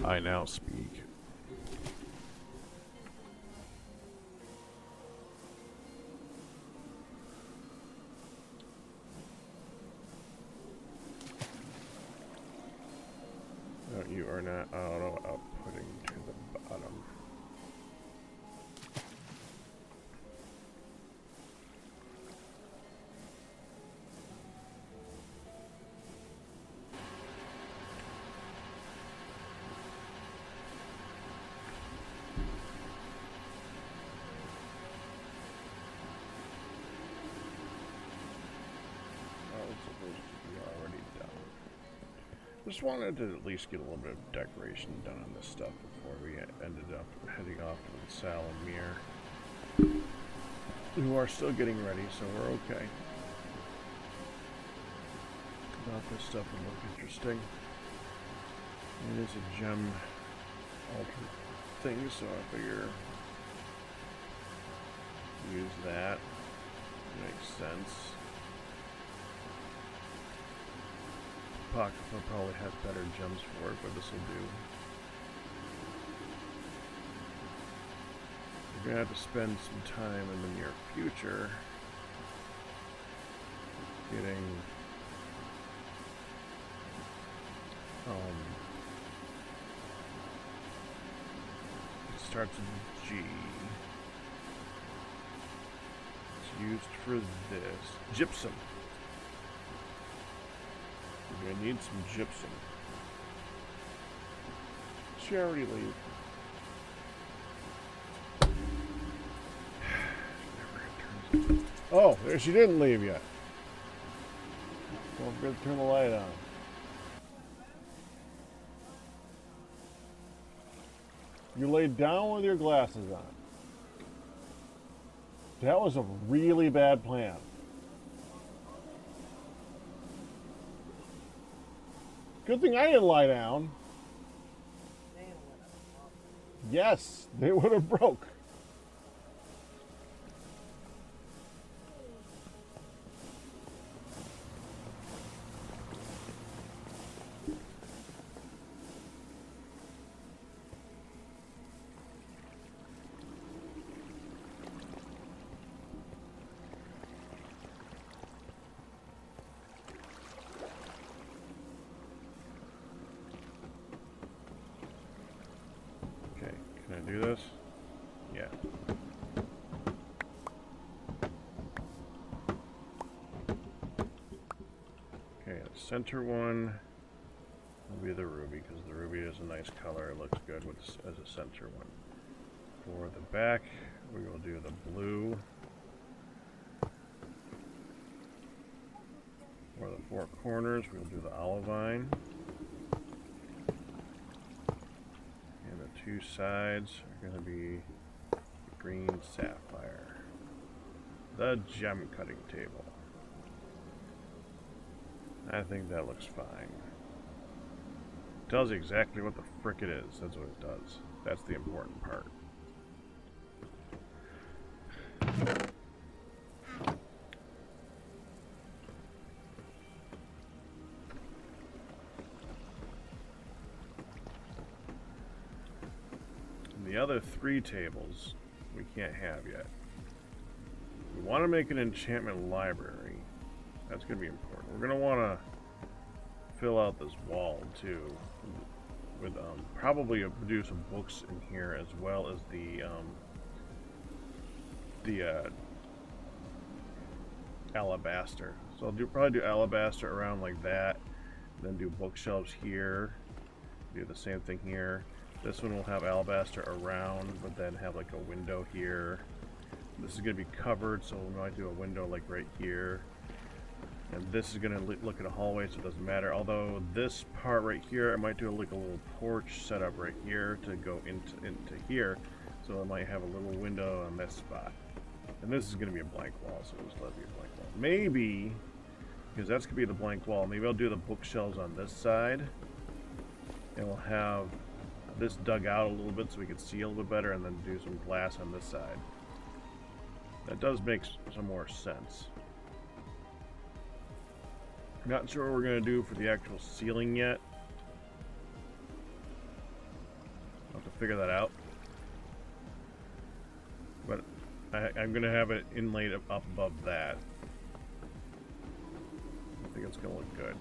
I now speak. No, you are not auto outputting to the bottom. Just wanted to at least get a little bit of decoration done on this stuff before we ended up heading off with Sal and Mere, who are still getting ready, so we're okay. Thought this stuff would look interesting. It is a gem altar thing, so I figure use that. Makes sense. Apocrypha probably has better gems for it, but this will do. We're gonna have to spend some time in the near future getting it starts with G. It's used for this. Gypsum. We're gonna need some gypsum. She already leave. Oh, there she didn't leave yet. Don't forget to turn the light on. You laid down with your glasses on. That was a really bad plan. Good thing I didn't lie down. Yes, they would have broke. Can I do this? Yeah. Okay, the center one will be the ruby, because the ruby is a nice color. It looks good with as a center one. For the back, we will do the blue. For the four corners, we'll do the olivine. Two sides are going to be green sapphire. The gem cutting table. I think that looks fine. Tells you exactly what the frick it is. That's what it does. That's the important part. The other three tables we can't have yet. We want to make an enchantment library. That's going to be important. We're going to want to fill out this wall too, with probably do some books in here as well as the alabaster. So I'll probably do alabaster around like that, then do bookshelves here. Do the same thing here. This one will have alabaster around, but then have like a window here. This is going to be covered, so we might do a window like right here. And this is going to look at a hallway, so it doesn't matter. Although this part right here, I might do like a little porch set up right here to go into here. So I might have a little window on this spot. And this is going to be a blank wall, so just let it be a blank wall. Maybe, because that's going to be the blank wall, maybe I'll do the bookshelves on this side. And we'll have this dug out a little bit so we can see a little bit better, and then do some glass on this side. That does make some more sense. Not sure what we're going to do for the actual ceiling yet. figure that out. But I'm gonna have it inlaid up above that. I think it's gonna look good.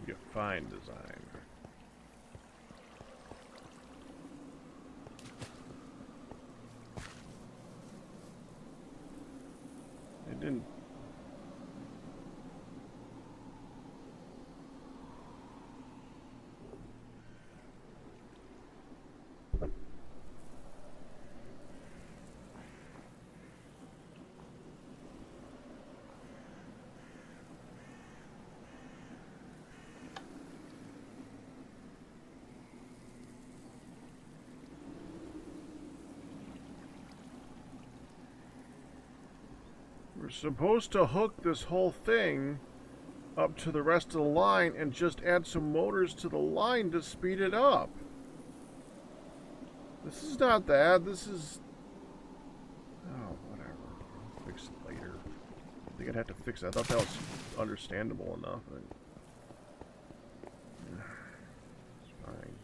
Be a fine design. It didn't. We're supposed to hook this whole thing up to the rest of the line and just add some motors to the line to speed it up. This is not that. This is... Oh, whatever. I'll fix it later. I think I'd have to fix it. I thought that was understandable enough. It's fine.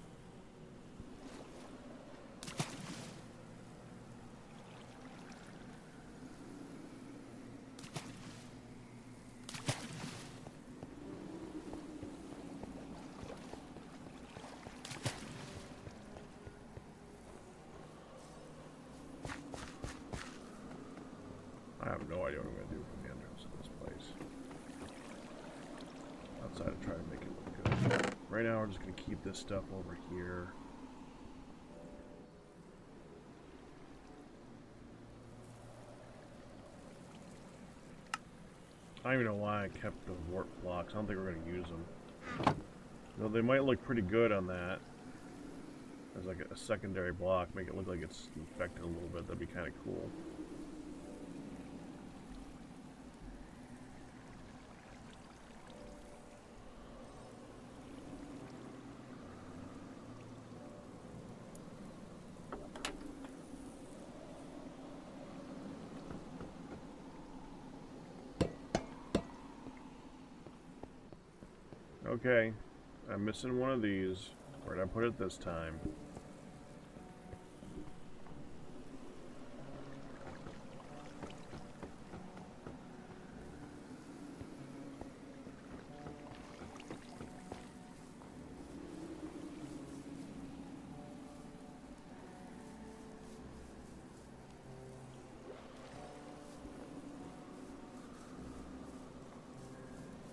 I have no idea what I'm going to do for the entrance of this place. Outside of trying to make it look good. Right now we're just going to keep this stuff over here. I don't even know why I kept the warp blocks. I don't think we're going to use them. Though they might look pretty good on that. As like a secondary block. Make it look like it's infected a little bit. That'd be kind of cool. Okay, I'm missing one of these. Where'd I put it this time?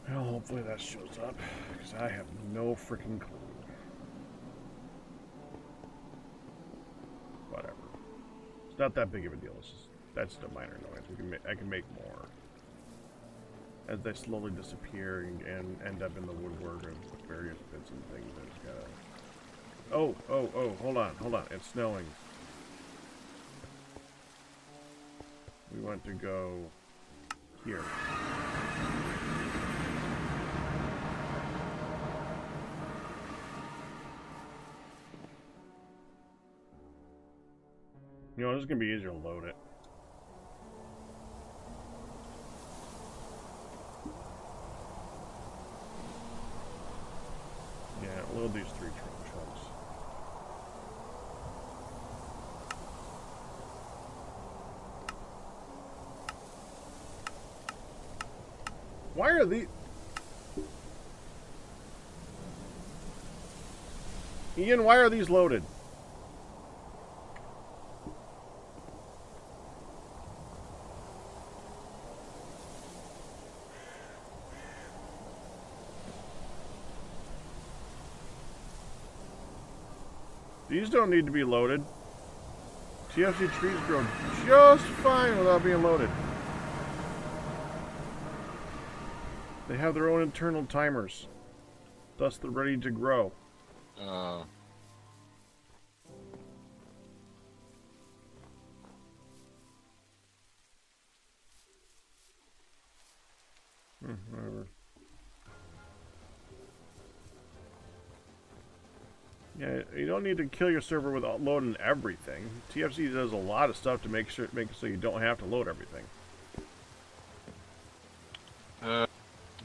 Well, hopefully that shows up, because I have no freaking clue. Whatever. It's not that big of a deal. That's just a minor noise. I can make more. As they slowly disappear and end up in the woodwork of various bits and things. I just gotta... Oh, hold on. It's snowing. We want to go here. You know, this is going to be easier to load it. Yeah, load these 3 chunks. Why are these... Ian, why are these loaded? These don't need to be loaded. TFC trees grow just fine without being loaded. They have their own internal timers. Thus, they're ready to grow. Whatever. Yeah, you don't need to kill your server without loading everything. TFC does a lot of stuff to make it so you don't have to load everything.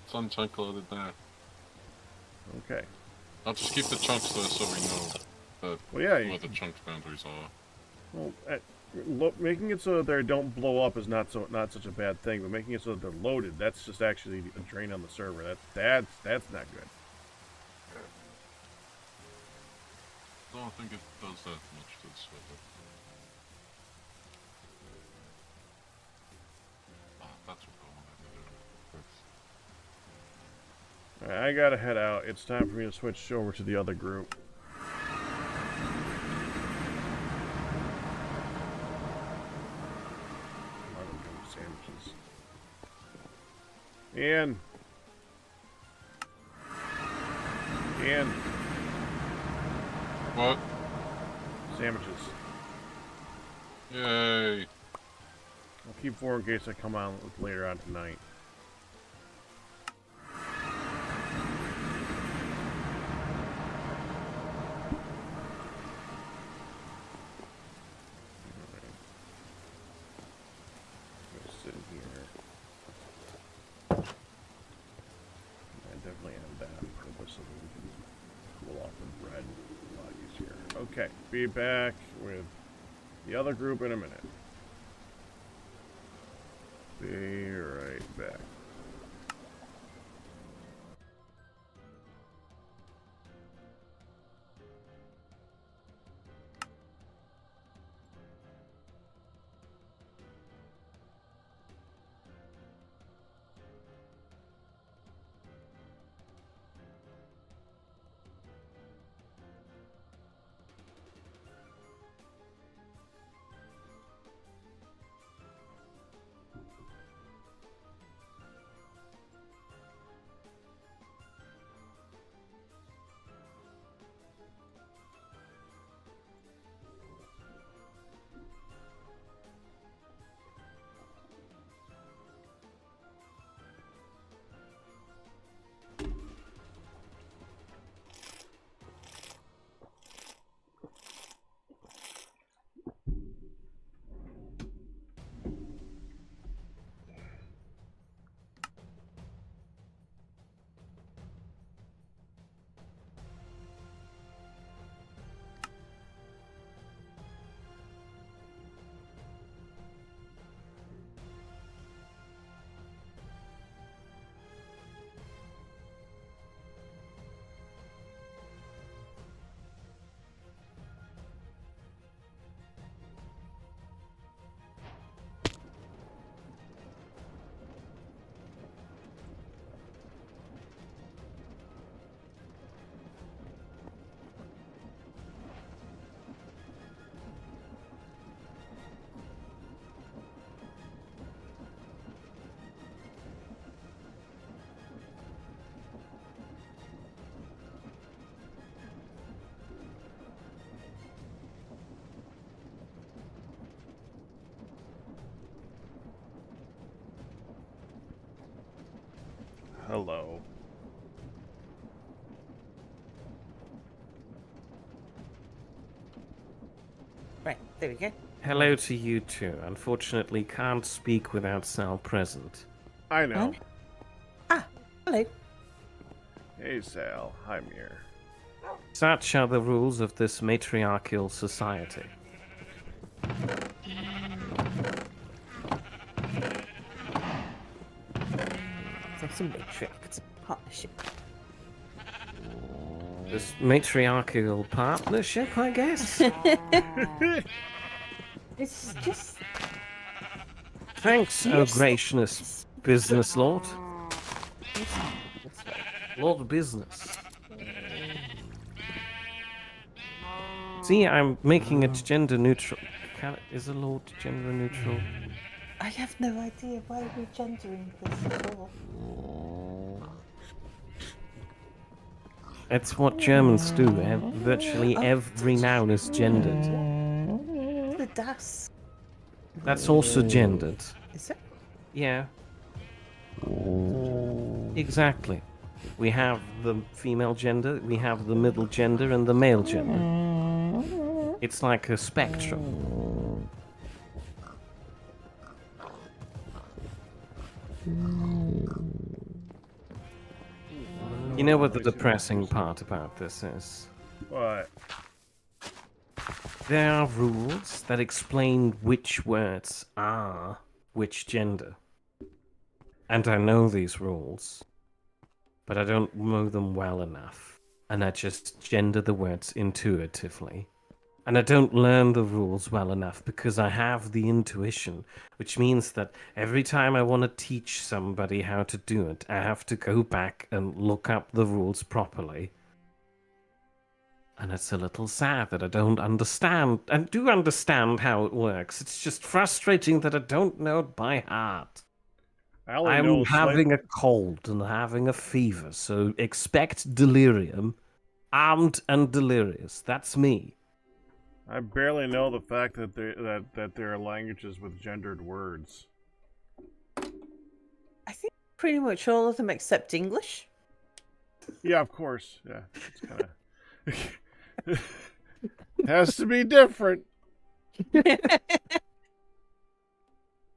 Some chunk loaded there. Okay. I'll just keep the chunks though so we know. But Well, yeah. what the chunk boundaries are. Well, making it so that they don't blow up is not such a bad thing, but making it so that they're loaded, that's just actually a drain on the server. That's not good. I don't think it does that much to the server. That's what I wanted to do. Alright, I gotta head out. It's time for me to switch over to the other group. Sandwiches. Ian! What? Sandwiches. Yay! I'll keep 4 in case I come on later on tonight. Sit in here. I definitely have that on purpose so that we can cool off the bread a lot easier. Okay, be back with the other group in a minute. Be right back. Hello. Right, there we go. Hello to you too. Unfortunately, can't speak without Sal present. I know. Hello. Hey, Sal. Hi, Mere. Such are the rules of this matriarchal society. That's a matrix partnership. This matriarchal partnership, I guess? It's just Thanks, oh Yes. gracious business lord. this way. Lord Business. See, I'm making it gender neutral. Is a lord gender neutral? I have no idea why we're gendering this at all. It's what Germans do. Virtually Oh, every noun is gendered. The das. That's also gendered. Is it? Yeah. Exactly. We have the female gender, we have the middle gender, and the male gender. It's like a spectrum. You know what the depressing part about this is? What? There are rules that explain which words are which gender. And I know these rules, but I don't know them well enough. And I just gender the words intuitively. And I don't learn the rules well enough because I have the intuition, which means that every time I want to teach somebody how to do it, I have to go back and look up the rules properly. And it's a little sad that I don't understand. I do understand how it works. It's just frustrating that I don't know it by heart. I'm having a cold and having a fever, so expect delirium. Armed and delirious. That's me. I barely know the fact that there are languages with gendered words. I think pretty much all of them except English. Yeah, of course. Yeah, it's kind of has to be different.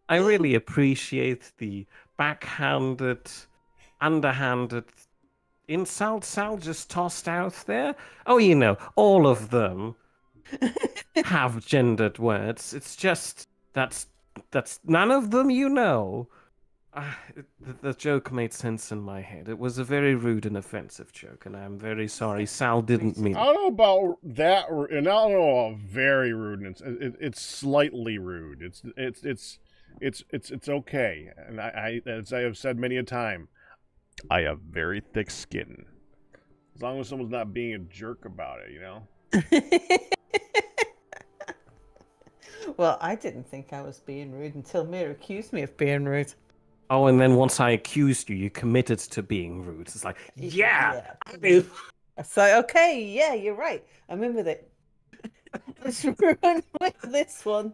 I really appreciate the backhanded, underhanded insults Sal just tossed out there. Oh, you know, all of them have gendered words. It's just that's none of them you know. The joke made sense in my head. It was a very rude and offensive joke, and I'm very sorry. Sal didn't mean I don't know about that, and I don't know about very rude. It's slightly rude. It's okay. And I, as I have said many a time, I have very thick skin. As long as someone's not being a jerk about it, you know. Well, I didn't think I was being rude until Mere accused me of being rude. Oh, and then once I accused you, you committed to being rude. It's like, yeah. It's like, okay, yeah, you're right. I'm in with it. Let's run with this one.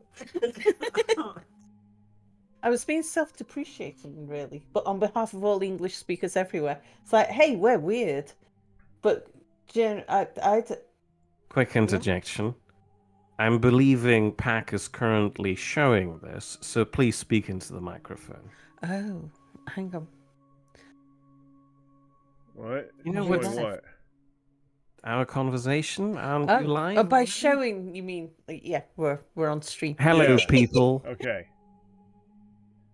I was being self-depreciating, really, but on behalf of all English speakers everywhere. It's like, hey, we're weird, but Quick interjection. I'm believing Pack is currently showing this, so please speak into the microphone. Oh, hang on. What? You know what? Our conversation? Aren't you live? Oh, by showing, you mean, yeah, we're on stream. Hello, people. Okay.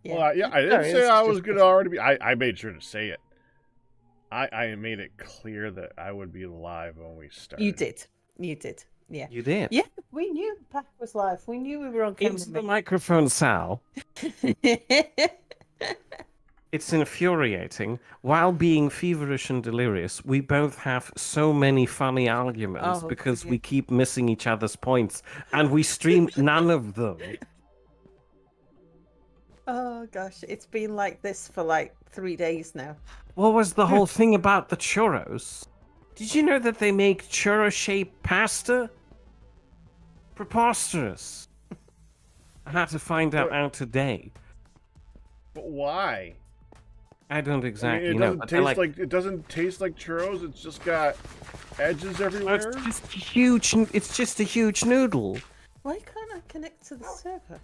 Yeah. Well, I didn't say I was going to already be. I made sure to say it. I made it clear that I would be live when we started. You did. Yeah. You did? Yeah, we knew Pack was live. We knew we were on camera. Into the microphone, Sal. It's infuriating. While being feverish and delirious, we both have so many funny arguments because we keep missing each other's points, and we stream none of them. Oh gosh, it's been like this for like 3 days now. What was the whole thing about the churros? Did you know that they make churro-shaped pasta? Preposterous. I had to find out now today. But why? I don't exactly it know. Doesn't taste like it doesn't taste like churros. It's just got edges everywhere. It's just huge. It's just a huge noodle. Why can't I connect to the server?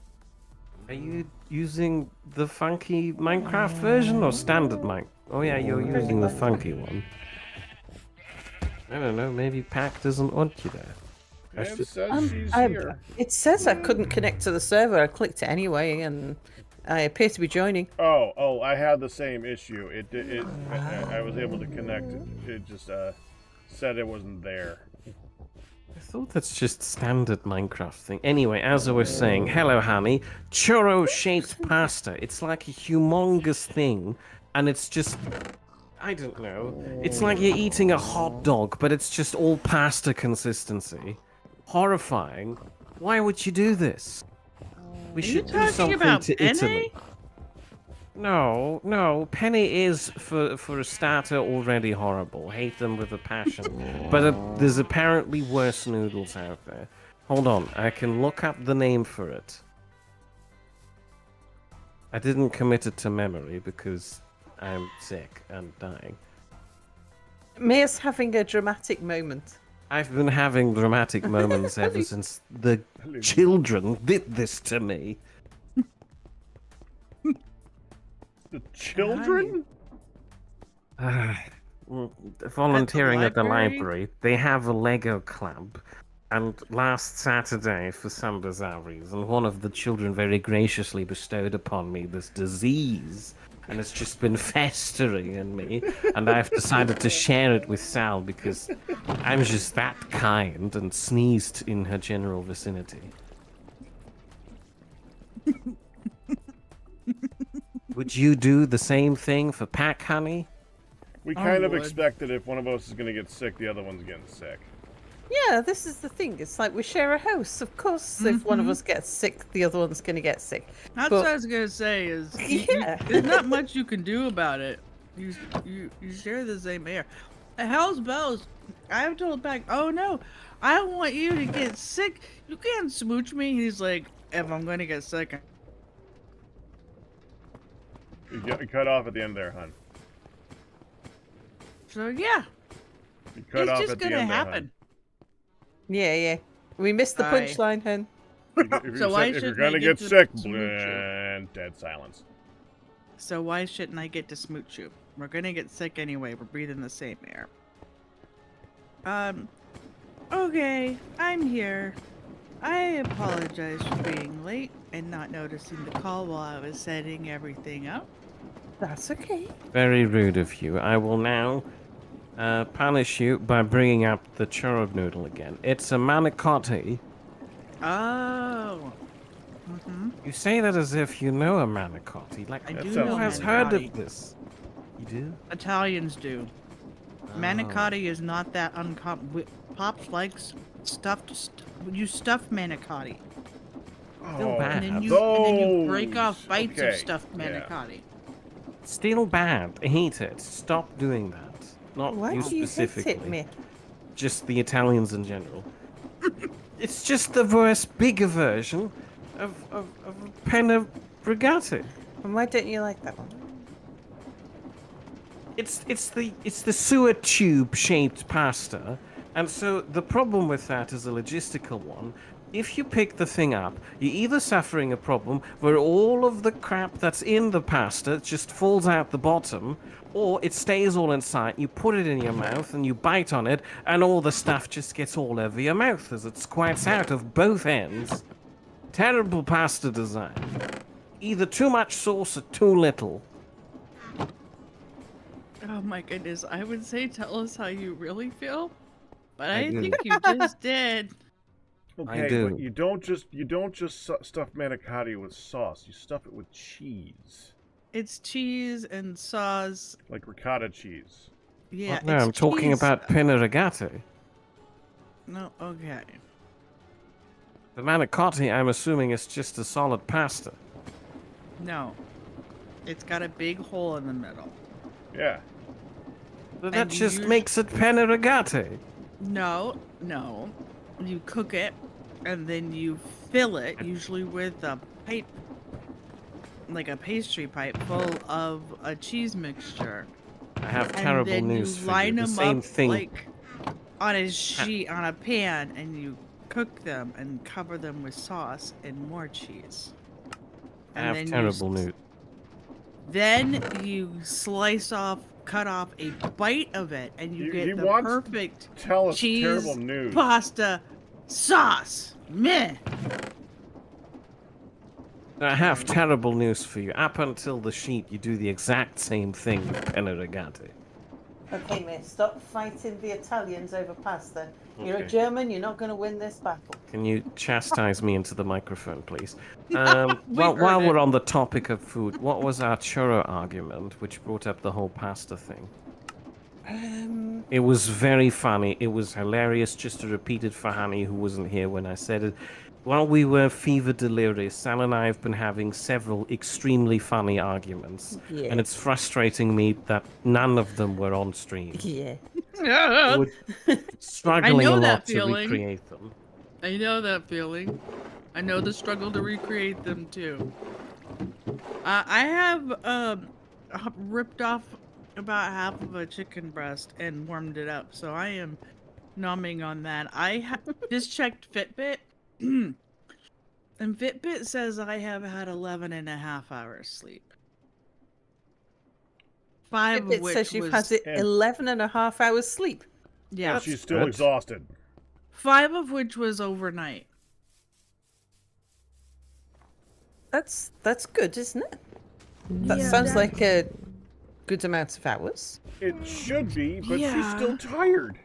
Are you using the funky Minecraft version or standard Minecraft? Oh yeah, you're using the funky one. I don't know. Maybe Pack doesn't want you there. It says she's here. It says I couldn't connect to the server. I clicked it anyway, and I appear to be joining. Oh, I had the same issue. I was able to connect. It just said it wasn't there. I thought that's just standard Minecraft thing. Anyway, as I was saying, hello, honey. Churro-shaped pasta. It's like a humongous thing, and it's just... I don't know. It's like you're eating a hot dog, but it's just all pasta consistency. Horrifying. Why would you do this? We should do something to Italy. No. Penny is, for a starter, already horrible. Hate them with a passion. But there's apparently worse noodles out there. Hold on, I can look up the name for it. I didn't commit it to memory because I'm sick and dying. Mia's having a dramatic moment. I've been having dramatic moments ever since the children did this to me. The children? Volunteering at the library. They have a Lego club. And last Saturday, for some bizarre reason, one of the children very graciously bestowed upon me this disease, and it's just been festering in me, and I've decided to share it with Sal because I'm just that kind, and sneezed in her general vicinity. Would you do the same thing for pack honey? We I kind of would. expected if one of us is going to get sick, the other one's getting sick. Yeah, this is the thing. It's like we share a house. Of course, if one of us gets sick, the other one's going to get sick. That's But- what I was gonna say. Is Yeah. there's not much you can do about it. You share the same air. The hell's bells? I've told back. Oh no, I don't want you to get sick. You can't smooch me. He's like, if I'm gonna get sick, You cut off at the end there, hun. so yeah, You cut it's off just at the gonna end happen. Yeah, yeah. We missed the Aye. punchline, hun. there, hun. So why If you're shouldn't I going to get get to sick, smooch you? bleh, dead silence. So why shouldn't I get to smooch you? We're gonna get sick anyway. We're breathing the same air. Okay, I'm here. I apologize for being late and not noticing the call while I was setting everything up. That's okay. Very rude of you. I will now punish you by bringing up the churro noodle again. It's a manicotti. Oh. You say that as if you know a manicotti. Like, I That do sounds know who has familiar. heard manicotti. of this? You do? Italians do. Manicotti is not that uncommon. Pops likes you stuff manicotti. Still bad. And then you break those. off bites Okay, of stuffed yeah. manicotti. Still bad. I hate it. Stop doing that. Not Why you do you hate specifically. it, me? Just the Italians in general. It's just the worse, bigger version of penna brigati. And why don't you like that one? It's the sewer tube shaped pasta, and so the problem with that is a logistical one. If you pick the thing up, you're either suffering a problem where all of the crap that's in the pasta just falls out the bottom, or it stays all inside. You put it in your mouth and you bite on it, and all the stuff just gets all over your mouth as it squirts out of both ends. Terrible pasta design. Either too much sauce or too little. Oh my goodness, I would say tell us how you really feel, but I I do. think you just did. Okay, do. but you don't just stuff manicotti with sauce. You stuff it with cheese, It's cheese and sauce. like ricotta cheese. Yeah, What? No, it's I'm talking cheese. about penna rigati. No, okay. The manicotti, I'm assuming, is just a solid pasta. No. It's got a big hole in the middle. Yeah. But that And you just use- makes it penna rigati. No. You cook it, and then you fill it, usually with a pipe, like a pastry pipe, full of a cheese mixture. I have And terrible then news you for line you. The them same up thing. like on a sheet, on a pan, and you cook them and cover them with sauce and more cheese. I And have then terrible news. Then you cut off a bite of it, and you He get the wants- perfect Tell us cheese terrible news. pasta sauce. Meh. I have terrible news for you. Up until the sheet, you do the exact same thing with penna rigati. Okay, mate, stop fighting the Italians over pasta. You're Okay. a German, you're not going to win this battle. Can you chastise me into the microphone, please? We While heard we're it. on the topic of food, what was our churro argument, which brought up the whole pasta thing? It was very funny. It was hilarious. Just to repeat it for Honey, who wasn't here when I said it. While we were fever delirious, Sal and I have been having several extremely funny arguments. Yeah. And it's frustrating me that none of them were on stream. Yeah. We're struggling I know a that lot to feeling. recreate them. I know that feeling. I know the struggle to recreate them too. I have ripped off about half of a chicken breast and warmed it up, so I am numbing on that. I just checked Fitbit, and Fitbit says I have had 11 and a half hours sleep. 5 of It which says you've was had it And- 11 and a half hours sleep. yeah, She's still good. exhausted. 5 of which was overnight. That's good, isn't it? That Yeah, sounds that- like a good amount of hours. It should be, but she's Yeah. still tired.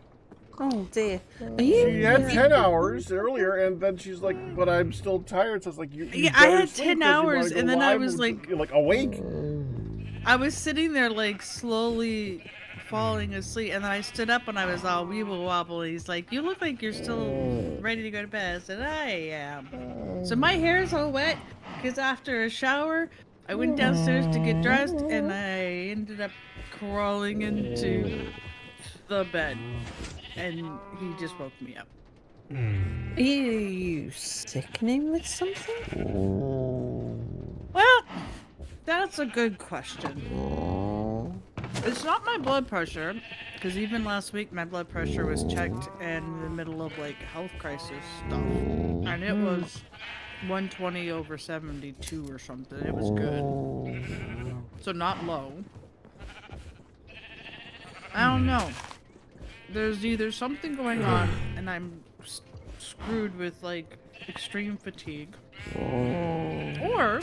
Oh dear. Are She you? had 10 hours earlier, and then she's like, "But I'm still tired." So it's like, "You Yeah, better I had sleep 10 'cause you wanna hours, go and then I live was and like- you're like awake." I was sitting there like slowly falling asleep, and then I stood up and I was all weeble wobble. And he's like, "You look like you're still ready to go to bed." I said, "I am." So my hair's all wet because after a shower, I went downstairs to get dressed, and I ended up crawling into the bed, and he just woke me up. Are you sickening with something? Well, that's a good question. It's not my blood pressure, because even last week my blood pressure was checked in the middle of like health crisis stuff, and it was 120/72 or something. It was good, so not low. I don't know. There's either something going on, and I'm screwed with like extreme fatigue, or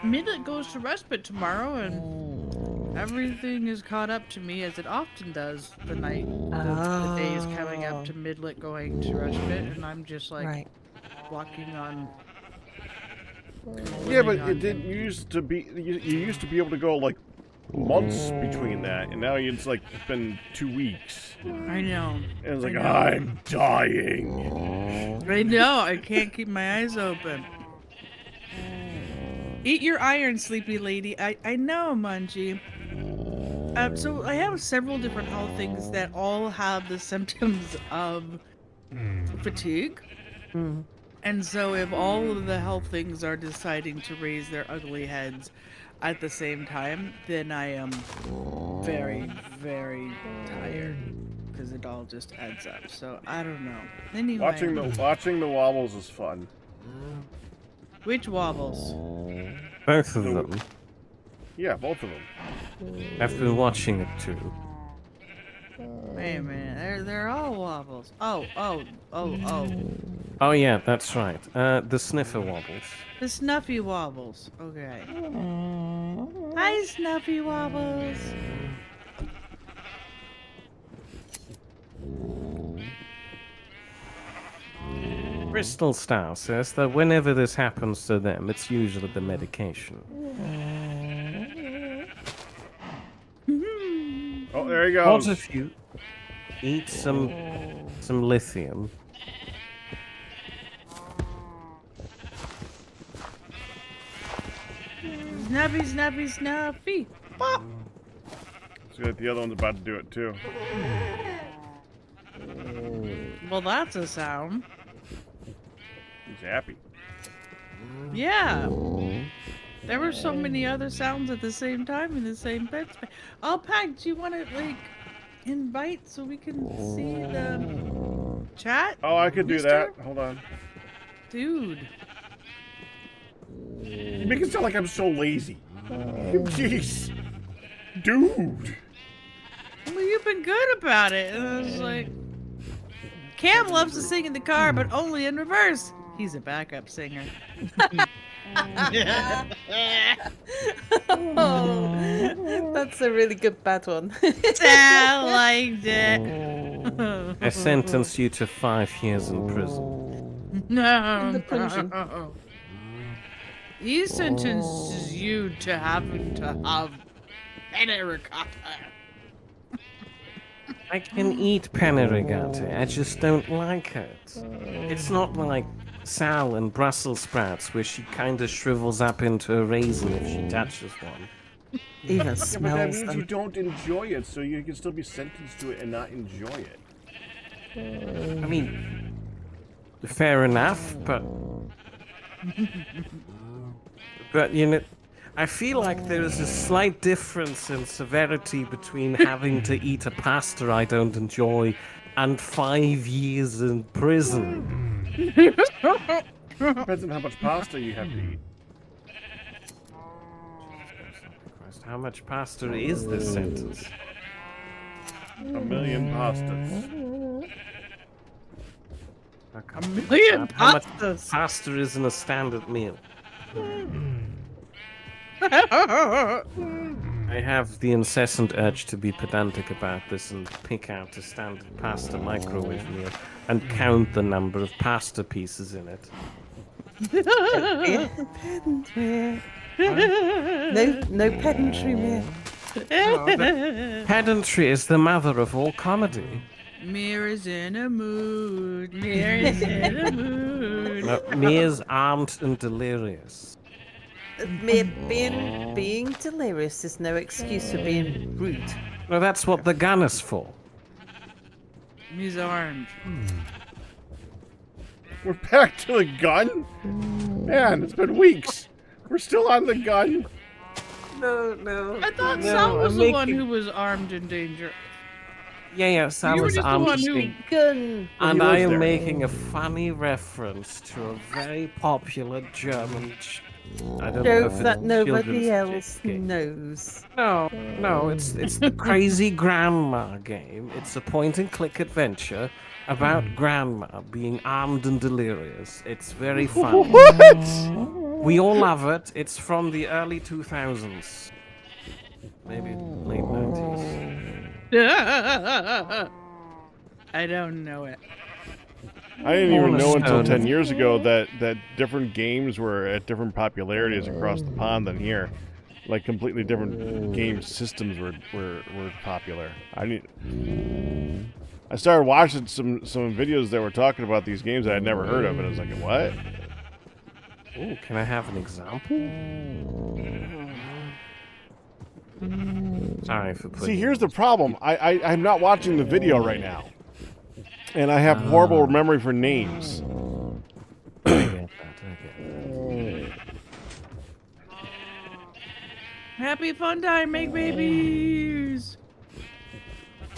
Midlet goes to respite tomorrow, and everything is caught up to me as it often does the night, the days coming up to Midlet going to respite, and I'm just like Right. walking on. Yeah, but living on it didn't him. used to be. You used to be able to go like months between that, and now it's like it's been 2 weeks, I know. and it's like, I know. I'm dying. I know. I can't keep my eyes open. Eat your iron, sleepy lady. I know, Munchie. So I have several different health things that all have the symptoms of fatigue. And so if all of the health things are deciding to raise their ugly heads at the same time, then I am very, very tired. Because it all just adds up. So I don't know. Anyway. Watching the wobbles is fun. Which wobbles? Both of No. them. Yeah, both of them. I've been watching it too. Wait a minute. They're all wobbles. Oh. Oh yeah, that's right. The sniffer wobbles. The Snuffy Wobbles. Okay. Hi, Snuffy Wobbles. Crystal Star says that whenever this happens to them, it's usually the medication. Oh, there he What goes. if you eat some lithium? Snuffy, Snuffy, Snuffy. Pop. So the other one's about to do it too. Well, that's a sound. He's happy. Yeah. There were so many other sounds at the same time in the same bed space. Oh, Pack, do you want to, like, invite so we can see the chat? Oh, I could do that. Hold on. Dude. You make it sound like I'm so lazy. Jeez. Dude. Well, you've been good about it. And I was like, Cam loves to sing in the car, but only in reverse. He's a backup singer. Oh, that's a really good bad one. I liked it. I sentence you to 5 years in prison. No. In the prison. no. He sentences you to having to have penne ricotta. I can eat penne rigate, I just don't like it. It's not like Sal and Brussels sprouts, where she kind of shrivels up into a raisin if she touches one. Even Yeah, but that smells means you them. don't enjoy it, so you can still be sentenced to it and not enjoy it. I mean, fair enough, but you know, I feel like there is a slight difference in severity between having to eat a pasta I don't enjoy and 5 years in prison. Depends on how much pasta you have to eat. Christ, how much pasta is this sentence? 1 million pastas. A million How much pastas. pasta is in a standard meal? I have the incessant urge to be pedantic about this and pick out a standard pasta microwave meal and count the number of pasta pieces in it. Yeah, pedantry. No pedantry, Mere. Pedantry is the mother of all comedy. Mirror's in a mood. Mirror's in a mood. No, Mere's armed and delirious. Mere being delirious is no excuse for being rude. No, that's what the gun is for. He's armed. We're back to the gun? Man, it's been weeks. We're still on the gun. No. I thought Sal was the one who was armed and dangerous. Yeah, Sal You were is just the armed one and who- dangerous. Gun. And He I lives am there. making a funny reference to a very popular German. I don't know Joke if it's that nobody children's else game. knows. No, it's the Crazy Grandma game. It's a point-and-click adventure about Grandma being armed and delirious. It's very fun. What? We all love it. It's from the early 2000s, maybe late 90s. I don't know it. I didn't even know until Cornerstone. 10 years ago that different games were at different popularities across the pond than here. Like completely different game systems were popular. I started watching some videos that were talking about these games that I'd never heard of, and I was like, what? Ooh, can I have an example? Sorry for putting. See, here's the problem. I'm not watching the video right now. And I have horrible memory for names. I get that. Happy fun time, make babies.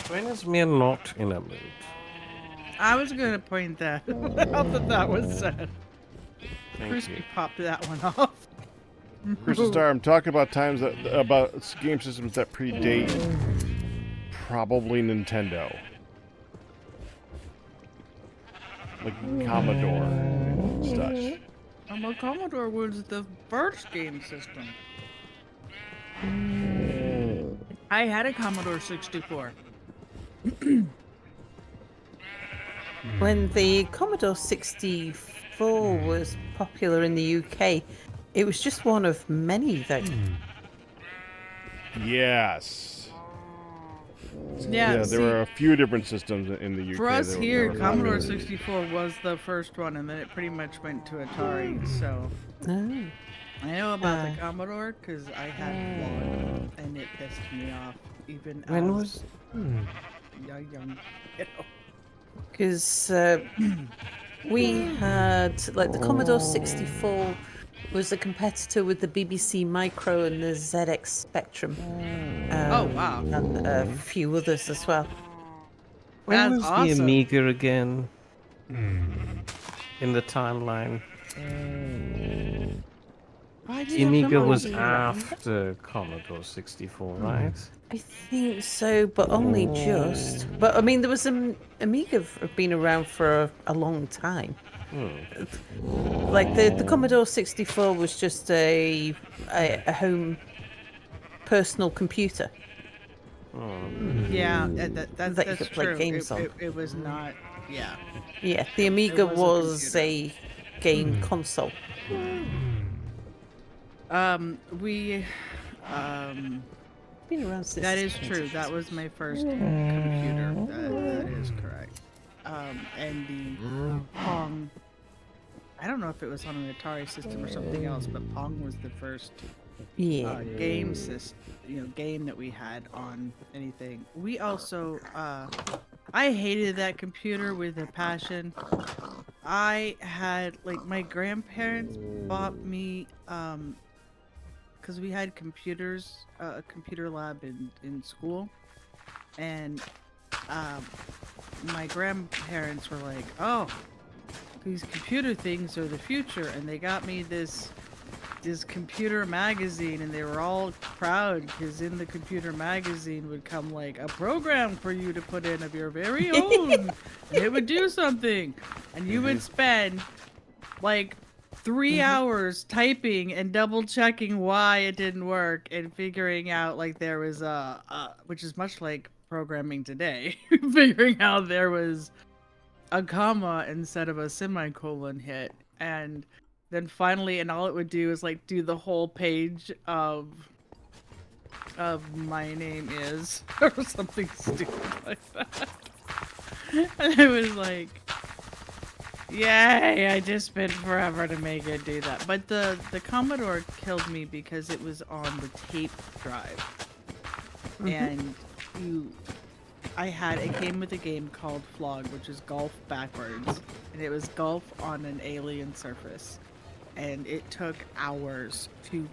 When is Mere not in a mood? I was gonna point that out that was said. Thank Crispy you. popped that one off. Crystal Star, I'm talking about about game systems that predate probably Nintendo. Like Commodore and such. Well, Commodore was the first game system. I had a Commodore 64. When the Commodore 64 was popular in the UK, it was just one of many that Yes. Yeah, there see, were a few different systems in the UK. for us that were- here, that were Commodore popular. 64 was the first one, and then it pretty much went to Atari. So no. I know about Ah. the Commodore because I had one, and it pissed me off. Even When as was? young, you know. Because we had, like, the Commodore 64 was a competitor with the BBC Micro and the ZX Spectrum. Oh, wow. And a few others as well. When That's was awesome. the Amiga again? In the timeline. Why do The you have Amiga to was know? after Commodore 64, right? I think so, but only just. But I mean, there was Amiga have been around for a long time. Like the Commodore 64 was just a home personal computer. Yeah, That you that's could play true. games on. It was not. Yeah. Yeah, the Amiga was a was computer. a game console. We. Been around since. That the is true. 20s. That was my first computer. That is correct. And the Pong. I don't know if it was on an Atari system or something else, but Pong was the first Yeah. game system, game that we had on anything. We also, I hated that computer with a passion. I had, like, my grandparents bought me, because we had computers, a computer lab in school, and my grandparents were like, oh, these computer things are the future, and they got me this this computer magazine, and they were all proud because in the computer magazine would come like a program for you to put in of your very own, and it would do something, and you would spend like 3 hours typing and double checking why it didn't work and figuring out like there was which is much like programming today, figuring out there was a comma instead of a semicolon hit, and then finally, and all it would do is like do the whole page of my name is or something stupid like that. And it was like, yay, I just spent forever to make it do that. But the Commodore killed me because it was on the tape drive. And it came with a game called Flog, which is golf backwards. And it was golf on an alien surface. And it took hours to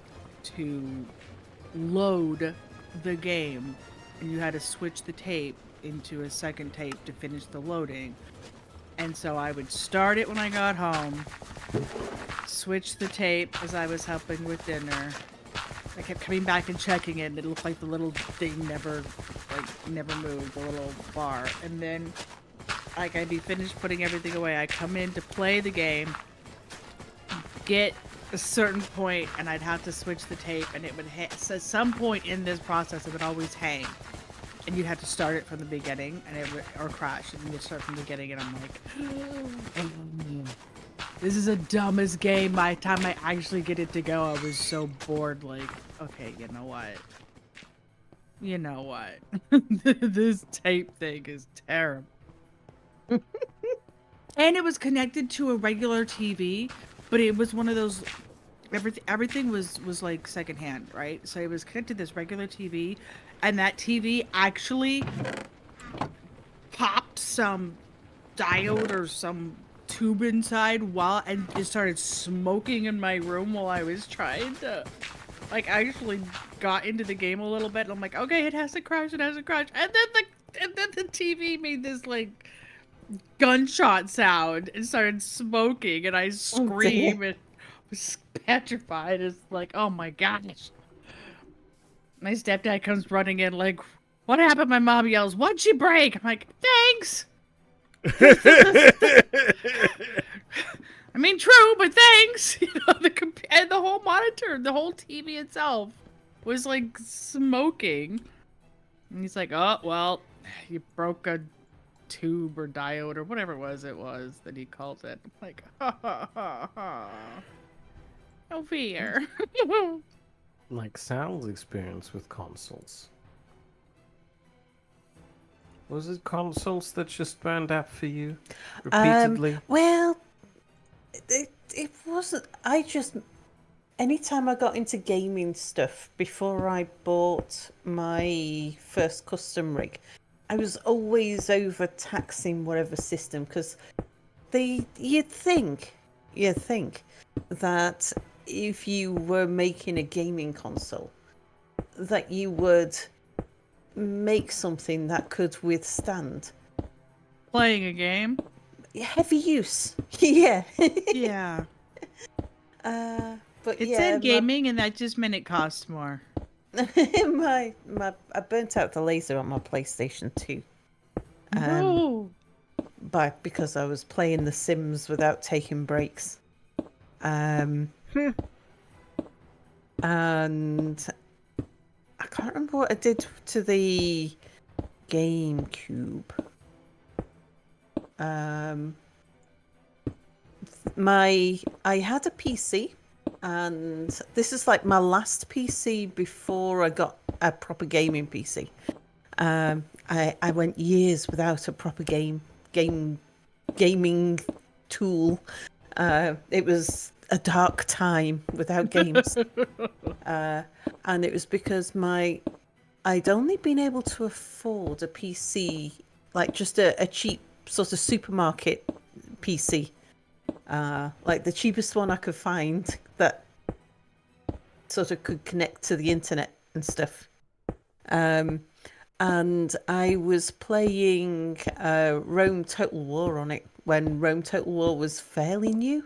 load the game. And you had to switch the tape into a second tape to finish the loading. And so I would start it when I got home, switch the tape as I was helping with dinner. I kept coming back and checking it, and it looked like the little thing never moved, the little bar. And then, like, I'd be finished putting everything away. I'd come in to play the game, get a certain point, and I'd have to switch the tape, and it would so at some point in this process, it would always hang. And you'd have to start it from the beginning, and it would, or crash, and you'd start from the beginning, and I'm like, this is the dumbest game. By the time I actually get it to go, I was so bored, like, okay, you know what? You know what? This tape thing is terrible. And it was connected to a regular TV, but it was one of those, everything was like secondhand, right? So it was connected to this regular TV, and that TV actually popped some diode or some tube inside and it started smoking in my room while I was trying to, like, actually got into the game a little bit. And I'm like, okay, it has to crash, and then the TV made this like gunshot sound and started smoking, and I screamed and was petrified. It's like, oh my gosh. My stepdad comes running in like, what happened? My mom yells, what'd she break? I'm like, thanks. I mean, true, but thanks. You know, and the whole monitor, the whole TV itself was like smoking. And he's like, oh, well, you broke a tube or diode or whatever it was that he called it. I'm like, no fear. Like Sal's experience with consoles. Was it consoles that just burned out for you repeatedly? Well, it wasn't. Anytime I got into gaming stuff before I bought my first custom rig, I was always overtaxing whatever system, because you'd think that if you were making a gaming console, that you would make something that could withstand Playing a game. heavy use. Yeah. Yeah. But It yeah, said gaming, and that just meant it cost more. I burnt out the laser on my PlayStation 2. No. Because I was playing The Sims without taking breaks. And I can't remember what I did to the GameCube. I had a PC, and this is like my last PC before I got a proper gaming PC. I went years without a proper gaming tool. It was a dark time without games. And it was because I'd only been able to afford a PC, like just a cheap sort of supermarket PC. Like the cheapest one I could find that sort of could connect to the internet and stuff. And I was playing Rome Total War on it when Rome Total War was fairly new.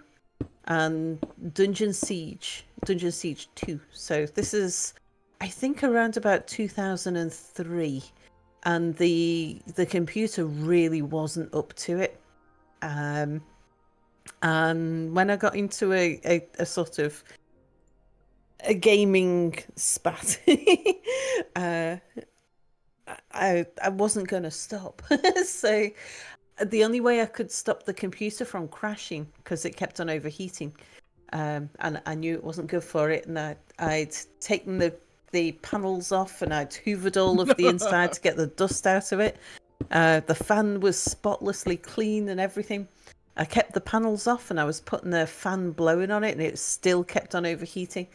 and Dungeon Siege 2. So this is, I think, around about 2003, and the computer really wasn't up to it. And when I got into a sort of a gaming spat, I wasn't going to stop. So the only way I could stop the computer from crashing, because it kept on overheating, and I knew it wasn't good for it, and I'd taken the panels off and I'd hoovered all of the inside to get the dust out of it. The fan was spotlessly clean and everything. I kept the panels off and I was putting the fan blowing on it, and it still kept on overheating.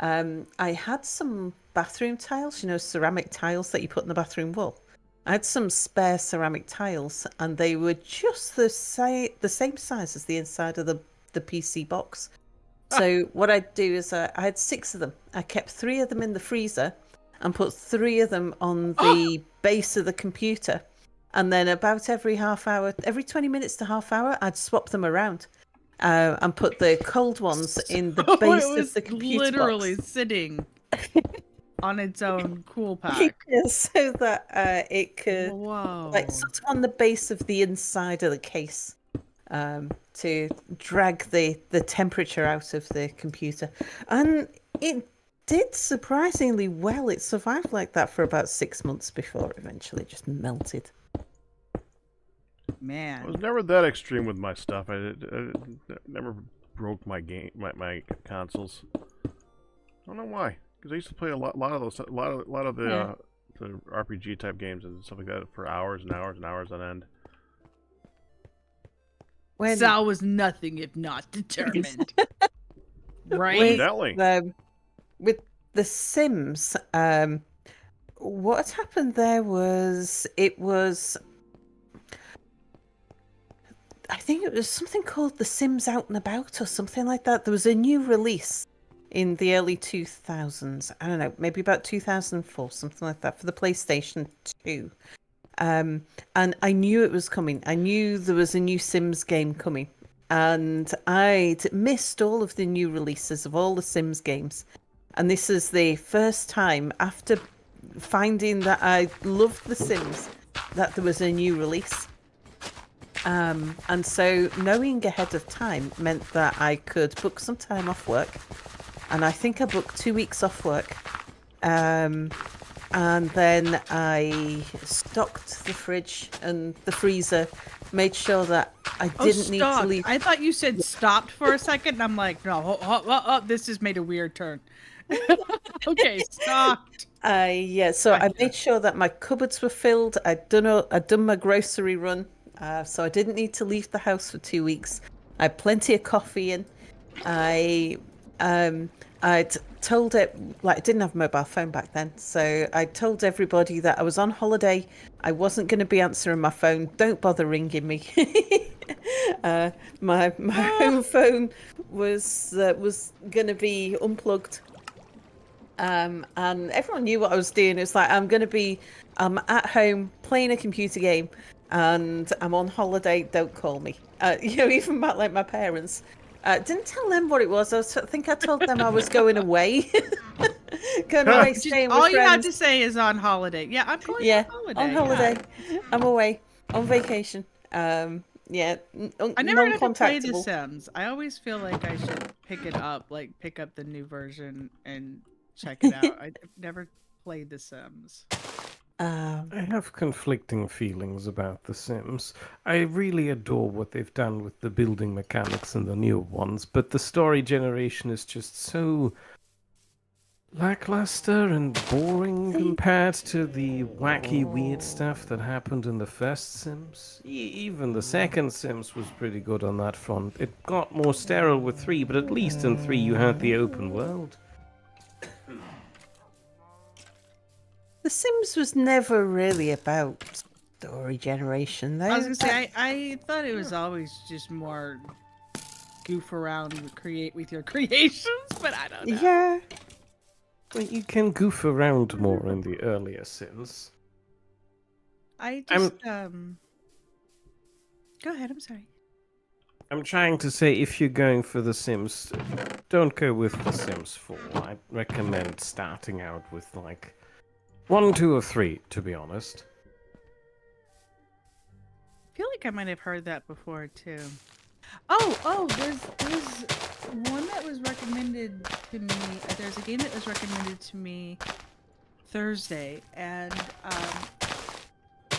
I had some bathroom tiles, ceramic tiles that you put in the bathroom wall. I had some spare ceramic tiles, and they were just the same size as the inside of the PC box. So what I'd do is I had 6 of them. I kept 3 of them in the freezer and put 3 of them on the base of the computer. And then about every half hour, every 20 minutes to half hour, I'd swap them around and put the cold ones in the base of the computer literally box. sitting on its own cool pack. Yeah, so that it could, Whoa. like, sort of on the base of the inside of the case, to drag the temperature out of the computer. And it did surprisingly well. It survived like that for about 6 months before it eventually just melted. I Man. was never that extreme with my stuff. I never broke my my consoles. I don't know why. Because I used to play a lot of the RPG type games and stuff like that for hours and hours and hours on end. When, Sal was nothing if not determined. Right? Evidently. with The Sims, what had happened there was I think it was something called The Sims Out and About or something like that. There was a new release in the early 2000s. I don't know, maybe about 2004, something like that, for the PlayStation 2. And I knew it was coming. I knew there was a new Sims game coming. And I'd missed all of the new releases of all the Sims games. And this is the first time, after finding that I loved The Sims, that there was a new release. And so knowing ahead of time meant that I could book some time off work. And I think I booked 2 weeks off work. And then I stocked the fridge and the freezer, made sure that I didn't need to leave. I thought you said stopped for a second. And I'm like, no, this has made a weird turn. Okay, stopped. So I made sure that my cupboards were filled. I'd done my grocery run, so I didn't need to leave the house for 2 weeks. I had plenty of coffee in. I'd told it, like, I didn't have a mobile phone back then, so I told everybody that I was on holiday. I wasn't going to be answering my phone. Don't bother ringing me. My home phone was going to be unplugged. And everyone knew what I was doing. It was like, I'm at home playing a computer game and I'm on holiday, don't call me. Even my parents. Didn't tell them what it was. I think I told them I was going away. Going away, staying with all friends. you have to say is on holiday. Yeah, I'm going on holiday. On holiday. Yeah. I'm away. On vacation. I never got to play The Sims. I always feel like I should pick it up, like pick up the new version and check it out. I've never played The Sims. I have conflicting feelings about The Sims. I really adore what they've done with the building mechanics in the newer ones, but the story generation is just so lackluster and boring compared to the wacky, weird stuff that happened in the first Sims. Even the second Sims was pretty good on that front. It got more sterile with 3, but at least in 3 you had the open world. The Sims was never really about story generation, though. I was gonna say, I thought it was always just more goof around and create with your creations, but I don't know. Yeah. Well, you can goof around more in the earlier Sims. I just, go ahead, I'm sorry. I'm trying to say if you're going for The Sims, don't go with The Sims 4. I recommend starting out with like 1, 2, or 3, to be honest. I feel like I might have heard that before too. Oh, there's one that was recommended to me. There's a game that was recommended to me Thursday, and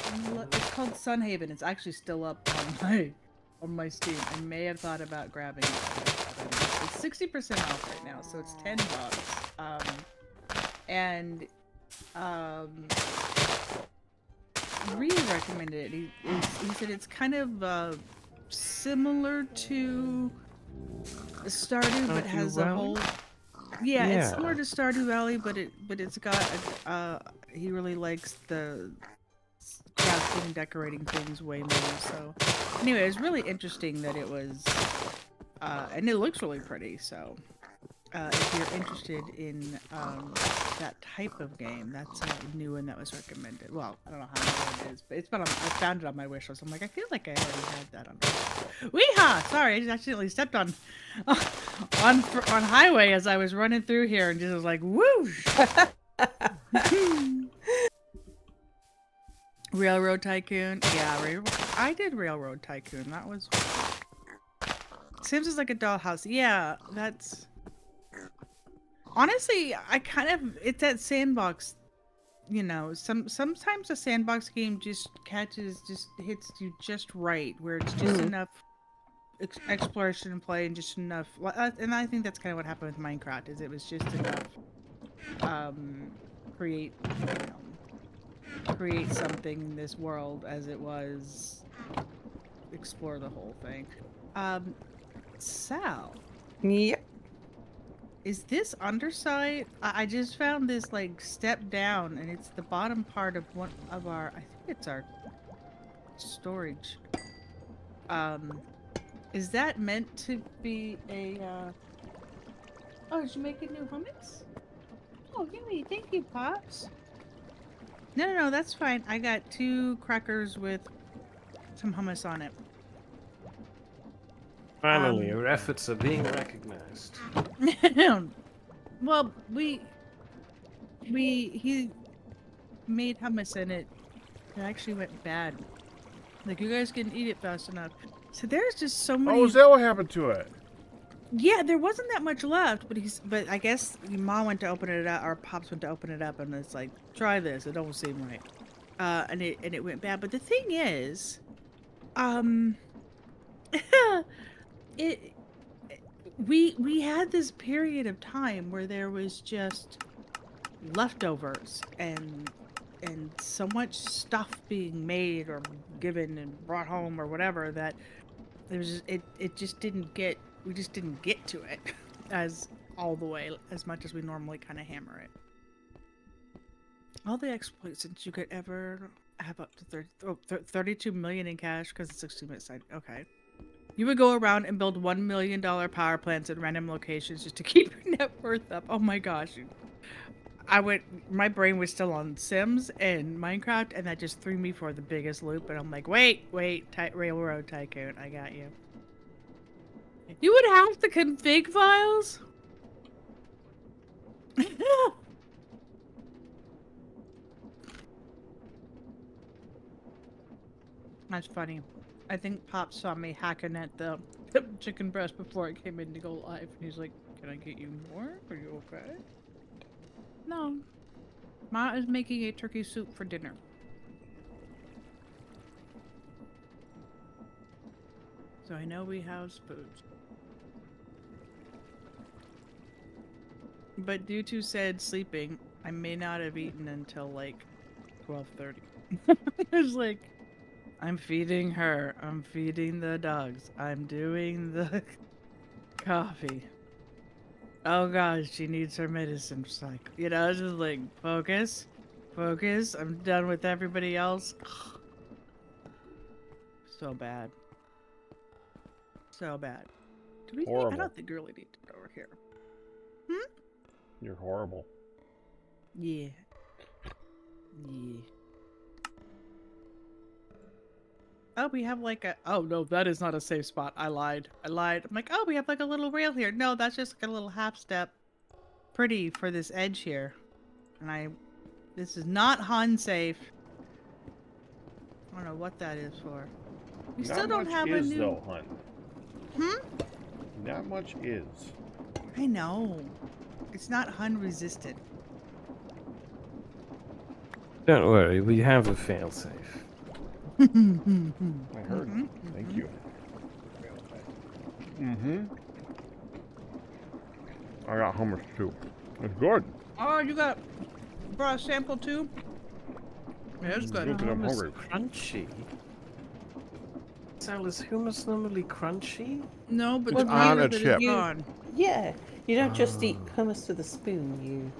it's called Sunhaven. It's actually still up on my Steam. I may have thought about grabbing it. It's 60% off right now, so it's $10. And Reed recommended it. He said it's kind of similar to Stardew, but has a whole. Yeah, it's similar to Stardew Valley, but it's got he really likes the crafting and decorating things way more. So anyway, it was really interesting that it was, and it looks really pretty. So if you're interested in that type of game, that's a new one that was recommended. Well, I don't know how new it is, but it's been on. I found it on my wish list. I'm like, I feel like I already had that on. Weehaw! Sorry, I just accidentally stepped on highway as I was running through here, and just was like, whoosh! Railroad Tycoon. Yeah, I did Railroad Tycoon. That was. Sims is like a dollhouse. Yeah, that's. Honestly, I kind of it's that sandbox, you know. Sometimes a sandbox game just hits you just right, where it's just enough exploration and play and just enough. And I think that's kind of what happened with Minecraft. Is it was just enough create something in this world as it was explore the whole thing. Sal. Yep. Is this underside? I just found this like step down, and it's the bottom part of one of our. I think it's our storage. Is that meant to be a? Oh, did you make a new hummus? Oh, yummy! Thank you, Pops. No, that's fine. I got 2 crackers with some hummus on it. Finally, your efforts are being recognized. Well, he made hummus and it actually went bad. Like, you guys couldn't eat it fast enough. So there's just so many. Oh, is that what happened to it? Yeah, there wasn't that much left, but I guess Mom went to open it up, or Pops went to open it up, and it's like, try this. It don't seem right. And it went bad. But the thing is, we had this period of time where there was just leftovers and so much stuff being made or given and brought home or whatever that it was just, it just didn't get we just didn't get to it as all the way as much as we normally kind of hammer it. All the exploits since you could ever have up to 32 million in cash because it's 60-minute side. Okay. You would go around and build $1 million power plants at random locations just to keep your net worth up. Oh my gosh. My brain was still on Sims and Minecraft, and that just threw me for the biggest loop. And I'm like, wait, Railroad Tycoon, I got you. You would have the config files? That's funny. I think Pop saw me hacking at the chicken breast before it came in to go live. And he's like, can I get you more? Are you okay? No. Ma is making a turkey soup for dinner. So I know we have spoons. But due to said sleeping, I may not have eaten until like 12:30. It's like, I'm feeding her. I'm feeding the dogs. I'm doing the coffee. Oh gosh, she needs her medicine cycle. You know, it's just like, focus. I'm done with everybody else. So bad. So bad. Do we Horrible. I don't think we really need to go over here. You're horrible. Yeah. oh, we have like a. Oh no, that is not a safe spot. I lied. I'm like, oh, we have like a little rail here. No, that's just like a little half step. Pretty for this edge here, and this is not Han safe. I don't know what that is for. We Not still don't much have a is, new. though, Hunt. Hmm. Not much is. I know. It's not Hun resistant. Don't worry, we have a failsafe. I heard. Thank you. Mm-hmm. I got hummus too. It's good. Oh, you brought a sample too? Yeah, it's good. Good, 'cause I'm Hummus hungry. crunchy. Sal, is hummus normally crunchy? No, but It's the on flavor a that chip. is gone. Yeah, you don't just eat hummus with a spoon.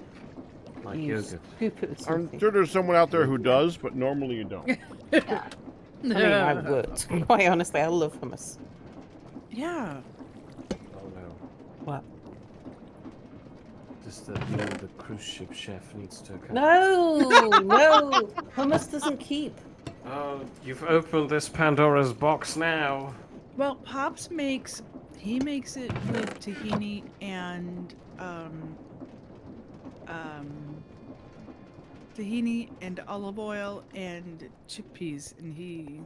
Like You yogurt. scoop it with I'm something. sure there's someone out there who does, but normally you don't. I mean, I would. Quite honestly, I love hummus. Yeah. Oh no. What? Just that the cruise ship chef needs to come. No, no, hummus doesn't keep. Oh, you've opened this Pandora's box now. Well, Pops makes it with tahini and tahini and olive oil and chickpeas, and he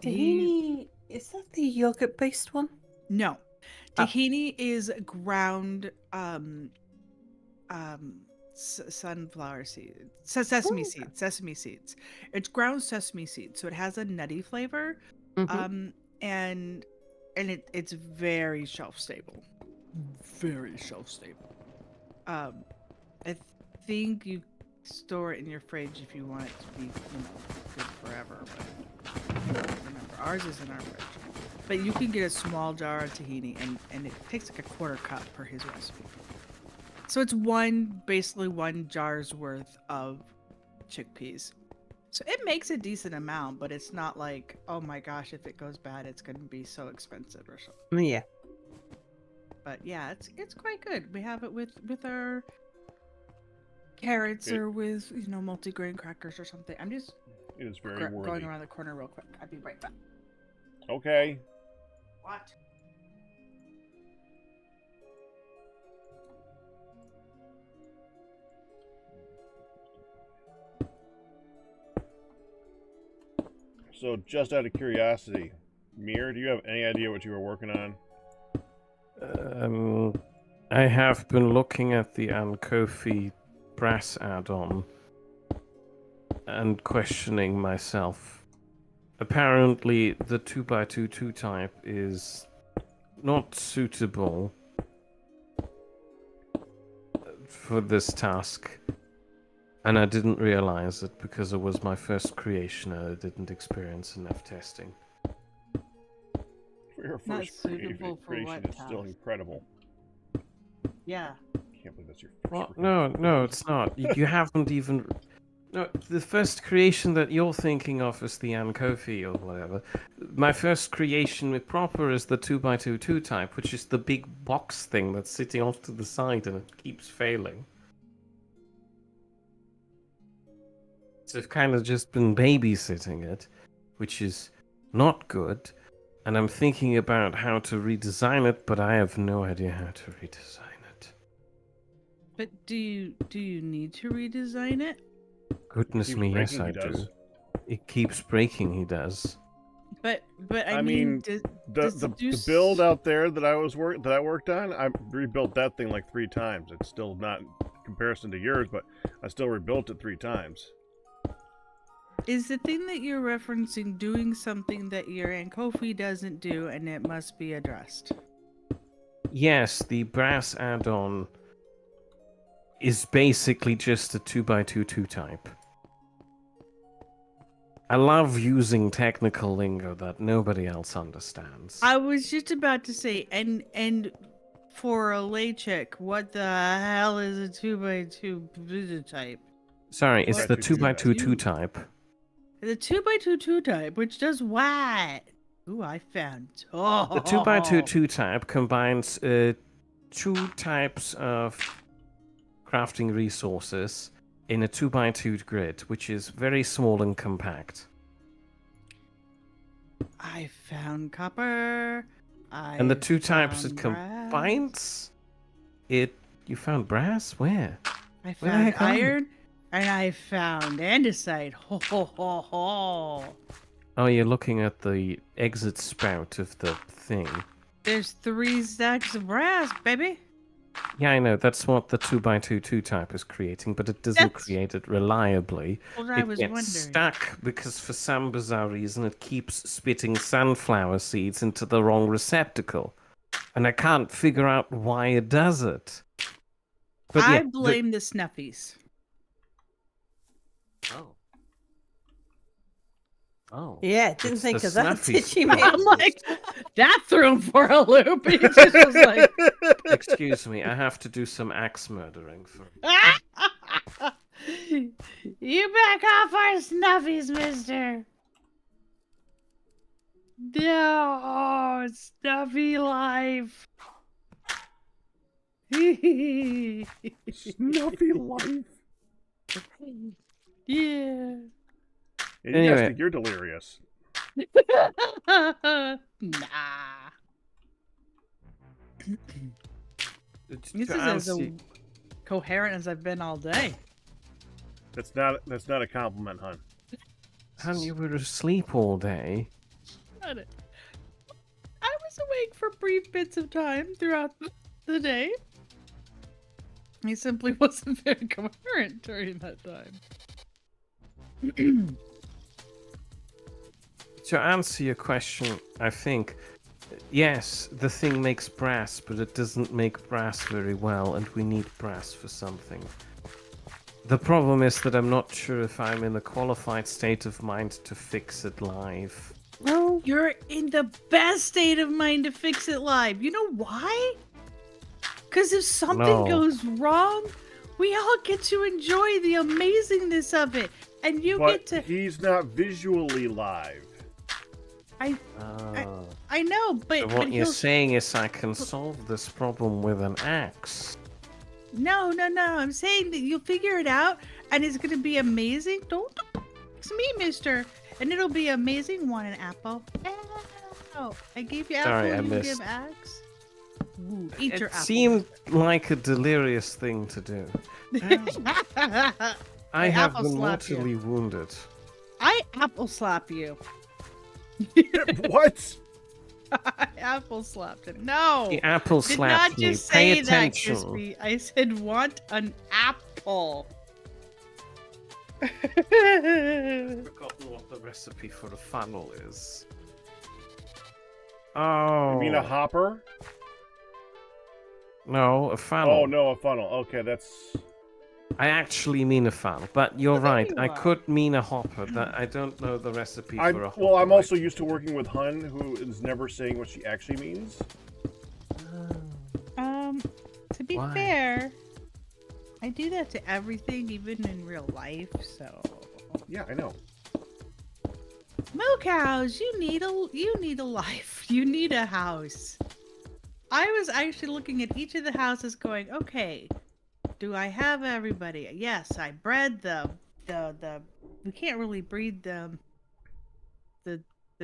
Tahini, is that the yogurt-based one? no, Ah. tahini is ground sunflower seeds, sesame seeds. It's ground sesame seeds, so it has a nutty flavor. Mhm. And it's very shelf stable. Very shelf stable. I think you store it in your fridge if you want it to be, good forever. But remember, ours is in our fridge. But you can get a small jar of tahini, and it takes like a quarter cup per his recipe. So it's basically one jar's worth of chickpeas. So it makes a decent amount, but it's not like, oh my gosh, if it goes bad, it's going to be so expensive or something. Yeah. But yeah, it's quite good. We have it with our carrots or with multigrain crackers or something. I'm just It is very worthy. going around the corner real quick. I'll be right back. Okay. What? So, just out of curiosity, Mere, do you have any idea what you were working on? I have been looking at the Ankofi brass add-on and questioning myself. Apparently, the 2x2 type is not suitable for this task. And I didn't realize it because it was my first creation and I didn't experience enough testing. For your Not first suitable for creation what is still task? incredible. Yeah. Can't believe that's your first Well, creation. no, it's not. You haven't even... No, the first creation that you're thinking of is the Ankofi or whatever. My first creation with proper is the 2x2 type, which is the big box thing that's sitting off to the side and it keeps failing. So I've kind of just been babysitting it, which is not good. And I'm thinking about how to redesign it, but I have no idea how to redesign it. But do you need to redesign it? Goodness Keeps me, yes breaking, I he does. do. It keeps breaking, he does. But I mean, the build out there that I worked on, I rebuilt that thing like 3 times. It's still not in comparison to yours, but I still rebuilt it 3 times. Is the thing that you're referencing doing something that your Ankofi doesn't do, and it must be addressed? Yes, the brass add-on is basically just a 2x2 type. I love using technical lingo that nobody else understands. I was just about to say, and for a lay check, what the hell is a 2x2 type? Sorry, it's the 2x2 2x2 type. The 2x2 type, which does what? Ooh, I found. Oh, The 2x2 type combines 2 types of crafting resources in a 2x2 grid, which is very small and compact. I found copper. And the I two types that found brass. combines you found brass? Where? I Where the found heck are you? iron, and I found andesite. Ho ho ho ho! Oh, you're looking at the exit spout of the thing. There's 3 stacks of brass, baby. Yeah, I know. That's what the 2x2 2-type is creating, but it doesn't That's create it reliably. what I It was gets wondering. stuck because for some bizarre reason it keeps spitting sunflower seeds into the wrong receptacle. And I can't figure out why it does it. But I yeah, blame the snuffies. Oh. Oh. Yeah, didn't It's think the of that, did snuffies. you, mate? I'm like, that threw him for a loop. He just was like, Excuse me, I have to do some axe murdering for. you back off our snuffies, mister. No, snuffy life. Snuffy life. Yeah. Yeah, you guys Anyway. think you're delirious. Nah. This is as coherent as I've been all day. That's not a compliment, hon. Hun, you were asleep all day. I was awake for brief bits of time throughout the day. I simply wasn't very coherent during that time. To answer your question, I think, yes, the thing makes brass, but it doesn't make brass very well, and we need brass for something. The problem is that I'm not sure if I'm in a qualified state of mind to fix it live. No, you're in the best state of mind to fix it live. You know why? Because if something goes wrong, we all get to enjoy the amazingness of it. And you But get to... he's not visually live. I know, but... So but what you're he'll- saying is I can solve this problem with an axe. No. I'm saying that you'll figure it out, and it's going to be amazing. Don't it's me, mister. And it'll be amazing. Want an apple? Oh, I gave you apple, Sorry, I you missed. give axe? Ooh, eat your It apple. seemed like a delirious thing to do. I have apple been slap you. mortally wounded. I apple slap you. What? I apple slapped him. No. The apple Did slapped not me. just Pay say that, attention. Crispy. I said want an apple. I've forgotten what the recipe for a funnel is. Oh. You mean a hopper? No, a funnel. Oh no, a funnel. Okay, that's. I actually mean a funnel, but you're Well, there right. you I are. could mean a hopper. That I don't know the recipe for a hopper. Well, I'm also used to working with Hun, who is never saying what she actually means. To be Why? fair, I do that to everything, even in real life. So, Yeah, I know. moo cows, you need a life. You need a house. I was actually looking at each of the houses, going, okay, do I have everybody? Yes, I bred the we can't really breed them. The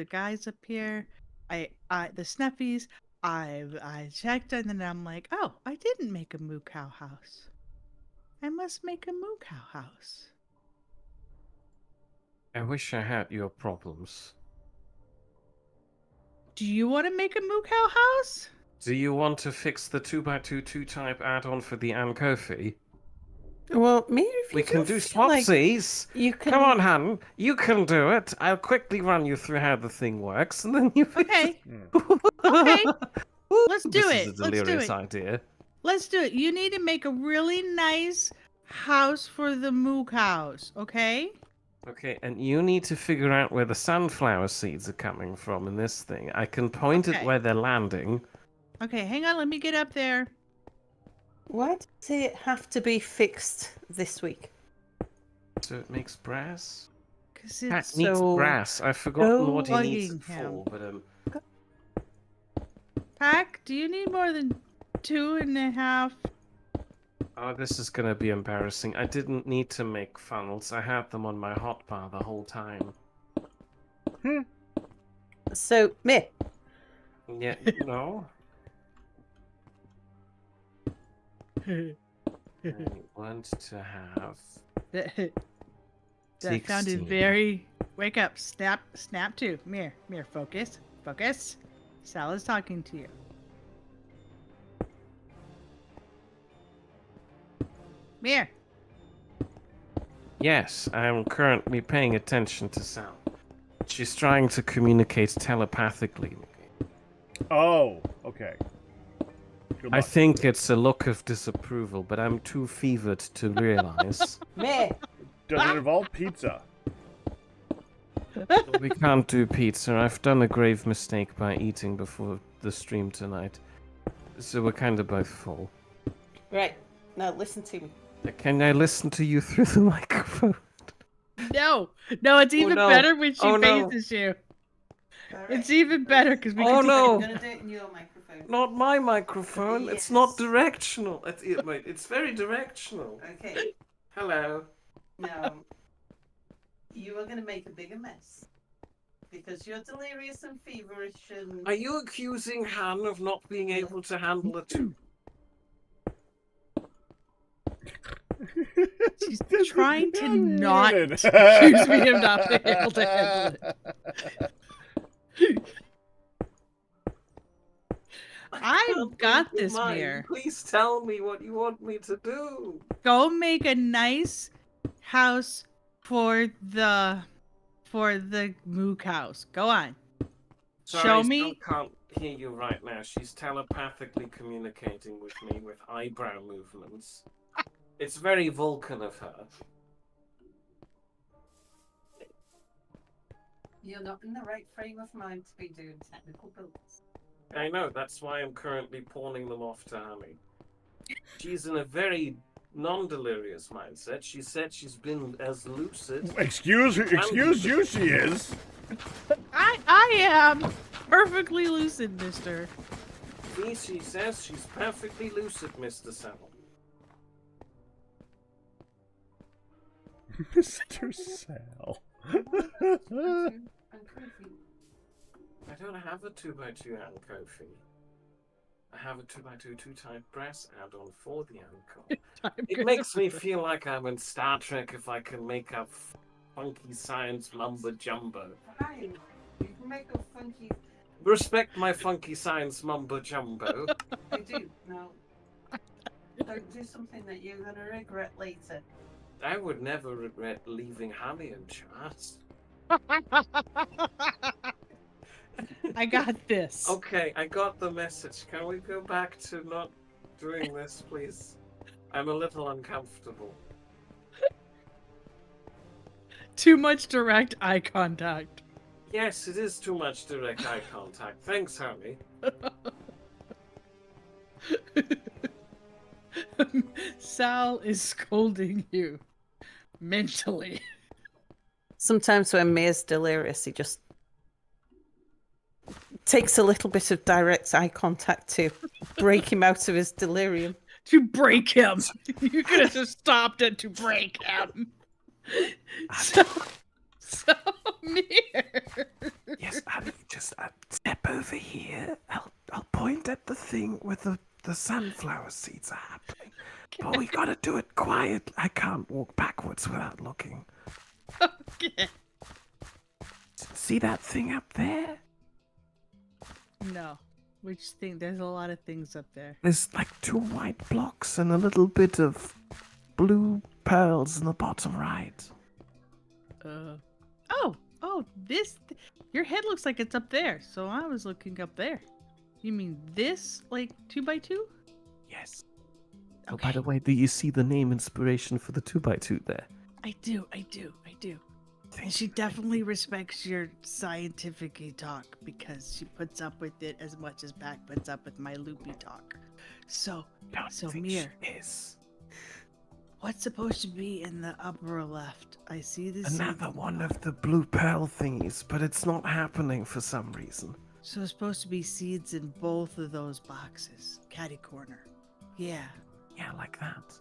guys up here, I the snuffies. I checked and then I'm like, oh, I didn't make a moo cow house. I must make a moo cow house. I wish I had your problems. Do you want to make a moo cow house? Do you want to fix the 2x2 2-type add-on for the Ankofi? Well, maybe if We you can don't do feel like swapsies. you can. Come on, hun. You can do it. I'll quickly run you through how the thing works, and then you. Okay. Hmm. Okay. Let's do This it. is a Let's do delirious it. idea. Let's do it. You need to make a really nice house for the moo cows, okay? Okay, and you need to figure out where the sunflower seeds are coming from in this thing. I can point at Okay. where they're landing. Okay, hang on. Let me get up there. Why does it have to be fixed this week? So it makes brass? Because Pat it's needs so brass. I've forgotten no what he needs it bugging him. for, but Pack, do you need more than 2.5? oh, this is gonna be embarrassing. I didn't need to make funnels. I had them on my hotbar the whole time. So, Mere, Yeah, no. I want to have That sounded 16. very. Wake up! Snap! Snap! To Mere. Focus! Focus! Sal is talking to you. Mere. Yes, I'm currently paying attention to Sal. She's trying to communicate telepathically. Oh, okay. Good I luck. think it's a look of disapproval, but I'm too fevered to realize. Mere, Does it involve pizza? We can't do pizza. I've done a grave mistake by eating before the stream tonight. So we're kind of both full. right, now listen to me. Can I listen to you through the microphone? No, it's even no. better when she Oh, no. faces you. All right. It's even better because we Oh, can. no. I'm gonna do it in your microphone. Not my microphone. It's not Yes. directional. Wait, it's very directional. Okay, Hello. now you are gonna make a bigger mess because you're delirious and feverish and. Are you accusing Han of not being able to handle a tube? She's trying to not accuse me of not being able to handle it. I've got this, Mere. Please tell me what you want me to do. Go make a nice house for the mook house. Go on. Sorry, Show I me. still can't hear you right now. She's telepathically communicating with me with eyebrow movements. It's very Vulcan of her. You're not in the right frame of mind to be doing technical builds. I know, that's why I'm currently pawning them off to Hammy. She's in a very non-delirious mindset. She said she's been as lucid. Excuse you, she is. I am perfectly lucid, mister. She says she's perfectly lucid, Mr. Sal. Mr. Sal. I don't have a 2x2 hand Kofi. I have a 2x2 two-type brass add-on for the ankle. It makes me feel like I'm in Star Trek if I can make a funky science mumbo jumbo. Fine. You can make a funky. Respect my funky science mumbo jumbo. I do. Now, don't do something that you're gonna regret later. I would never regret leaving Hammy in charge. I got this. Okay, I got the message. Can we go back to not doing this, please? I'm a little uncomfortable. Too much direct eye contact. Yes, it is too much direct eye contact. Thanks, Hammy. Sal is scolding you mentally. Sometimes when Mere's delirious, he just takes a little bit of direct eye contact to break him out of his delirium. To break him. You could have just stopped it to break him. So Mere. Yes, I'll just step over here. I'll point at the thing where the sunflower seeds are happening. But we gotta do it quiet. I can't walk backwards without looking. Okay. See that thing up there? No. Which thing? There's a lot of things up there. There's like 2 white blocks and a little bit of blue pearls in the bottom right. Oh, this. Your head looks like it's up there. So I was looking up there. You mean this, like 2x2? Yes. Okay. Oh, by the way, do you see the name inspiration for the 2x2 there? I do. And she definitely respects your scientific talk because she puts up with it as much as Back puts up with my loopy talk. So Mere, is. what's supposed to be in the upper left? I see this. Another one of the blue pearl thingies, but it's not happening for some reason. So it's supposed to be seeds in both of those boxes. Catty corner. Yeah. Yeah, like that.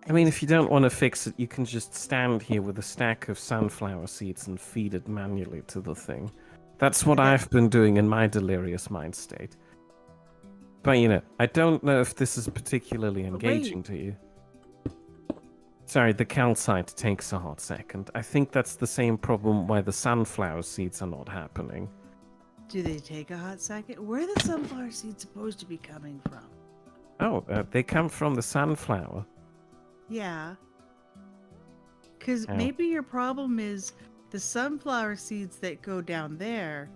I mean, if you don't want to fix it, you can just stand here with a stack of sunflower seeds and feed it manually to the thing. That's what I've been doing in my delirious mind state. But, I don't know if this is particularly engaging to you. Sorry, the calcite takes a hot second. I think that's the same problem why the sunflower seeds are not happening. Do they take a hot second? Where are the sunflower seeds supposed to be coming from? Oh, they come from the sunflower. Yeah. Because Oh. maybe your problem is the sunflower seeds that go down there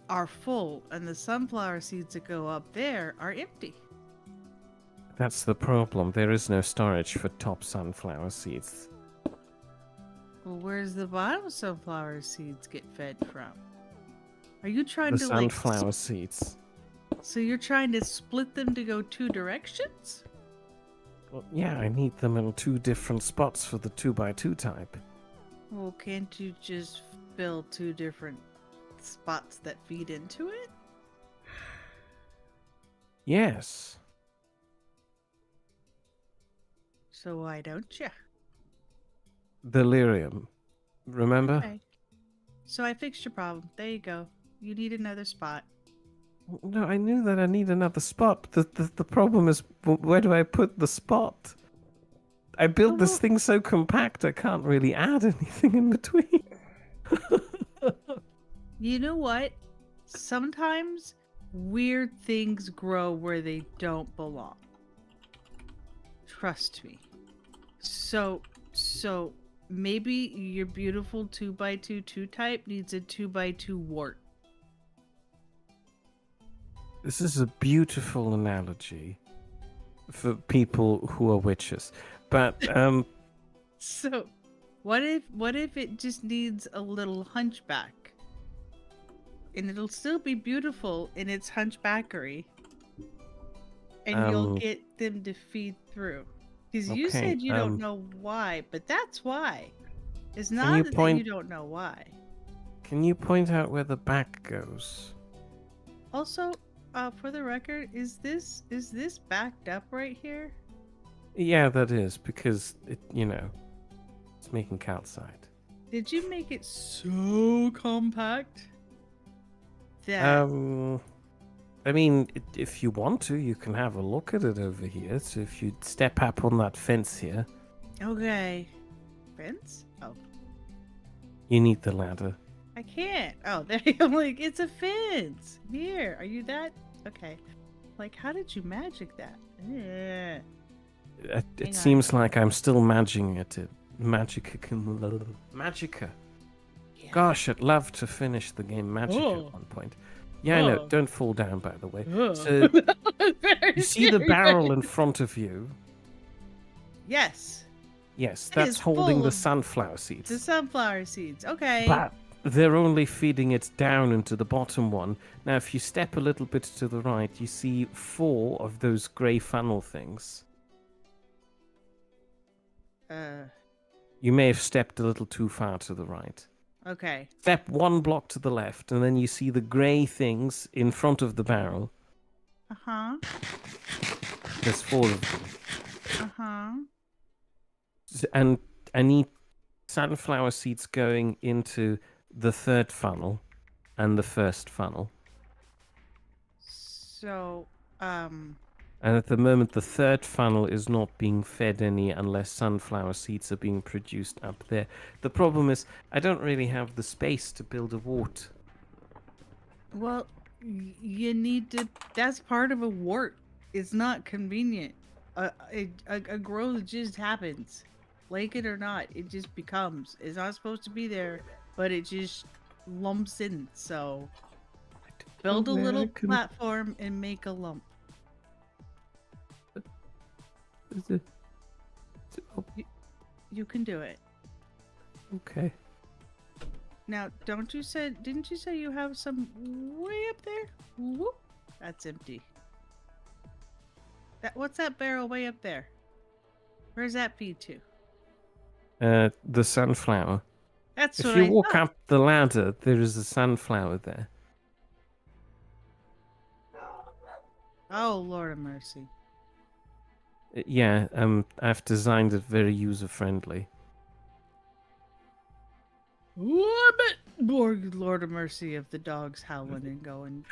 are full, and the sunflower seeds that go up there are empty. That's the problem. There is no storage for top sunflower seeds. Well, where's the bottom sunflower seeds get fed from? Are you trying The to sunflower seeds. So you're trying to split them to go two directions? Well, yeah, I need them in 2 different spots for the 2x2 type. Well, can't you just fill 2 different spots that feed into it? Yes. So why don't you? Delirium. Remember? Okay. So I fixed your problem. There you go. You need another spot. No, I knew that I need another spot. The problem is, where do I put the spot? I built this thing so compact I can't really add anything in between. You know what? Sometimes weird things grow where they don't belong. Trust me. So maybe your beautiful 2x2 2-type needs a 2x2 wart. This is a beautiful analogy for people who are witches. But, So, what if it just needs a little hunchback? And it'll still be beautiful in its hunchbackery. And you'll get them to feed through. Because you okay, said you don't know why, but that's why. It's not you that point- you don't know why. can you point out where the back goes? Also, for the record, is this backed up right here? Yeah, that is, because, it's making calcite. Did you make it so compact that I mean, if you want to, you can have a look at it over here. So if you step up on that fence here, okay, fence? Oh, you need the ladder. I can't. Oh, there you go. I'm like, it's a fence. Here, are you that? Okay. Like, how did you magic that? It Hang on. seems like I'm still magicking it. Magica. Yeah. Gosh, I'd love to finish the game Magic Oh. at one point. Yeah, I know. Oh. Don't fall down, by the way. Oh. So, Very you see the scary. barrel in front of you? Yes, Yes, It that's is holding full the of sunflower seeds. the sunflower seeds. Okay. But they're only feeding it down into the bottom one. Now, if you step a little bit to the right, you see 4 of those grey funnel things. You may have stepped a little too far to the right. Okay. Step 1 block to the left, and then you see the grey things in front of the barrel. Uh-huh. There's 4 of them. Uh-huh. And I need sunflower seeds going into the 3rd funnel and the 1st funnel. So, And at the moment, the 3rd funnel is not being fed any unless sunflower seeds are being produced up there. The problem is, I don't really have the space to build a wart. well, you need to. That's part of a wart. It's not convenient. A growth just happens. Like it or not, it just becomes. It's not supposed to be there, but it just lumps in. So, build a little platform and make a lump. You can do it. Okay. Now, didn't you say you have some way up there? Whoop. That's empty. What's that barrel way up there? Where's that feed to? The sunflower. That's If what you I walk thought. up the ladder, there is a sunflower there. Oh, Lord of mercy. Yeah, I've designed it very user-friendly. Whoop it! Lord of mercy of the dogs howling and going,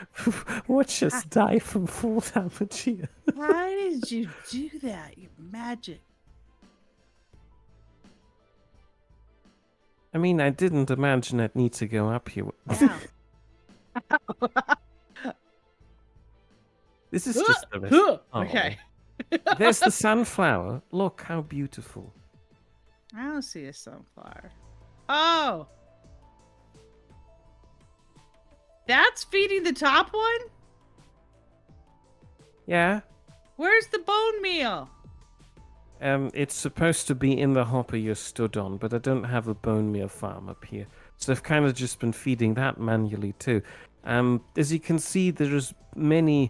Watch us die from fall damage here. why did you do that, you magic? I mean, I didn't imagine I'd need to go up here. Wow. This is just the rest. Oh. Okay. There's the sunflower. Look how beautiful. I don't see a sunflower. Oh! That's feeding the top one? Yeah. Where's the bone meal? It's supposed to be in the hopper you're stood on, but I don't have a bone meal farm up here. So I've kind of just been feeding that manually too. As you can see, there's many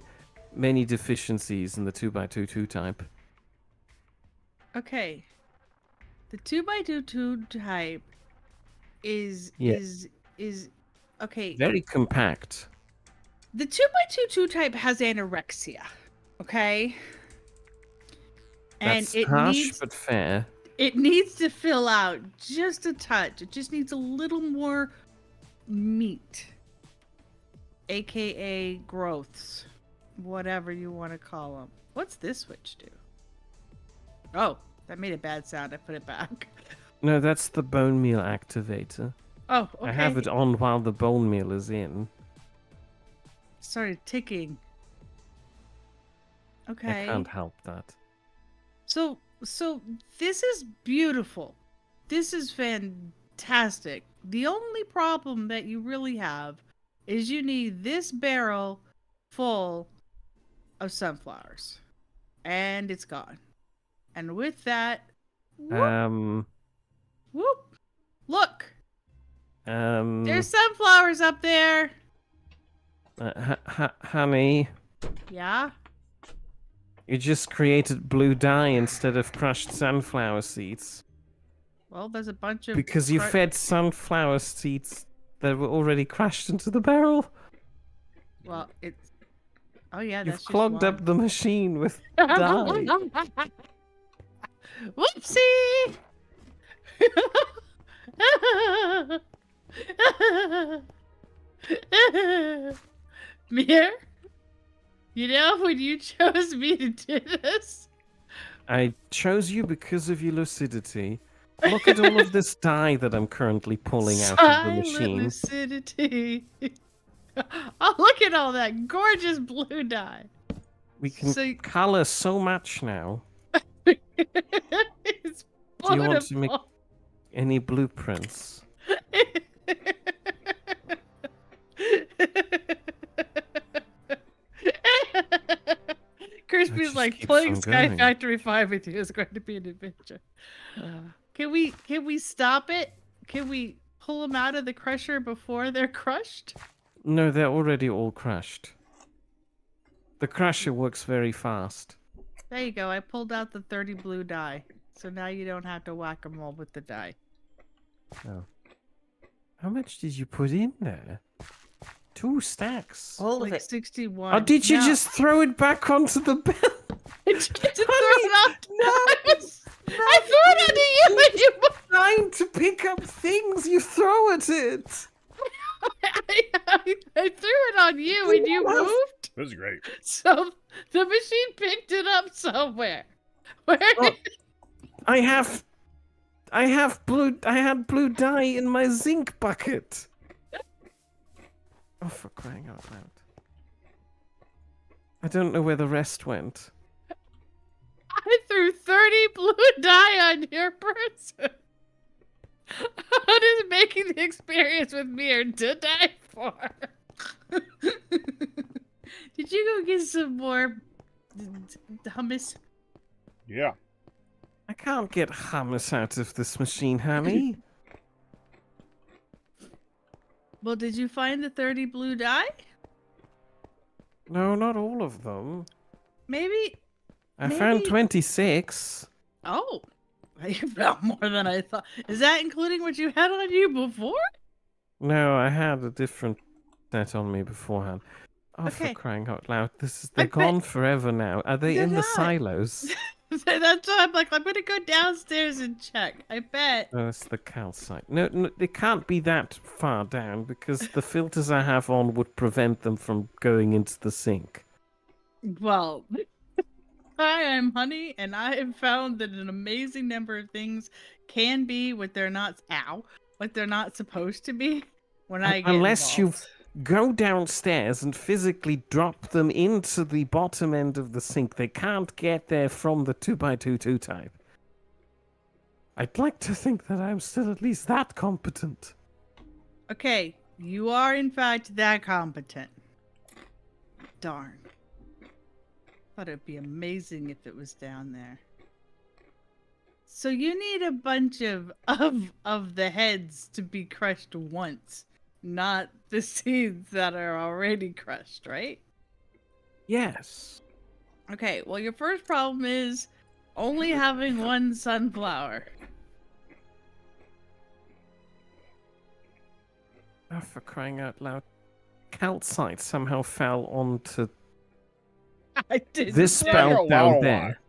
deficiencies in the 2x2 type. Okay. The 2x2 type is okay. Very compact. The 2x2 type has anorexia. Okay? And That's it harsh needs but fair. it needs to fill out just a touch. It just needs a little more meat. AKA growths. Whatever you want to call them. What's this switch do? Oh, that made a bad sound. I put it back. No, that's the bone meal activator. Oh, okay. I have it on while the bone meal is in. Started ticking. Okay. I can't help that. So this is beautiful. This is fantastic. The only problem that you really have is you need this barrel full of sunflowers. And it's gone. And with that, whoop, whoop. Look, there's sunflowers up there. Honey, Yeah? you just created blue dye instead of crushed sunflower seeds. Well, there's a bunch of... Because you fed sunflower seeds that were already crushed into the barrel. Well, it's... Oh, yeah, You've that's just clogged one. up the machine with dye. Whoopsie! Mere? You know, when you chose me to do this, I chose you because of your lucidity. Look at all of this dye that I'm currently pulling out of the silent machine. lucidity. Oh, look at all that gorgeous blue dye. We can So- color so much now. It's Do you want to make beautiful. any blueprints? Crispy's just like keeps playing on Sky going. Factory 5 with you is going to be an adventure. Can we stop it? Can we pull them out of the crusher before they're crushed? No, they're already all crushed. The crusher works very fast. There you go. I pulled out the 30 blue dye. So now you don't have to whack them all with the dye. Oh. How much did you put in there? 2 stacks. All of Like it. 61. Oh, did you No. just throw it back onto the bell? I just threw it out. No! I threw it onto you and you Trying to pick up things, you throw at it. I threw it on you and you Yes. moved. This is great. So the machine picked it up somewhere. Where Oh. I had blue dye in my zinc bucket. Oh, for crying out loud. I don't know where the rest went. I threw 30 blue dye on your person. What is making the experience with Mere to die for? Did you go get some more hummus? Yeah. I can't get hummus out of this machine, honey. Well, did you find the 30 blue dye? No, not all of them. Maybe. I found Maybe- 26. Oh, you found more than I thought. Is that including what you had on you before? No, I had a different set on me beforehand. Oh, Okay. for crying out loud. They're I bet- gone forever now. Are they They're in the not. silos? That's why I'm like, I'm gonna go downstairs and check. I bet. Oh, it's the calcite. No, it can't be that far down because the filters I have on would prevent them from going into the sink. Well, I am Honey, and I have found that an amazing number of things can be what they're not. Ow, what they're not supposed to be. When I get Unless you involved. go downstairs and physically drop them into the bottom end of the sink, they can't get there from the 2x2 type. I'd like to think that I'm still at least that competent. Okay, you are in fact that competent. Darn. Thought it'd be amazing if it was down there. So you need a bunch of the heads to be crushed once, not the seeds that are already crushed, right? Yes. Okay, well your first problem is only having one sunflower. Oh, for crying out loud. Calcite somehow fell onto I did this spell down there.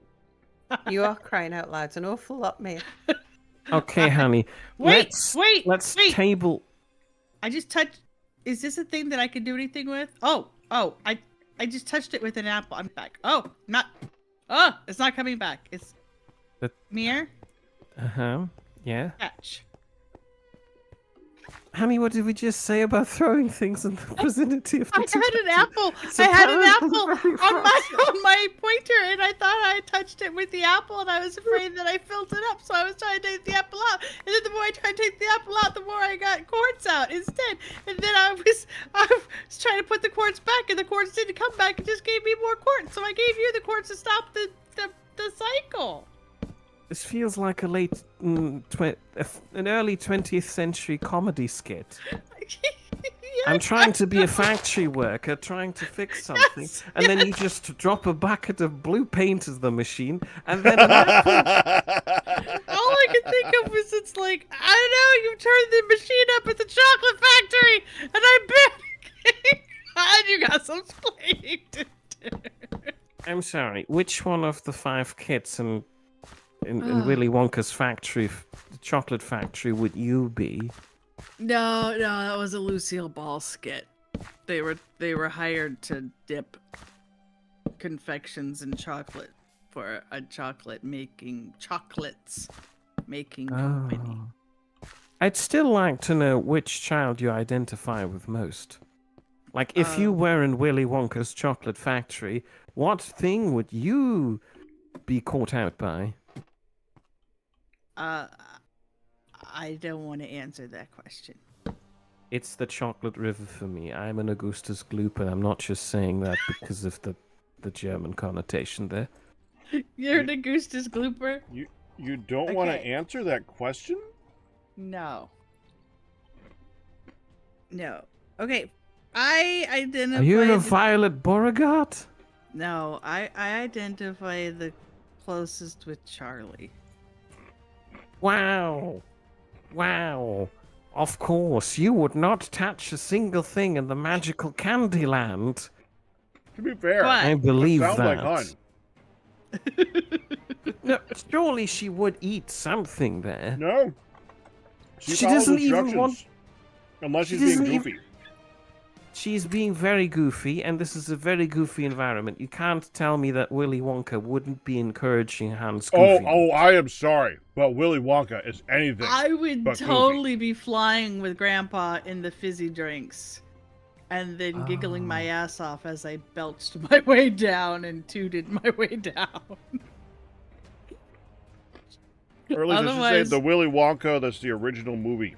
You are crying out loud an awful lot, Mia. Okay, honey. Wait, Let's wait. table. I just touched. Is this a thing that I can do anything with? Oh, I just touched it with an apple. I'm back. Oh, not. Oh, it's not coming back. It's. Mere? Yeah. Catch. Honey, what did we just say about throwing things in the vicinity of the I had an apple. It's I had an apparently apple very on my pointer, and I thought I touched it with the apple, and I was afraid that I filled it up, so I was trying to take the apple out. And then the more I tried to take the apple out, the more I got quartz out instead. And then I was trying to put the quartz back, and the quartz didn't come back. It just gave me more quartz, so I gave you the quartz to stop the cycle. This feels like an early 20th century comedy skit. I'm trying to be a factory worker, trying to fix something, Yes, and then you just drop a bucket of blue paint as the machine, and then an apple. All I can think of is it's like, I don't know, you turned the machine up at the chocolate factory, and I bet and you got some explaining to do. I'm sorry, which one of the 5 kids in Willy Wonka's factory, the chocolate factory, would you be? No, that was a Lucille Ball skit. They were hired to dip confections in chocolate for a chocolates making company. I'd still like to know which child you identify with most. Like, if you were in Willy Wonka's chocolate factory, what thing would you be caught out by? I don't want to answer that question. It's the chocolate river for me. I'm an Augustus Gloop, and I'm not just saying that because of the German connotation there. You're an Augustus Glooper? You don't want to answer that question? No. Okay. I identify. Are you a Violet Beauregard? No, I identify the closest with Charlie. Wow. Of course, you would not touch a single thing in the magical Candyland. To be fair, But- I believe sounds that. like Hun. No, surely she would eat something there. No. She follows doesn't even instructions. want- Unless she she's being doesn't goofy. She's being very goofy, and this is a very goofy environment. You can't tell me that Willy Wonka wouldn't be encouraging Hans goofy. Oh, I am sorry, but Willy Wonka is anything. I would but goofy. totally be flying with Grandpa in the fizzy drinks, and then giggling my ass off as I belched my way down and tooted my way down. Or at least I should Otherwise- say the Willy Wonka that's the original movie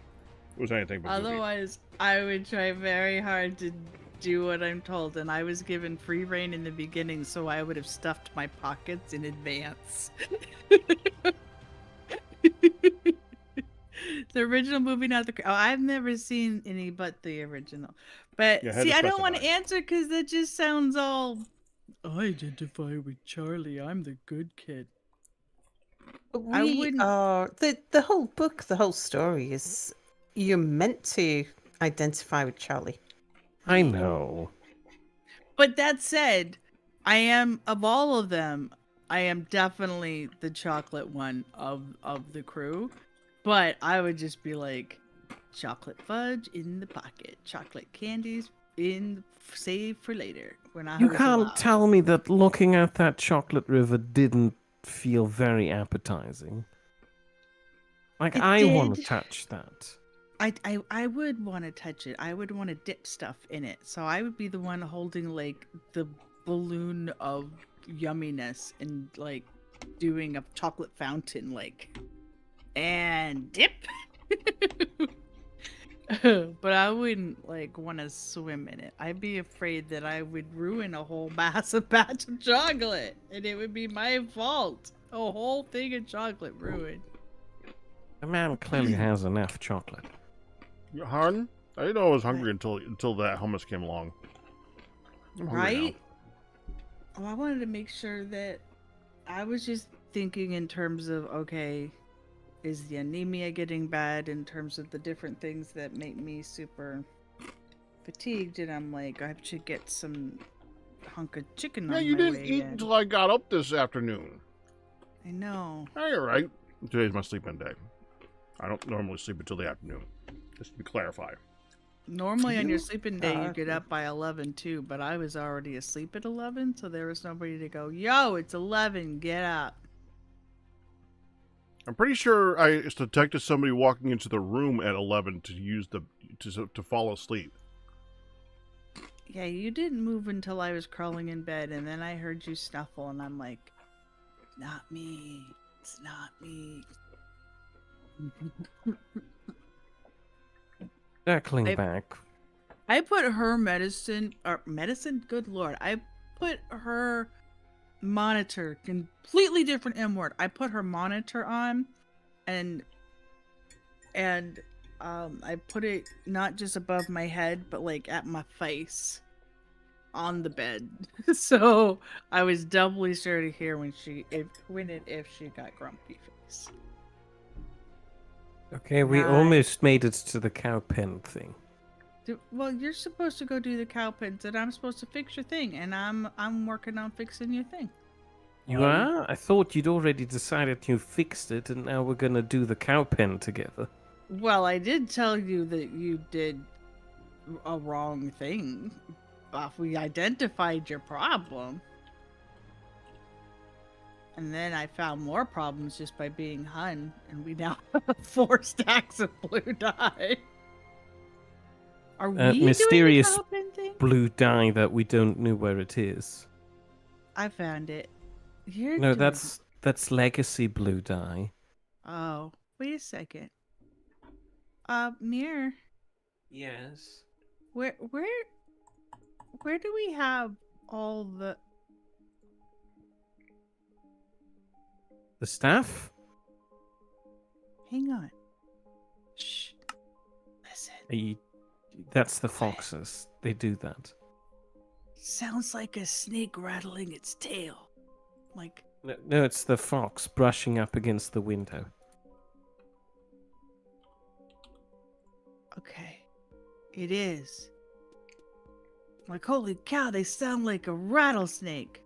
was anything but goofy. Otherwise, I would try very hard to do what I'm told, and I was given free reign in the beginning, so I would have stuffed my pockets in advance. The original movie, not the. Oh, I've never seen any but the original. But Yeah, had see, to I don't want to specify. answer because that just sounds all. I identify with Charlie. I'm the good kid. I We wouldn't- are the whole book, the whole story is you're meant to identify with Charlie. I know. But that said, I am of all of them. I am definitely the chocolate one of the crew, but I would just be like, chocolate fudge in the pocket, chocolate candies save for later. When I You was can't allowed. tell me that looking at that chocolate river didn't feel very appetizing. Like, It I want to did. touch that. I would want to touch it. I would want to dip stuff in it. So I would be the one holding like the balloon of yumminess and like doing a chocolate fountain like and dip. But I wouldn't like want to swim in it. I'd be afraid that I would ruin a whole massive batch of chocolate and it would be my fault. A whole thing of chocolate ruined. The man clearly has enough chocolate. Han, I didn't know I was hungry until that hummus came along. I'm hungry Right? Oh, I wanted to make sure that I was just thinking in terms of, okay, is the anemia getting bad in terms of the different things that make me super fatigued? And I'm like, I should get some hunk of chicken now. on Yeah, you my didn't way eat in. until I got up this afternoon. I know. Oh, you're right. Today's my sleep-in day. I don't normally sleep until the afternoon. Just to clarify. Normally on your sleeping day, you are. get up by 11 too, but I was already asleep at 11, so there was nobody to go, yo, it's 11, get up. I'm pretty sure I detected somebody walking into the room at 11 to use to fall asleep. Yeah, you didn't move until I was crawling in bed, and then I heard you snuffle, and I'm like, not me. It's not me. Circling back, I put her medicine, good lord. I put her monitor, completely different M word. I put her monitor on, and I put it not just above my head, but like at my face on the bed. So I was doubly sure to hear when if she got grumpy face. okay, we Nice. almost made it to the cow pen thing. Well, you're supposed to go do the cow pens, and I'm supposed to fix your thing, and I'm working on fixing your thing. You are? I thought you'd already decided you fixed it, and now we're gonna do the cow pen together. Well, I did tell you that you did a wrong thing. We identified your problem. And then I found more problems just by being Hun, and we now have 4 stacks of blue dye. Are we mysterious doing the cow pen thing? Blue dye that we don't know where it is. I found it. You're No, doing... that's legacy blue dye. Oh, wait a second. Mere, Yes. where do we have all the... The staff? Hang on. Shh. Listen. That's the foxes. They do that. Sounds like a snake rattling its tail. Like... No, it's the fox brushing up against the window. Okay. It is. Like, holy cow, they sound like a rattlesnake.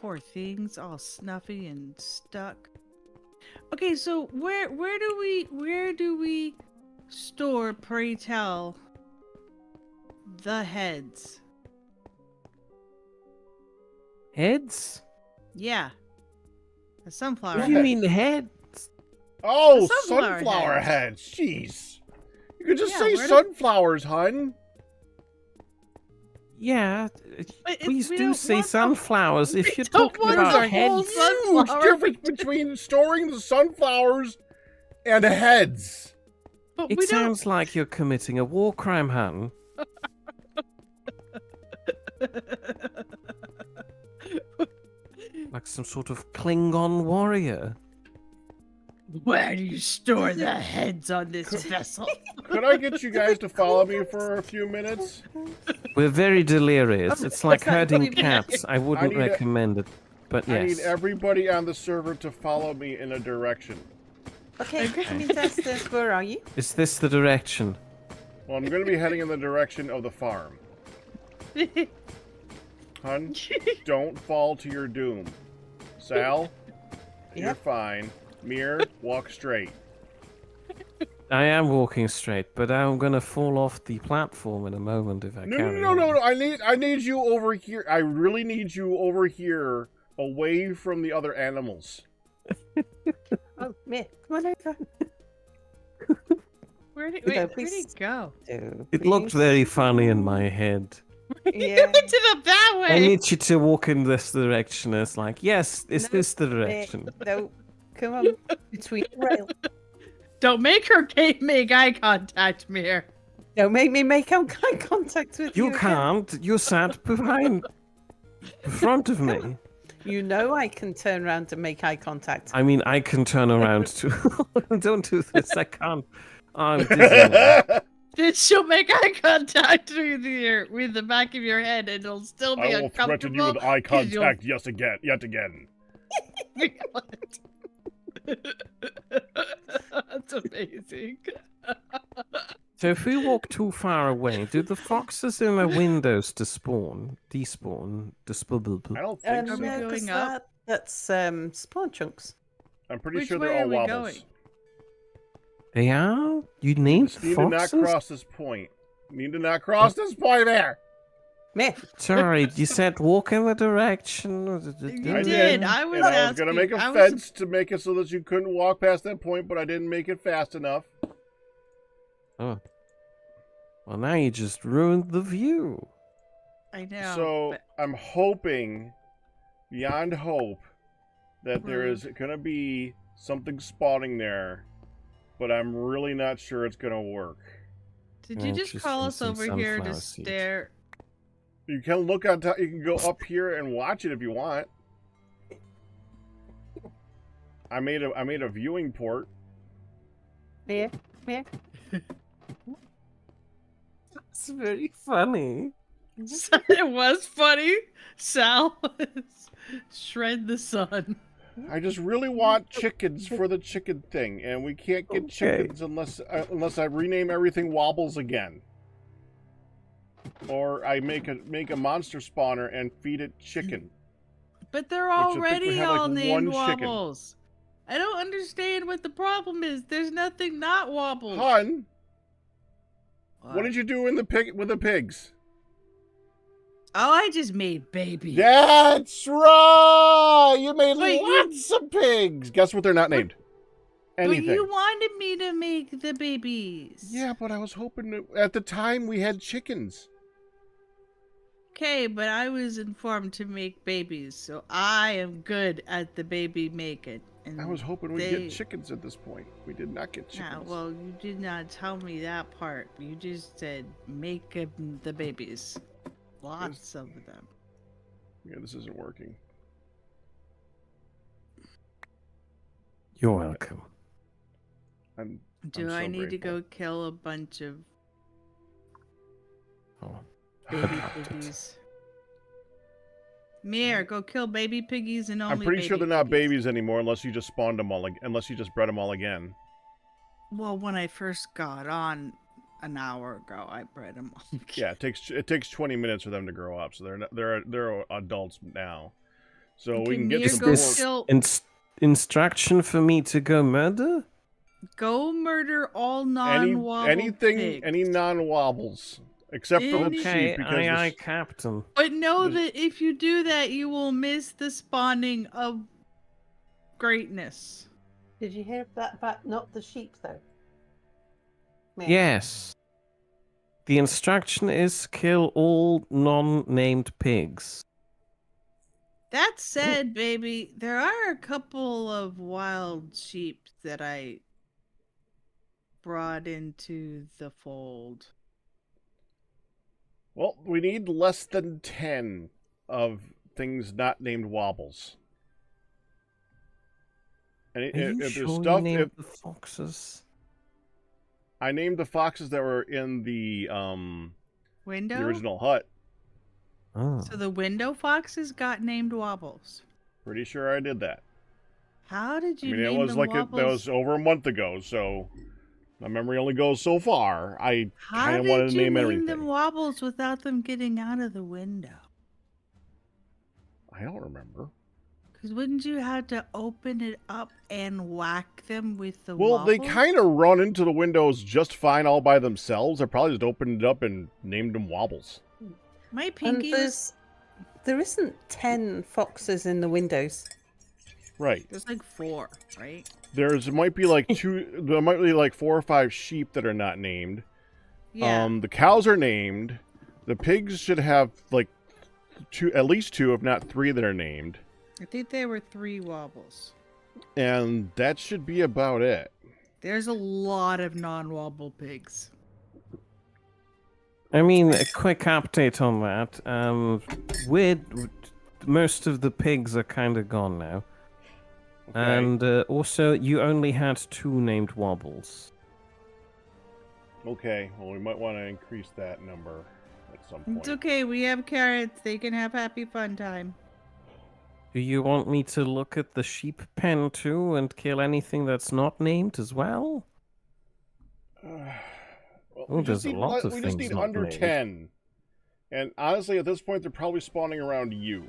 Poor things, all snuffy and stuck. Okay, so where do we store, pray tell, the heads? Heads? Yeah. The sunflower What do you heads. mean heads? Oh, The sunflower sunflower heads. heads. Jeez. You could just Yeah, say where do- sunflowers, hun. Yeah, But please we do don't say want the- sunflowers if we you're don't talking want about the heads. whole Huge sunflower. difference between storing the sunflowers and heads. But It we don't... sounds like you're committing a war crime, hun. Like some sort of Klingon warrior. Where do you store the heads on this vessel? Could I get you guys to follow me for a few minutes? We're very delirious. It's like herding Really bad. cats. I wouldn't need a- recommend it, but I need yes. everybody on the server to follow me in a direction. Okay, contestants, where are you? Is this the direction? Well, I'm going to be heading in the direction of the farm. Hun, don't fall to your doom. Sal, you're Yep. fine. Mere, walk straight. I am walking straight, but I'm gonna fall off the platform in a moment if I No, carry no, no, on. no, no. I need you over here. I really need you over here, away from the other animals. Oh, Mere, come on over. Where'd he, No, where'd please. he go? It looked very funny in my head. Yeah. You went to that way. I need you to walk in this direction. It's like, yes, it's No, this Mere, direction. no, come on. Between the rail. Don't make her make eye contact, Mir. Don't make me make eye contact with you. You again. can't. You sat behind, in front of me. You know I can turn around and make eye contact. I mean, I can turn around too. Don't do this. I can't. I'm dizzy. Then she'll make eye contact with the back of your head, and it'll still be I will threaten you with uncomfortable. eye 'cause you'll contact yet again. That's amazing. So if we walk too far away, do the foxes in the windows despawn? I Despubble? don't think Are we so. No, 'cause going up? that's spawn chunks. I'm pretty Which sure way they're are all we wobbles. going? They are? You named Just need to not foxes? cross this point. Need to not cross this point there. Mere, Sorry, you said walk in the direction. You I did. did. I was And I was asking. gonna make a I was- fence to make it so that you couldn't walk past that point, but I didn't make it fast enough. Oh. Well, now you just ruined the view. I know. So but I'm hoping, beyond hope, that there Rude. is gonna be something spawning there, but I'm really not sure it's gonna work. did you just just call from us some over here to sunflower seeds. stare? You can look on top. You can go up here and watch it if you want. I made a viewing port. Mere, Mere. It's very funny. It was funny. Sal shred the sun. I just really want chickens for the chicken thing, and we can't get Okay. chickens unless I rename everything Wobbles again, or I make a monster spawner and feed it chicken. But they're I think we already have, like, all named one chicken. wobbles. I don't understand what the problem is. There's nothing not wobbles. Hun, what did you do in with the pigs? Oh, I just made babies. That's right. You made Wait, lots of pigs. Guess what? They're not named. Anything. But you wanted me to make the babies. Yeah, but I was hoping at the time we had chickens. Okay, but I was informed to make babies, so I am good at the baby making. And I was hoping we'd they- get chickens at this point. We did not get chickens. Yeah, well, you did not tell me that part. You just said make the babies. Lots of them. Yeah, this isn't working. You're welcome. I'm Do so I need to grateful. go kill a bunch of Oh. baby piggies? Mir, go kill baby piggies and only I'm pretty sure baby they're not piggies. babies anymore unless you just spawned them all, unless you just bred them all again. Well, when I first got on an hour ago, I bred them all. Yeah, it takes 20 minutes for them to grow up, so they're adults now. So Okay, we can get Mir, some go more. kill- Instruction for me to go murder? Go murder all non-wobble anything, pigs. any non-wobbles, except for the Any- Okay, sheep, because aye, aye, Captain. But know There's- that if you do that, you will miss the spawning of greatness. Did you hear that about not the sheep though? Mere. Yes. The instruction is kill all non-named pigs. That said, baby, there are a couple of wild sheep that I brought into the fold. well, we need less than 10 of things not named wobbles. And Are you if sure there's you stuff, named the foxes? I named the foxes that were in the Window? original hut. Oh. So the window foxes got named Wobbles. Pretty sure I did that. How did I you mean, it name was them like Wobbles? that was over a month ago, so my memory only goes so far. I How kind of did wanted to you name name everything. them Wobbles without them getting out of the window? I don't remember. Because wouldn't you have to open it up and whack them with the Well, they wobble? kind of run into the windows just fine all by themselves. I probably just opened it up and named them Wobbles. My And pinky was... there isn't 10 foxes in the windows. Right. There's like 4, right? There might be like 4 or 5 sheep that are not named. Yeah. The cows are named. The pigs should have like at least 2, if not 3, that are named. I think there were 3 wobbles. And that should be about it. There's a lot of non-wobble pigs. I mean, a quick update on that. Most of the pigs are kind of gone now. Okay. And also, you only had 2 named Wobbles. Okay, well, we might want to increase that number at some point. It's okay, we have carrots. They can have happy fun time. Do you want me to look at the sheep pen too and kill anything that's not named as well? Well, Oh, there's a lot of we just things need not under named. 10. And honestly, at this point, they're probably spawning around you.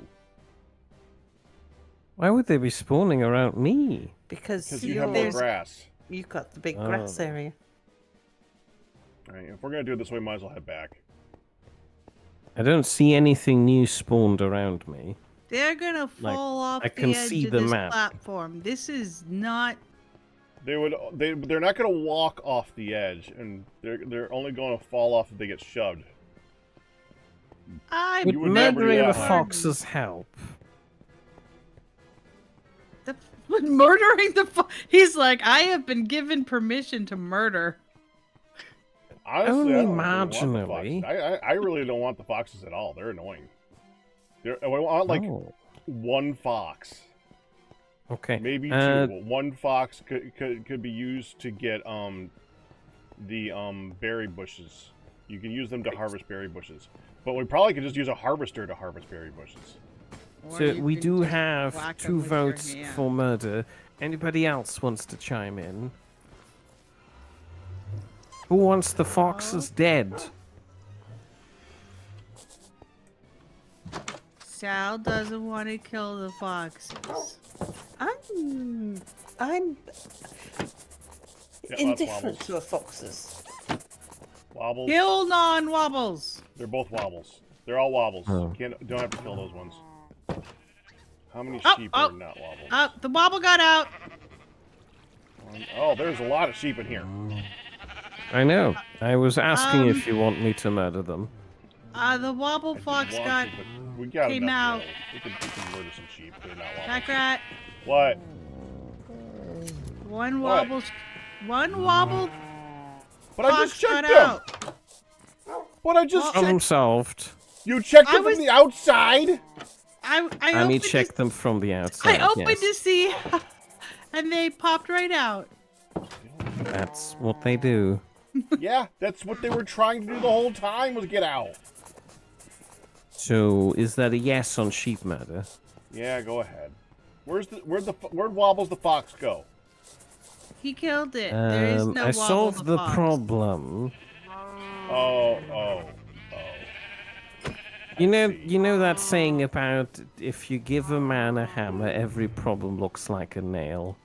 Why would they be spawning around me? Because you have more grass. You've got the big grass Oh. area. Alright, if we're going to do it this way, might as well head back. I don't see anything new spawned around me. They're gonna fall off I the can edge see of the this map. platform. This is not... They're not going to walk off the edge, and they're only going to fall off if they get shoved. I Would You would never do murdering that, the huh? foxes help? Murdering the He's like, I have been given permission to murder. Honestly, Only I don't really want the marginally. foxes. I really don't want the foxes at all. They're annoying. I want like Oh. 1 fox. Okay. Maybe 2. 1 fox could be used to get the berry bushes. You can use them to harvest berry bushes. But we probably could just use a harvester to harvest berry bushes. Or So you we can do just have whack 2 them with your votes hand. for murder. Anybody else wants to chime in? Who wants the foxes dead? Sal doesn't want to kill the foxes. I'm Yeah, indifferent that's to the foxes. Wobbles. Kill non-wobbles. They're both wobbles. They're all wobbles. Oh. Don't have to kill those ones. How many Oh, sheep oh. are not wobbles? The wobble got out. Oh, there's a lot of sheep in here. I know. I was asking if Um, you want me to murder them. The wobble fox Want got... to, but we got came enough out. to go. We can murder some sheep. They're not wobbles. Pack rat. What? One What? wobble But I fox just got checked them. out. But I just Problem checked. solved. You checked I them was- from the outside. I I mean, opened check to- them from the outside. I opened yes. to see, and they popped right out. That's what they do. Yeah, that's what they were trying to do the whole time, was get out. So, is that a yes on sheep murder? Yeah, go ahead. Where'd Wobbles the fox go? He killed it. There is no I wobble solved the fox. problem. Oh. You know that saying about if you give a man a hammer, every problem looks like a nail.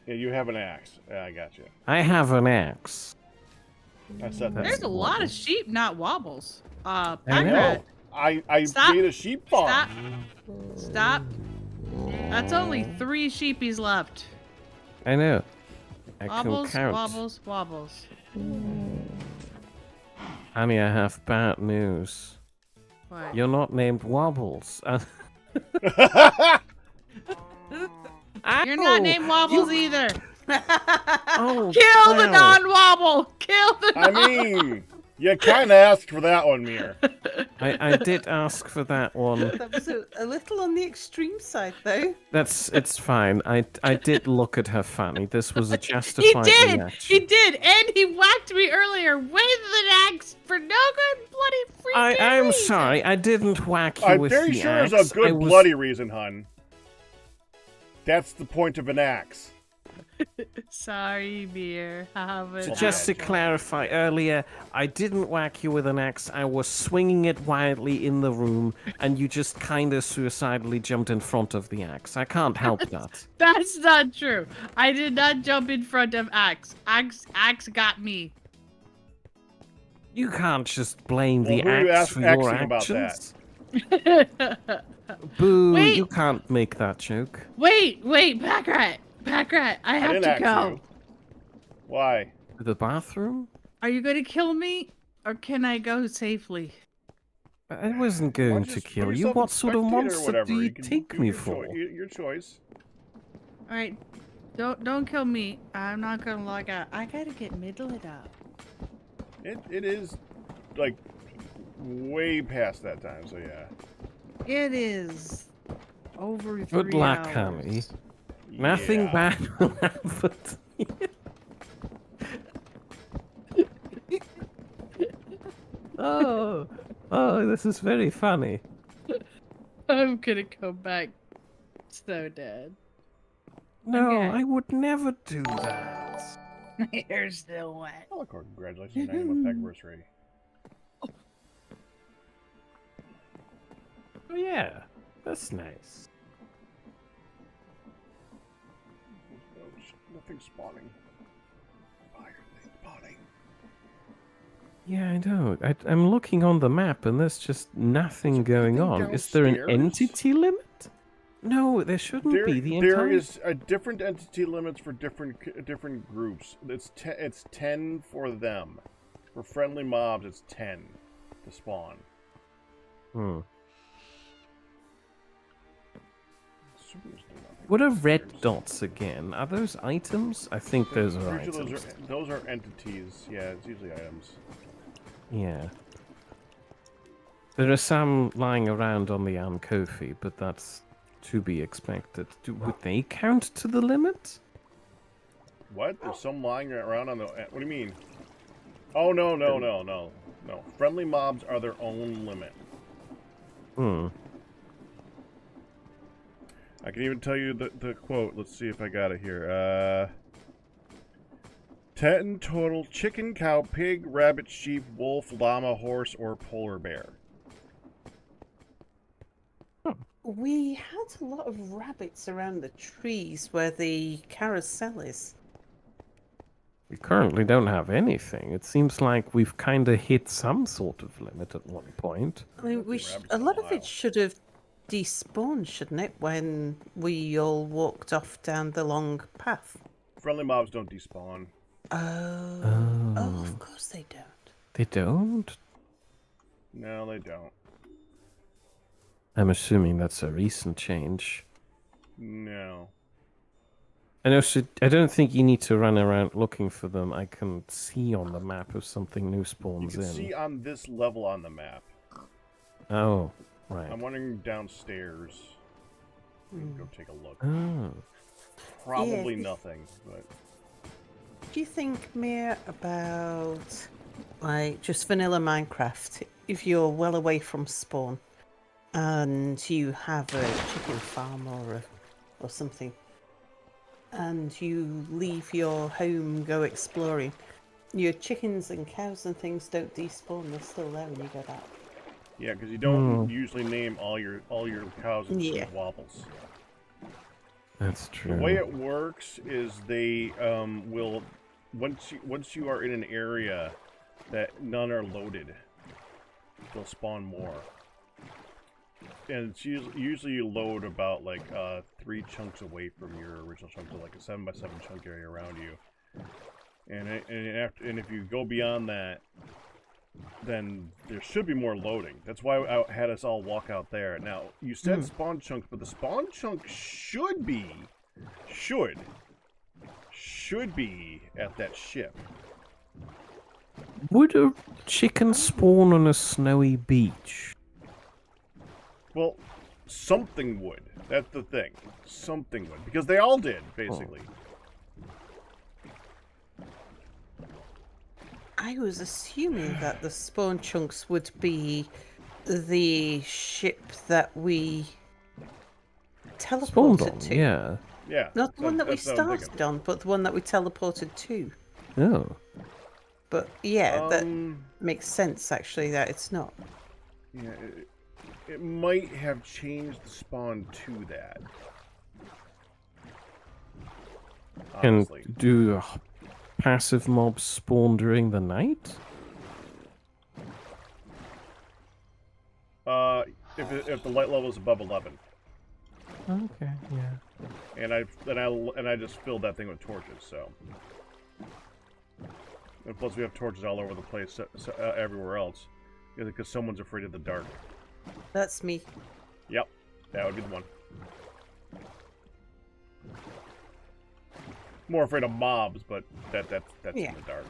Yeah, you have an axe. Yeah, I got you. I have an axe. I said that. There's a lot of sheep, not wobbles. I Pack know. rat. I Stop. made a sheep farm. Stop. That's only 3 sheepies left. I know. I Wobbles, can count. wobbles, wobbles. I mean, I have bad news. What? You're not named Wobbles. You're not named Wobbles either. Oh, Kill the wow. non-wobble. Kill the I mean, you kind of asked for that one, Mere. I did ask for that one. That was a little on the extreme side, though. It's fine. I did look at her funny. This was a He justified did. reaction. He did, and he whacked me earlier with an axe for no good bloody freaking I'm reason. sorry. I didn't whack you I'm with very the sure axe. there's a I good was- bloody reason, hun. That's the point of an axe. Sorry, Beer. So just to clarify, earlier, I didn't whack you with an axe. I was swinging it wildly in the room, and you just kind of suicidally jumped in front of the axe. I can't help that. That's not true. I did not jump in front of Axe. Axe got me. You can't just blame Well, the who are you axe for your asking about actions. Boo, Wait. you can't make that joke. Wait, Packrat. Packrat, I have didn't to ask go. you. Why? The bathroom? Are you going to kill me? Or can I go safely? I wasn't Why don't going you to just put kill you. yourself What in sort of spectator or monster whatever? do you can take do me your for? Your choice. Alright. Don't kill me. I'm not gonna log out. I gotta get middled up. It is, like, way past that time, so yeah. It is over 3 Good luck, hours. honey. Nothing Yeah. bad will happen to you. Oh, this is very funny. I'm gonna come back so dead. No, Okay. I would never do that. My hair's still wet. Oh, congratulations on your 9th anniversary. Oh yeah, that's nice. Nothing spawning. Why are they spawning? Yeah, I know. I'm looking on the map and there's just nothing going on. Is there an downstairs? entity limit? No, there shouldn't be. There is a different entity limits for different groups. It's 10 for them. For friendly mobs, it's 10 to spawn. Hmm. Assuming there's still nothing What are red downstairs. dots again? Are those items? I think those are Pretty sure items. those are entities. Yeah, it's usually items. Yeah. There are some lying around on the Kofi, but that's to be expected. Would they count to the limit? What? There's some lying around on the... What do you mean? Oh, no. Friendly mobs are their own limit. Hmm. I can even tell you the quote. Let's see if I got it here. 10 total chicken, cow, pig, rabbit, sheep, wolf, llama, horse, or polar bear. We had a lot of rabbits around the trees where the carousel is. We currently don't have anything. It seems like we've kind of hit some sort of limit at one point. I mean, a lot of it should have despawned, shouldn't it, when we all walked off down the long path? Friendly mobs don't despawn. Oh, of course they don't. They don't? No, they don't. I'm assuming that's a recent change. No. And also, I don't think you need to run around looking for them. I can see on the map if something new You spawns can in. see on this level on the map. Oh, right. I'm wondering downstairs. We can go take a look. Oh. Probably Yeah. nothing, but... Do you think, Mere, about like just vanilla Minecraft? If you're well away from spawn and you have a chicken farm or something, and you leave your home, go exploring, your chickens and cows and things don't despawn; they're still there when you go back. Yeah, because you don't usually name all your cows and Yeah. wobbles. That's true. The way it works is they will once you are in an area that none are loaded, they'll spawn more. And it's usually you load about like 3 chunks away from your original chunk, so like a 7x7 chunk area around you. And if you go beyond that, then there should be more loading. That's why I had us all walk out there. Now, you said spawn chunks, but the spawn chunk should be at that ship. Would a chicken spawn on a snowy beach? Well, something would. That's the thing. Something would. Because they all did, basically. I was assuming that the spawn chunks would be the ship that we Spawned teleported on, to. yeah. Yeah. Not the one that we that's what I'm thinking. started on, but the one that we teleported to. Oh. But yeah, that Um, makes sense actually that it's not. Yeah, it might have changed the spawn to that. Can Honestly. do passive mobs spawn during the night? If the light level is above 11, Okay, yeah. and I just filled that thing with torches, so. And plus we have torches all over the place, everywhere else, because someone's afraid of the dark. That's me. Yep, that would be the one. More afraid of mobs, but that's Yeah. in the dark.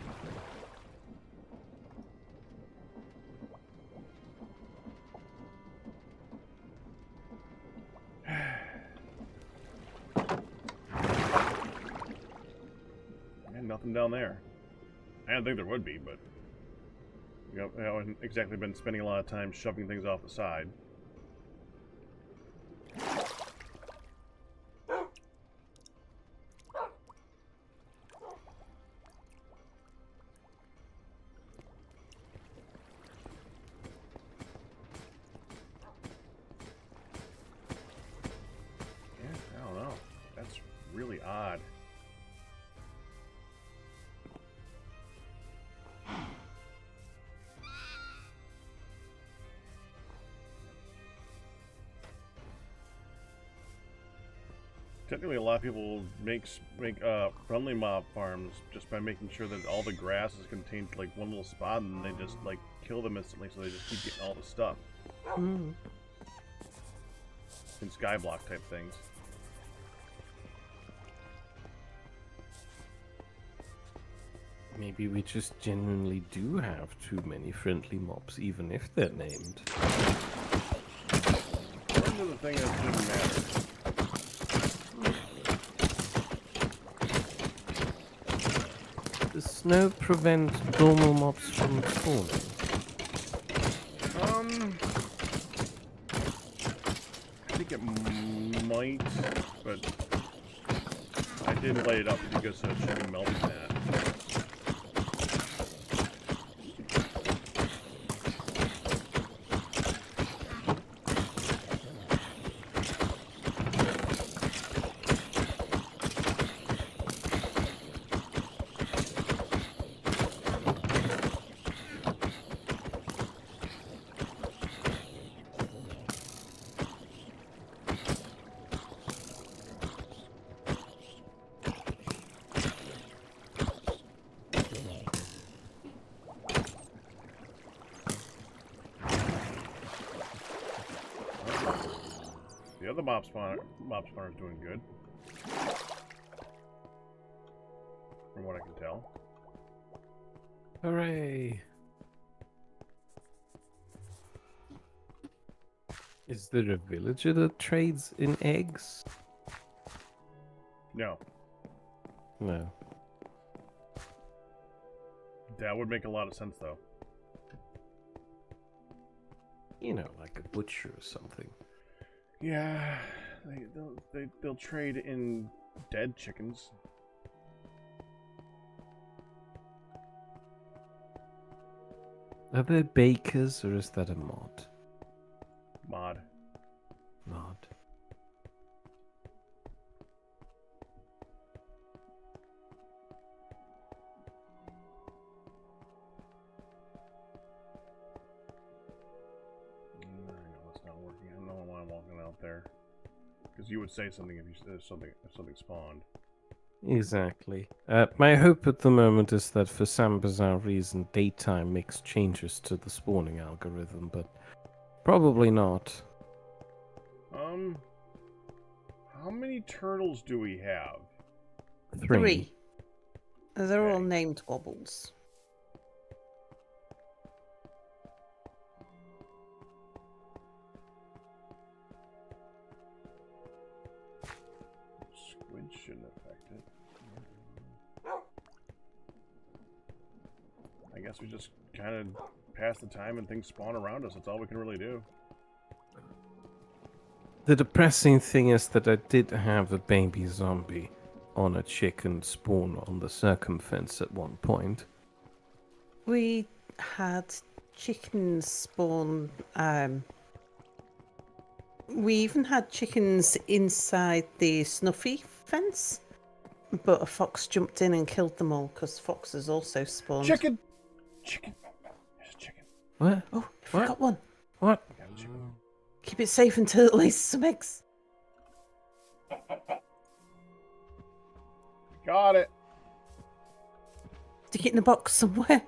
And nothing down there. I don't think there would be, but I haven't exactly been spending a lot of time shoving things off the side. Yeah, I don't know. That's really odd. Technically, a lot of people make friendly mob farms just by making sure that all the grass is contained to like one little spot, and they just like kill them instantly, so they just keep getting all the stuff. Mm. In skyblock type things. Maybe we just genuinely do have too many friendly mobs, even if they're named. One of the things that didn't matter. Does snow prevent normal mobs from spawning? I think it might, but I didn't light it up because it should be melting that. The other mob spawner's doing good. From what I can tell. Hooray! Is there a villager that trades in eggs? No. No. That would make a lot of sense, though. You know, like a butcher or something. Yeah, they'll trade in dead chickens. Are there bakers, or is that a mod? Mod. Mod. I know it's not working. I don't know why I'm walking out there. Because you would say something if something spawned. Exactly. My hope at the moment is that for some bizarre reason, daytime makes changes to the spawning algorithm, but probably not. How many turtles do we have? 3. They're all Okay. named Wobbles. Squid shouldn't affect it. I guess we just kind of pass the time and things spawn around us. That's all we can really do. The depressing thing is that I did have a baby zombie on a chicken spawn on the circumfence at one point. We had chickens spawn. We even had chickens inside the Snuffy fence, but a fox jumped in and killed them all because foxes also spawned. Chicken! Chicken. There's a chicken. What? Oh, I forgot one. What? I got a chicken. Keep it safe until it lays some eggs. Got it. Stick it in a box somewhere.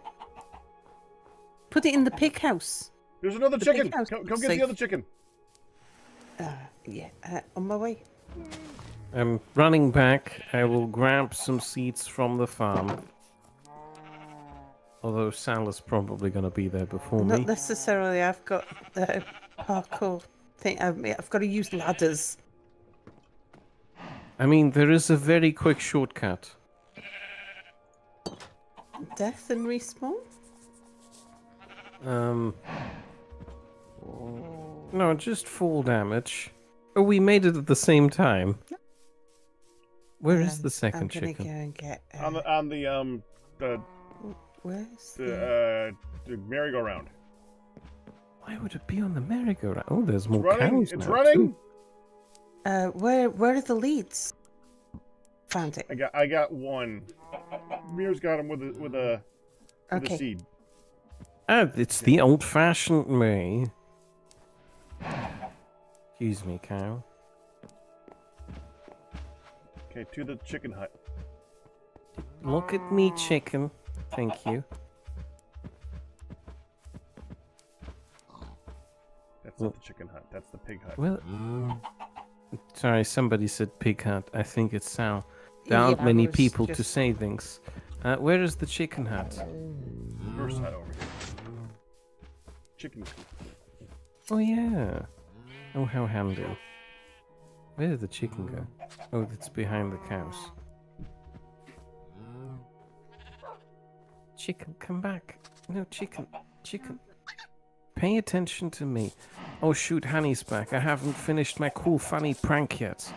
Put it in the pig house. There's another The chicken. pig house Come is get the safe. other chicken. Yeah, on my way. I'm running back. I will grab some seeds from the farm. Although Sal is probably going to be there before Not me. necessarily. I've got the parkour thing. I've got to use ladders. I mean, there is a very quick shortcut. Death and respawn? No, just fall damage. Oh, we made it at the same time. Where is the second I'm gonna chicken? go and get. On the Where's the? merry-go-round. Why would it be on the merry-go-round? Oh, there's more Running. cows It's now, running. too. Where are the leads? Found it. I got one. Mir's got him with a Okay. seed. Oh, it's the old-fashioned me. Excuse me, cow. Okay, to the chicken hut. Look at me, chicken. Thank you. That's not the chicken hut. That's the pig hut. Well, sorry, somebody said pig hut. I think it's Sal. There aren't Yeah, many I was people to just- say things. Where is the chicken hut? First hut over here. Chicken coop. Oh, yeah. Oh, how handy. Where did the chicken go? Oh, it's behind the cows. Chicken, come back. No, chicken. Chicken. Pay attention to me. Oh, shoot, Honey's back. I haven't finished my cool, funny prank yet.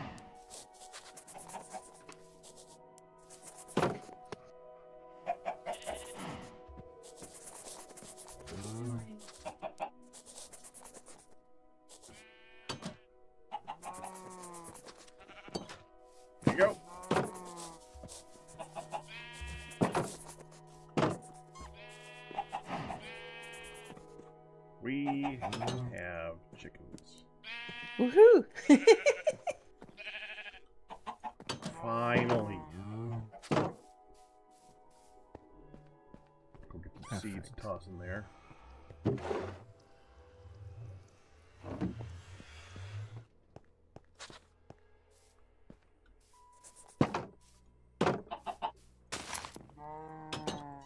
There you go. We have chickens. Woohoo! Finally. Go get some seeds and toss them there.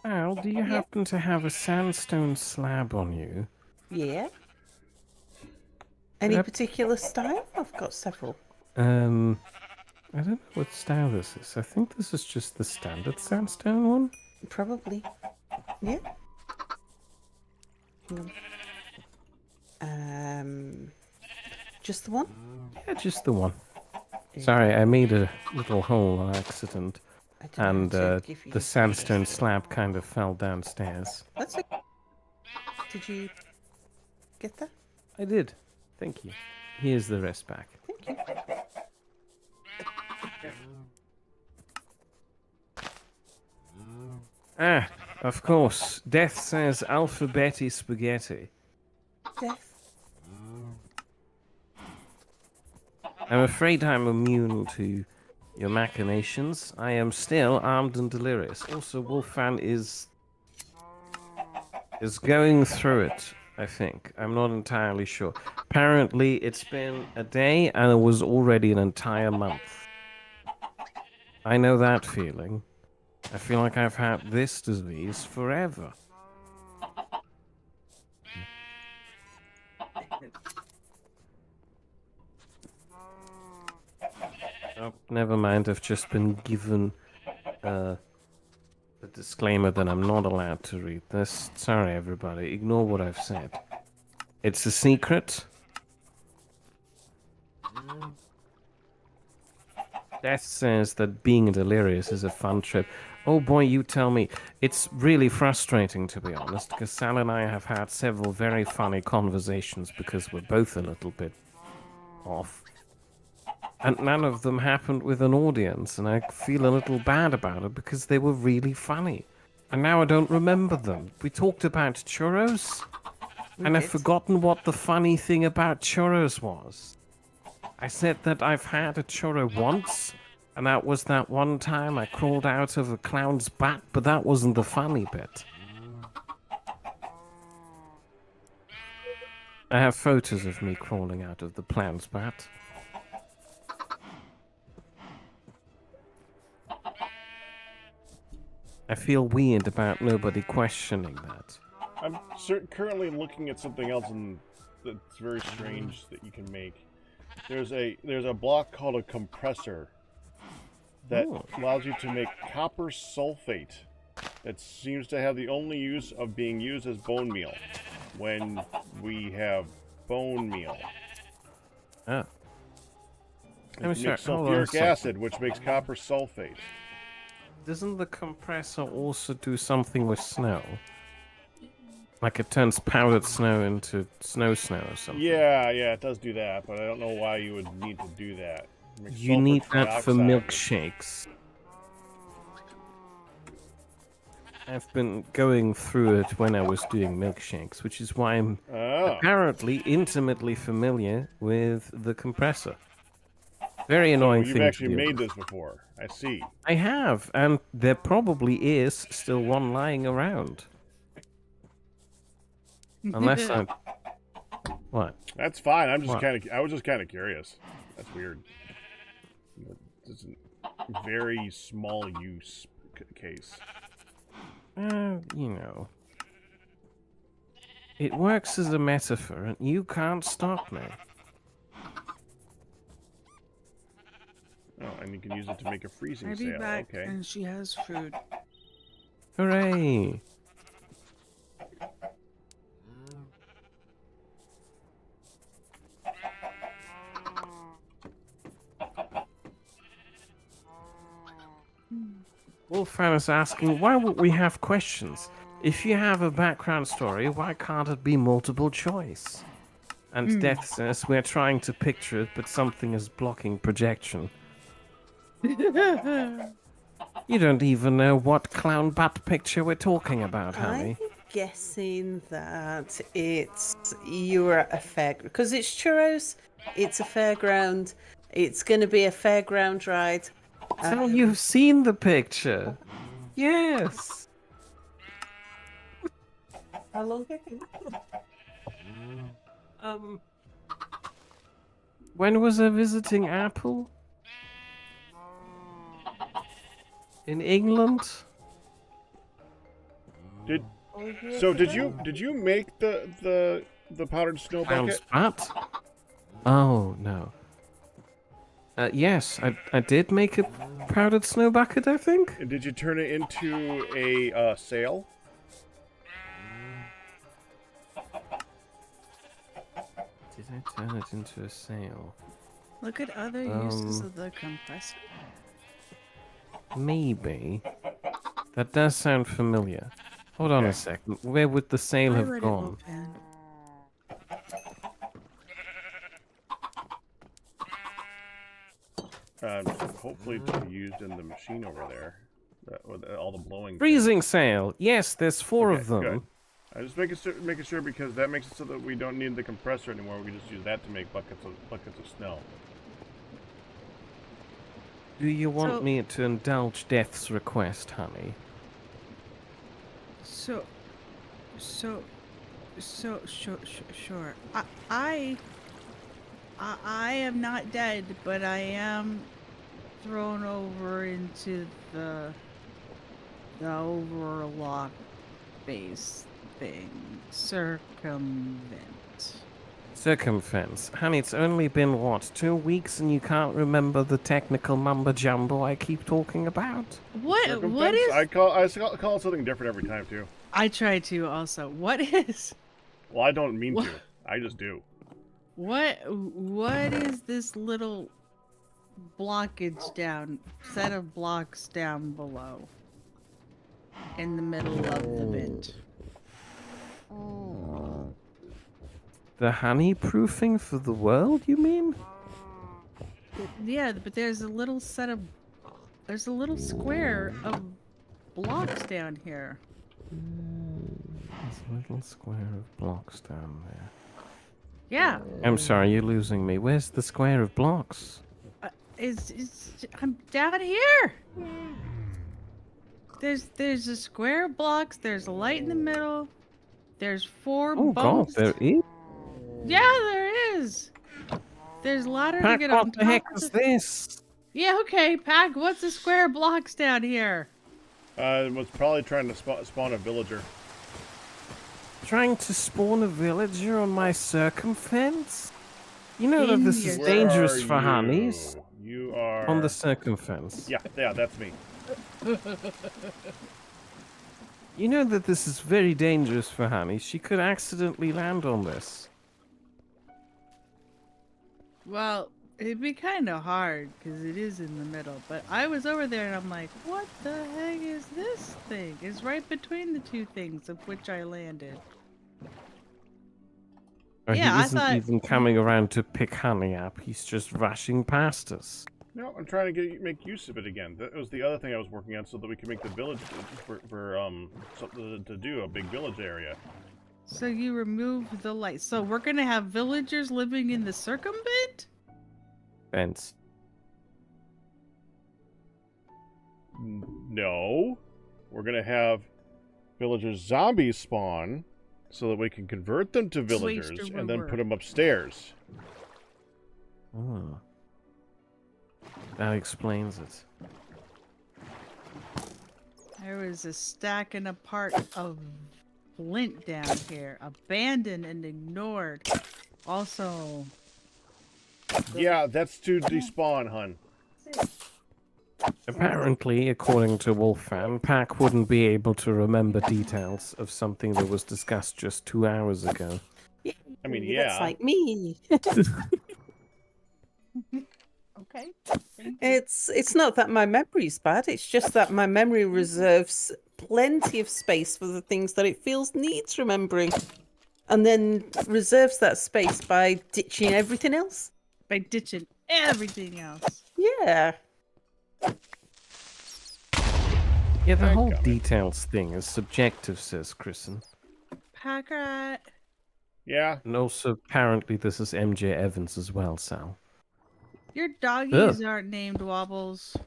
Al, do you happen to have a sandstone slab on you? Yeah. Any Yep. particular style? I've got several. I don't know what style this is. I think this is just the standard sandstone one. Probably. Yeah. Hang on. Just the one? Yeah, just the one. Sorry, I made a little hole on accident, I don't and know how to give you- the sandstone slab kind of fell downstairs. That's okay. Did you get that? I did. Thank you. Here's the rest back. Thank you. Ah, of course. Death says alphabeti spaghetti. Death. I'm afraid I'm immune to your machinations. I am still armed and delirious. Also, Wolfan is going through it, I think. I'm not entirely sure. Apparently, it's been a day and it was already an entire month. I know that feeling. I feel like I've had this disease forever. Oh, never mind. I've just been given a disclaimer that I'm not allowed to read this. Sorry, everybody. Ignore what I've said. It's a secret. Death says that being delirious is a fun trip. Oh boy, you tell me. It's really frustrating, to be honest, because Sal and I have had several very funny conversations because we're both a little bit off. And none of them happened with an audience, and I feel a little bad about it because they were really funny. And now I don't remember them. We talked about churros, and I've did. forgotten what the funny thing about churros was. I said that I've had a churro once, and that was that one time I crawled out of a clown's back, but that wasn't the funny bit. I have photos of me crawling out of the clown's bat. I feel weird about nobody questioning that. I'm currently looking at something else that's very strange that you can make. There's a block called a compressor that allows you to make copper sulfate. That seems to have the only use of being used as bone meal when we have bone meal. Oh. It makes sulfuric acid, which makes copper sulfate. Doesn't the compressor also do something with snow? Like it turns powdered snow into snow or something? Yeah, it does do that, but I don't know why you would need to do that. You need that for milkshakes. I've been going through it when I was doing milkshakes, which is why I'm apparently intimately familiar with the compressor. Very annoying thing to do. You've actually made this before. I see. I have, and there probably is still one lying around. Unless I... What? That's fine. I was just kind of curious. That's weird. It's a very small use case. You know. It works as a metaphor, and you can't stop me. Oh, and you can use it to make a freezing I'll be sail. back, Okay. and she has food. Hooray! Wolfram is asking, why would we have questions? If you have a background story, why can't it be multiple choice? And Death says, we're trying to picture it, but something is blocking projection. You don't even know what clown bat picture we're talking about, honey. I'm guessing that you're at a fair, because it's churros, it's a fairground, it's going to be a fairground ride. So you've seen the picture? Yes. How long ago? When was I visiting Apple? In England? Did you make the powdered snow bucket? Clown's bat? Oh no. Yes, I did make a powdered snow bucket, I think. And did you turn it into a sail? Did I turn it into a sail? Look at other uses of the compressor. Maybe. That does sound familiar. Hold on a second. Where would the sail I have already gone? will, Pen. Hopefully to be used in the machine over there. With all the blowing. Freezing sail. Yes, there's four of them. Good. I just making sure because that makes it so that we don't need the compressor anymore. We can just use that to make buckets of snow. Do you want me to indulge Death's request, honey? Sure. I am not dead, but I am thrown over into the overlock base thing. Circumfence. Honey, it's only been, what, 2 weeks and you can't remember the technical mumbo-jumbo I keep talking about? What Circumfence? is... I call it something different every time, too. I try to also. What is... Well, I don't mean to. I just do. What is this little blockage down, set of blocks down below? In the middle of the vent. The honey proofing for the world, you mean? Yeah, but there's a little square of blocks down here. There's a little square of blocks down there. Yeah. I'm sorry, you're losing me. Where's the square of blocks? I'm down here. There's a square of blocks. There's a light in the middle. There's 4 Oh god, bones. there is. Yeah, there is. There's a ladder to Pac, get on what top. the heck of is the- this? Yeah, okay, Pac. What's the square of blocks down here? Was probably trying to spawn a villager. Trying to spawn a villager on my circumfence? You know that In this is your- dangerous Where for are honeys. You are On the circumfence. Yeah, that's me. You know that this is very dangerous for honeys. She could accidentally land on this. Well, it'd be kind of hard because it is in the middle. But I was over there and I'm like, what the heck is this thing? It's right between the 2 things of which I landed. Or Yeah, he I isn't thought- even coming around to pick honey up. He's just rushing past us. No, I'm trying to make use of it again. That was the other thing I was working on, so that we can make the village for something to do, a big village area. So you remove the light. So we're gonna have villagers living in the circumvent? Fence. No, we're gonna have villagers zombies spawn, so that we can convert them to villagers and then put them upstairs. Oh. That explains it. There was a stack and a part of flint down here, abandoned and ignored. Also, Yeah, that's to despawn, hun. Apparently, according to Wolfman, Pac wouldn't be able to remember details of something that was discussed just 2 hours ago. I mean, That's yeah. like me. okay. It's not that my memory's bad. It's just that my memory reserves plenty of space for the things that it feels needs remembering, and then reserves that space by ditching everything else. By ditching everything else. Yeah. Yeah, the whole Coming. details thing is subjective, says Kristen. Pack rat. Yeah, And also, apparently, this is MJ Evans as well, Sal. Your doggies aren't named Wobbles.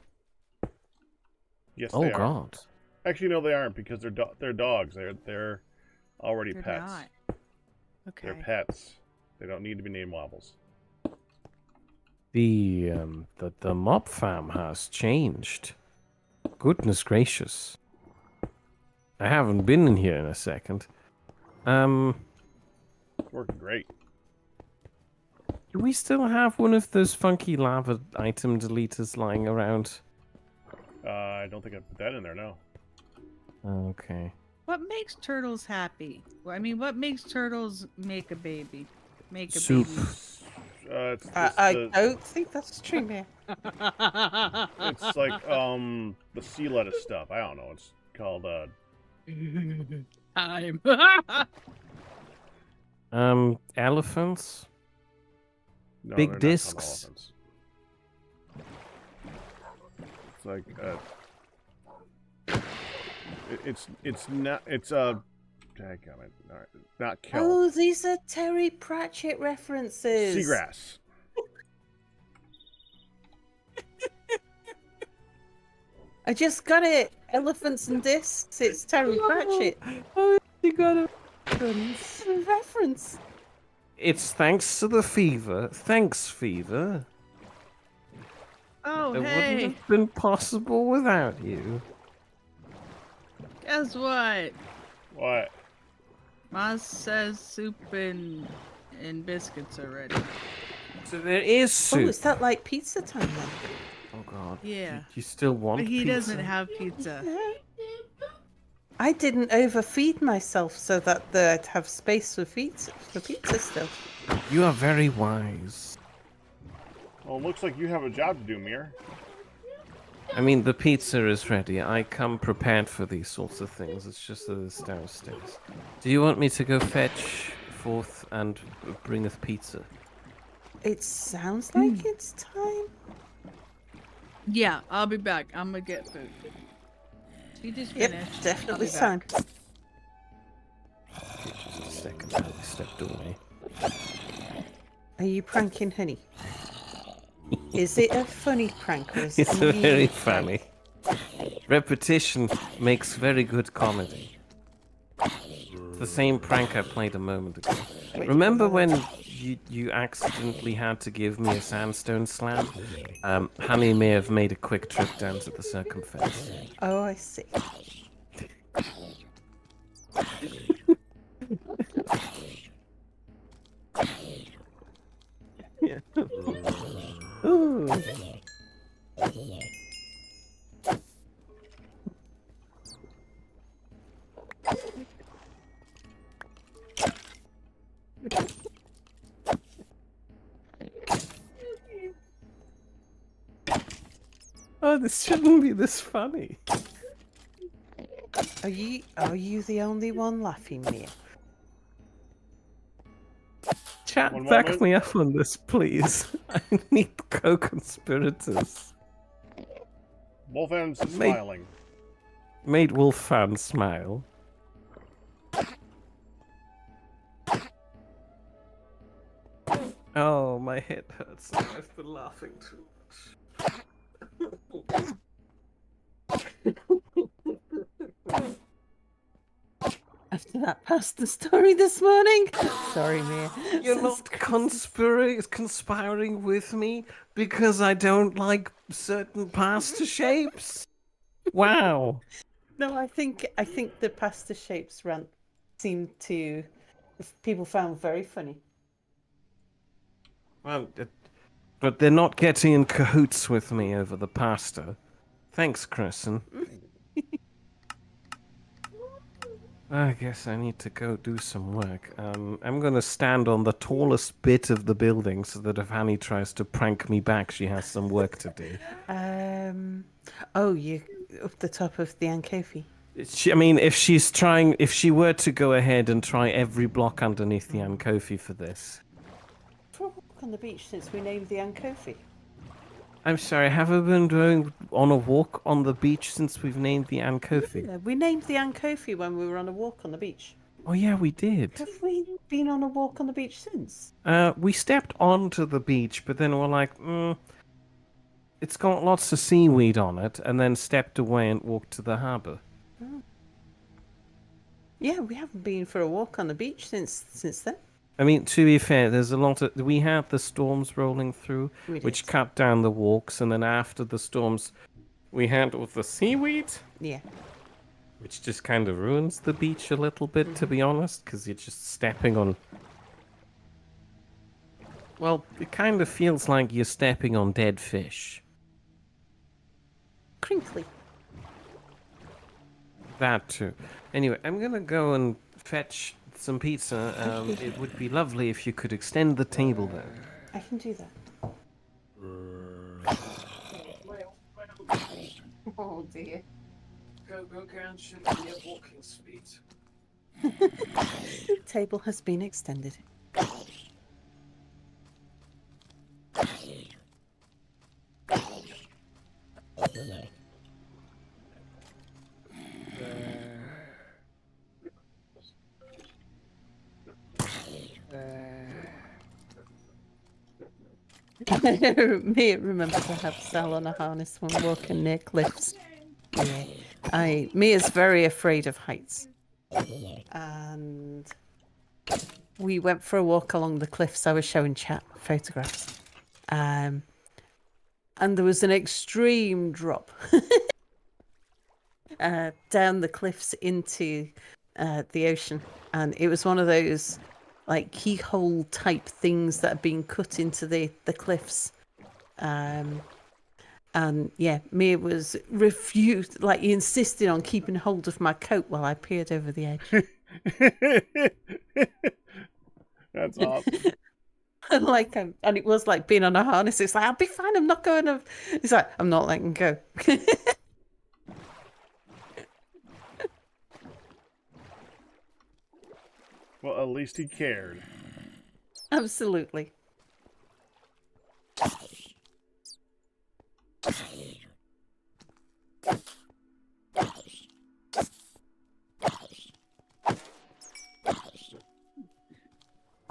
yes, Oh, they are. God. Actually, no, they aren't because they're dogs. They're already They're pets. not. Okay. They're pets. They don't need to be named Wobbles. The mob farm has changed. Goodness gracious. I haven't been in here in a second. It's working great. Do we still have one of those funky lava item deleters lying around? I don't think I put that in there, no. Okay. What makes turtles happy? Well, I mean, what makes turtles make a baby? Make a Soup. baby. It's just I the- don't think that's true, man. It's like the sea lettuce stuff. I don't know. It's called Time. Elephants? no, Big they're not called discs. elephants. It's like it's dadgummit. All right, not kelp. Oh, these are Terry Pratchett references. Seagrass. I just got it. Elephants and discs. It's Terry Pratchett. Oh, you got it. It's a reference. It's thanks to the fever. Thanks, fever. Oh, It wouldn't hey. have been possible without you. Guess what? What? Moss says soup and biscuits are ready. So there is Oh, soup. is that like pizza time then? Oh, God. Yeah. You still want But he pizza? doesn't have pizza. I didn't overfeed myself so that I'd have space for pizza still. You are very wise. Well, it looks like you have a job to do, Mere. I mean, the pizza is ready. I come prepared for these sorts of things. It's just that it's downstairs. Do you want me to go fetch forth and bring us pizza? It sounds like it's time. Yeah, I'll be back. I'm gonna get food. You just Yep, finished. definitely I'll be time. back. Just a second, I stepped away. Are you pranking Honey? Is it a funny prank or is it It's a very mean prank? funny. Repetition makes very good comedy. It's the same prank I played a moment ago. Remember when you accidentally had to give me a sandstone slab? Honey may have made a quick trip down to the circumference. Oh, I see. Yeah. Ooh. Oh, this shouldn't be this funny. Are you the only one laughing, Mia? Chat, One back moment. me up on this, please. I need co-conspirators. Both ends Mate. smiling. Made Wolf fan smile. Oh, my head hurts. I've been laughing too much. After that pasta story this morning? Sorry, Mia. You're not conspiring with me because I don't like certain pasta shapes? Wow. No, I think the pasta shapes rant seemed to people found very funny. Well, but they're not getting in cahoots with me over the pasta. Thanks, Kristen. I guess I need to go do some work. I'm gonna stand on the tallest bit of the building so that if Annie tries to prank me back, she has some work to do. Oh, you up the top of the Ankofi. I mean, if she were to go ahead and try every block underneath the Ankofi for this. For a walk on the beach since we named the Ankofi. I'm sorry, have we been going on a walk on the beach since we've named the Ankofi? Yeah, we named the Ankofi when we were on a walk on the beach. Oh yeah, we did. Have we been on a walk on the beach since? We stepped onto the beach, but then we're like, it's got lots of seaweed on it, and then stepped away and walked to the harbour. Oh. Yeah, we haven't been for a walk on the beach since then. I mean, to be fair, there's a lot of... We had the storms rolling through, which cut down the walks, and then after the storms, we had all the seaweed. Yeah. Which just kind of ruins the beach a little bit, to be honest, because you're just stepping on... Well, it kind of feels like you're stepping on dead fish. Crinkly. That too. Anyway, I'm gonna go and fetch some pizza. It would be lovely if you could extend the table there. I can do that. Oh dear. Go, and should be at walking speed. The table has been extended. Mia remember to have Sal on a harness when walking near cliffs. Yeah. Mia's very afraid of heights. And we went for a walk along the cliffs. I was showing chat photographs. And there was an extreme drop down the cliffs into the ocean. And it was one of those like keyhole type things that have been cut into the cliffs. And And yeah, Mia was refused, like he insisted on keeping hold of my coat while I peered over the edge. That's awesome. Like, and it was like being on a harness. It's like, I'll be fine. I'm not going to. It's like, I'm not letting go. Well, at least he cared. Absolutely.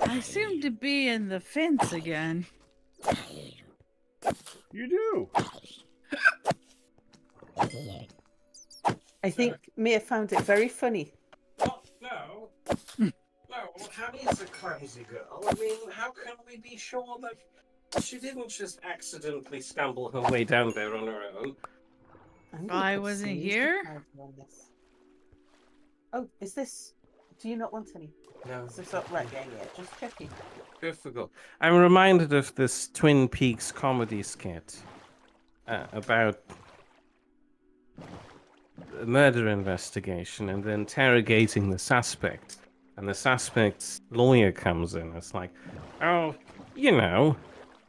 I seem to be in the fence again. You do. I think Mia found it very funny. Oh, no. No, Hattie's a clumsy girl. I mean, how can we be sure that she didn't just accidentally stumble her way down there on her own? I wasn't here? Oh, is this... Do you not want any? No. Is this up? Right, yeah, just checking. Difficult. I'm reminded of this Twin Peaks comedy skit about a murder investigation and then interrogating the suspect. And the suspect's lawyer comes in. It's like, oh, you know,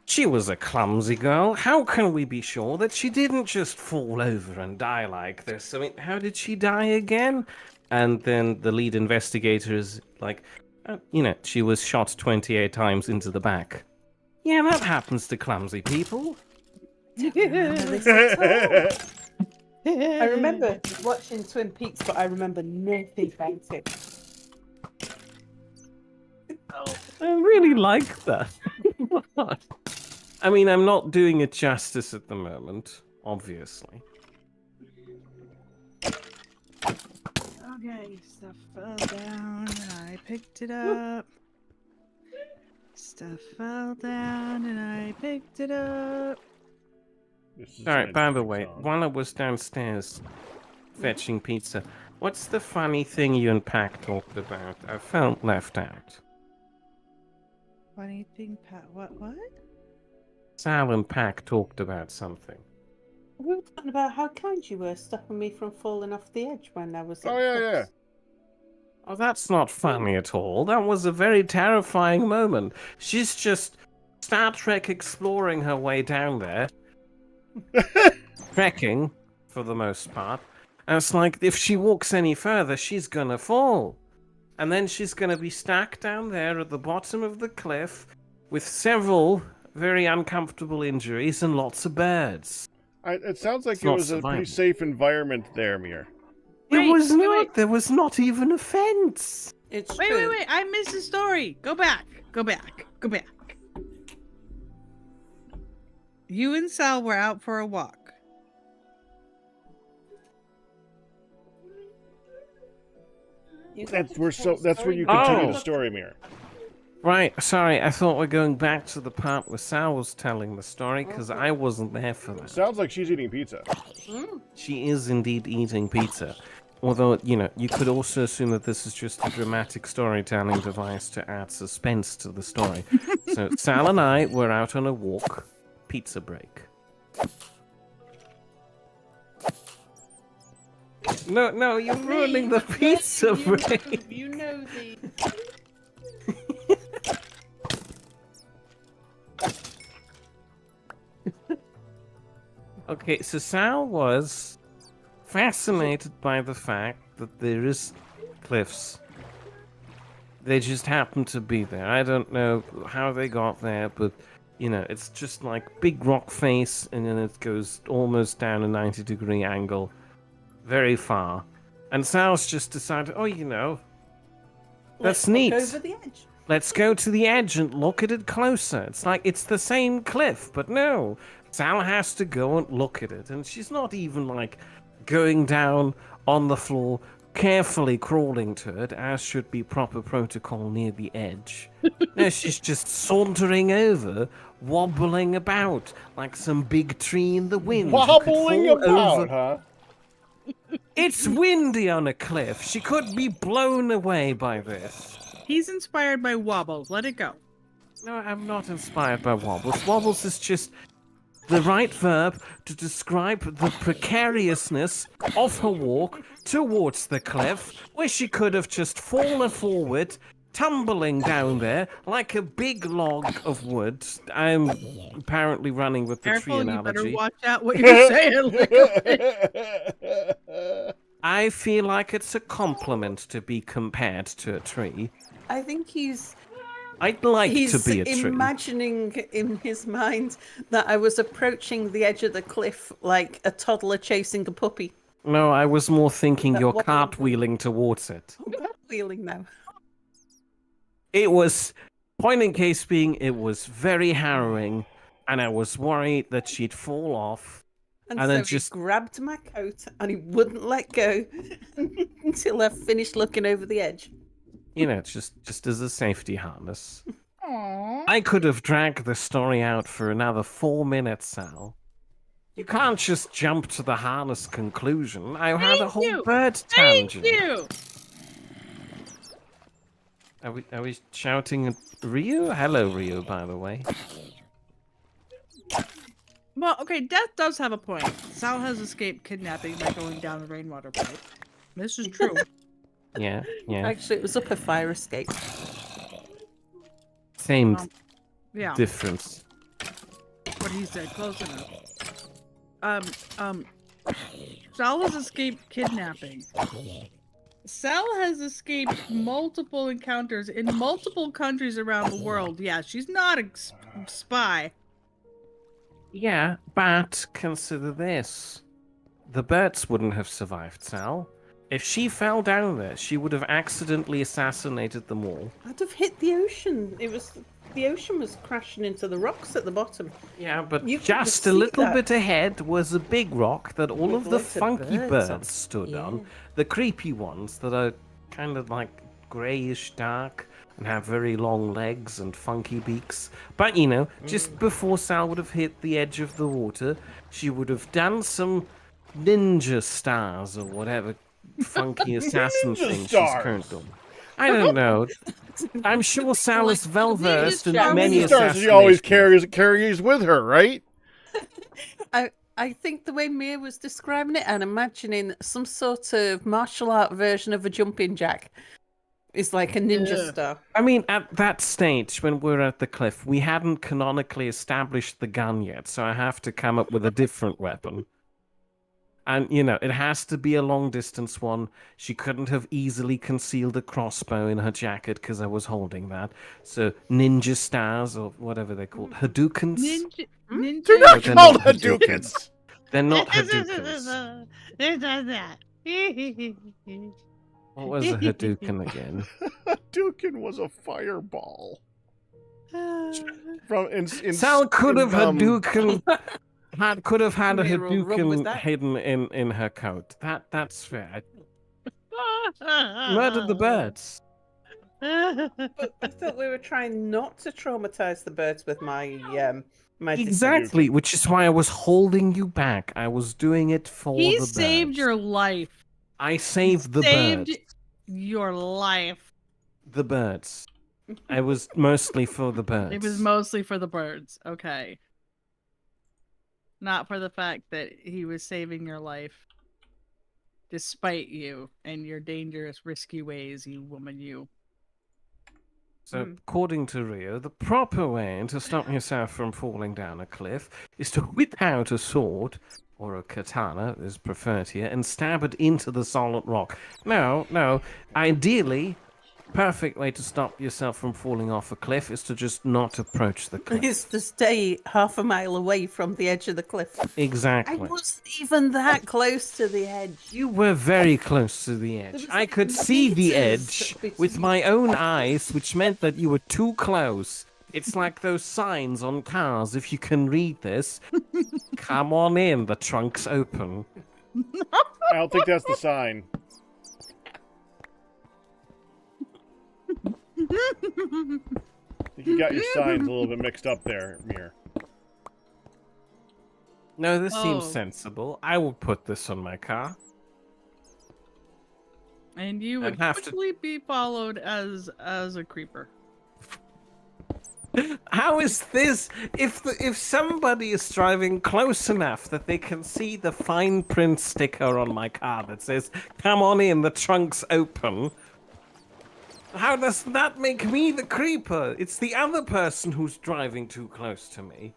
she was a clumsy girl. How can we be sure that she didn't just fall over and die like this? I mean, how did she die again? And then the lead investigator is like, you know, she was shot 28 times into the back. Yeah, that happens to clumsy people. I remember watching Twin Peaks, but I remember nothing about it. I really like that. I mean, I'm not doing it justice at the moment, obviously. Okay, stuff fell down and I picked it up. Stuff fell down and I picked it up. Alright, by the way, while I was downstairs fetching pizza, what's the funny thing you and Pac talked about? I felt left out. Funny thing, Pat. What? Sal and Pac talked about something. We were talking about how kind you were stopping me from falling off the edge when I was. Oh, yeah. Oh, that's not funny at all. That was a very terrifying moment. She's just Star Trek exploring her way down there. Trekking, for the most part. And it's like, if she walks any further, she's gonna fall. And then she's gonna be stuck down there at the bottom of the cliff with several very uncomfortable injuries and lots of birds. It sounds like It's it not was a pretty surviving. safe environment there, Mir. Wait, It was wait, not. wait. There was not even a fence. It's Wait, true. wait! I missed the story. Go back. You and Sal were out for a walk. That's where you continue Oh. the story, Mir. Right, sorry, I thought we're going back to the part where Sal was telling the story, because I wasn't there for that. Sounds like she's eating pizza. She is indeed eating pizza. Although, you know, you could also assume that this is just a dramatic storytelling device to add suspense to the story. So, Sal and I were out on a walk, pizza break. No, you're ruining the pizza break. You know the. Okay, so Sal was fascinated by the fact that there is cliffs. They just happen to be there. I don't know how they got there, but, you know, it's just like big rock face, and then it goes almost down a 90-degree angle, very far. And Sal's just decided, oh, you know, that's neat. Over the edge. Let's go to the edge and look at it closer. It's like it's the same cliff, but no. Sal has to go and look at it, and she's not even like going down on the floor, carefully crawling to it, as should be proper protocol near the edge. No, she's just sauntering over, wobbling about like some big tree in the wind. who could Wobbling fall about, over. huh? It's windy on a cliff. She could be blown away by this. He's inspired by wobbles. Let it go. No, I'm not inspired by Wobbles. Wobbles is just the right verb to describe the precariousness of her walk towards the cliff, where she could have just fallen forward, tumbling down there like a big log of wood. I'm apparently running with the tree Careful, you better analogy. watch out what you're saying. I feel like it's a compliment to be compared to a tree. I think he's I'd like to be a tree. imagining in his mind that I was approaching the edge of the cliff like a toddler chasing a puppy. No, I was more thinking That you're what- cartwheeling towards it. Wheeling now. It was, point in case being, it was very harrowing, and I was worried that she'd fall off. And And so then he just- grabbed my coat and he wouldn't let go until I finished looking over the edge. You know, just as a safety harness. I could have dragged the story out for another 4 minutes, Sal. You can't just jump to the harness conclusion. I had a whole you. bird Thank tangent. you. Are we shouting at Ryu? Hello, Ryu, by the way. Well, okay, Death does have a point. Sal has escaped kidnapping by going down the rainwater pipe. This is true. Yeah. Actually, it was up a fire escape. Same Yeah, difference. what he said, close enough. Sal has escaped kidnapping. Sal has escaped multiple encounters in multiple countries around the world. Yeah, she's not a spy. Yeah, but consider this. The birds wouldn't have survived, Sal. If she fell down there, she would have accidentally assassinated them all. I'd have hit the ocean. The ocean was crashing into the rocks at the bottom. Yeah, but You couldn't just a see little that. bit ahead was a big rock that all With of the lots of funky birds birds, on. stood Yeah. on. The creepy ones that are kind of like greyish dark and have very long legs and funky beaks. But you know, just before Sal would have hit the edge of the water, she would have done some ninja stars or whatever funky assassin Ninja thing stars. she's currently doing. I don't know. I'm sure Sal is well versed in stars. many Ninja stars assassinations. she always carries with her, right? I think the way Mia was describing it, and imagining some sort of martial art version of a jumping jack. It's like a ninja Yeah. star. I mean, at that stage, when we're at the cliff, we hadn't canonically established the gun yet, so I have to come up with a different weapon. And, you know, it has to be a long-distance one. She couldn't have easily concealed a crossbow in her jacket because I was holding that. So, ninja stars, or whatever they're called. Hadoukens? Ninja. They're No, not they're called not Hadoukens. They're not Hadoukens. What was a Hadouken again? Hadouken was a fireball. From in Sal could have in, Hadouken... could have had a Made her all run with Hadouken that. hidden in her coat. That's fair. Murdered the birds. But I thought we were trying not to traumatize the birds with my my Exactly, which is why I was holding you back. I was doing it for He the birds. saved your life. I saved the Saved birds. your life. The birds. I was mostly for the birds. It was mostly for the birds. Okay. Not for the fact that he was saving your life. Despite you and your dangerous, risky ways, you woman, you. So, according to Rio, the proper way to stop yourself from falling down a cliff is to whip out a sword, or a katana is preferred here, and stab it into the solid rock. No. Ideally, perfect way to stop yourself from falling off a cliff is to just not approach the cliff. Is to stay half a mile away from the edge of the cliff. I Exactly. wasn't even that close to the edge. You were very close to the edge. was I like could see the meters edge with between- my own eyes, which meant that you were too close. It's like those signs on cars, if you can read this. Come on in, the trunk's open. I don't think that's the sign. You got your signs a little bit mixed up there, Mir. No, this seems Oh. sensible. I will put this on my car. And you I'd would have to- quickly be followed as a creeper. How is this? If somebody is driving close enough that they can see the fine print sticker on my car that says "Come on in, the trunk's open," how does that make me the creeper? It's the other person who's driving too close to me.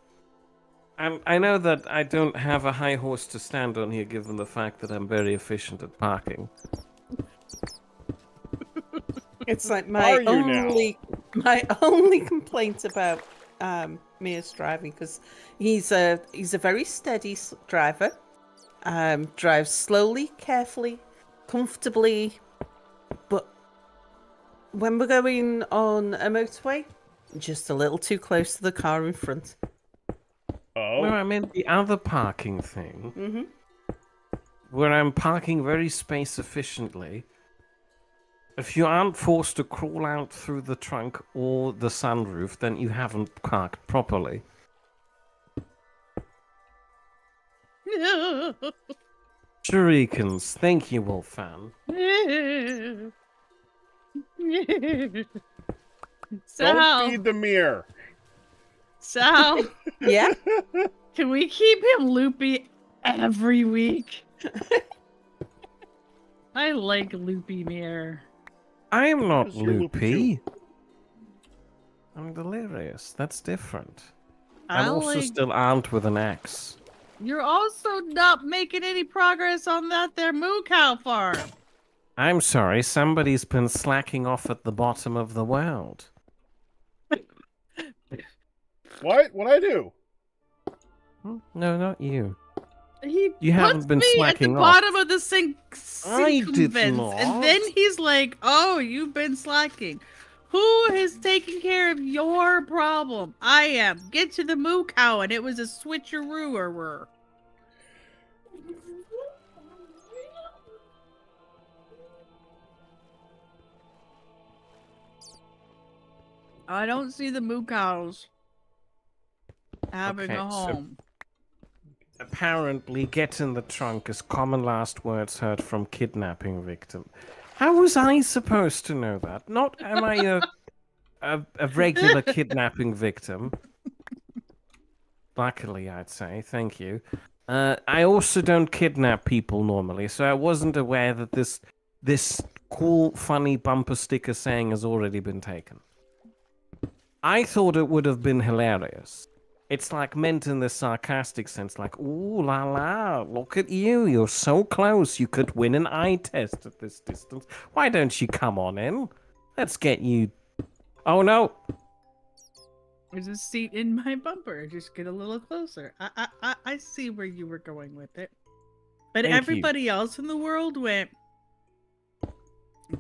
And I know that I don't have a high horse to stand on here, given the fact that I'm very efficient at parking. It's like Are you my only complaint about Mia's driving, because he's a very steady driver. Drives slowly, carefully, comfortably, but when we're going on a motorway, just a little too close to the car in front. Oh. No, I meant the other parking thing, Mm-hmm. where I'm parking very space efficiently. If you aren't forced to crawl out through the trunk or the sunroof, then you haven't parked properly. Shurikens, thank you, Wolfan. Don't Sal, feed the mirror. Sal, Yeah. can we keep him loopy every week? I like loopy mirror. I am not Because you're loopy. I'm delirious. That's different. I'm I also like. still armed with an axe. You're also not making any progress on that there moo cow farm. I'm sorry, somebody's been slacking off at the bottom of the world. What? What'd I do? No, not you. He You haven't puts been me at the slacking off. bottom of the I did sequence, not. and then he's like, "Oh, you've been slacking. Who is taking care of your problem? I am. Get to the moo cow," and it was a switcheroo. I don't see the moo cows having Okay, a so- home. Apparently, get in the trunk is common last words heard from kidnapping victim. How was I supposed to know that? Not am I a regular kidnapping victim. Luckily, I'd say. Thank you. I also don't kidnap people normally, so I wasn't aware that this cool, funny bumper sticker saying has already been taken. I thought it would have been hilarious. It's like meant in the sarcastic sense, like, ooh la la, look at you, you're so close, you could win an eye test at this distance. Why don't you come on in? Let's get you... Oh no! There's a seat in my bumper. Just get a little closer. I see where you were going with it. But Thank you. everybody else in the world went,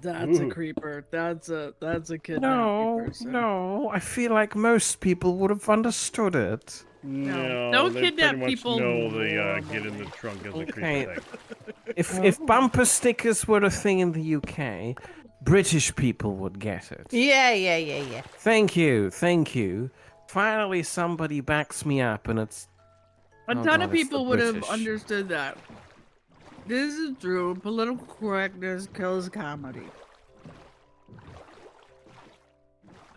"That's a Ooh. creeper. That's a kidnapping No, person." no, I feel like most people would have understood it. No, don't they kidnap pretty much people know the normally. get in the trunk as a Okay. creepy thing. If bumper stickers were a thing in the UK, British people would get it. Yeah. Thank you, thank you. Finally, somebody backs me up, and it's... A Oh ton God, of it's the people would have British. understood that. This is true. Political correctness kills comedy.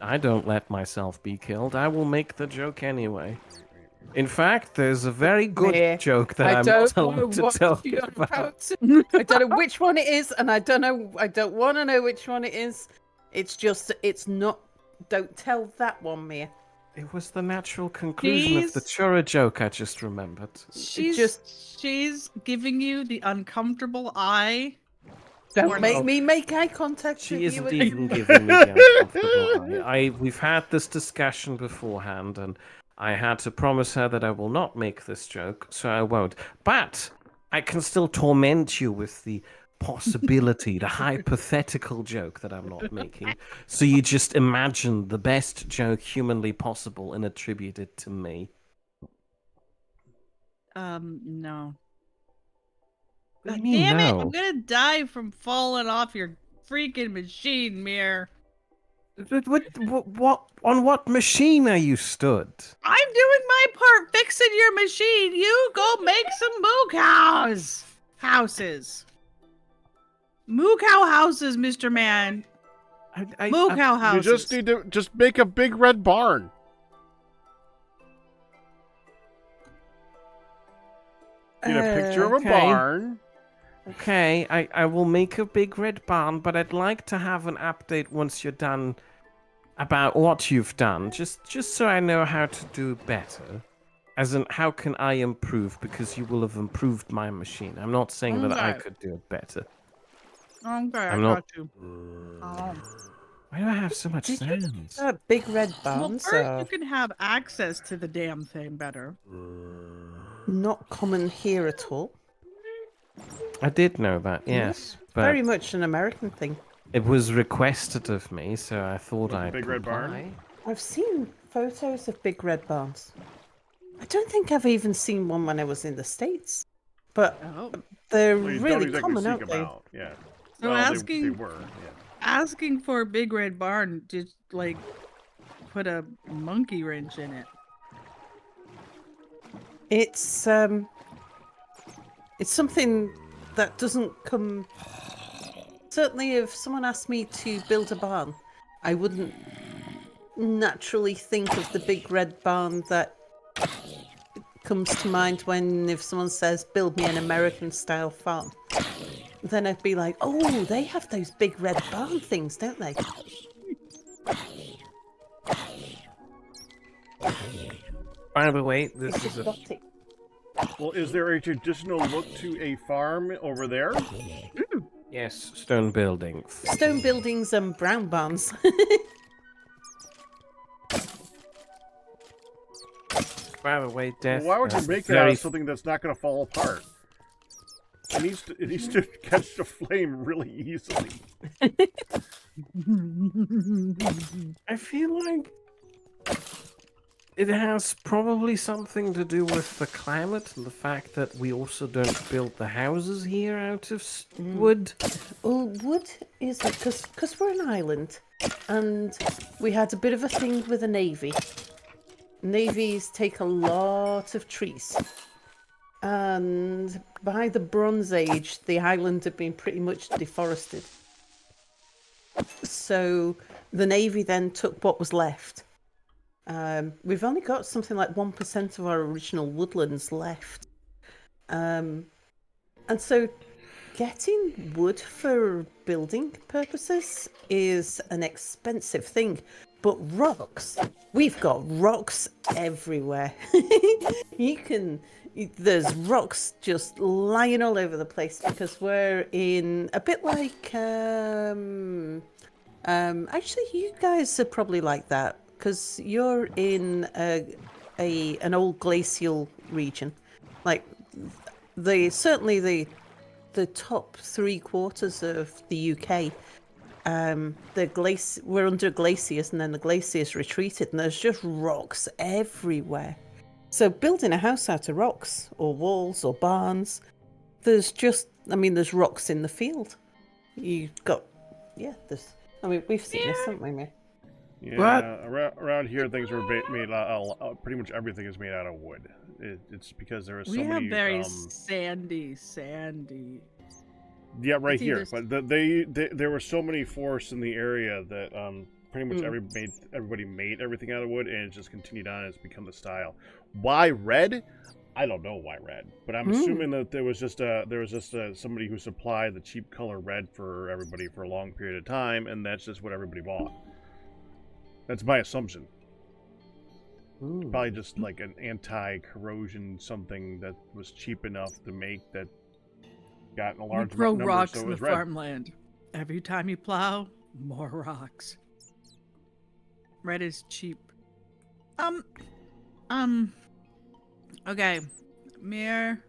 I don't let myself be killed. I will make the joke anyway. In fact, there's a very good Meh. joke that I I'm don't know told to what tell you you're about. I don't know which one it is, and I don't want to know which one it is. It's just, it's not. Don't tell that one, Mia. It was the natural conclusion of the Chura joke I just remembered. She's giving you the uncomfortable eye. Don't make me make eye contact She with isn't you. even giving me the uncomfortable eye. We've had this discussion beforehand, and I had to promise her that I will not make this joke, so I won't. But I can still torment you with the possibility, the hypothetical joke that I'm not making. So you just imagine the best joke humanly possible and attribute it to me. No. What do God you mean, damn it! no? I'm gonna die from falling off your freaking machine, Mir. What? On what machine are you stood? I'm doing my part fixing your machine. You go make some moo cows houses. Moo cow houses, Mr. Man. Moo cow You houses. just need to just make a big red barn. Get a picture of a Okay. barn. Okay, I will make a big red barn, but I'd like to have an update once you're done about what you've done, just so I know how to do better. As in, how can I improve? Because you will have improved my machine. I'm not saying that I Okay. could do it better. Okay, I I'm not- got you. Um, Why do I have so much Did you sands? big red well, barns first are you can have access to the damn thing better. not common here at all. I did know that, yes, but Very much an American thing. it was requested of me, so I thought What, the I'd big red barn? comply. I've seen photos of big red barns. I don't think I've even seen one when I was in the States. But Oh. they're Well, you really don't exactly common, seek aren't them they? out. Yeah. So Well, they asking were. Yeah. asking for a big red barn, just like put a monkey wrench in it. It's something that doesn't come. Certainly, if someone asked me to build a barn, I wouldn't naturally think of the big red barn that comes to mind when if someone says build me an American style farm. Then I'd be like, oh, they have those big red barn things, don't they? By the way, this is a Exotic. Well, is there a traditional look to a farm over there? yes stone building. Stone buildings and brown barns. By the way, Death. Well, why would you make it out of something that's not going to fall apart? It needs to catch the flame really easily. I feel like it has probably something to do with the climate and the fact that we also don't build the houses here out of wood. Well, wood is because we're an island, and we had a bit of a thing with the navy. Navies take a lot of trees, and by the Bronze Age, the island had been pretty much deforested. So the navy then took what was left. We've only got something like 1% of our original woodlands left, and so getting wood for building purposes is an expensive thing. But rocks, we've got rocks everywhere. There's rocks just lying all over the place because we're in a bit like, actually you guys are probably like that because you're in an old glacial region. Like, certainly the top 3/4 of the UK, we're under glaciers, and then the glaciers retreated, and there's just rocks everywhere. So building a house out of rocks, or walls, or barns, there's rocks in the field. We've seen this, haven't we, Mia? Yeah, around here things were made out. Pretty much everything is made out of wood. It's because there are so We have many. very sandy. Yeah, right It's here. either- But there were so many forests in the area that pretty much everybody made everything out of wood, and it just continued on. It's become the style. Why red? I don't know why red, but I'm assuming that there was just somebody who supplied the cheap color red for everybody for a long period of time, and that's just what everybody bought. That's my assumption. Probably just like an anti-corrosion something that was cheap enough to make that got in a We large grow number, rocks so in it the was red. farmland. Every time you plow, more rocks. Red is cheap. Okay, Mere,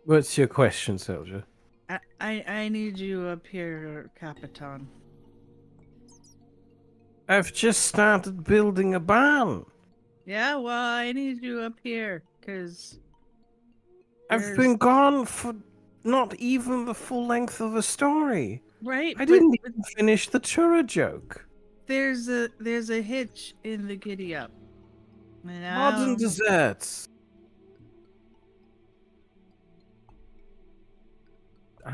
What's your question, soldier? I need you up here, Capitan. I've just started building a barn. Yeah, well, I need you up here, cause I've been gone for not even the full length of a story. right. I didn't even finish the Churra joke. There's a hitch in the giddy up. Modern desserts.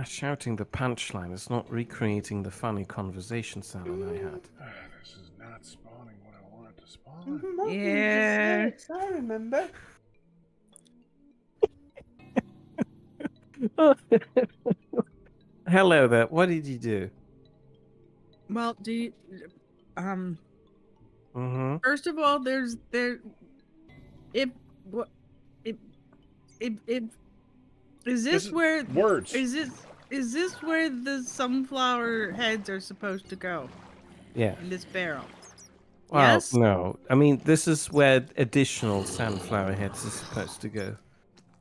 Shouting the punchline is not recreating the funny conversation Sal and I had. This is not spawning what I want it to spawn. Yeah. I remember. Hello there. What did you do? Well, do you, Mm-hmm. first of all, if what if is this where Words. is this where the sunflower heads are supposed to go Yeah. in this barrel? Well, Yes? no. I mean, this is where additional sunflower heads are supposed to go.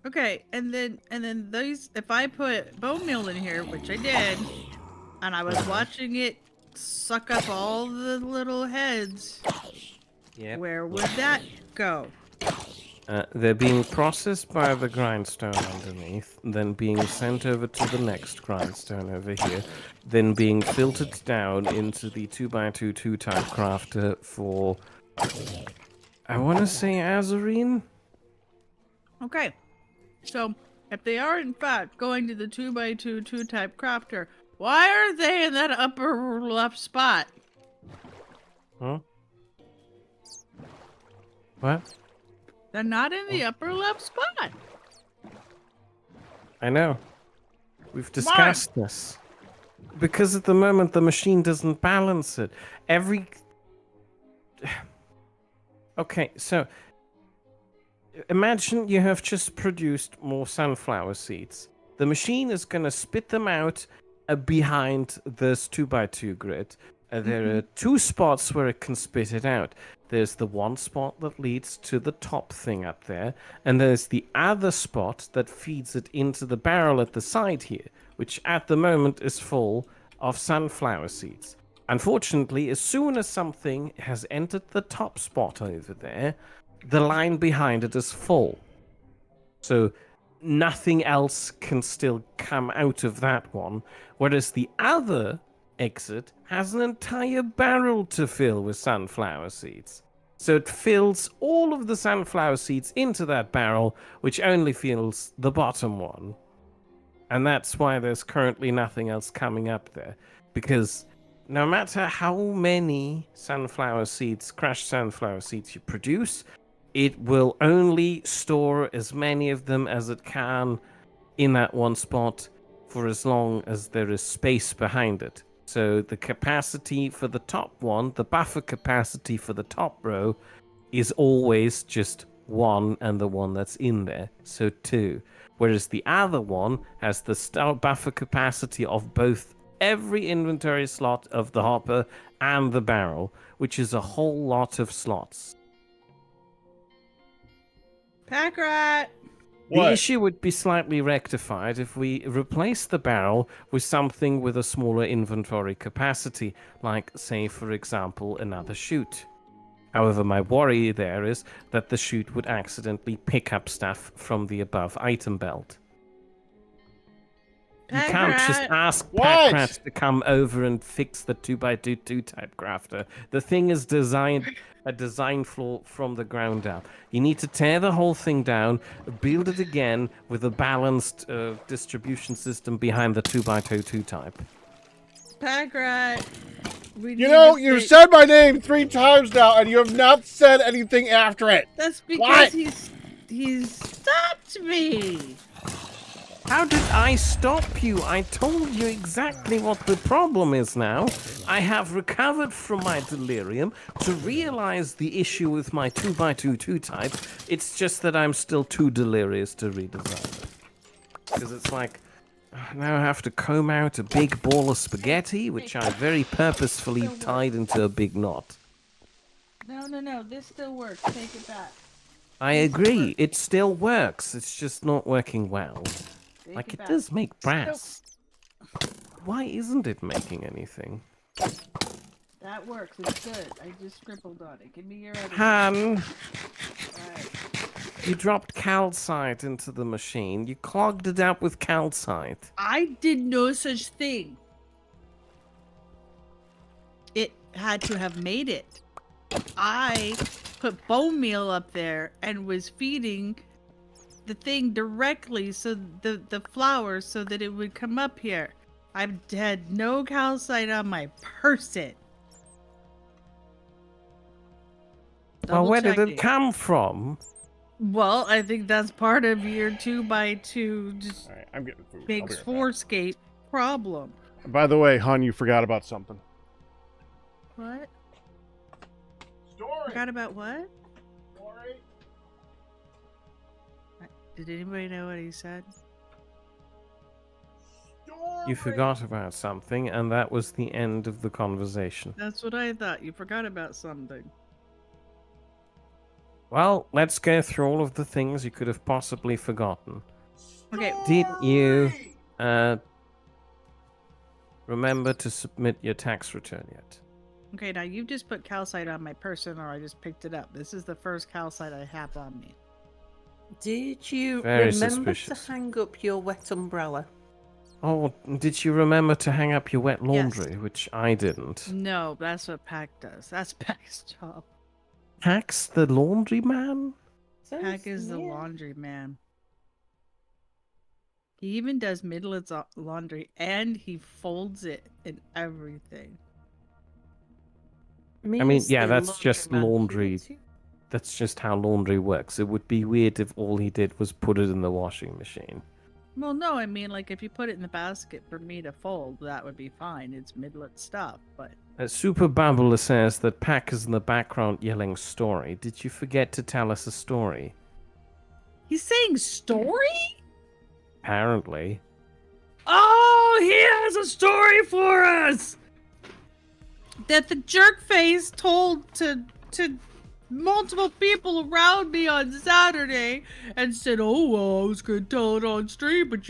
Okay, and then these, if I put bone meal in here, which I did, and I was watching it suck up all the little heads, Yep. where would that go? They're being processed by the grindstone underneath, then being sent over to the next grindstone over here, then being filtered down into the 2x2 2-type crafter for, I want to say Azarine? Okay, so if they are in fact going to the 2x2 2-type crafter, why are they in that upper left spot? Huh? What? They're not in the upper left spot. I know. We've discussed this. Because at the moment the machine doesn't balance it. Okay, so imagine you have just produced more sunflower seeds. The machine is going to spit them out behind this 2x2 grid. There are two spots where it can spit it out. There's the one spot that leads to the top thing up there, and there's the other spot that feeds it into the barrel at the side here, which at the moment is full of sunflower seeds. Unfortunately, as soon as something has entered the top spot over there, the line behind it is full. So nothing else can still come out of that one, whereas the other exit has an entire barrel to fill with sunflower seeds. So it fills all of the sunflower seeds into that barrel, which only fills the bottom one. And that's why there's currently nothing else coming up there. Because no matter how many sunflower seeds, crushed sunflower seeds you produce, it will only store as many of them as it can in that one spot for as long as there is space behind it. So the capacity for the top one, the buffer capacity for the top row, is always just 1 and the one that's in there, so 2. Whereas the other one has the buffer capacity of both every inventory slot of the hopper and the barrel, which is a whole lot of slots. Pack rat! What? The issue would be slightly rectified if we replace the barrel with something with a smaller inventory capacity, like, say, for example, another chute. However, my worry there is that the chute would accidentally pick up stuff from the above item belt. You can't just ask Packrat to come over and fix the 2x2 2-type crafter. The thing is a design flaw from the ground up. You need to tear the whole thing down, build it again with a balanced distribution system behind the 2x2 2-type. Packrat! You know, you've said my name 3 times now, and you have not said anything after it. That's because he's stopped me. How did I stop you? I told you exactly what the problem is now. I have recovered from my delirium to realize the issue with my 2x2 2-type. It's just that I'm still too delirious to redesign it. Because it's like, now I have to comb out a big ball of spaghetti, which I very purposefully tied into a big knot. No, this still works. Take it back. I agree, it still works. It's just not working well. Like, it does make brass. Why isn't it making anything? That works. It's good. I just scribbled on it. Give me your other. Han, Right. you dropped calcite into the machine. You clogged it up with calcite. I did no such thing. It had to have made it. I put bone meal up there and was feeding the thing directly, so the flour, so that it would come up here. I've had no calcite on my person. Well, where did it come from? Well, I think that's part of your 2x2 just All right, I'm getting food. I'll makes be right back. Forescape problem. By the way, hon, you forgot about something. What? Story. Forgot about what? Story. Did anybody know what he said? You forgot about something, and that was the end of the conversation. That's what I thought. You forgot about something. Well, let's go through all of the things you could have possibly forgotten. Okay. Did you remember to submit your tax return yet? Okay, now you've just put calcite on my person, or I just picked it up. This is the first calcite I have on me. Did you Very remember suspicious. to hang up your wet umbrella? Oh, did you remember to hang up your wet Yes. laundry, which I didn't? No, that's what Pack does. That's Pack's job. Pax the laundry man? Pack is the laundry man. He even does Midlet's laundry, and he folds it and everything. I mean, is yeah, the that's just laundry man. laundry. That's just how laundry works. It would be weird if all he did was put it in the washing machine. Well, no, I mean, like, if you put it in the basket for me to fold, that would be fine. It's Midlet stuff, but... Super Babbler says that Pack is in the background yelling story. Did you forget to tell us a story? He's saying story? Apparently. Oh, he has a story for us! That the jerk face told to multiple people around me on Saturday and said, oh, well, I was going to tell it on stream, but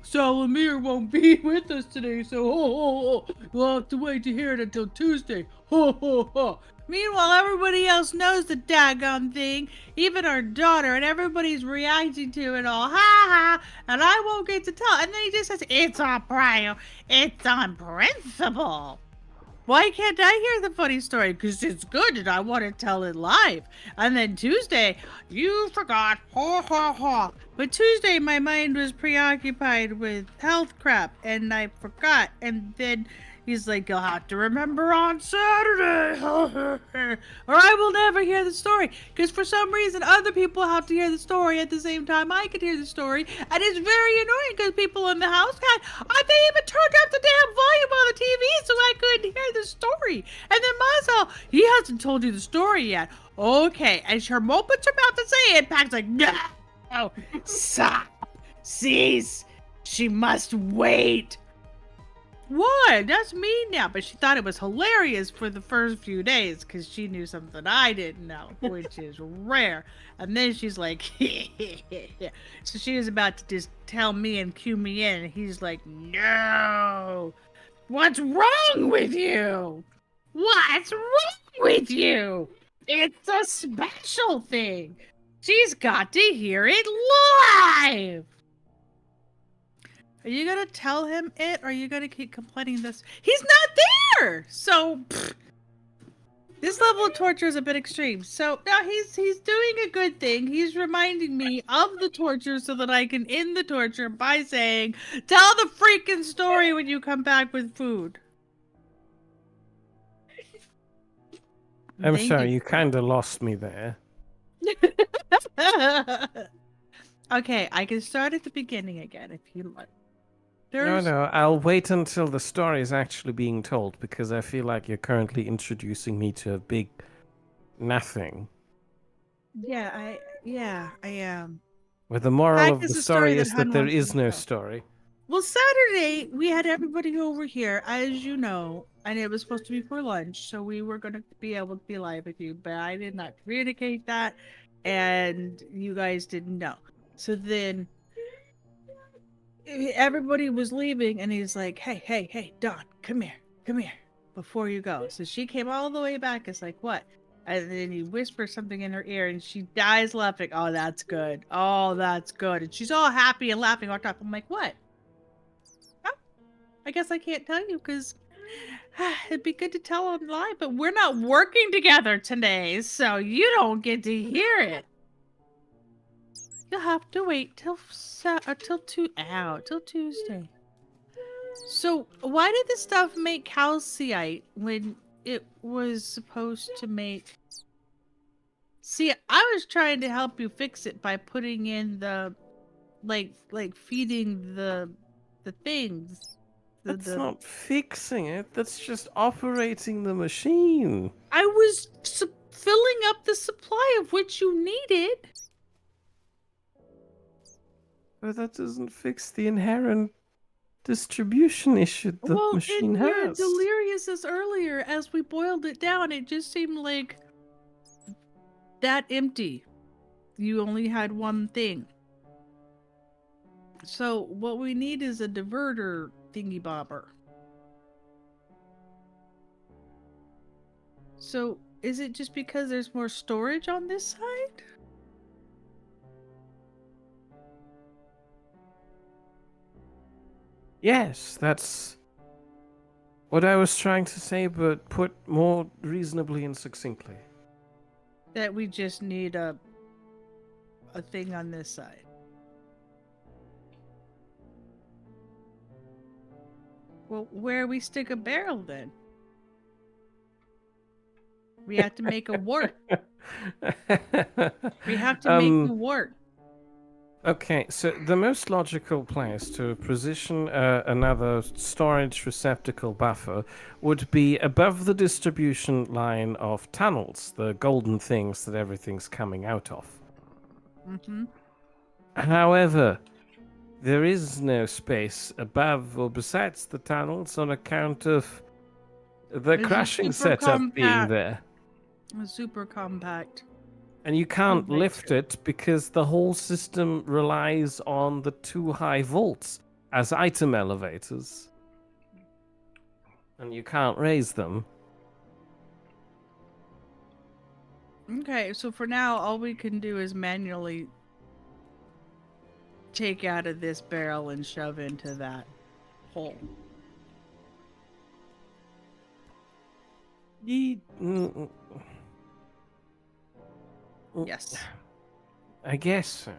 Sal and Mere won't be with us today, so we'll have to wait to hear it until Tuesday. Meanwhile, everybody else knows the daggone thing, even our daughter, and everybody's reacting to it all, ha ha, and I won't get to tell. And then he just says, it's on prior, it's on principle. Why can't I hear the funny story? Because it's good and I want to tell it live. And then Tuesday, you forgot. Ha ha ha. But Tuesday, my mind was preoccupied with health crap and I forgot. And then he's like, you'll have to remember on Saturday. Or I will never hear the story. Because for some reason, other people have to hear the story at the same time I could hear the story. And it's very annoying because people in the house they even turned up the damn volume on the TV so I couldn't hear the story. And then Mazel, he hasn't told you the story yet. Okay, and her moment's about to say it, Pack's like, no, stop, cease, she must wait. What? That's me now. But she thought it was hilarious for the first few days because she knew something I didn't know, which is rare. And then she's like, so she was about to just tell me and cue me in. And he's like, no. What's wrong with you? What's wrong with you? It's a special thing. She's got to hear it live. Are you gonna tell him it, or are you gonna keep complaining this? He's not there! So, this level of torture is a bit extreme. So, now he's doing a good thing. He's reminding me of the torture so that I can end the torture by saying, tell the freaking story when you come back with food. I'm Thank sorry, you kind of lost me there. Okay, I can start at the beginning again if you like. No, I'll wait until the story is actually being told because I feel like you're currently introducing me to a big nothing. Yeah, I am. Where the moral of Is the a story story is that that Hun there wants me is to no tell. story. Well, Saturday, we had everybody over here, as you know, and it was supposed to be for lunch, so we were going to be able to be live with you, but I did not communicate that, and you guys didn't know. So then, everybody was leaving, and he's like, hey, Dawn, come here, before you go. So she came all the way back, it's like, what? And then he whispers something in her ear, and she dies laughing. Oh, that's good. Oh, that's good. And she's all happy and laughing on top. I'm like, what? I guess I can't tell you because it'd be good to tell on live, but we're not working together today, so you don't get to hear it. You'll have to wait till Tuesday. So why did this stuff make calcite when it was supposed to make See, I was trying to help you fix it by putting in the, like feeding the things. That's not fixing it. That's just operating the machine. I was filling up the supply of which you needed. But that doesn't fix the inherent distribution issue the Well, machine in your has. delirious as earlier, as we boiled it down, it just seemed like that empty. You only had one thing. So what we need is a diverter thingy bobber. So is it just because there's more storage on this side? Yes, that's what I was trying to say, but put more reasonably and succinctly. That we just need a thing on this side. Well, where we stick a barrel then? We have to make a wart. We have to make a wart. Okay, so the most logical place to position another storage receptacle buffer would be above the distribution line of tunnels, the golden things that everything's coming out of. Mm-hmm. However, there is no space above or besides the tunnels on account of the It's crushing super setup being compact. there. It's super compact. And you can't makes lift it because the whole system relies on the 2 high volts as item elevators. And you can't raise them. Okay, so for now, all we can do is manually take out of this barrel and shove into that hole. Yes. I guess so.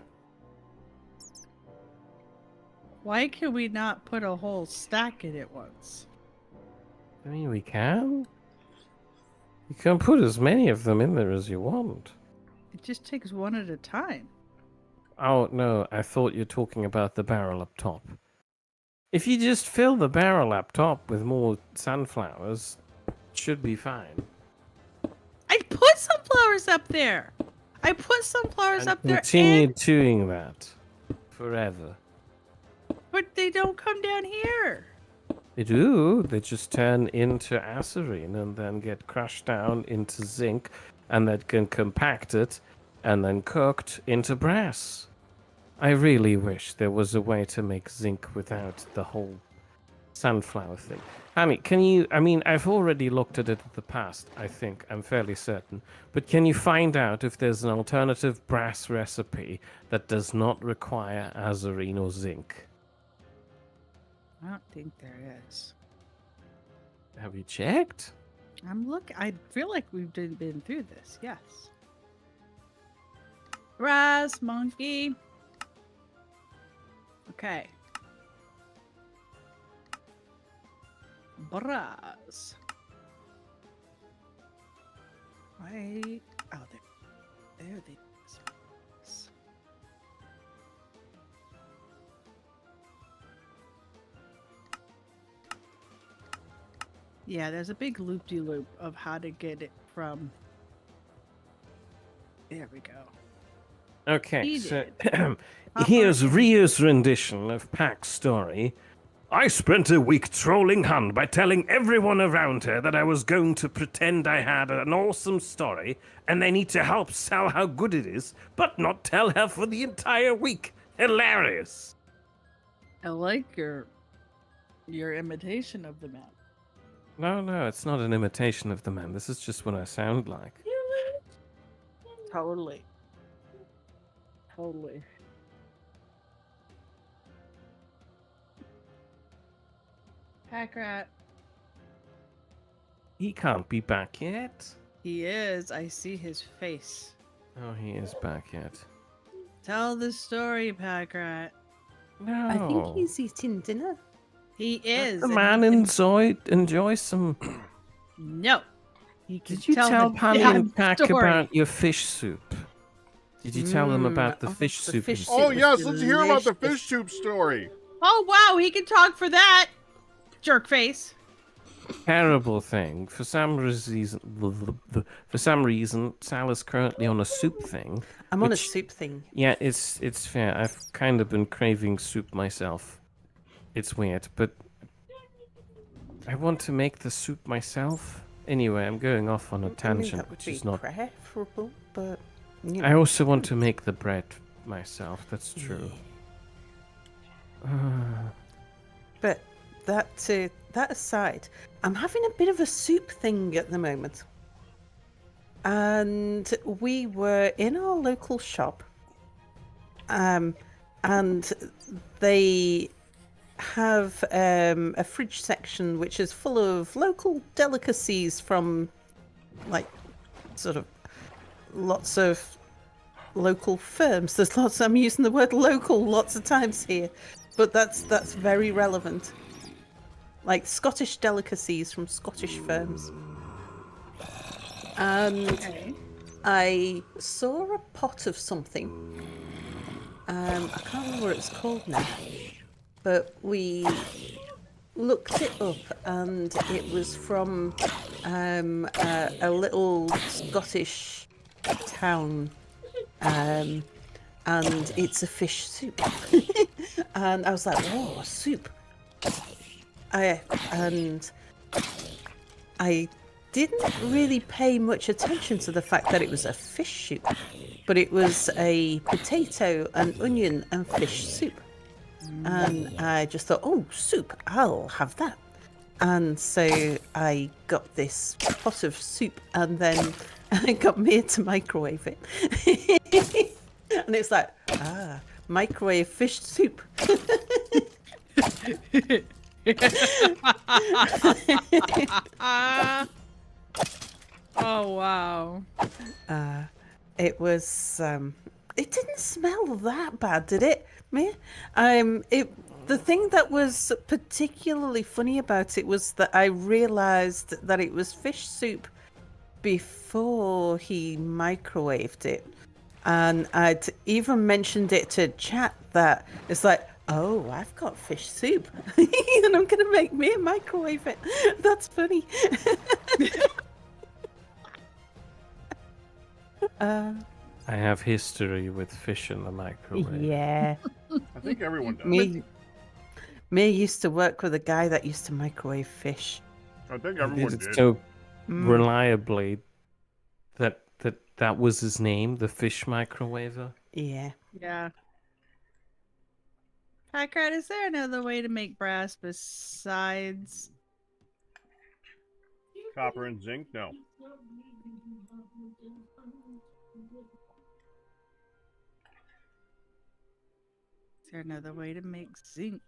Why can we not put a whole stack in it once? I mean, we can. You can put as many of them in there as you want. It just takes one at a time. Oh, no, I thought you were talking about the barrel up top. If you just fill the barrel up top with more sunflowers, it should be fine. I put sunflowers up there! I put sunflowers up there Continue and... doing that forever. But they don't come down here. They do. They just turn into acerine and then get crushed down into zinc, and that can compact it and then cooked into brass. I really wish there was a way to make zinc without the whole sunflower thing. Honey, can you... I mean, I've already looked at it in the past, I think. I'm fairly certain. But can you find out if there's an alternative brass recipe that does not require acerine or zinc? I don't think there is. Have you checked? I feel like we've been through this, yes. Brass monkey. Okay. Brass. Right. Oh, there they are. Yeah, there's a big loop-de-loop of how to get it from... There we go. Okay, so here's Rio's rendition of Pack's story. I spent a week trolling Hun by telling everyone around her that I was going to pretend I had an awesome story and they need to help sell how good it is, but not tell her for the entire week. Hilarious. I like your imitation of the man. No, it's not an imitation of the man. This is just what I sound like. Totally. Pack rat. He can't be back yet. He is. I see his face. Oh, he is back yet. Tell the story, Pack rat. No. I think he's eating dinner. He is. The and man he can- enjoy some... No. He can Did you tell the Pally damn and Pack story. about your fish soup? Did you tell them about the fish the soup? fish and- soup. Oh was yes, let's hear about the delicious. fish soup story. Oh wow, he can talk for that. Jerk face. Terrible thing. For some reason, Sal is currently on a soup thing. I'm on a which- soup thing. Yeah, it's fair. I've kind of been craving soup myself. It's weird, but I want to make the soup myself. Anyway, I'm going off on a I mean, tangent, that would which be is not. preferable, but you I know. also want to make the bread myself. That's true. But that aside, I'm having a bit of a soup thing at the moment. And we were in our local shop, and they have a fridge section which is full of local delicacies from, like, sort of lots of local firms. There's lots. I'm using the word local lots of times here, but that's very relevant. Like Scottish delicacies from Scottish firms. And Okay. I saw a pot of something. I can't remember what it's called now. But we looked it up, and it was from a little Scottish town. And it's a fish soup. And I was like, oh, a soup. I didn't really pay much attention to the fact that it was a fish soup, but it was a potato and onion and fish soup. And I just thought, oh, soup, I'll have that. And so I got this pot of soup, and then I got Mia to microwave it. And it's like, microwave fish soup. Oh wow. It was it didn't smell that bad, did it? Mia? The thing that was particularly funny about it was that I realized that it was fish soup before he microwaved it. And I'd even mentioned it to chat that it's like, oh, I've got fish soup. And I'm going to make Mia microwave it. That's funny. I have history with fish in the microwave. Yeah. I think everyone does. Mia used to work with a guy that used to microwave fish. I think He everyone did it did. so reliably that was his name, the fish microwaver. Yeah. Yeah. Packrat, is there another way to make brass besides? Copper and zinc? No. Is there another way to make zinc?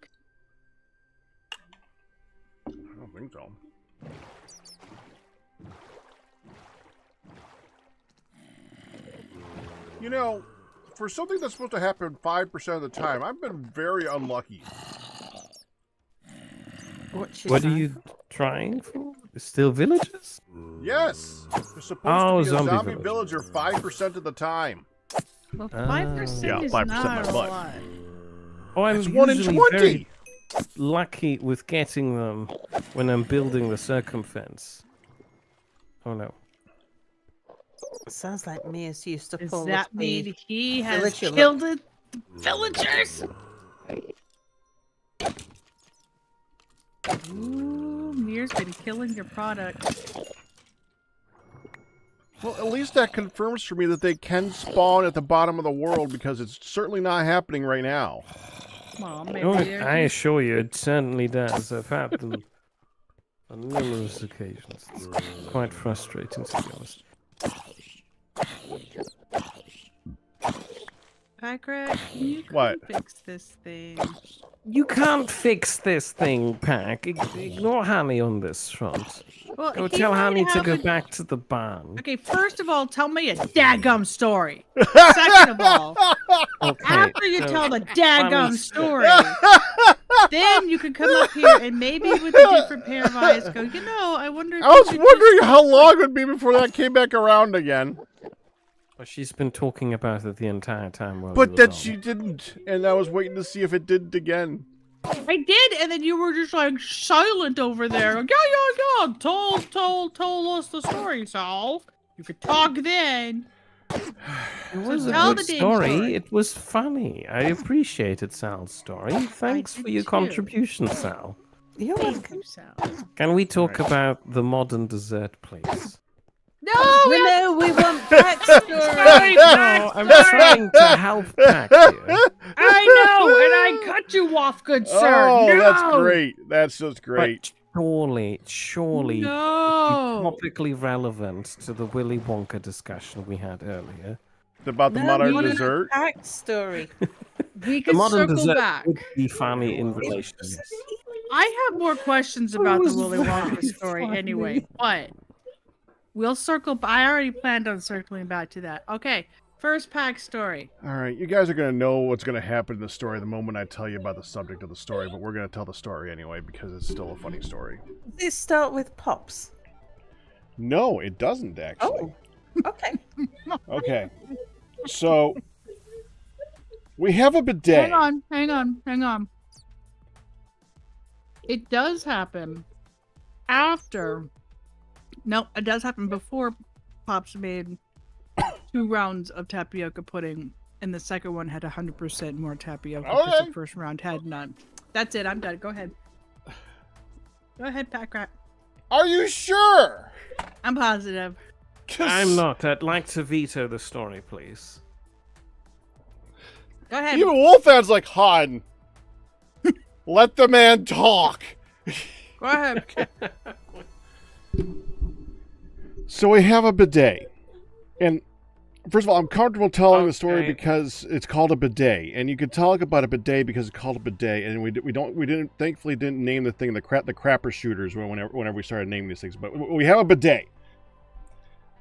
I don't think so. You know, for something that's supposed to happen 5% of the time, I've been very unlucky. What are you trying for? Still villagers? Yes! You're supposed Oh, to be a zombie zombie villager. villager 5% of the time. Well, 5% Yeah, is 5% not my a butt. lot. Oh, I'm It's 1 in usually 20! very lucky with getting them when I'm building the circumfence. Oh no. Sounds like Mia's used to Does pull that up the mean he has villager killed the villagers? Ooh, Mere's been killing your product. Well, at least that confirms for me that they can spawn at the bottom of the world, because it's certainly not happening right now. Well, maybe Oh, they're I assure you, it certainly does. I've had them on numerous occasions. It's quite frustrating, to be honest. Packrat, you can What? fix this thing. You can't fix this thing, Pack. Ignore Honey on this front. Well, Go he tell might Honey to have go a- back to the barn. Okay, first of all, tell me a daggum story. Second of all, Okay. after you so- tell the daggum funny story, then you can come up here and maybe with a different pair of eyes go, you know, I wonder if I you was should wondering how long it would be before that came back around again. Well, she's been talking about it the entire time. While But we were that gone. she didn't, and I was waiting to see if it did again. I did, and then you were just like silent over there. Like, yeah. Told us the story, Sal. You could talk then. It was a tell good the damn story. story. It was funny. I appreciated Sal's story. Thanks did for your too. contribution, Sal. You're Thank welcome. you, Sal. Can we talk about the modern dessert, please? No, We want backstory. No, I'm trying to help Pack here. I know, and I cut you off, good sir. Oh, no! that's great. That's just great. But surely, No. topically relevant to the Willy Wonka discussion we had earlier. About the No, modern we want a dessert. backstory. We The can modern circle dessert back. would be funny in relation to this. I have more questions about the was Willy Wonka very story funny. anyway, but we'll circle. I already planned on circling back to that. Okay, first pack story. All right, you guys are going to know what's going to happen in the story the moment I tell you about the subject of the story, but we're going to tell the story anyway because it's still a funny story. Does it start with pops? No, it doesn't actually. Oh, okay. Okay. So, we have a bidet. Hang on. It does happen after. No, it does happen before Pops made 2 rounds of tapioca pudding, and the second one had 100% more tapioca because Okay. the first round had none. That's it. I'm done. Go ahead. Go ahead, Packrat. Are you sure? I'm positive. 'Cause- I'm not. I'd like to veto the story, please. Go ahead. Even Wolfman's like, Han, let the man talk. Go ahead. So we have a bidet. And first of all, I'm comfortable telling the story Okay. because it's called a bidet. And you can talk about a bidet because it's called a bidet. And thankfully didn't name the thing the crapper shooters whenever we started naming these things. But we have a bidet.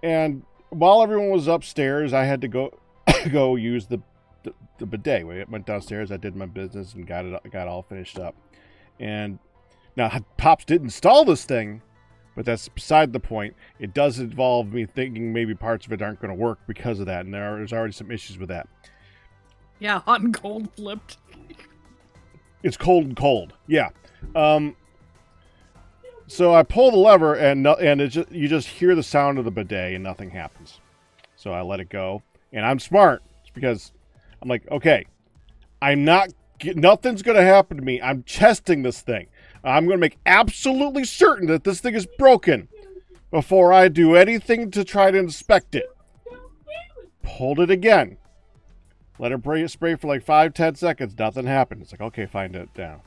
And while everyone was upstairs, I had to go use the bidet. We went downstairs, I did my business and got all finished up. And now Pops did install this thing, but that's beside the point. It does involve me thinking maybe parts of it aren't going to work because of that, and there's already some issues with that. Yeah, hot and cold flipped. It's cold. Yeah. So I pull the lever, and you just hear the sound of the bidet, and nothing happens. So I let it go, and I'm smart because I'm like, okay, nothing's going to happen to me. I'm testing this thing. I'm going to make absolutely certain that this thing is broken before I do anything to try to inspect it. Pulled it again. Let it spray for like 5-10 seconds. Nothing happened. It's like, okay, find it down.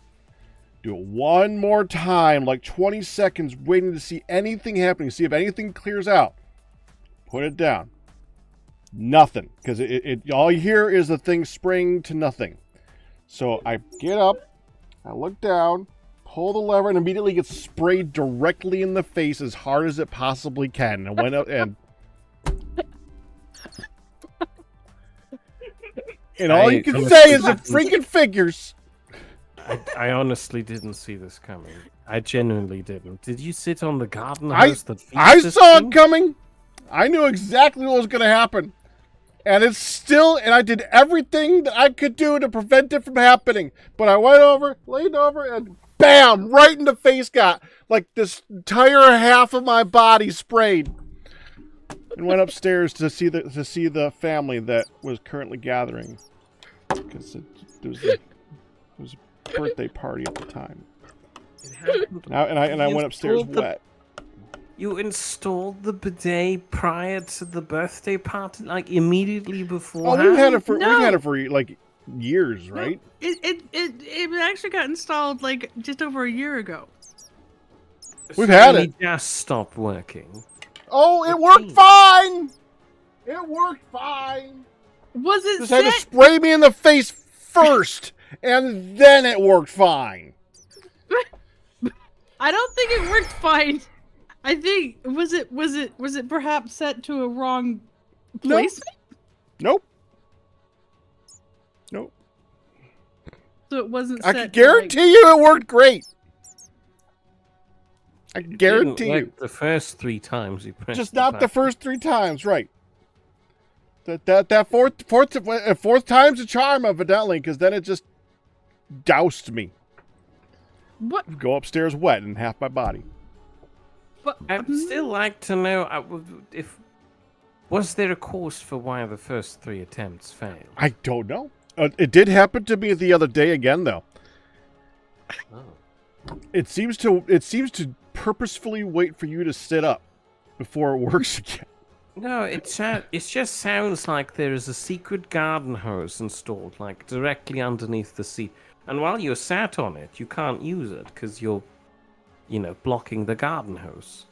Do it one more time, like 20 seconds, waiting to see anything happening, see if anything clears out. Put it down. Nothing. Because all you hear is the thing spraying to nothing. So I get up, I look down, pull the lever, and immediately get sprayed directly in the face as hard as it possibly can. And I went up and... And all you can say is it freaking figures. I honestly didn't see this coming. I genuinely didn't. Did you sit on the garden I hose that feeds I this saw thing? it coming. I knew exactly what was going to happen. And it's still, and I did everything that I could do to prevent it from happening. But I went over, leaned over, and bam, right in the face got like this entire half of my body sprayed. And went upstairs to see the family that was currently gathering. Because it was a birthday party at the time. It happened. And I You went upstairs installed the- wet. You installed the bidet prior to the birthday party, like immediately before. Oh, we've had it No. for like years, right? It actually got installed like just over a year ago. We've had it. Just stopped working. Oh, it worked fine. It worked fine. Was it Just had to set? spray me in the face first, and then it worked fine. I don't think it worked fine. I think was it perhaps set to a wrong placement? Nope. Nope. So it wasn't I set. can guarantee you it worked great. I can Didn't guarantee work you. the first 3 times you pressed Just not the button. first 3 times, right? That fourth time's a charm, evidently, because then it just doused me. What? Go upstairs wet in half my body. But I'd still like to know if was there a cause for why the first 3 attempts failed? I don't know. It did happen to me the other day again, though. Oh. It seems to purposefully wait for you to sit up before it works again. No, it just sounds like there is a secret garden hose installed, like directly underneath the seat. And while you're sat on it, you can't use it because you're, blocking the garden hose.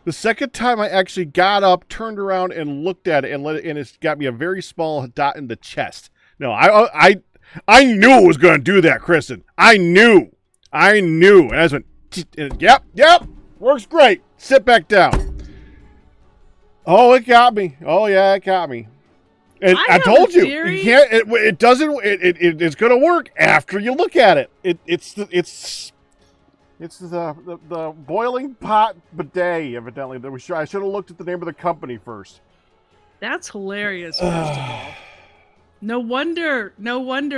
The second time I actually got up, turned around, and looked at it, and it's got me a very small dot in the chest. No, I knew it was going to do that, Kristen. I knew. And I just went, yep, works great. Sit back down. Oh, it got me. Oh, yeah, it got me. And I told you, you can't. It doesn't. It's going to work after you look at it. It's the boiling pot bidet. Evidently, I should have looked at the name of the company first. That's hilarious. First of all, no wonder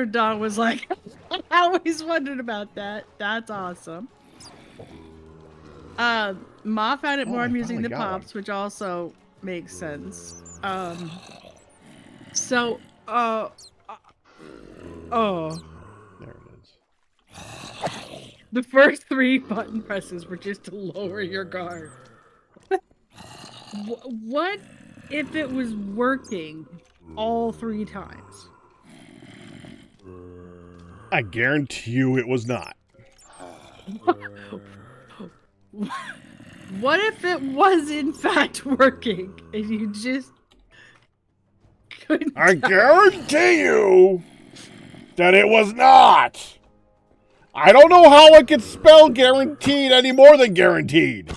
Don was like, I always wondered about that. That's awesome. Ma found it more I amusing finally than got Pops, which also makes sense. So, There it is. the first 3 button presses were just to lower your guard. What if it was working all 3 times? I guarantee you it was not. What if it was in fact working and you just couldn't? I guarantee you that it was not. I don't know how I could spell guaranteed any more than guaranteed.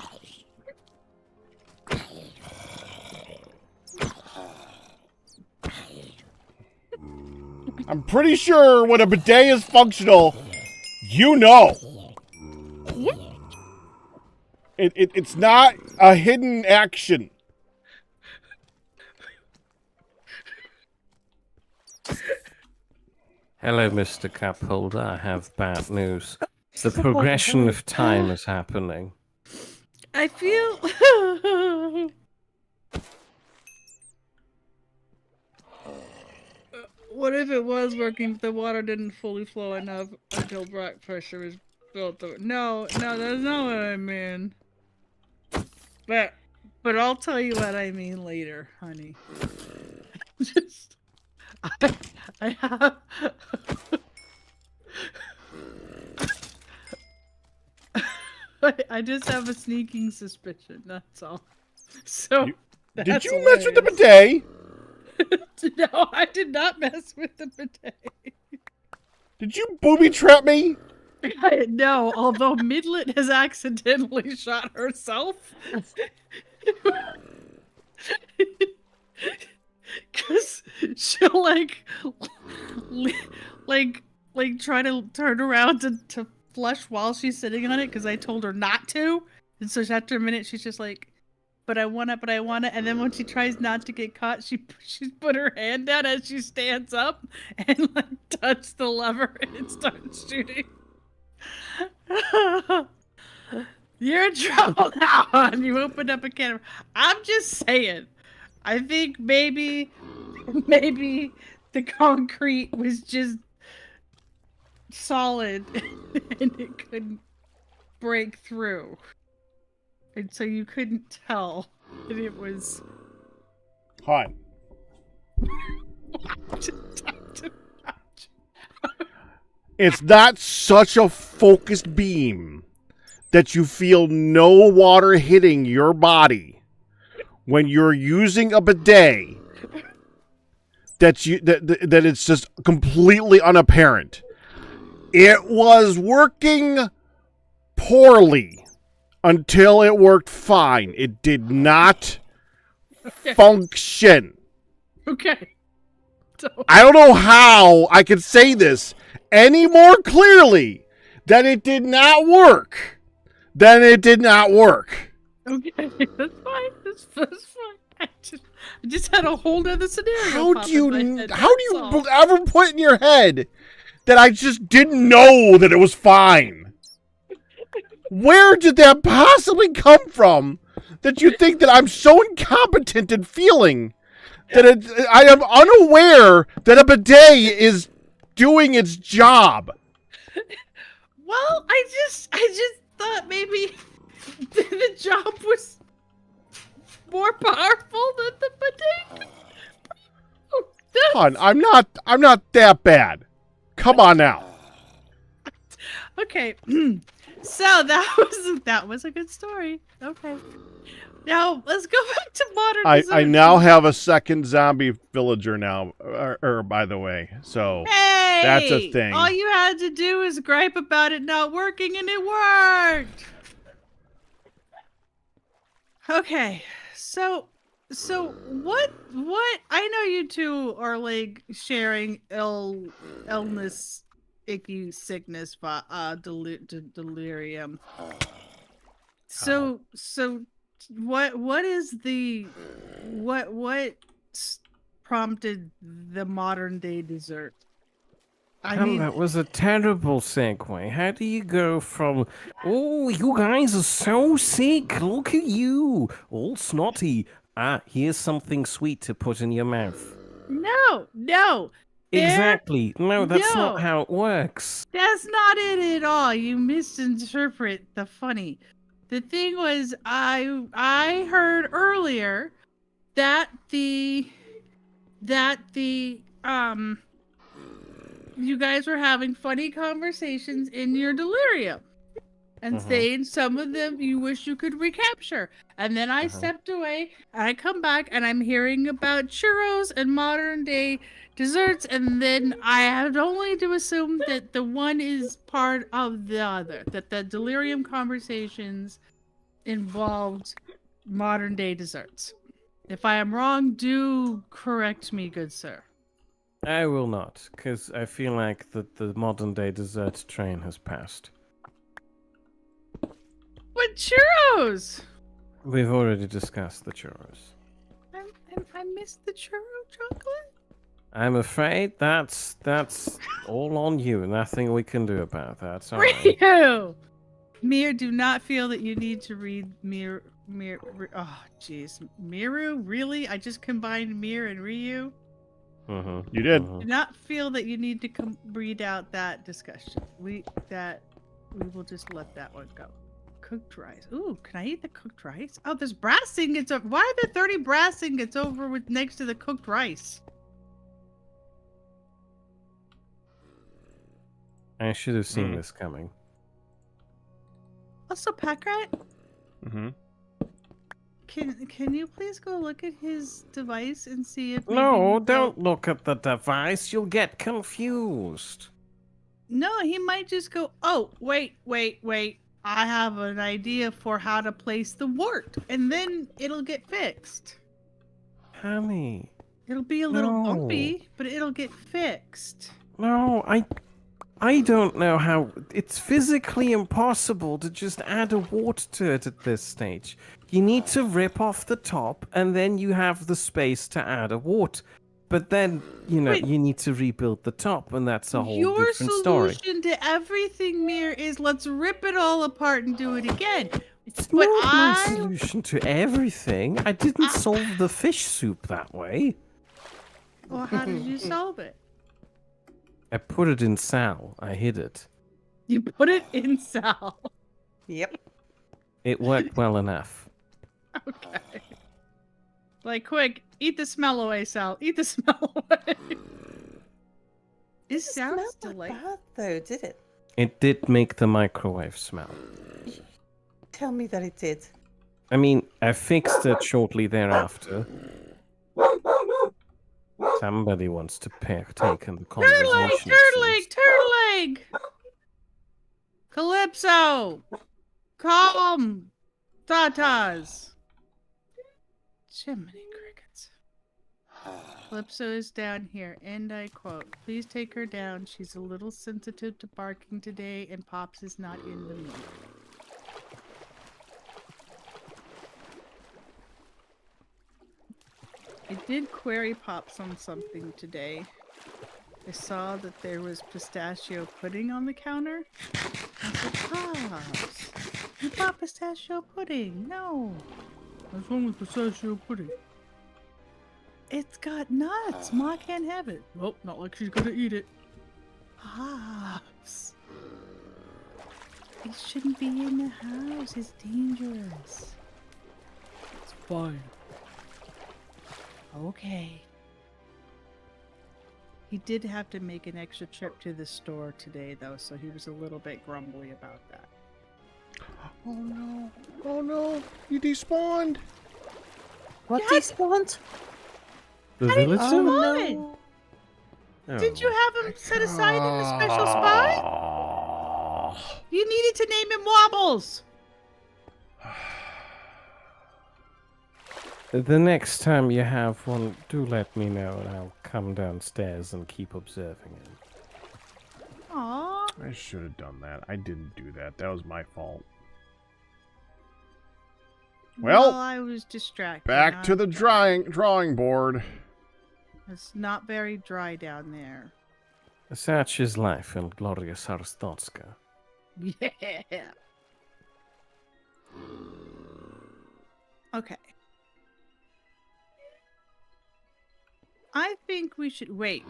I'm pretty sure when a bidet is functional, you know. It's not a hidden action. Hello, Mr. Cup Holder. I have bad news. The progression of time is happening. I feel. What if it was working, but the water didn't fully flow enough until back pressure was built up? No, that's not what I mean. But I'll tell you what I mean later, honey. Just, I have. I just have a sneaking suspicion. That's all. So. Did you mess with the bidet? No, I did not mess with the bidet. Did you booby trap me? No, although Midlet has accidentally shot herself. Because she'll try to turn around to flush while she's sitting on it because I told her not to. And so after a minute, she's just like, but I want it. And then when she tries not to get caught, she's put her hand down as she stands up and touch the lever and it starts shooting. You're in trouble now, hon. You opened up a can of... I'm just saying. I think maybe the concrete was just solid and it couldn't break through. And so you couldn't tell that it was... Hi. It's not such a focused beam that you feel no water hitting your body when you're using a bidet that it's just completely unapparent. It was working poorly until it worked fine. It did not function. Okay. So, I don't know how I could say this any more clearly that it did not work. Then it did not work. okay, that's fine. That's fine. I just had a whole other scenario. How pop do in my you head, how do that's you all. ever put in your head that I just didn't know that it was fine? Where did that possibly come from? That you think that I'm so incompetent in feeling that I am unaware that a bidet is doing its job. Well, I just thought maybe the job was more powerful than the bidet. Hon, I'm not that bad. Come on now. Okay, so that was a good story. Okay, now let's go back to modern. I desserts. now have a second zombie villager now, by the way. So Hey, that's a thing. All you had to do is gripe about it not working, and it worked. Okay, so what I know you two are like sharing illness, icky sickness, delirium. So what is the what prompted the modern day dessert? I mean, that was a terrible segue. How do you go from, oh, you guys are so sick, look at you, all snotty. Ah, here's something sweet to put in your mouth. no. Exactly. No, that's No. not how it works. That's not it at all. You misinterpret the funny. The thing was, I heard earlier that the you guys were having funny conversations in your delirium, and saying some of them you wish you could recapture. And then I stepped away, and I come back, and I'm hearing about churros and modern day desserts, and then I had only to assume that the one is part of the other, that the delirium conversations involved modern day desserts. If I am wrong, do correct me, good sir. I will not, because I feel like the modern day dessert train has passed. But churros! We've already discussed the churros. I missed the churro chocolate? I'm afraid that's all on you. Nothing we can do about that. Sorry. Ryu! Mere, do not feel that you need to read Mere. Oh, jeez. Miru? Really? I just combined Mere and Ryu? You did. Do not feel that you need to read out that discussion. We will just let that one go. Cooked rice. Ooh, can I eat the cooked rice? Oh, there's brass ingots. Why are there 30 brass ingots over with next to the cooked rice? I should have seen this coming. Also, Packrat, Mm-hmm. can you please go look at his device and see if No, don't look at the device. You'll get confused. No, he might just go, oh, wait. I have an idea for how to place the wart, and then it'll get fixed. Honey. It'll be a little No. bumpy, but it'll get fixed. No, I don't know how. It's physically impossible to just add a wart to it at this stage. You need to rip off the top, and then you have the space to add a wart. But then, Wait. you need to rebuild the top, and that's a whole Your different story. solution to everything, Mir, is let's rip it all apart and do it again. It's But not my solution to everything. I didn't solve the fish soup that way. Well, how did you solve it? I put it in Sal. I hid it. You put it in Sal. Yep. It worked well enough. Okay. Like, quick, eat the smell away, Sal. Eat the smell away. It sounds Not delightful. bad though, did it? It did make the microwave smell. Tell me that it did. I mean, I fixed it shortly thereafter. Somebody wants to partake in the Turtle egg, conversation. turtle egg, turtle egg! Calypso! Calm! Tatas! Jiminy crickets. Calypso is down here, and I quote, "Please take her down. She's a little sensitive to barking today, and Pops is not in the mood." I did query Pops on something today. I saw that there was pistachio pudding on the counter. I said, Pops, you bought pistachio pudding. No. What's wrong with pistachio pudding? It's got nuts. Ma can't have it. Well, not like she's gonna eat it. Pops. It shouldn't be in the house. It's dangerous. It's fine. Okay. He did have to make an extra trip to the store today, though, so he was a little bit grumbly about that. Oh no! Oh no! You despawned! What despawned? The How did you villager? spawn? Oh. Did you have him set aside in a special spot? You needed to name him Wobbles. The next time you have one, do let me know and I'll come downstairs and keep observing him. Aww. I should have done that. I didn't do that. That was my fault. Well, I was distracted. back to the drawing board. It's not very dry down there. Such is life in glorious Arstotzka. Yeah. Okay. I think we should wait.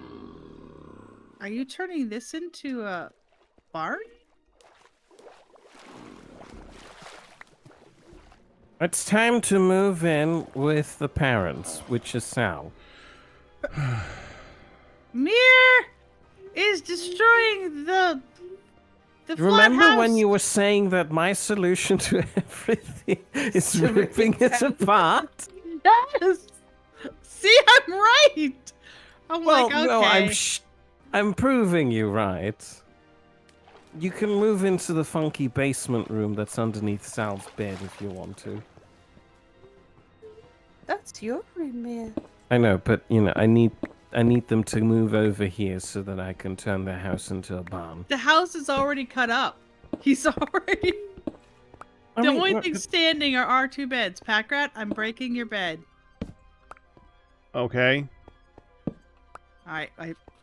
Are you turning this into a barn? It's time to move in with the parents, which is Sal. Mere is destroying the Remember flat when house. you were saying that my solution to everything is ripping it apart? Yes. See, I'm right. I'm Well, like, okay. no, I'm proving you right. You can move into the funky basement room that's underneath Sal's bed if you want to. That's your room, Mia. I know, but you know, I need them to move over here so that I can turn their house into a barn. The house is already cut up. He's already. The only thing standing are our two beds. Packrat, I'm breaking your bed. Okay. Alright,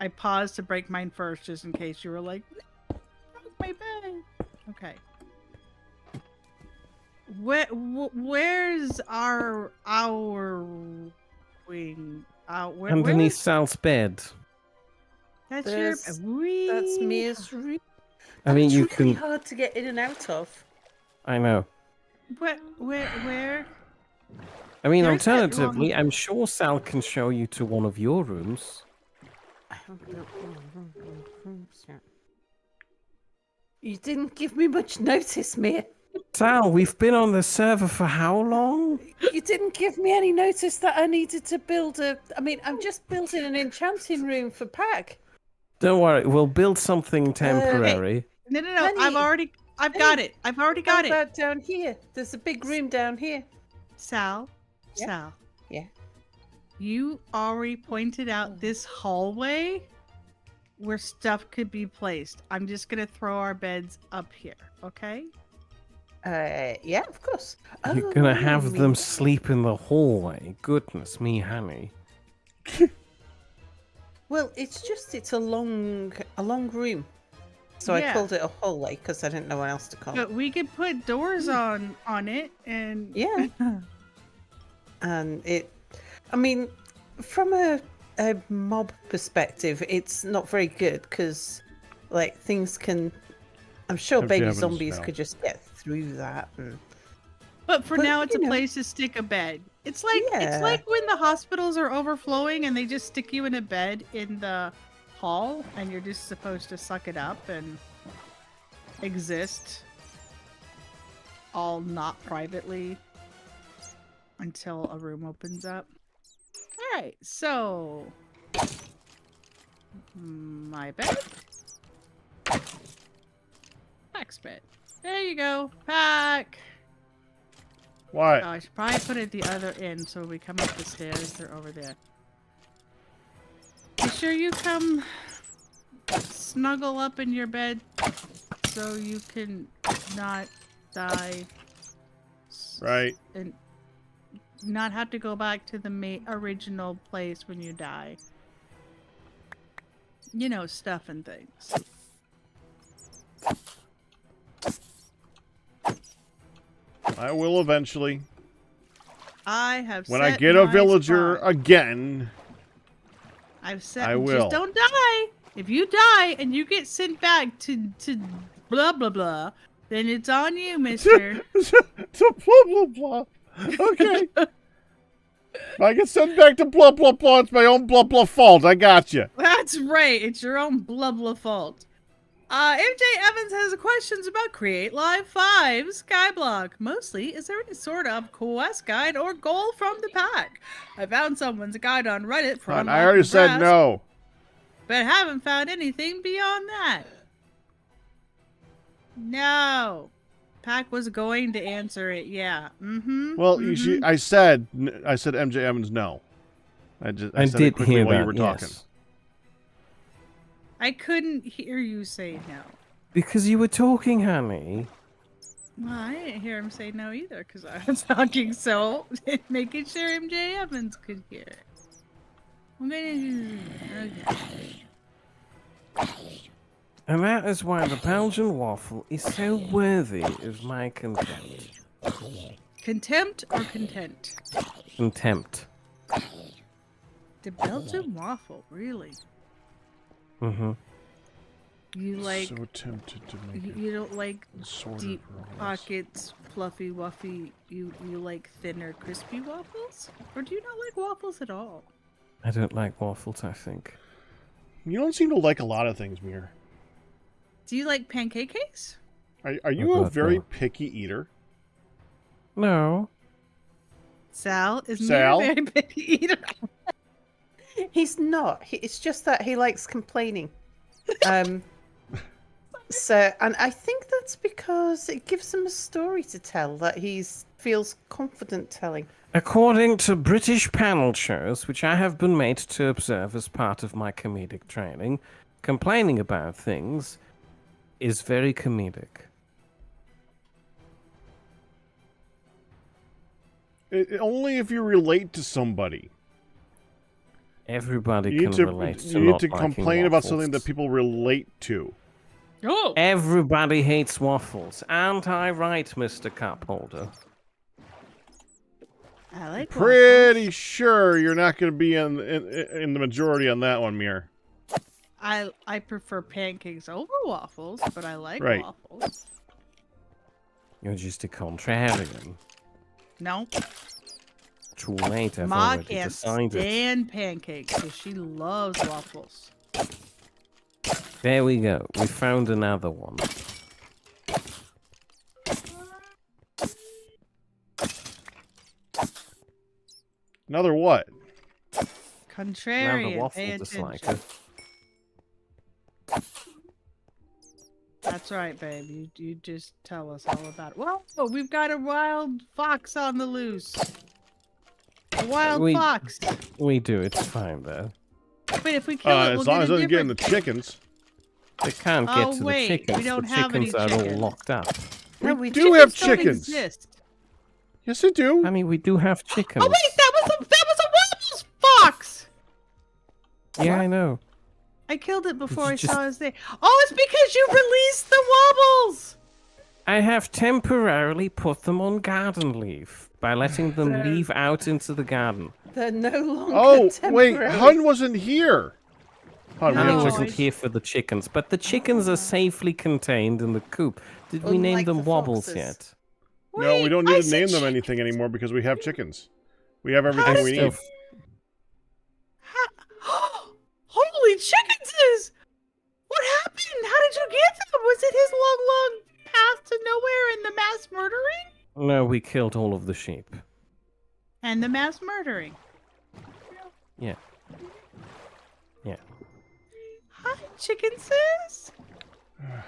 I paused to break mine first just in case you were like, "No, broke my bed." Okay. Where's our wing? Underneath Sal's bed. That's That's Mia's room. I mean, you It's really can. hard to get in and out of. I know. Where? I mean, There's that alternatively, I'm sure Sal can show you to one of your rooms. I haven't got rooms yet. You didn't give me much notice, Mia. Sal, we've been on the server for how long? You didn't give me any notice that I needed to build a... I mean, I'm just building an enchanting room for Pack. Don't worry, we'll build something temporary. No. Honey, I've already got it. I've already got How it. about down here? There's a big room down here. Sal. Yeah. Sal. Yeah. You already pointed out this hallway where stuff could be placed. I'm just gonna throw our beds up here, okay? Yeah, of course. You're gonna have them sleep in the hallway. Goodness me, honey. Well, it's a long room. So Yeah. I called it a hallway because I didn't know what else to call it. But we could put doors on it and Yeah. And I mean, from a mob perspective, it's not very good because, like, things can. I'm sure Have baby Jevons zombies now. could just get through that. And, But for But, now, it's a you know. place to stick a bed. It's like Yeah. when the hospitals are overflowing and they just stick you in a bed in the hall, and you're just supposed to suck it up and exist, all not privately, until a room opens up. All right, so My bed. Pack's bed. There you go. Pack. What? Oh, I should probably put it at the other end so we come up the stairs. They're over there. Be sure you come snuggle up in your bed so you can not die. Right. And not have to go back to the original place when you die. You know, stuff and things. I will eventually. I have When set I get a my villager spot. again. I've set. I will. Just don't die. If you die and you get sent back to blah blah blah, then it's on you, mister. To blah blah blah. Okay. If I get sent back to blah blah blah, it's my own blah blah fault. I got you. That's right. It's your own blah blah fault. MJ Evans has questions about Create Live 5 Skyblock. Mostly, is there any sort of quest guide or goal from the pack? I found someone's guide on Reddit for I already said brass, no. but haven't found anything beyond that. No. Pack was going to answer it, yeah. Mm-hmm. Well, I said MJ Evans no. I I said did it quickly hear while that, you were talking. yes. I couldn't hear you say no. Because you were talking, honey. Well, I didn't hear him say no either because I was talking, so making sure MJ Evans could hear. Okay. And that is why the Belgian waffle is so worthy of my contempt. Contempt or content? Contempt. The Belgian waffle, really? Mm-hmm. You like? So tempted to make You don't like it sort deep of rolls. pockets, fluffy wuffy. You like thinner, crispy waffles, or do you not like waffles at all? I don't like waffles, I think. You don't seem to like a lot of things, Mir. Do you like pancake cakes? Are you a God, very no. picky eater? No. Sal is Sal? a very picky eater. He's not. It's just that he likes complaining. So, and I think that's because it gives him a story to tell that he feels confident telling. According to British panel shows, which I have been made to observe as part of my comedic training, complaining about things is very comedic. Only if you relate to somebody. Everybody You can need to, relate to you need not to liking complain about waffles. something that people relate to. Oh, Everybody hates waffles. Aren't I right, Mr. Cup Holder? I like Pretty waffles. sure you're not going to be in the majority on that one, Mir. I prefer pancakes over waffles, but I like Right. waffles. You're just a contrarian. No, Too late, I've Ma already can't decided. stand pancakes because she loves waffles. There we go. We found another one. Another what? Another Contrarian, pay waffle attention. disliker. That's right, babe. You just tell us all about it. Whoa, we've got a wild fox on the loose. A wild We- fox. We do, it's fine though. Wait, if we kill it, we'll As long get as a it doesn't get in the different... chickens. They can't Oh, get to wait, the we chickens. don't The have any chickens are all chickens. locked up. No, We do have chickens. Don't exist. Yes, they do. Honey, we do have chickens. Oh wait, that was a waffles fox. Yeah, I know. I killed it before you I just- saw his name. Oh, it's because you released the wobbles. I have temporarily put them on garden leave by letting them leave out into the garden. They're no longer Oh, wait. temporary. Hun wasn't here. Hun, we No, have I chickens. wasn't here for the chickens, but the chickens are safely contained in the coop. Did we name Unlike them the Wobbles foxes. yet? No, we Wait, don't I need to said name them chicken. anything anymore because we have chickens. We have everything we still need. Holy chickenses! What happened? How did you get them? Was it his long path to nowhere and the mass murdering? No, we killed all of the sheep. And the mass murdering. Yeah. Yeah. Hi, chicken sis.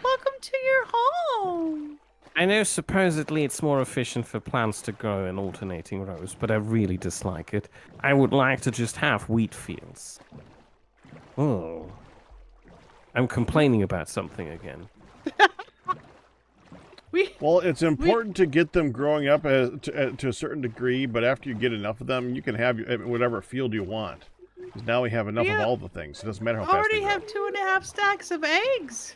Welcome to your home. I know supposedly it's more efficient for plants to grow in alternating rows, but I really dislike it. I would like to just have wheat fields. Oh. I'm complaining about something again. Well, it's important to get them growing up to a certain degree, but after you get enough of them, you can have whatever field you want. Because now we have enough of all the things. It doesn't matter how fast they grow. Already have 2.5 stacks of eggs.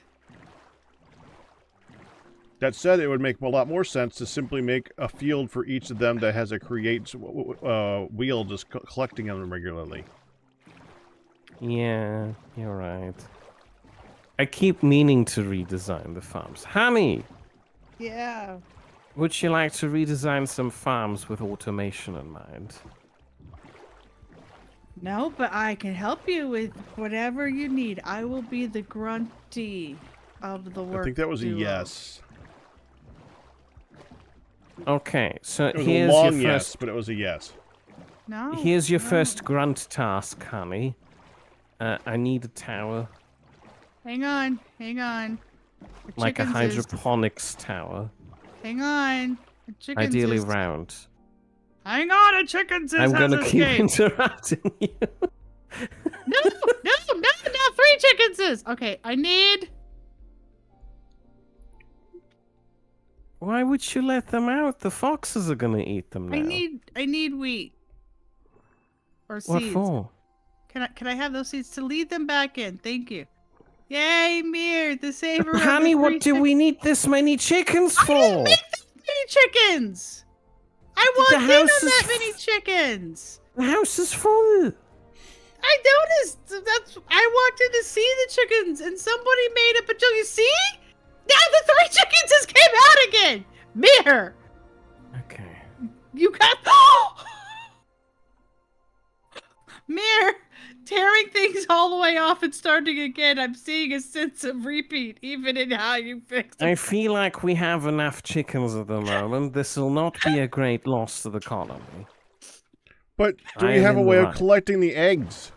That said, it would make a lot more sense to simply make a field for each of them that has a create wheel just collecting them regularly. Yeah, you're right. I keep meaning to redesign the farms. Honey! Yeah. Would you like to redesign some farms with automation in mind? No, but I can help you with whatever you need. I will be the grunty of the work. I think that was a duo. yes. Okay, so It was here's a long your yes, first. but it was a yes. No. Here's your no. first grunt task, honey. I need a tower, Hang on. The like a chickens is- hydroponics tower, Hang on. The chickens ideally is- round. Hang on, a chicken says I'm gonna has keep escaped. interrupting you. No, 3 chickens is. Okay, I need. Why would you let them out? The foxes are gonna eat them now. I need wheat. Or What seeds. for? Can I have those seeds to lead them back in? Thank you. Yay, Mere, the saver of Honey, the what do we need this many chickens for? Many chickens! I The walked in on house is that many chickens! The house is full. I noticed! I walked in to see the chickens and somebody made a bajillion. You see? Now the 3 chickens just came out again! Mere! Okay. You got Mere! Tearing things all the way off and starting again. I'm seeing a sense of repeat, even in how you fix it. I feel like we have enough chickens at the moment. This will not be a great loss to the colony. But do I we am have a in the way right. of collecting the eggs?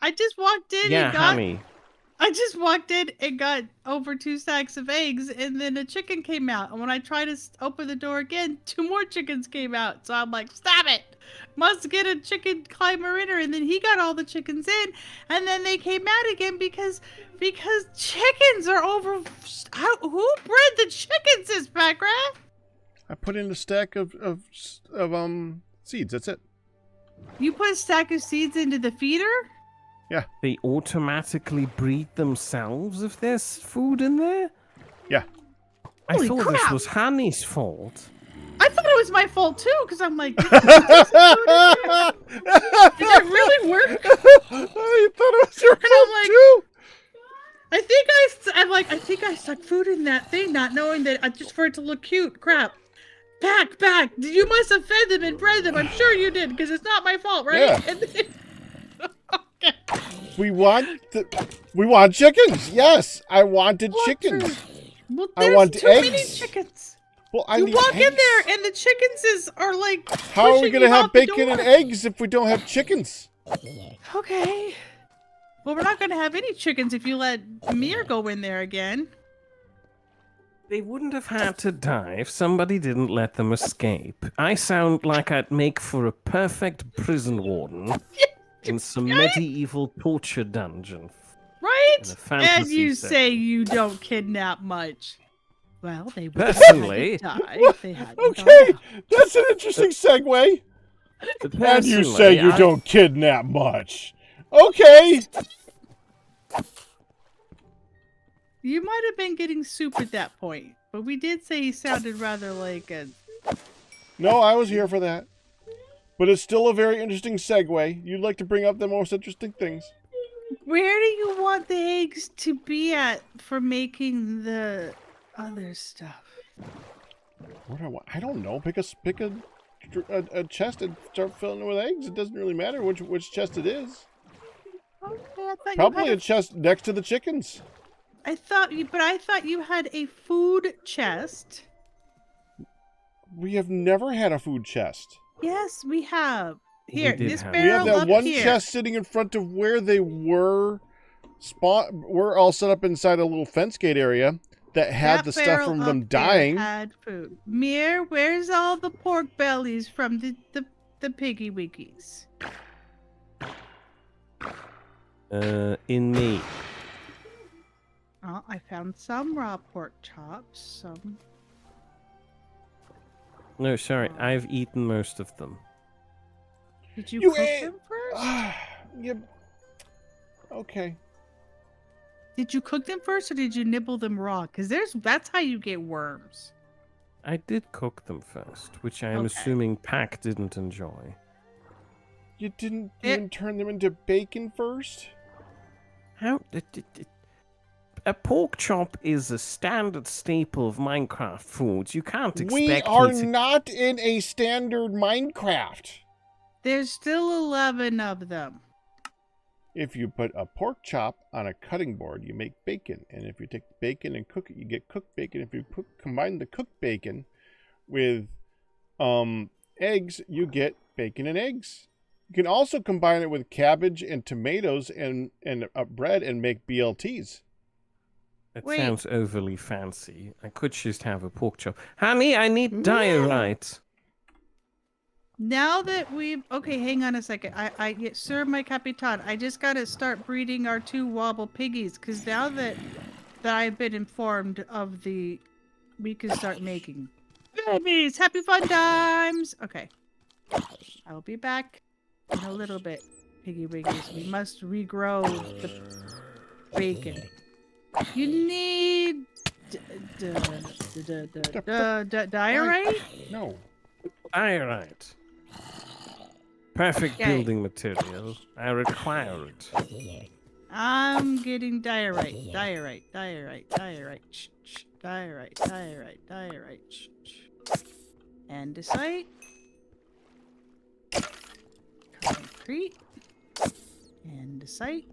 I just walked in Yeah, and got honey. I just walked in and got over 2 stacks of eggs, and then a chicken came out. And when I tried to open the door again, 2 more chickens came out. So I'm like, stop it! Must get a chicken climber in her. And then he got all the chickens in, and then they came out again because chickens are over. Who bred the chickens, this background? I put in a stack of seeds. That's it. You put a stack of seeds into the feeder? They automatically breed themselves if there's food in there? Yeah. I Holy thought this crap. was Honey's fault. I thought it was my fault too, because I'm like, did it really work? I thought it was your And I'm fault like- too. I think I stuck food in that thing, not knowing that just for it to look cute. Crap. Back. You must have fed them and bred them. I'm sure you did, because it's not my fault, right? Yeah. And then, okay. We want chickens. Yes, I wanted chickens. Well, I there's want too many eggs. chickens. Well, I You need walk in eggs. there and the chickens are like. How are we pushing gonna you have out the bacon and door. eggs if we don't have chickens? Okay. Well, we're not gonna have any chickens if you let Mere go in there again. They wouldn't have had to die if somebody didn't let them escape. I sound like I'd make for a perfect prison warden in some medieval torture dungeon. Right? In a And fantasy you setting. say you don't kidnap much. Well, they would Personally- have had to die if they hadn't Okay, died. that's an interesting segue. And you say you don't kidnap much. Okay. You might have been getting soup at that point, but we did say he sounded rather like a. No, I was here for that. But it's still a very interesting segue. You'd like to bring up the most interesting things. Where do you want the eggs to be at for making the other stuff? What do I want? I don't know. Pick a chest and start filling it with eggs. It doesn't really matter which chest it is. Okay, I thought Probably you a had chest next to the chickens. I thought you had a food chest. We have never had a food chest. Yes, we have. Here, did this have- We have barrel that up one here. chest sitting in front of where they were. We're all set up inside a little fence gate area that had That the stuff barrel from up them there dying. had food. Mere, where's all the pork bellies from the piggy wiggies? In me. Oh, I found some raw pork chops. Some. No, sorry, I've eaten most of them. Did you, You cook ate- them first? Yeah. Okay. Did you cook them first, or did you nibble them raw? Because that's how you get worms. I did cook them first, which I am Okay. assuming Pack didn't enjoy. You didn't even turn them into bacon first? How? A pork chop is a standard staple of Minecraft foods. You can't expect We are me to... not in a standard Minecraft. There's still 11 of them. If you put a pork chop on a cutting board, you make bacon. And if you take bacon and cook it, you get cooked bacon. If you combine the cooked bacon with eggs, you get bacon and eggs. You can also combine it with cabbage and tomatoes and bread and make BLTs. It Wait. sounds overly fancy. I could just have a pork chop. Honey, I need diorite. Now that we've okay, hang on a second. Sir, my capitan, I just gotta start breeding our 2 wobble piggies, because now that I've been informed of we can start making babies. Happy fun times. Okay, I will be back in a little bit, piggy wiggies. We must regrow the bacon. You need diorite. No. Diorite. Perfect Okay. building material. I require it. I'm getting diorite. Andesite. Concrete. Andesite.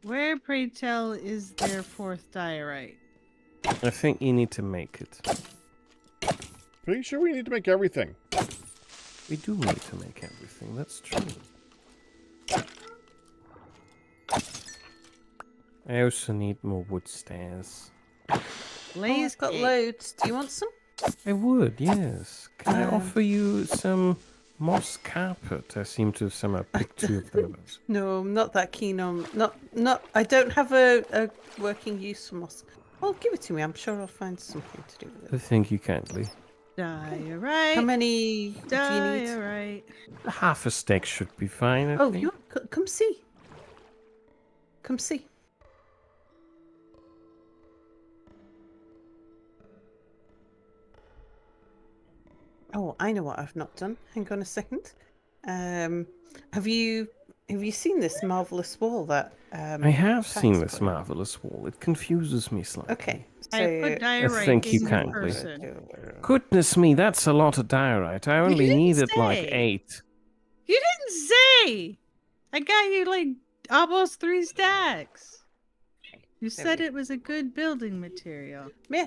Where, pray tell, is their 4th diorite? I think you need to make it. Pretty sure we need to make everything. We do need to make everything, that's true. I also need more wood stairs. Blaze I've got cake. loads. Do you want some? I would, yes. Can I offer you some moss carpet? I seem to have somehow picked 2 of those. No, I'm not that keen on. Not. I don't have a working use for moss. Well, give it to me. I'm sure I'll find something to do with it. Thank you kindly. Diorite. How many do you need? Diorite. Half a stack should be fine, I Oh, think. you come see. Come see. Oh, I know what I've not done. Hang on a second. Have you seen this marvelous wall that? I have seen Pax this put in? marvelous wall. It confuses me slightly. Okay, I so put diorite thank you in kindly. person. Goodness me, that's a lot of diorite. I only didn't needed like say. 8. You didn't say. I got you like almost 3 stacks. You said it was a good building material. Meh.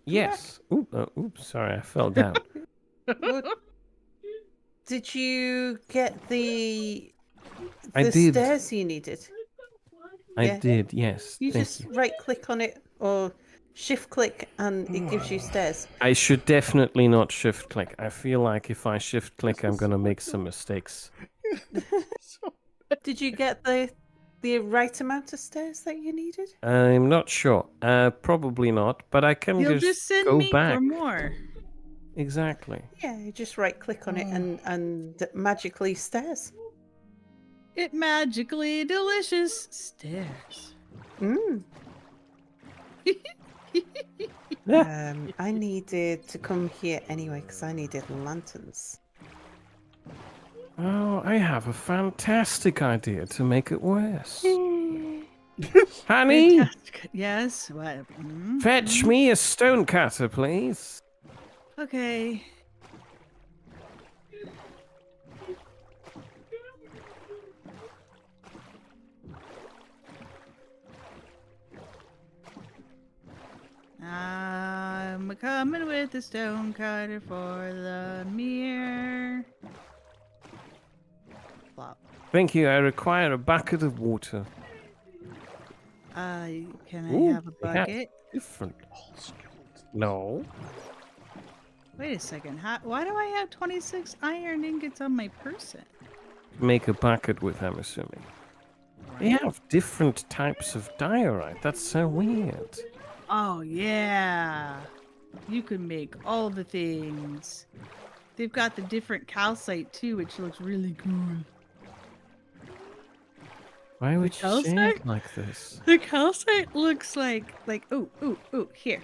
Yes. Oops, sorry, I fell down. What? Did you get the I did. stairs you needed? I Yeah. did, yes. You Thank just you. right click on it or shift click and it gives you stairs. I should definitely not shift click. I feel like if I shift click, I'm gonna make some mistakes. Did you get the right amount of stairs that you needed? I'm not sure. Probably not, but I can You'll just send go me back. for more. Exactly. Yeah, you just right click on it and magically stairs. It magically delicious stairs. I needed to come here anyway because I needed lanterns. Oh, I have a fantastic idea to make it worse. Honey, Fantastic. Yes. What? fetch me a stone cutter, please. Okay. I'm I'm coming with the stone cutter for the mirror. Flop. Thank you. I require a bucket of water. Can I Ooh, have a they have bucket? different. No. Wait a second. Why do I have 26 iron ingots on my person? Make a bucket with, I'm assuming. They have different types of diorite. That's so weird. Oh, yeah. You can make all the things. They've got the different calcite too, which looks really cool. Why would you say calcite? it like this? The calcite looks like ooh, here.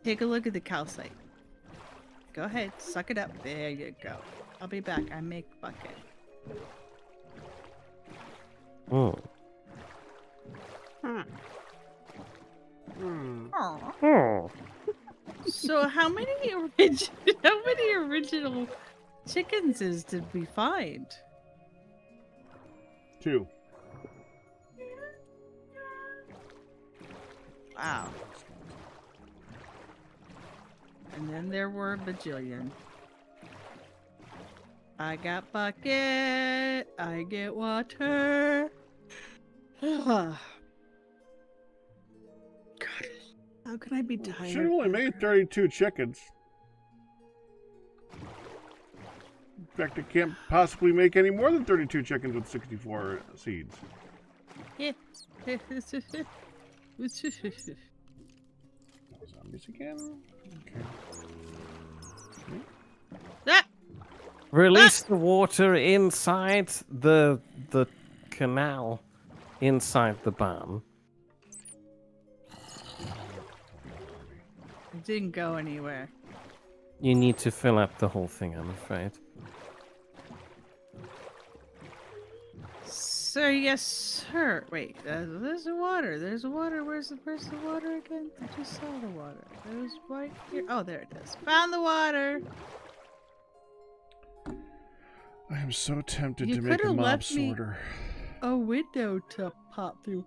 Take a look at the calcite. Go ahead, suck it up. There you go. I'll be back. I make bucket. Oh. Aw. Oh. So how many original chickens did we find? 2. Wow. And then there were a bajillion. I got bucket. I get water. God, how can I be tired? Should have only made 32 chickens. In fact, it can't possibly make any more than 32 chickens with 64 seeds. Yeah. Zombies again? Okay. Ah! Release the water inside the canal inside the barn. It didn't go anywhere. You need to fill up the whole thing, I'm afraid. Sir, yes, sir. Wait, there's the water. There's the water. Where's the water again? I just saw the water. It was right here. Oh, there it is. Found the water. I am so tempted You to make a coulda mob left me- sorter. A window to pop through.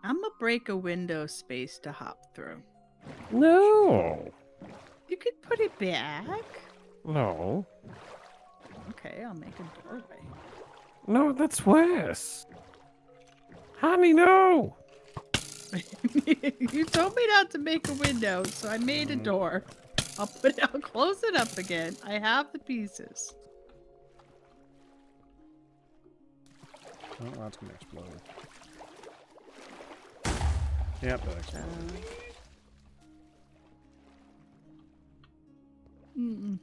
I'm gonna break a window space to hop through. No. You could put it back. No. Okay, I'll make a doorway. No, that's worse. Honey, no. You told me not to make a window, so I made a door. I'll close it up again. I have the pieces. Oh, that's gonna explode. Yep, that exploded. Mm-mm.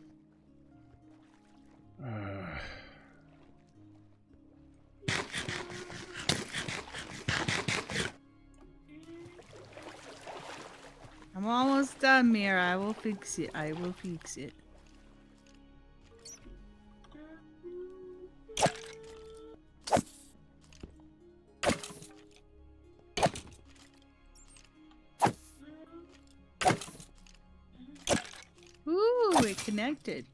I'm almost done, Mere. I will fix it. I will fix it. Ooh, it connected.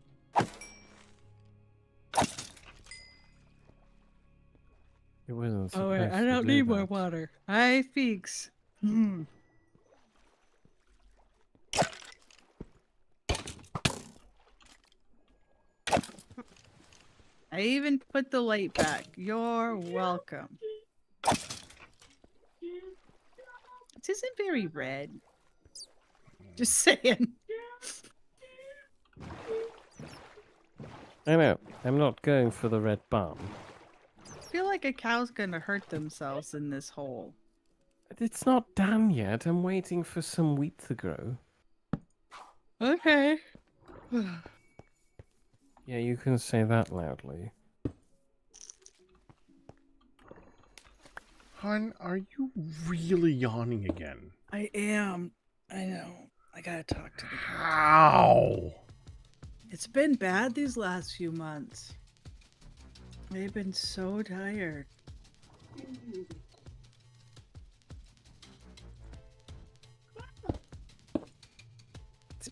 It wasn't. Oh wait, supposed I to don't do need more that. water. I fix. Hmm. I even put the light back. You're welcome. This isn't very red. Just saying. I know. I'm not going for the red barn. I feel like a cow's gonna hurt themselves in this hole. It's not done yet. I'm waiting for some wheat to grow. Okay. Yeah, you can say that loudly. Hun, are you really yawning again? I am. I know. I gotta talk to the cat. How? It's been bad these last few months. I've been so tired.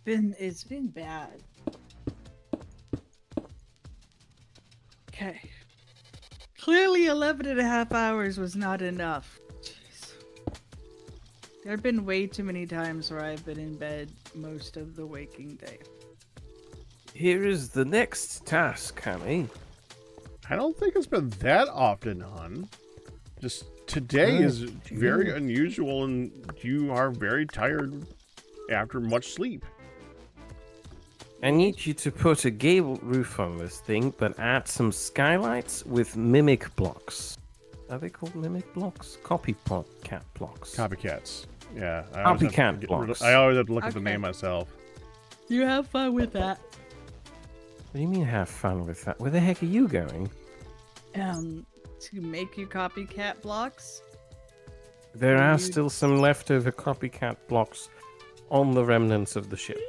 It's been bad. Okay. Clearly 11 and a half hours was not enough. There have been way too many times where I've been in bed most of the waking day. Here is the next task, honey. I don't think it's been that often, hon. Just today is very unusual, and you are very tired after much sleep. I need you to put a gable roof on this thing, but add some skylights with mimic blocks. Are they called mimic blocks? Copycat blocks. Copycats. Yeah. Copycat blocks. I always have to look at the Okay. name myself. You have fun with that. What do you mean have fun with that? Where the heck are you going? To make you copycat blocks. There are You- still some leftover copycat blocks on the remnants of the ship.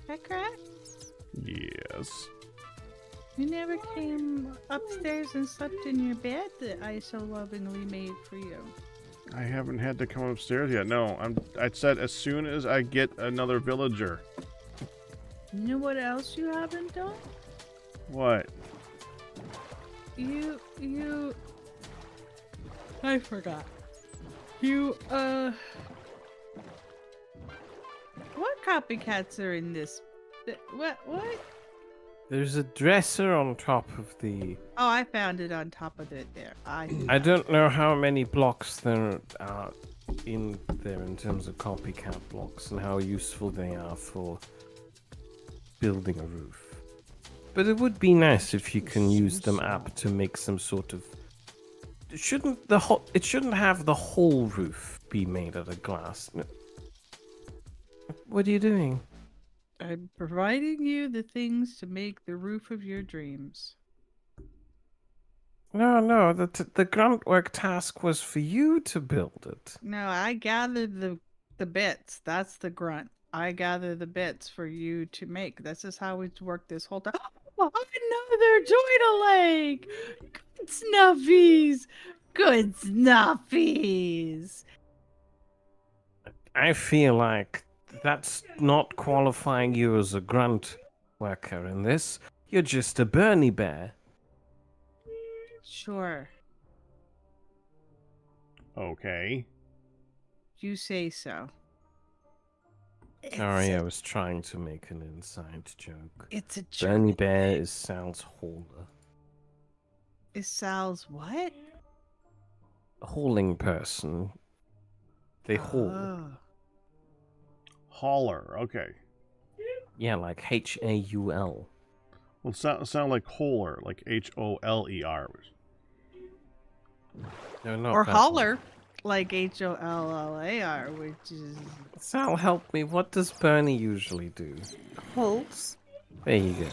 That correct? Yes. You never came upstairs and slept in your bed that I so lovingly made for you. I haven't had to come upstairs yet. No, I said as soon as I get another villager. You know what else you haven't done? What? I forgot. What copycats are in this? What? There's a dresser on top of the... Oh, I found it on top of it there. I don't know how many blocks there are in there in terms of copycat blocks and how useful they are for building a roof. But it would be nice if you can use them up to make some sort of... It shouldn't have the whole roof be made out of glass. No. What are you doing? I'm providing you the things to make the roof of your dreams. No, the grunt work task was for you to build it. No, I gathered the bits. That's the grunt. I gather the bits for you to make. This is how it's worked this whole time. Oh, another doin leg! Good snuffies! Good snuffies! I feel like that's not qualifying you as a grunt worker in this. You're just a Bernie bear. Sure, Okay. you say so. Sorry, I was trying to make an inside joke. It's a joke. Bernie Bear is Sal's hauler. Is Sal's what? A hauling person. They haul. Oh. Hauler. Okay. Yeah, like H-A-U-L. Well, it sound like holer, like Holer. No, not Or that one. holler, like HOLLAR, which is... Sal, help me. What does Bernie usually do? Pulse. There you go.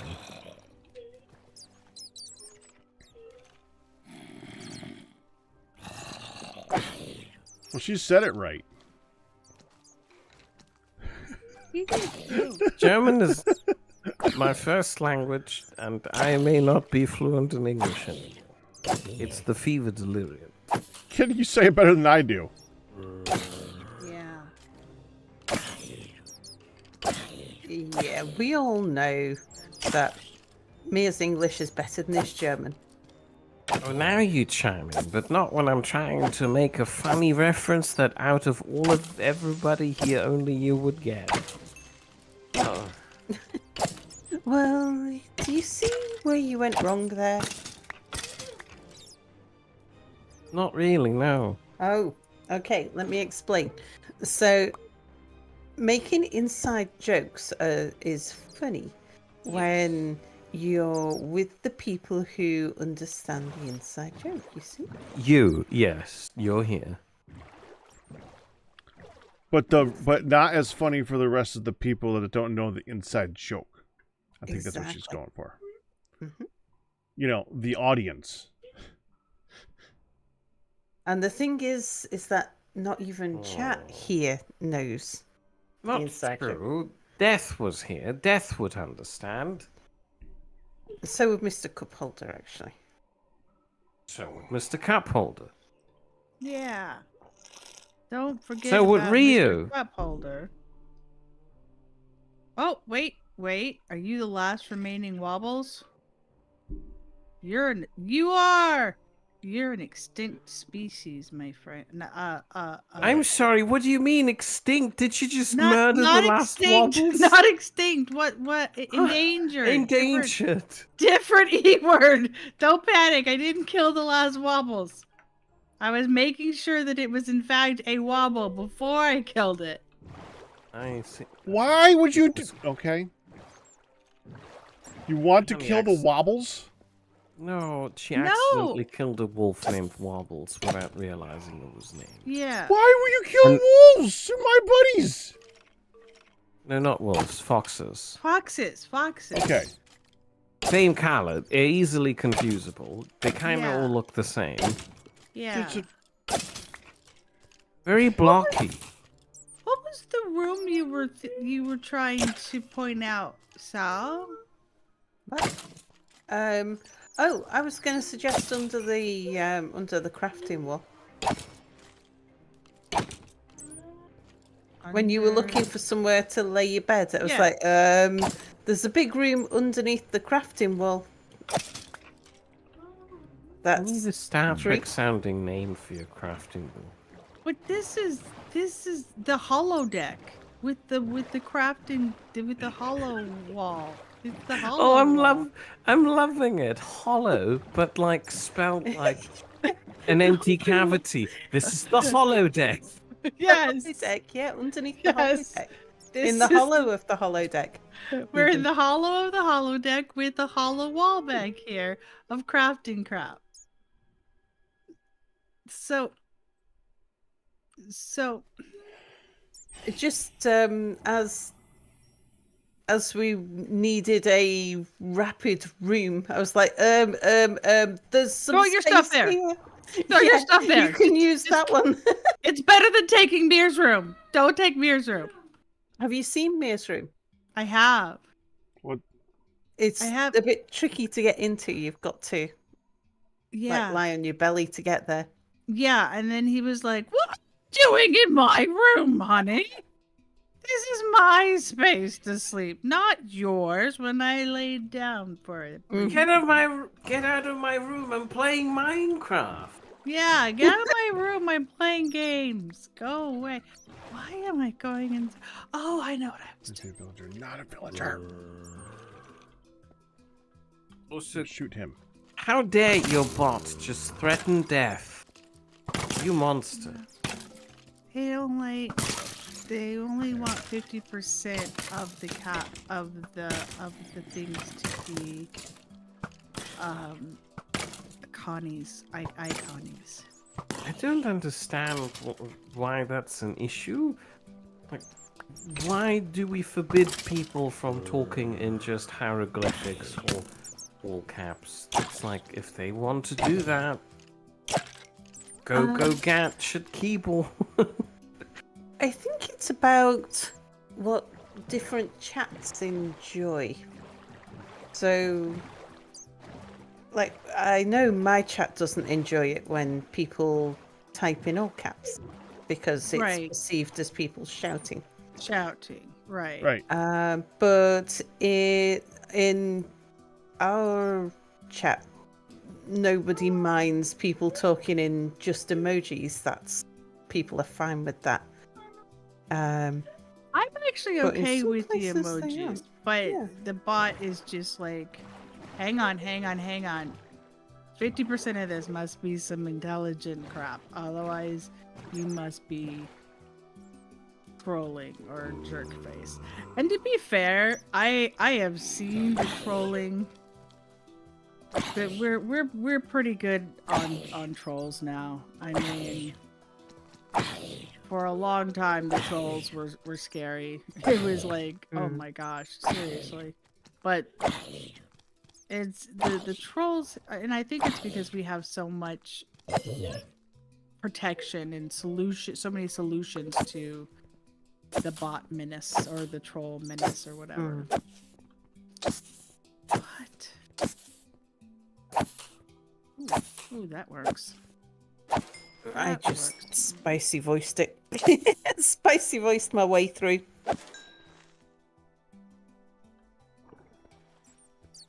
Well, she said it right. German is my first language, and I may not be fluent in English anymore. It's the fever delirium. Can you say it better than I do? Yeah. Yeah, we all know that Mia's English is better than his German. Oh, now you chime in, but not when I'm trying to make a funny reference that out of all of everybody here, only you would get. Oh. Well, do you see where you went wrong there? Not really, no. Oh, okay, let me explain. So, making inside jokes is funny when you're with the people who understand the inside joke, you see? You, yes, you're here. But not as funny for the rest of the people that don't know the inside joke. I think that's what she's Exactly. going for. Mhm. You know, the audience. And the thing is that not even chat here knows Not the inside joke. true. Death was here. Death would understand. So would Mr. Cupholder, actually. So would Mr. Cupholder. Yeah. Don't forget So would about Ryu. Mr. Cup holder. Oh, wait. Are you the last remaining wobbles? You are. You're an extinct species, my friend. I'm sorry, what do you mean extinct? Did you just not murder not the last extinct. wobbles? Not extinct. What? Endangered. Endangered. Different E word. Don't panic. I didn't kill the last wobbles. I was making sure that it was in fact a wobble before I killed it. I see. Why would you do... Okay. You want to Honey, kill the wobbles? No, she No! accidentally killed a wolf named Wobbles without realizing it was named. Yeah. Why would you kill And- wolves? They're my buddies. No, not wolves, foxes. Foxes. Okay. Same color, easily confusable. They kind of Yeah. all look the same. Yeah. It's a- Very blocky. What was the room you were trying to point out, Sal? Oh, I was going to suggest under the crafting wall. When you were looking for somewhere to lay your bed, it was Yeah. like, there's a big room underneath the crafting wall. I need That's a Star Tree. Trek sounding name for your crafting wall. But this is the hollow deck with the crafting with the hollow wall. It's the hollow. Oh, wall. I'm loving it. Hollow, but like spelled like an empty cavity. This is the hollow deck. Yes. deck, yeah, underneath the hollow Yes. deck. This In the is- hollow of the hollow deck. We're in the hollow of the hollow deck with the hollow wall back here of crafting crap. So It just as we needed a rapid room, I was like, there's some Throw your stuff space there. here. Throw your stuff there. You can use that one. it's better than taking Mir's room. Don't take Mir's room. Have you seen Mia's room? I have. It's I have- a bit tricky to get into. You've got to Yeah. like lie on your belly to get there. Yeah, and then he was like, "What are you doing in my room, honey? This is my space to sleep, not yours." When I laid down for it. Get out of my room. I'm playing Minecraft. Yeah, get out of my room. I'm playing games. Go away. Why am I going in? Oh, I know what I was doing. He's a villager, not a villager. Also, Shoot him. how dare your bot just threaten death? You monster. They only want 50% of the things to be Connie's iconies. I don't understand why that's an issue. Like, why do we forbid people from talking in just hieroglyphics or all caps? It's like, if they want to do that, go gadget keyboard. I think it's about what different chats enjoy. So, like, I know my chat doesn't enjoy it when people type in all caps because it's Right. perceived as people shouting. Shouting, right? Right. But in our chat, nobody minds people talking in just emojis. People are fine with that. I'm actually But in okay some with the places they emojis, aren't. but Yeah. the bot is just like, hang on. 50% of this must be some intelligent crap. Otherwise, you must be trolling or jerk face. And to be fair, I have seen the trolling. But we're pretty good on trolls now. I mean, for a long time the trolls were scary. It was like, oh my gosh, seriously. But it's the trolls, and I think it's because we have so much protection and so many solutions to the bot menace or the troll menace or whatever. What? Ooh, that works. I That just works. spicy voiced it. Spicy voiced my way through.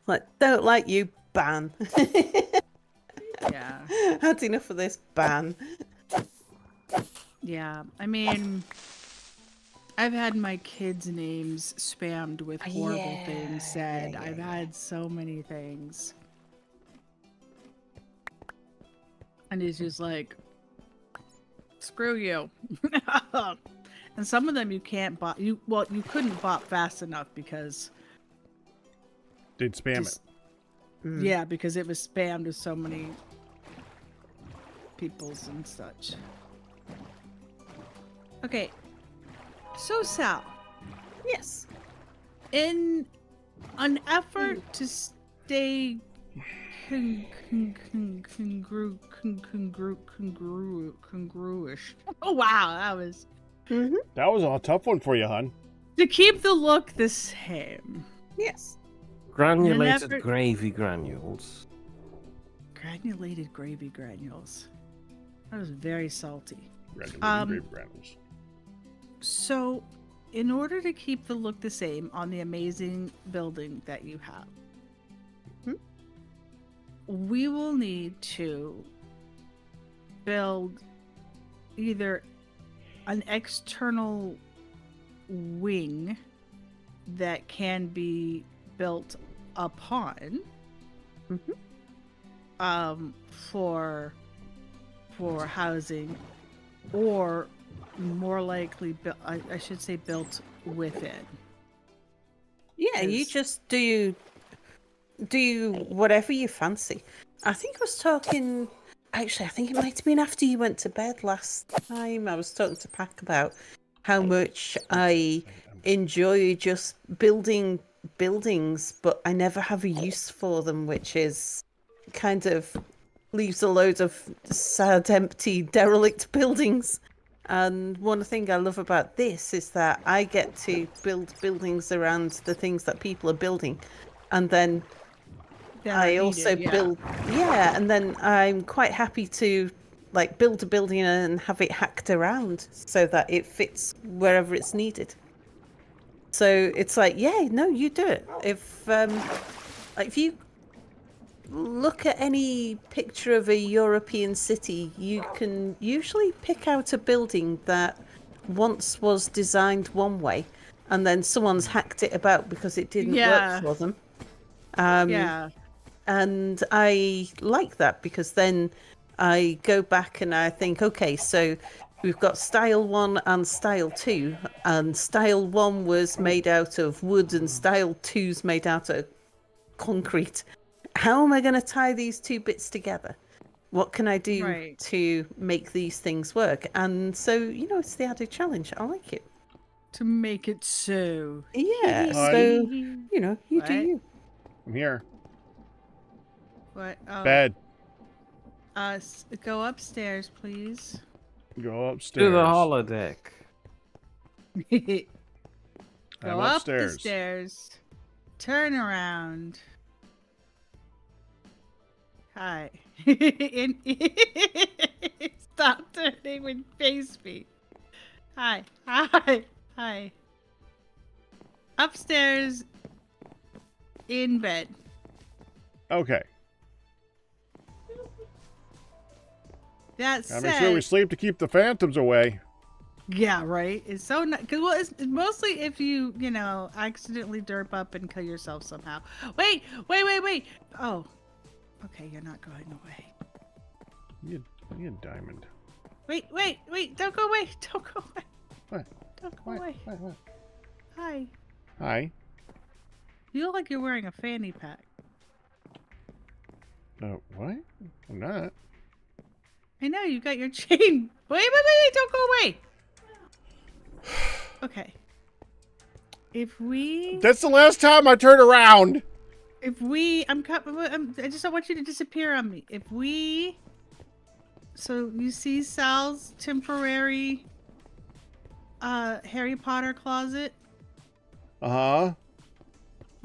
Like, don't like you, ban. Yeah. Had enough of this ban. Yeah. I mean, I've had my kids' names spammed with horrible things said. I've had so many things. And it's just like, screw you. And some of them you can't bot. You couldn't bot fast enough because Did spam just- it. yeah, because it was spammed with so many peoples and such. Okay, so Sal, Yes. in an effort to stay congruish. Oh wow, that was Mm-hmm. That was a tough one for you, hon. to keep the look the same. Yes. Granulated Never- gravy granules. Granulated gravy granules. That was very salty. Granules. Granules. So, in order to keep the look the same on the amazing building that you have, we will need to build either an external wing that can be built upon for housing, or more likely I should say built within. Yeah, you Is- just do whatever you fancy. I think I was talking. Actually, I think it might have been after you went to bed last time. I was talking to Pac about how much I enjoy just building buildings, but I never have a use for them, which is kind of leaves a load of sad, empty, derelict buildings. And one thing I love about this is that I get to build buildings around the things that people are building, and then that are I needed, also yeah. build, and then I'm quite happy to like build a building and have it hacked around so that it fits wherever it's needed. So it's like, yeah, no, you do it. If you look at any picture of a European city, you can usually pick out a building that once was designed one way, and then someone's hacked it about because it didn't Yeah. work for them. Yeah. And I like that because then I go back and I think, okay, so we've got style 1 and style 2, and style 1 was made out of wood and style 2's made out of concrete. How am I going to tie these two bits together? What can I do Right. to make these things work? And so, it's the added challenge. I like it. To make it so. Yeah, Hi. so, you do What? you. I'm here. What? Oh, Bed. Go upstairs, please. Go upstairs. To the holodeck. Go I'm up upstairs. the stairs. Turn around. Hi. Stop turning and face me. Hi. Hi. Hi. Upstairs. In bed. Okay. That Gotta make sure we said, sleep to keep the phantoms away. yeah, right. It's so not because it's mostly if you accidentally derp up and kill yourself somehow. Wait. Oh, okay, you're not going away. You need a diamond. Wait! Don't go away! Don't go away! What? Don't go What? away! What? Hi. Hi. You look like you're wearing a fanny pack. What? I'm not. I know you got your chain. Wait! Don't go away. Okay. If we, That's the last time I turn around. I just don't want you to disappear on me. If we, so you see Sal's temporary, Harry Potter closet, Uh-huh.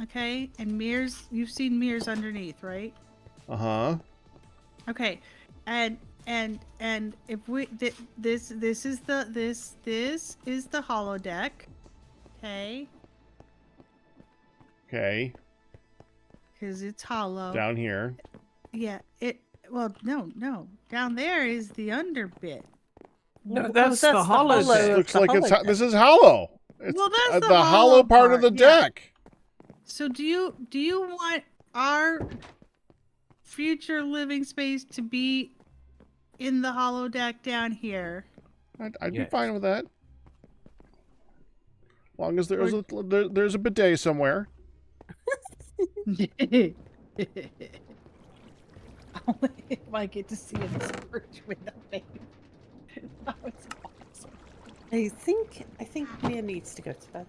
okay, and mirrors. You've seen mirrors underneath, right? Uh-huh. Okay, and if we this is the holodeck, okay, Okay. because it's hollow. Down here. Yeah, Well, no. Down there is the under bit. No, Oh, that's the that's the hollow hollow. deck. Looks the like hollow this is hollow. It's Well, that's the hollow part of the yeah. deck. So do you want our future living space to be in the hollow deck down here? I'd be Yes. fine with that. As long as there's a bidet somewhere. If I get to see a fridge with nothing. That was awesome. I think Mia needs to go to bed.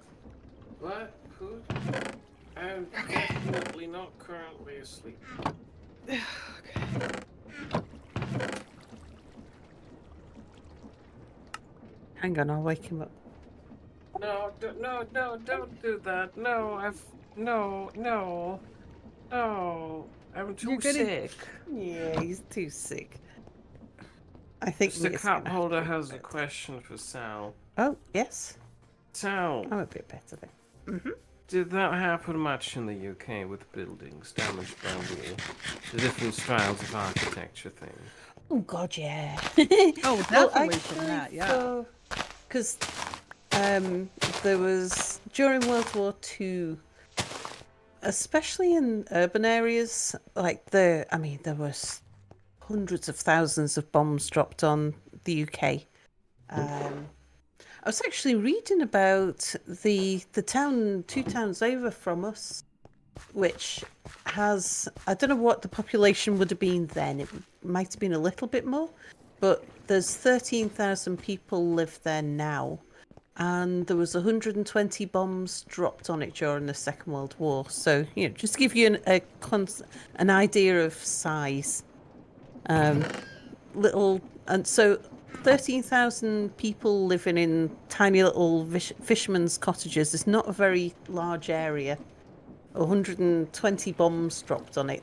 What? Who? I'm definitely not currently asleep. Hang on, I'll wake him up. No, don't do that. No, no. I'm too You're gonna- sick. Yeah, he's too sick. I think Mr. Mia's Cup gonna have Holder to go to has a bed. question for Sal. Oh, yes. Sal, I'm a bit better then. did that happen much in the UK with buildings damaged by the different styles of architecture thing? Oh God, yeah. Oh, Well, definitely from that, yeah. Because there was during World War II, especially in urban areas, like there was hundreds of thousands of bombs dropped on the UK. I was actually reading about the town 2 towns over from us, which has, I don't know what the population would have been then. It might have been a little bit more, but there's 13,000 people live there now, and there was 120 bombs dropped on it during the Second World War. So just to give you an idea of size. And so 13,000 people living in tiny little fishermen's cottages is not a very large area. 120 bombs dropped on it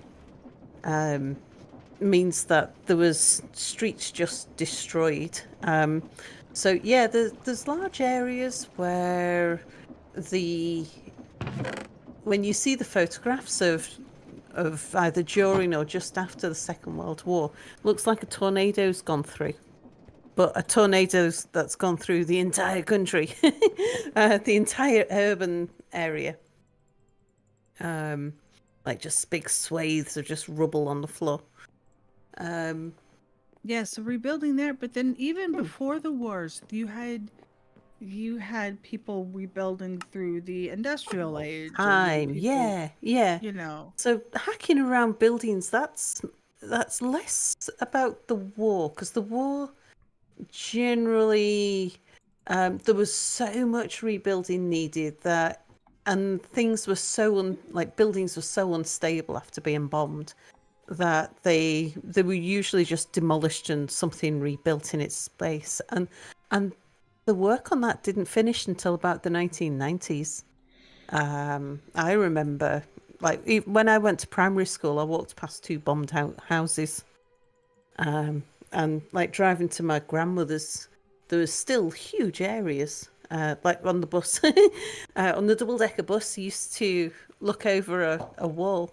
means that there was streets just destroyed. So yeah, there's large areas where when you see the photographs of either during or just after the Second World War, looks like a tornado's gone through. But a tornado that's gone through the entire country, the entire urban area. Like just big swathes of just rubble on the floor. Yeah, so rebuilding there, but then even before the wars, you had people rebuilding through the industrial age. Time, people, yeah. You know. So hacking around buildings, that's less about the war, because the war generally there was so much rebuilding needed and things were buildings were so unstable after being bombed that they were usually just demolished and something rebuilt in its place, and the work on that didn't finish until about the 1990s. I remember, when I went to primary school, I walked past 2 bombed houses, and driving to my grandmother's, there was still huge areas. Like on the bus, on the double-decker bus, you used to look over a wall,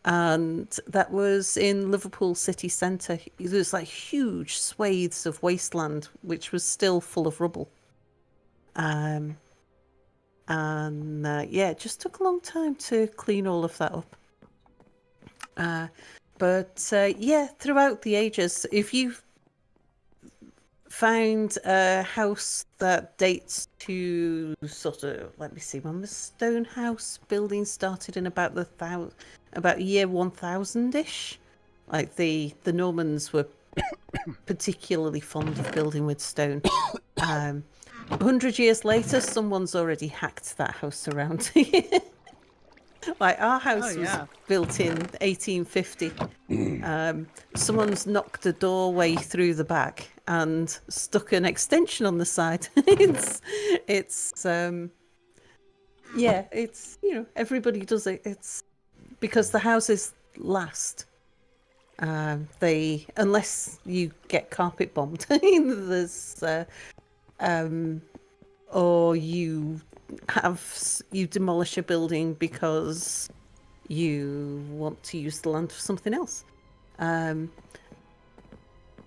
and that was in Liverpool city centre. There's huge swathes of wasteland which was still full of rubble. It just took a long time to clean all of that up. But throughout the ages, if you found a house that dates to let me see, when the stone house building started in about year 1000-ish. Like the Normans were particularly fond of building with stone. 100 years later, someone's already hacked that house around. Our house was built in 1850. Someone's knocked a doorway through the back and stuck an extension on the side. it's everybody does it. It's because the houses last. Unless you get carpet bombed, there's or you demolish a building because you want to use the land for something else.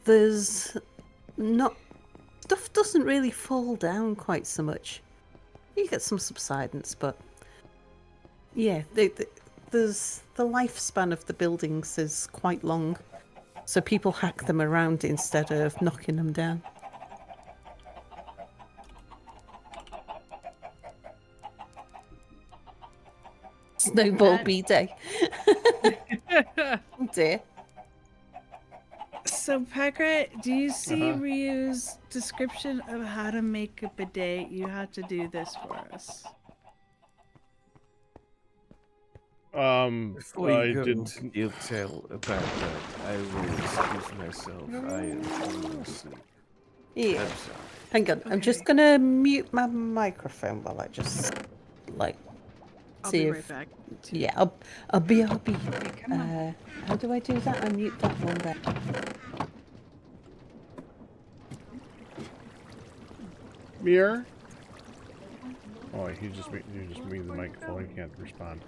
there's not stuff doesn't really fall down quite so much. You get some subsidence, but yeah, there's the lifespan of the buildings is quite long, so people hack them around instead of knocking them down. Snowball B-Day. Oh dear. So, Packrat, do you see Ryu's description of how to make a bidet? You have to do this for us. Before I you go didn't. into detail about that, I will excuse myself. I am falling asleep. Yeah. I'm sorry. Hang on. I'm just gonna mute my microphone while I just like I'll see be if. right back. Yeah, I'll be. Okay, come on. How do I do that? I mute that one there. Mere? Oh, you just muted the microphone. You can't respond.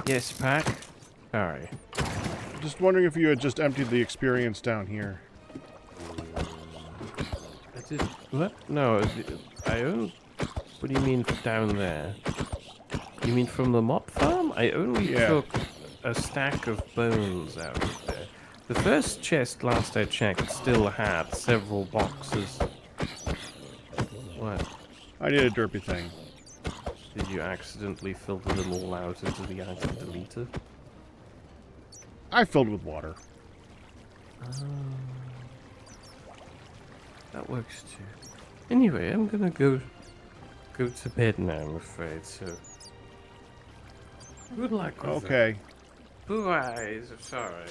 Yes, Pack? Sorry. Just wondering if you had just emptied the experience down here. I did. What? No, I own. What do you mean down there? You mean from the mop farm? I only took a stack of bones out of there. The first chest, last I checked, still had several boxes. What? I need a derpy thing. Did you accidentally filter them all out into the item deleter? I filled with water. That works too. Anyway, I'm gonna go to bed now, I'm afraid, so... Good luck with Okay. that. Blue eyes, sorry.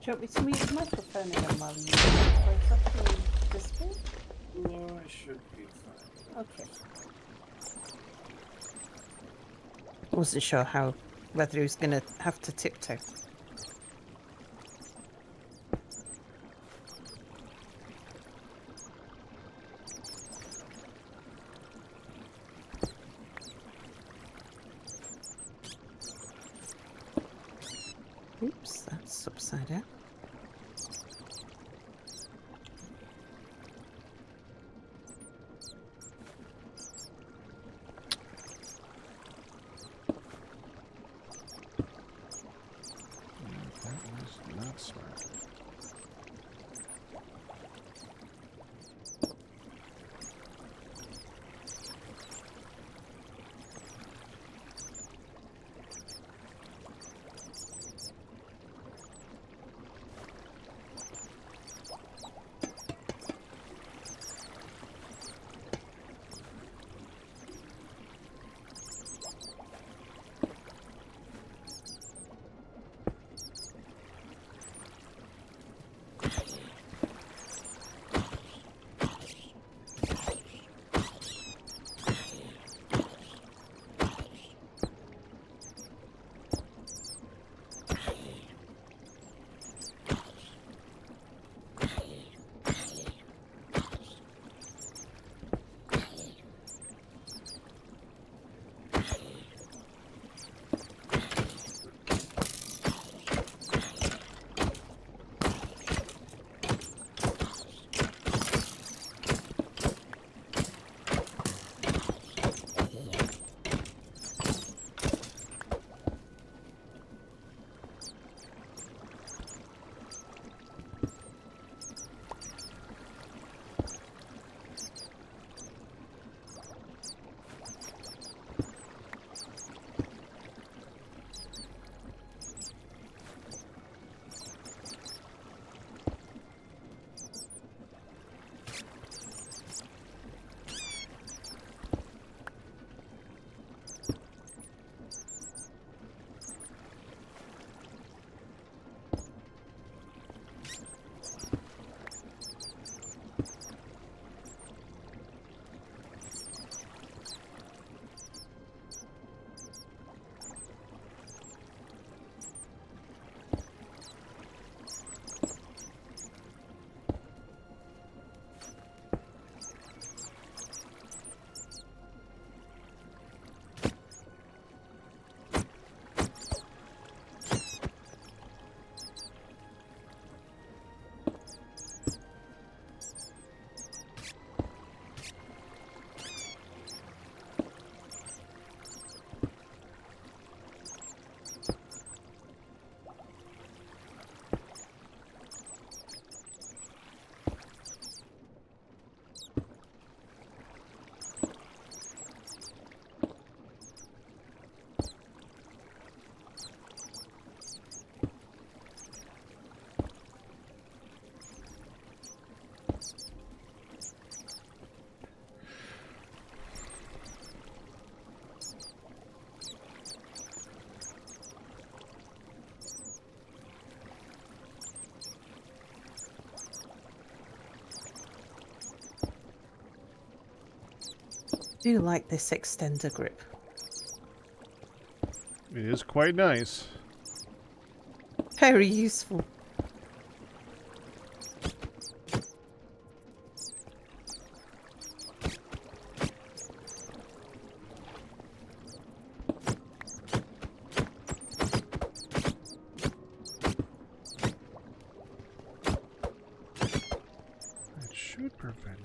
Do you want me to mute the microphone again while you close up the display? No, I should be fine. Okay. I wasn't sure whether he was going to have to tiptoe. Oops, that's upside down. That was not smart. do like this extender grip. It is quite nice. Very useful. It should prevent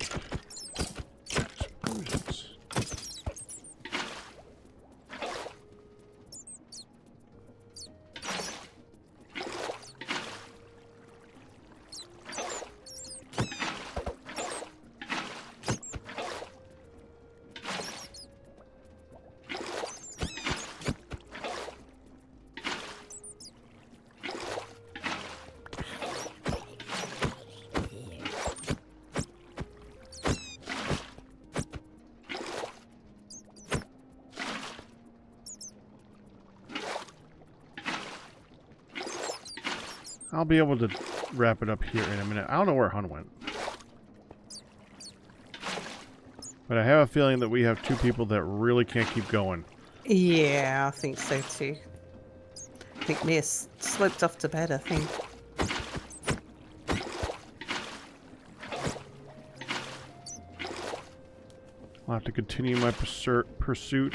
explosions. I'll be able to wrap it up here in a minute. I don't know where Hun went. But I have a feeling that we have two people that really can't keep going. Yeah, I think so too. I think Mia slipped off to bed, I think. I'll have to continue my pursuit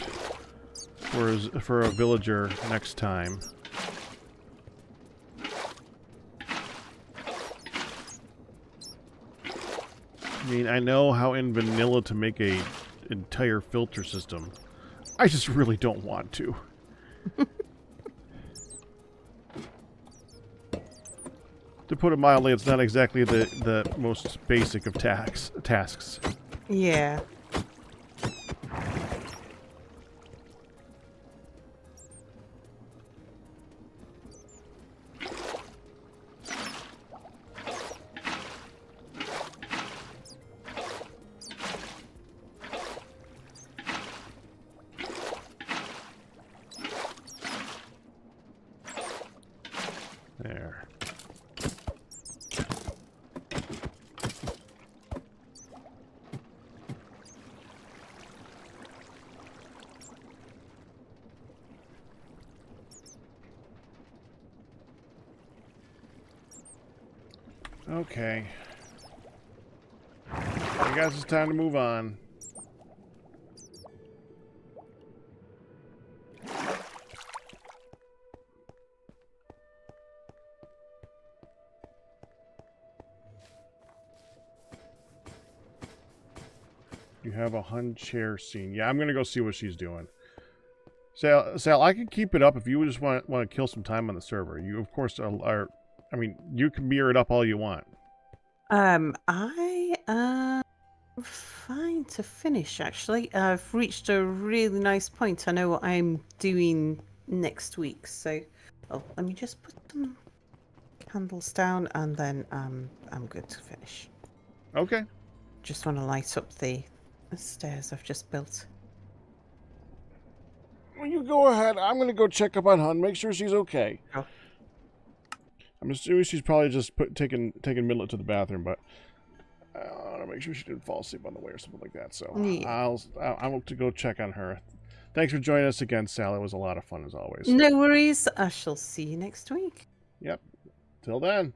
for a villager next time. I mean, I know how in vanilla to make a entire filter system. I just really don't want to. To put it mildly, it's not exactly the most basic of tasks. Yeah. There. Okay. I guess it's time to move on. You have a Hun chair scene. Yeah, I'm gonna go see what she's doing. Sal, I can keep it up if you just want to kill some time on the server. You, of course, are. I mean, you can mirror it up all you want. I am fine to finish, actually. I've reached a really nice point. I know what I'm doing next week, so... Oh, let me just put some candles down, and then I'm good to finish. Okay. Just want to light up the stairs I've just built. Well, you go ahead. I'm gonna go check up on Hun, make sure she's okay. Oh. I'm assuming she's probably just taking Midlet to the bathroom, but I want to make sure she didn't fall asleep on the way or something like that. So Yeah. I'll to go check on her. Thanks for joining us again, Sal. It was a lot of fun as always. No worries. I shall see you next week. Yep. Till then.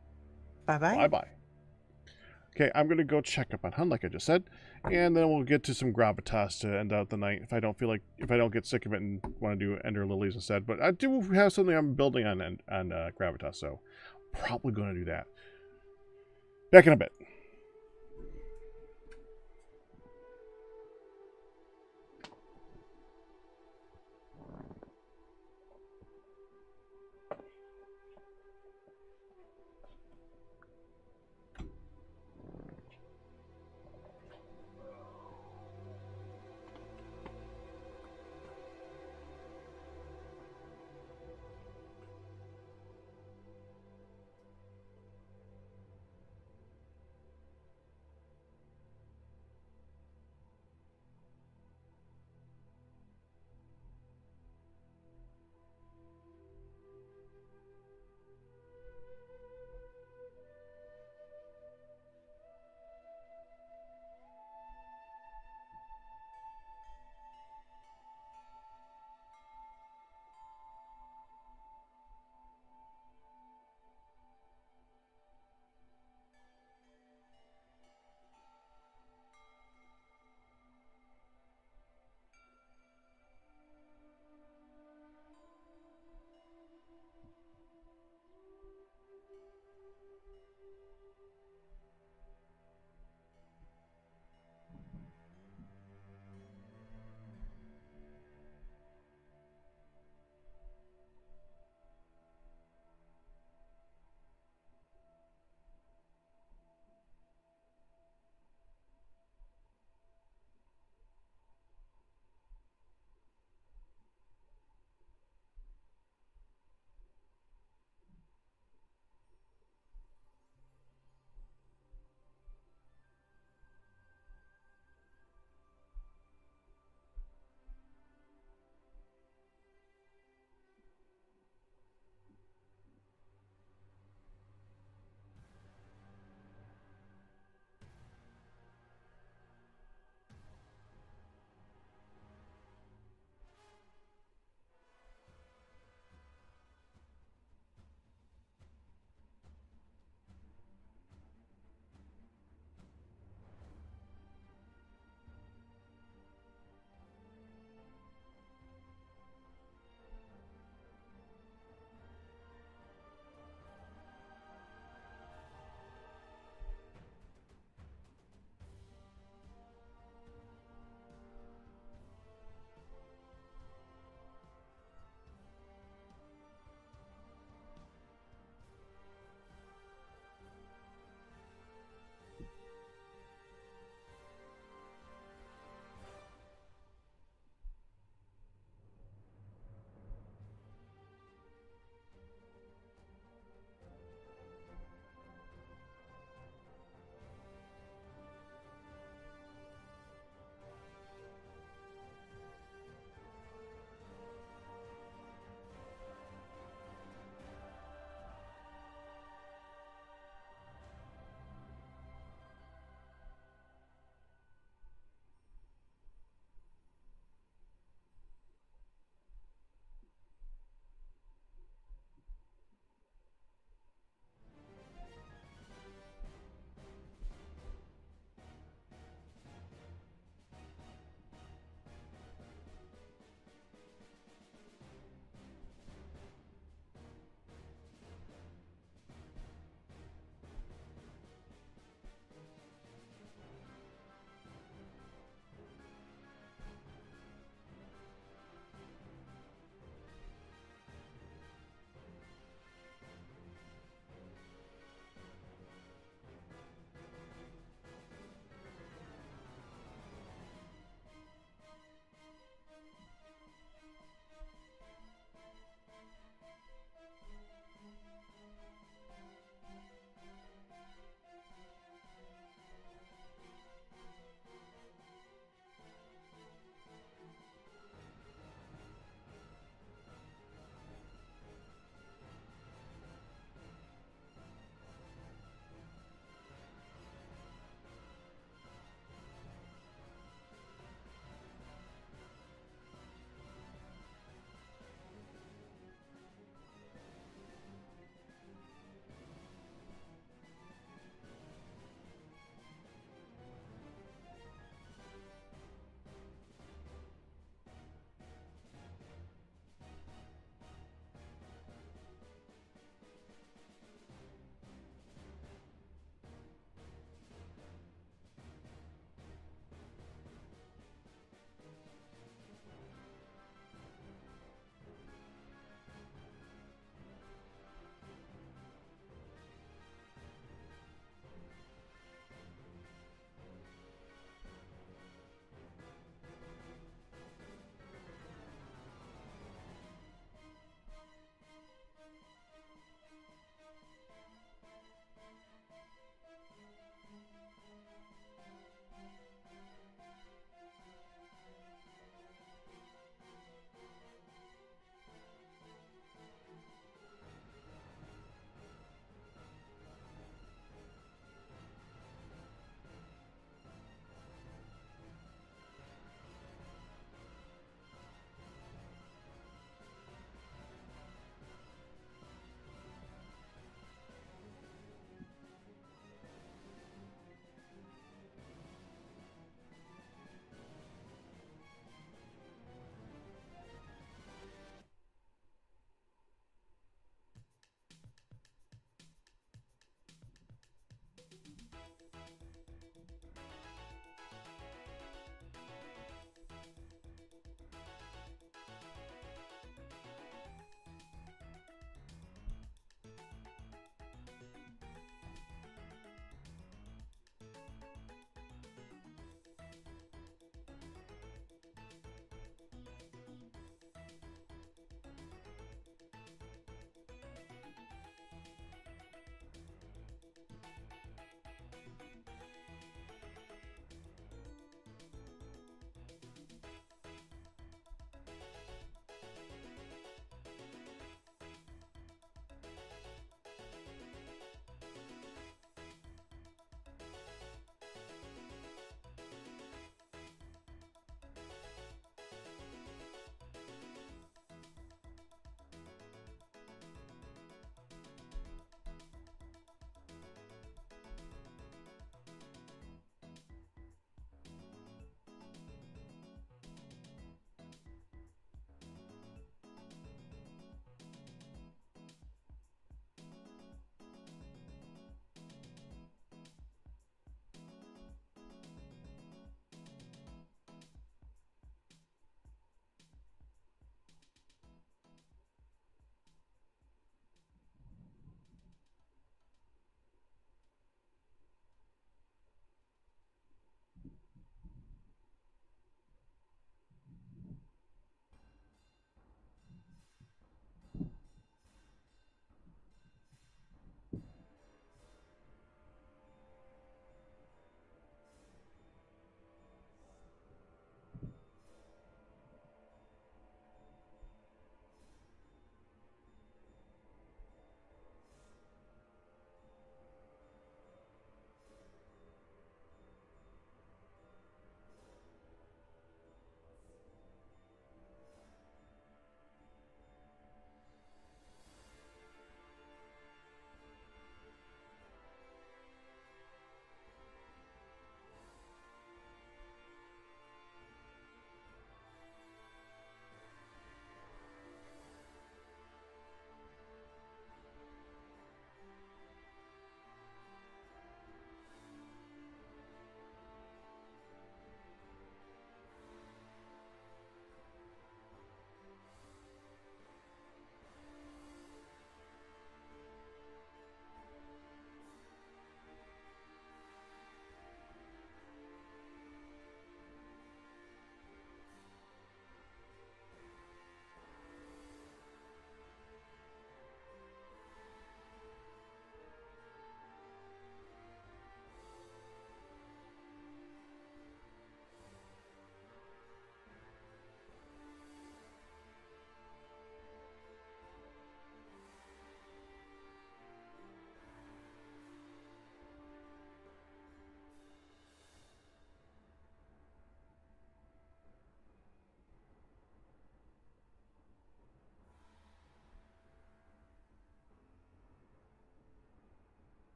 Bye-bye. Bye-bye. Okay, I'm gonna go check up on Hun, like I just said, and then we'll get to some gravitas to end out the night. If I don't get sick of it and want to do Ender Lilies instead, but I do have something I'm building on gravitas, so probably going to do that. Back in a bit.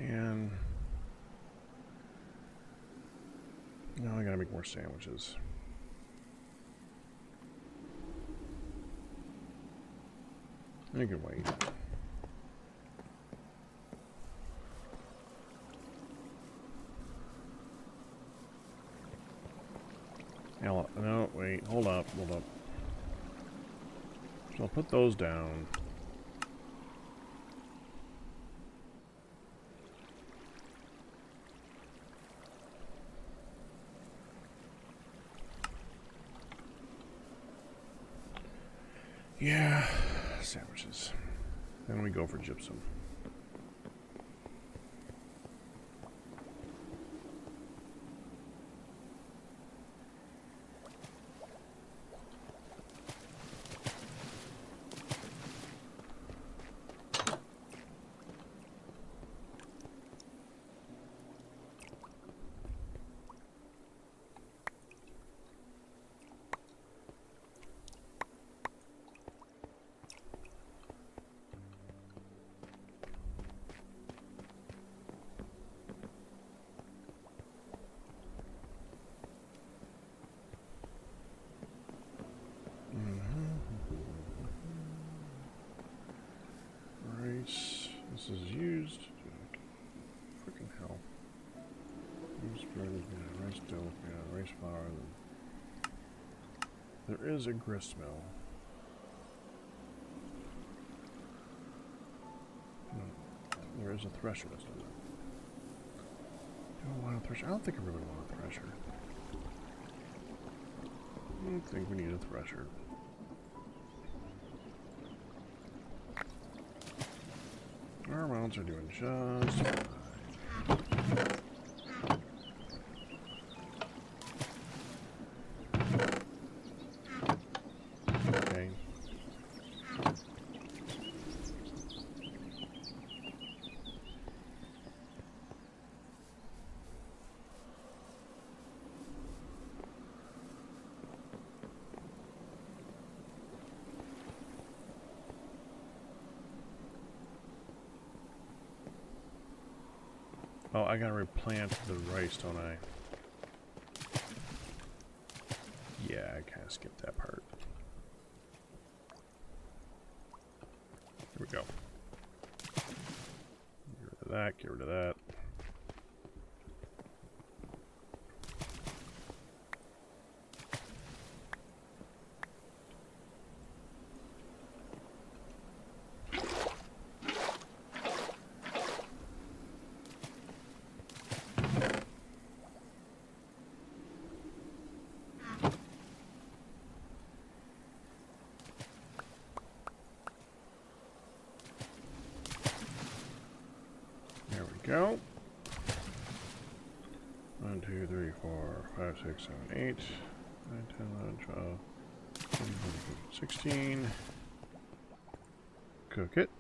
And now I gotta make more sandwiches. I can wait. No, wait, hold up. So I'll put those down. Yeah, sandwiches. Then we go for gypsum. Rice. This is used. Freaking hell. Rice bread, yeah, rice dough, yeah, rice flour. There is a grist mill. There is a thresher. That's not it. Do I want a thresher? I don't think I really want a thresher. I don't think we need a thresher. Our amounts are doing just fine. Okay. Oh, I gotta replant the rice, don't I? Yeah, I kind of skipped that part. Here we go. Get rid of that, get rid of that. Go. 1, 2, 3, 4, 5, 6, 7, 8, 9, 10, 11, 12, 13, 14, 16. Cook it.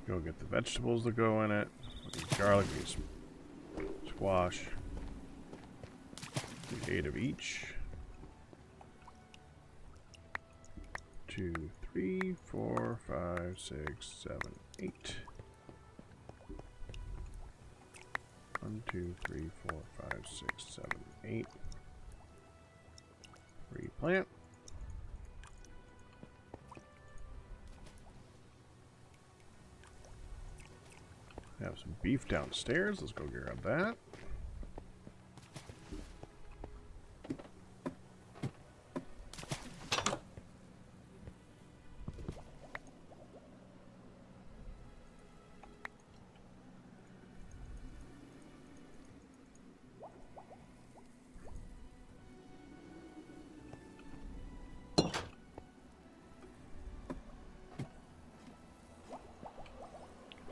Go get the vegetables that go in it. We need garlic, we need squash. 8 of each. 2, 3, 4, 5, 6, 7, 8. 1, 2, 3, 4, 5, 6, 7, 8. Replant. Have some beef downstairs. Let's go grab that.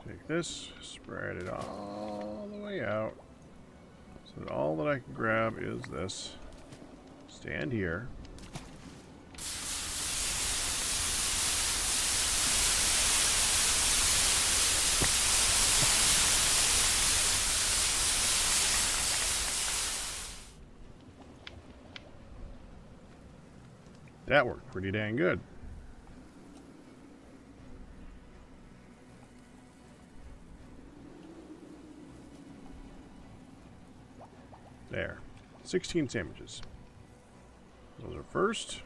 Take this, spread it all the way out. So that all that I can grab is this. Stand here. That worked pretty dang good. There. 16 sandwiches. Those are first.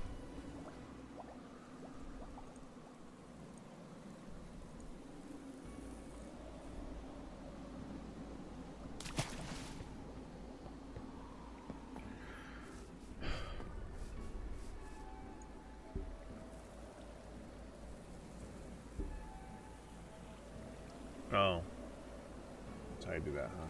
Oh. That's how you do that, huh?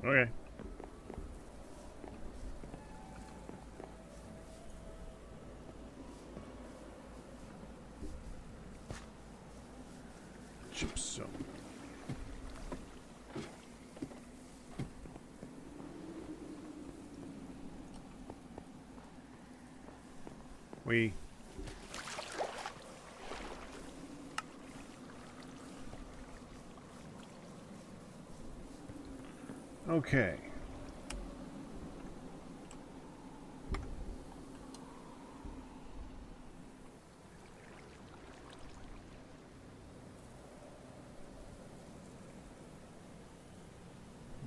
Okay. Gypsum. We. Okay.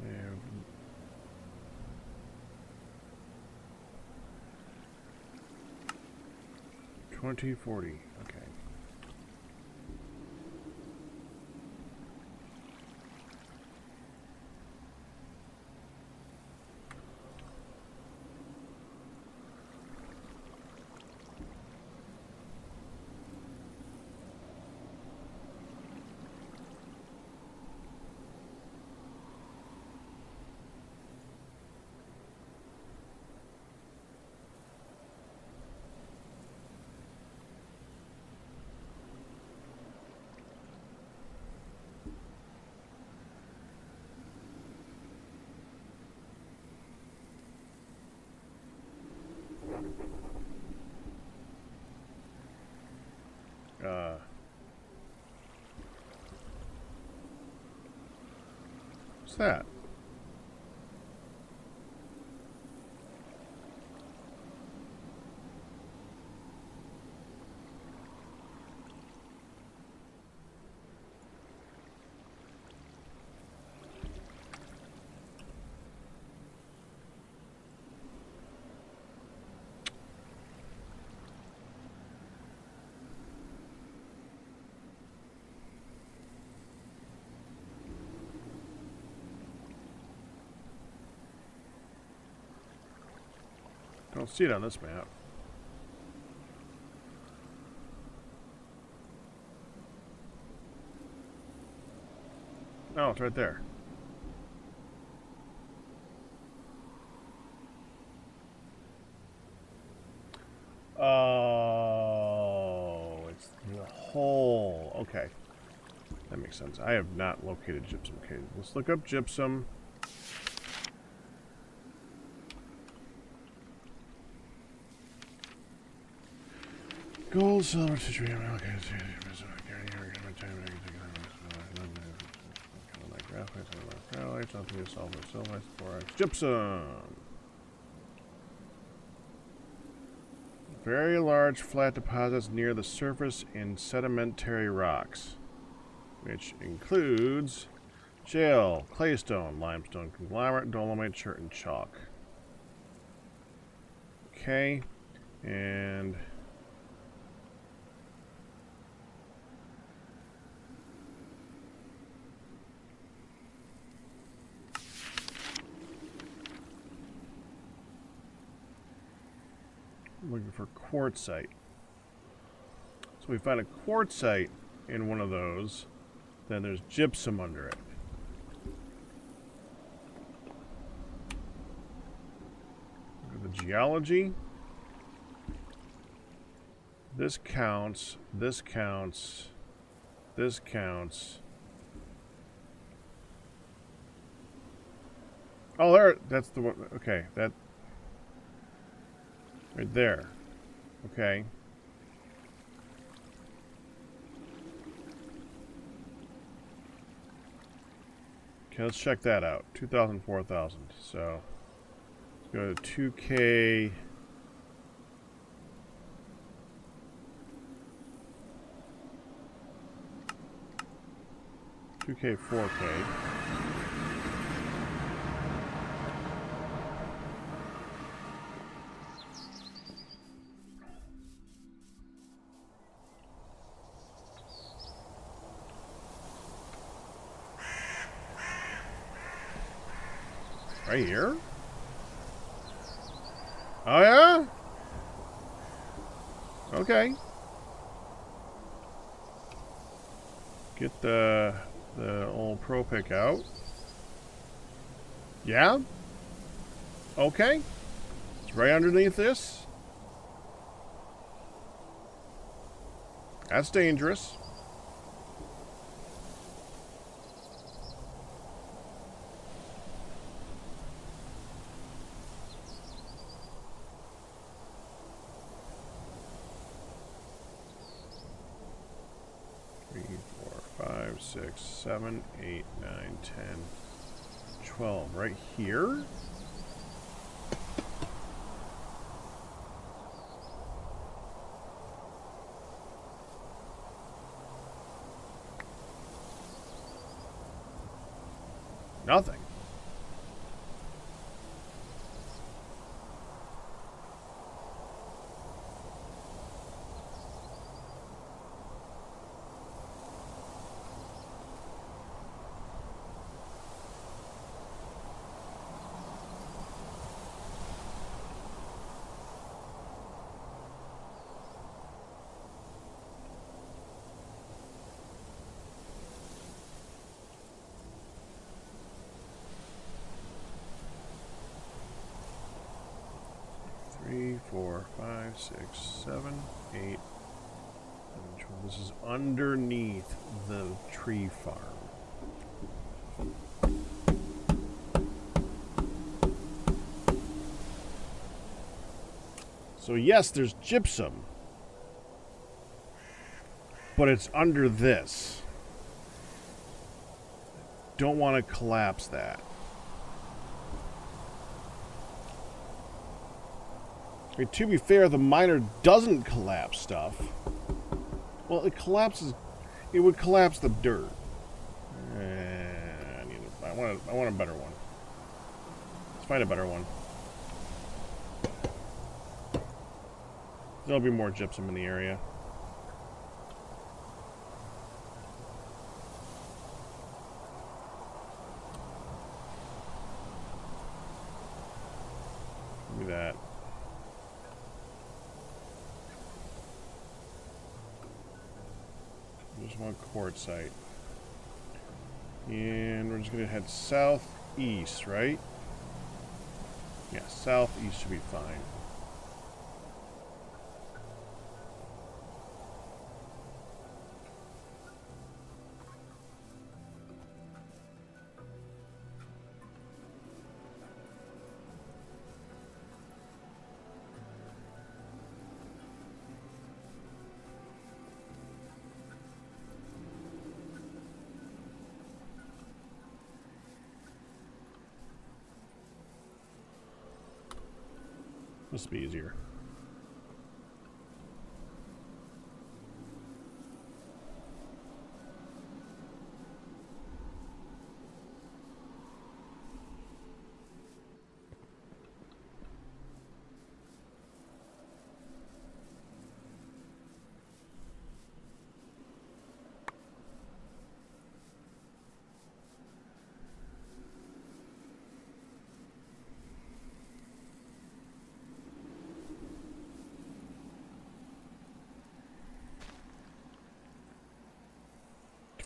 And 2040. Okay. What's that? don't see it on this map. Oh, it's right there. Oh, it's the hole. Okay. That makes sense. I have not located gypsum. Okay, let's look up gypsum. Gold, silver, citrine, okay. Gypsum. Very large flat deposits near the surface in sedimentary rocks, which includes shale, claystone, limestone, conglomerate, dolomite, chert, and chalk. Okay, and I'm looking for quartzite. So we find a quartzite in one of those, then there's gypsum under it. Look at the geology. This counts, this counts, this counts. Oh, there, that's the one, okay, that, right there, okay. Okay, let's check that out. 2,000, 4,000. So, let's go to 2K. $2K, 4K. Right here? Oh yeah? Okay. Get the old pro pick out. Yeah? Okay. It's right underneath this. That's dangerous. Five, 6, 7, 8, 9, 10, 12. Right here? Nothing. Three, 4, 5, 6, 7, 8. This is underneath the tree farm. So yes, there's gypsum, but it's under this. Don't want to collapse that. I mean, to be fair, the miner doesn't collapse stuff. Well, it collapses. It would collapse the dirt. I want a better one. Let's find a better one. There'll be more gypsum in the area. Give me that. one quartzite. And we're just going to head southeast, right? Yeah, southeast should be fine. This will be easier.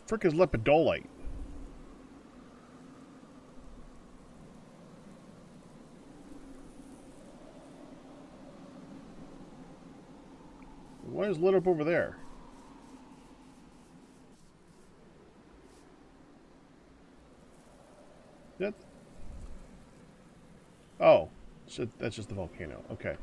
Frick is lepidolite? What is lit up over there? That? Oh, so that's just the volcano. Okay.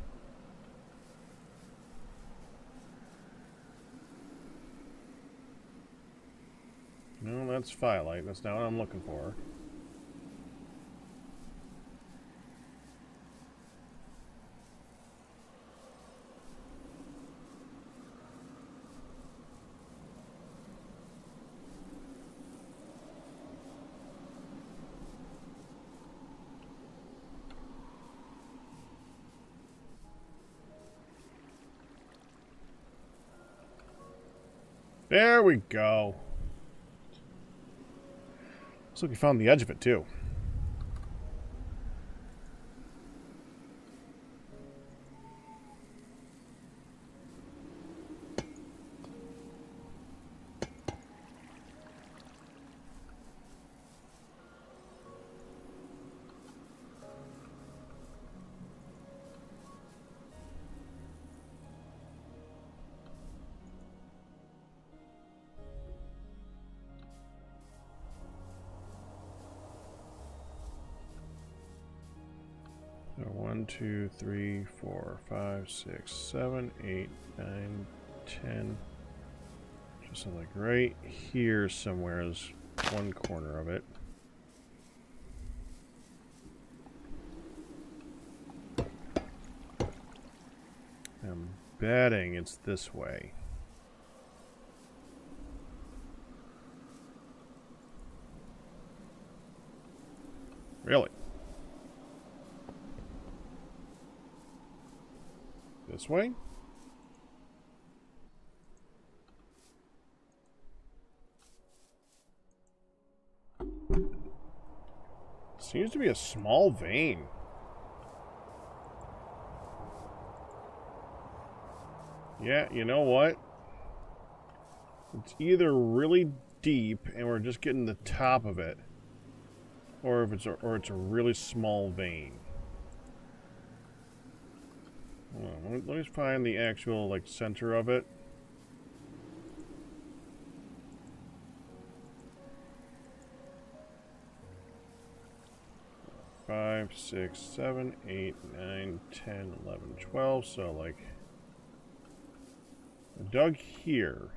No, that's firelight. That's not what I'm looking for. There we go. Looks like we found the edge of it, too. So 1, 2, 3, 4, 5, 6, 7, 8, 9, 10. Just like right here somewhere is one corner of it. I'm betting it's this way. Really? This way? Seems to be a small vein. Yeah, you know what? It's either really deep and we're just getting the top of it, or it's a really small vein. Hold on, let me find the actual like center of it. Five, 6, 7, 8, 9, 10, 11, 12. So like I dug here.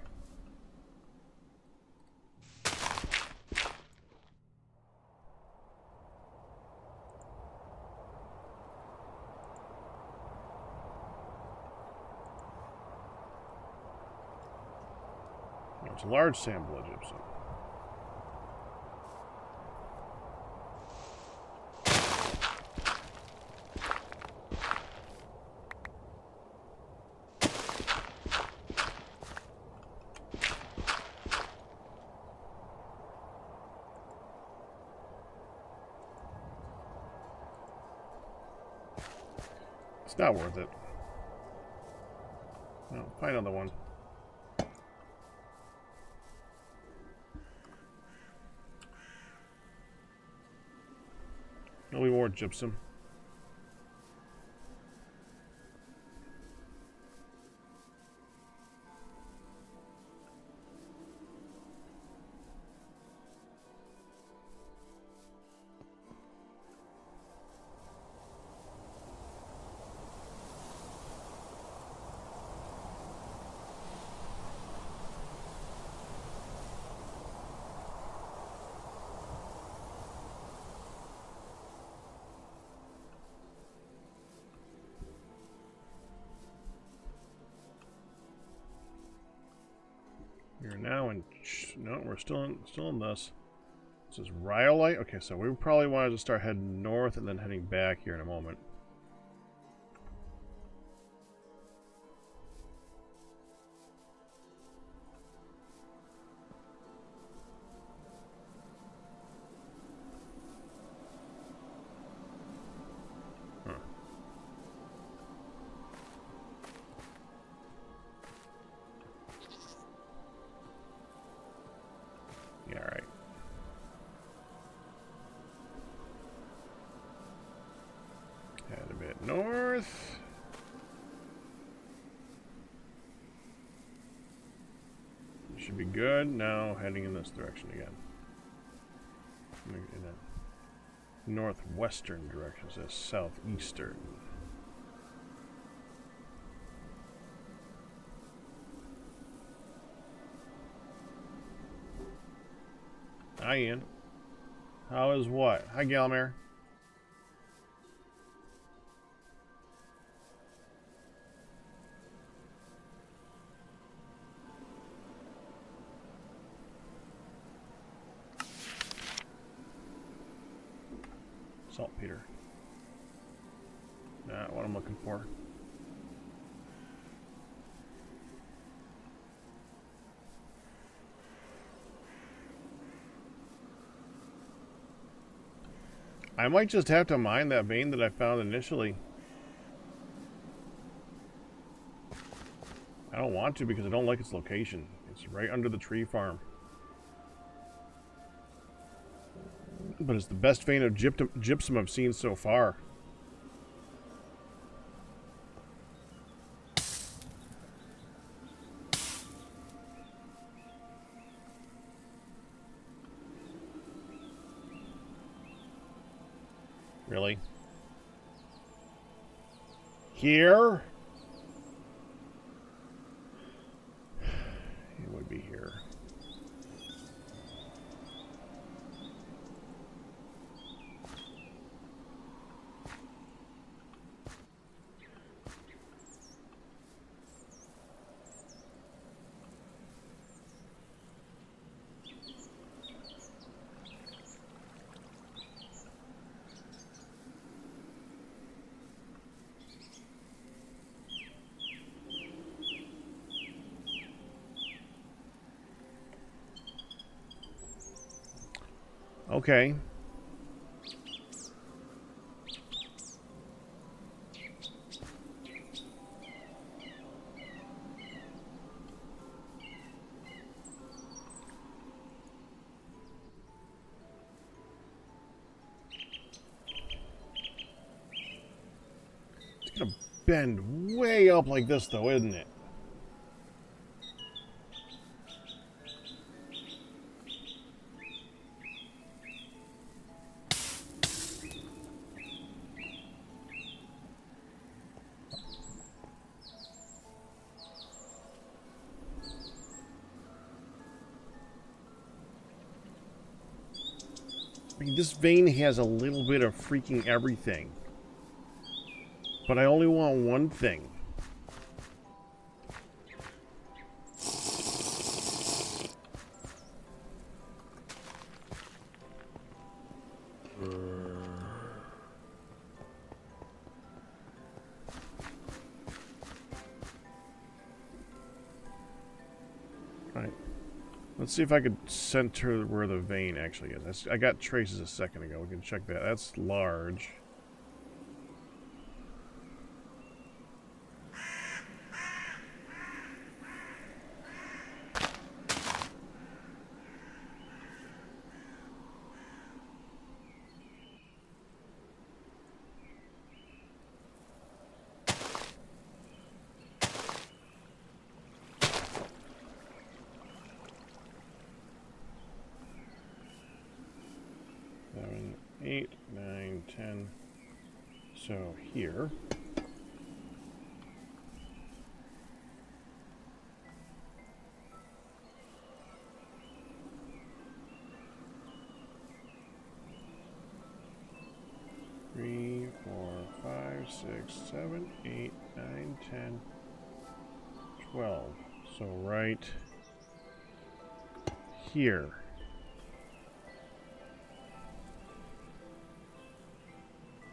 It's a large sample of gypsum. It's not worth it. No, find another one. There'll be more gypsum. We're now in. No, we're still in this. This is rhyolite. Okay, so we probably wanted to start heading north and then heading back here in a moment. Yeah, all right. Head a bit north. Should be good. Now heading in this direction again. In a northwestern direction, it says southeastern. Hi, Ian. How is what? Hi, Galmare. Saltpeter. Not what I'm looking for. I might just have to mine that vein that I found initially. I don't want to because I don't like its location. It's right under the tree farm. But it's the best vein of gypsum I've seen so far. Really? Here? It would be here. Okay. It's gonna bend way up like this though, isn't it? I mean, this vein has a little bit of freaking everything. But I only want one thing. Right. Let's see if I could center where the vein actually is. I got traces a second ago. We can check that. That's large. 9, 10. So here. Three, 4, 5, 6, 7, 8, 9, 10, 12. So right here.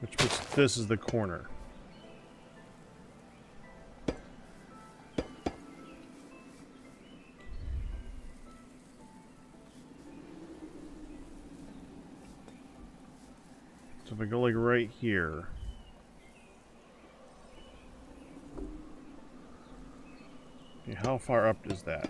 Which puts this is the corner. So if I go like right here. Okay, how far up is that?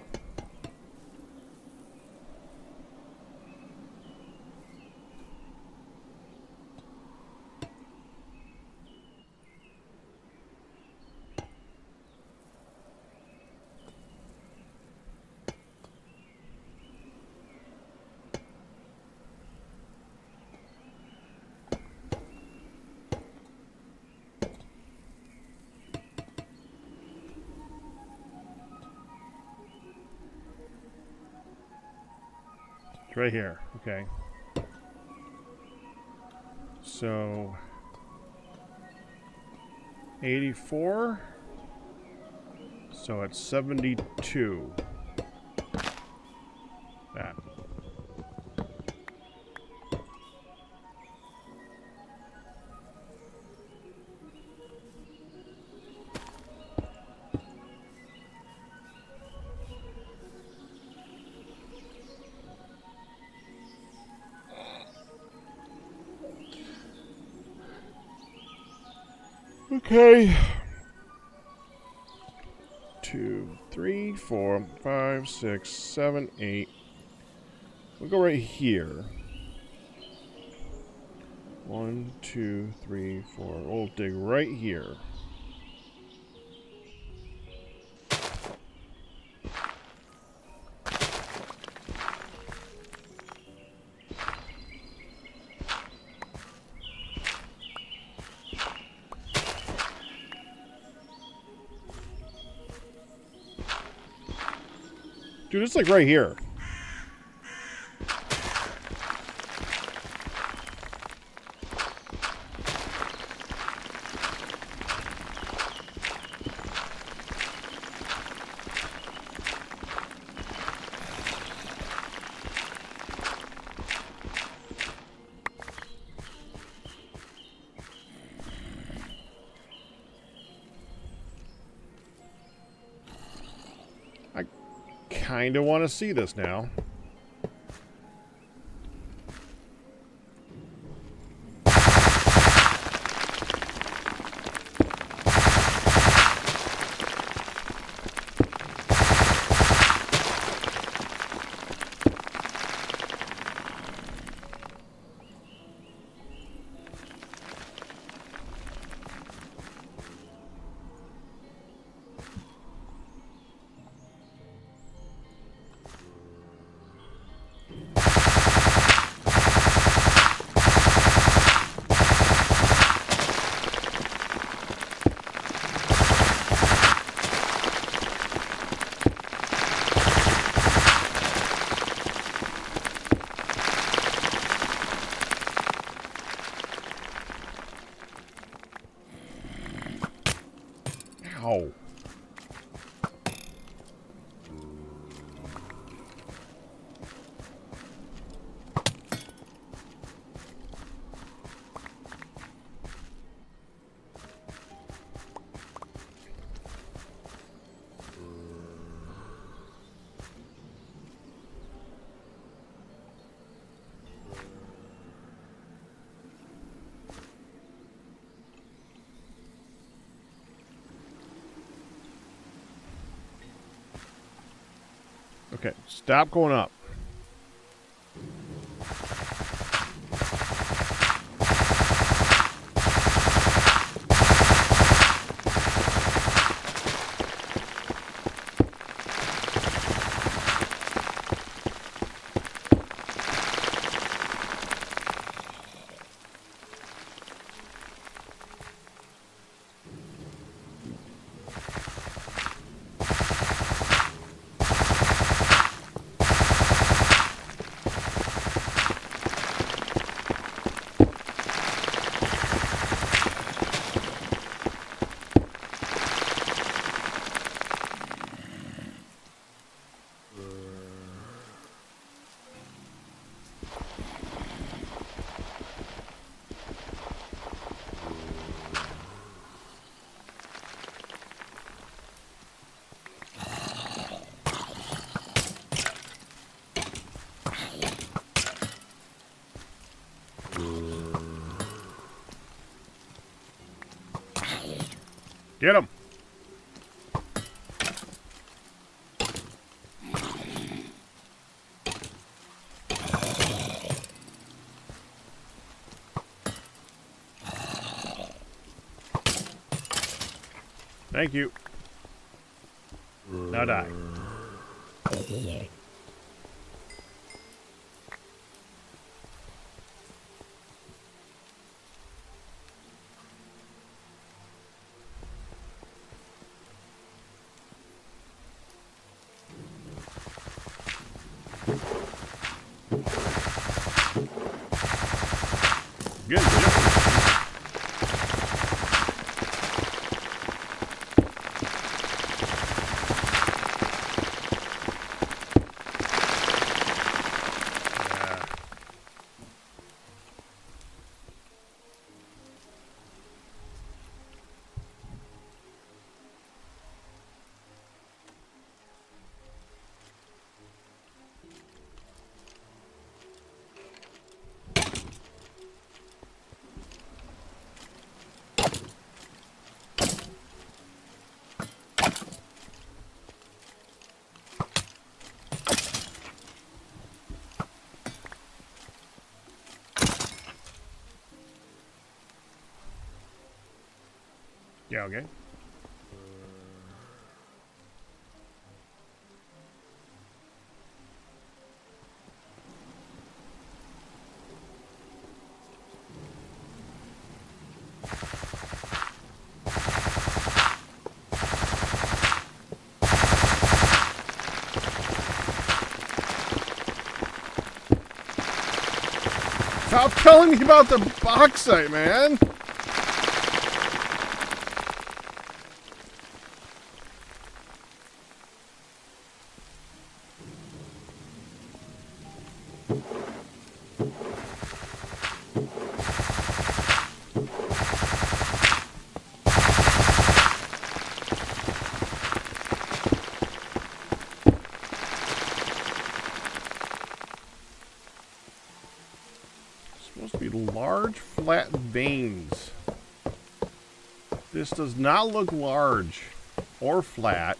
It's right here. Okay. So 84. So it's 72. That. Okay. 2, 3, 4, 5, 6, 7, 8. We'll go right here. 1, 2, 3, 4. We'll dig right here. Dude, it's like right here. Kind of want to see this now. Ow. Okay, stop going up. Get him! Thank you. Now die. Good. Yeah, okay. Stop telling me about the bauxite, man! Supposed to be large, flat veins. This does not look large or flat.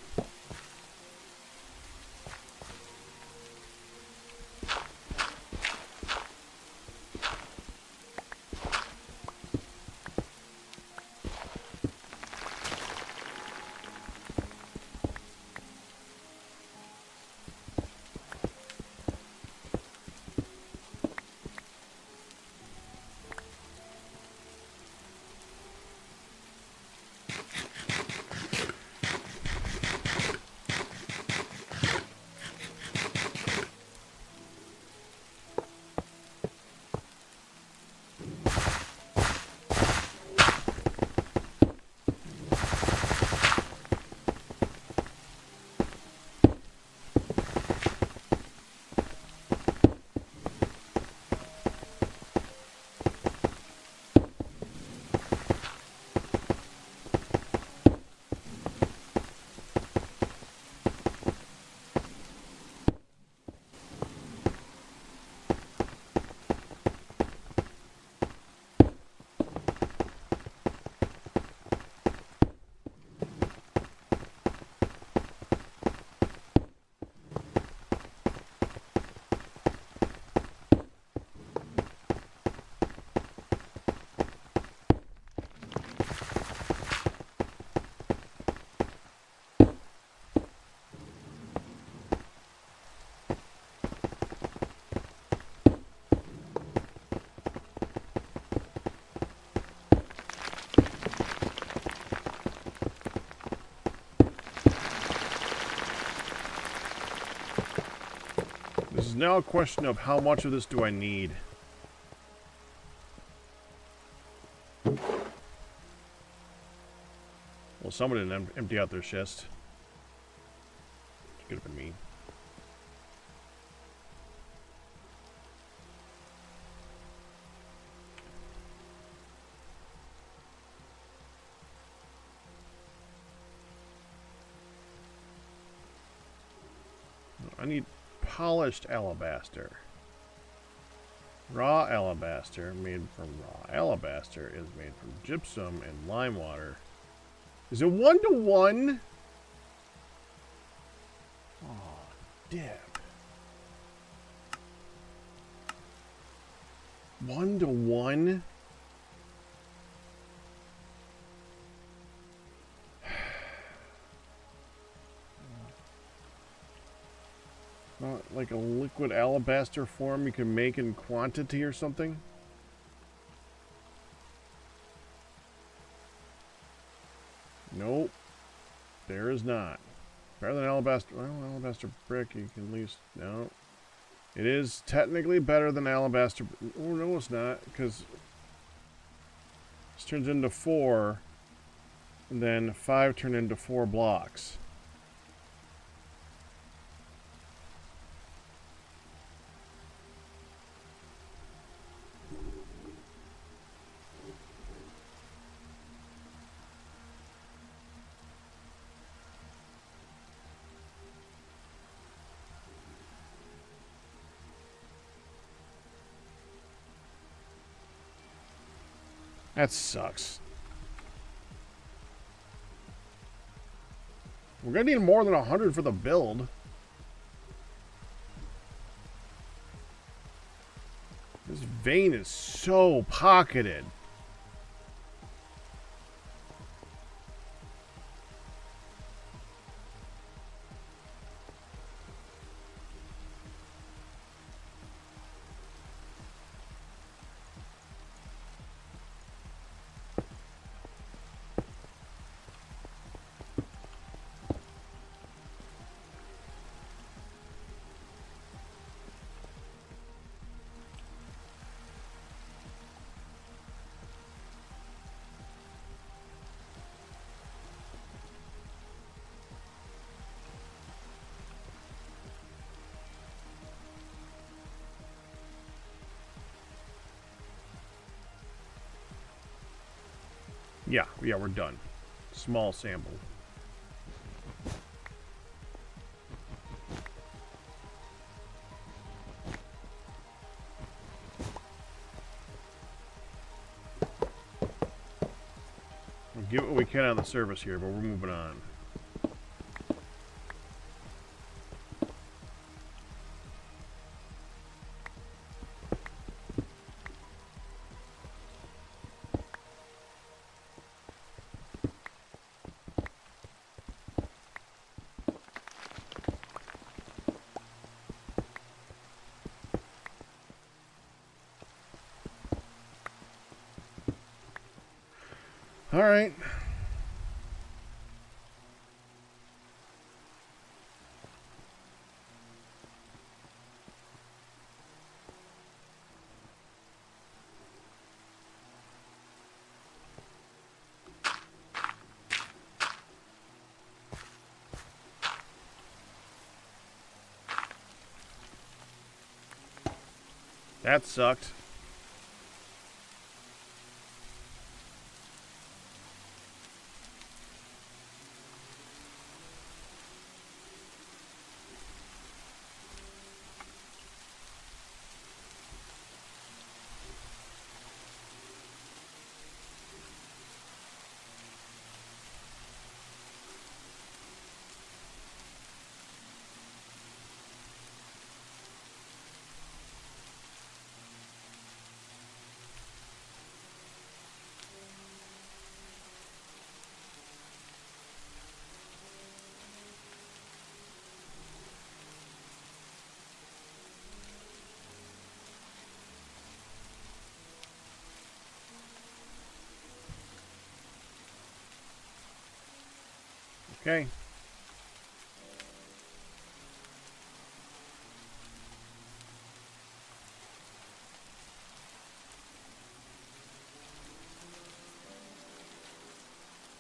This is now a question of how much of this do I need? Well, someone didn't empty out their chest. Which could have been me. I need polished alabaster. Raw alabaster made from raw alabaster is made from gypsum and lime water. Is it 1 to 1? Oh, dip. 1 to 1? Not like a liquid alabaster form you can make in quantity or something? Nope. There is not. Better than alabaster. Well, alabaster brick, you can at least. No. It is technically better than alabaster. Oh, no, it's not. Because this turns into 4. And then 5 turn into 4 blocks. That sucks. We're gonna need more than 100 for the build. This vein is so pocketed. Yeah, we're done. Small sample. We'll get what we can on the surface here, but we're moving on. All right. That sucked. Okay.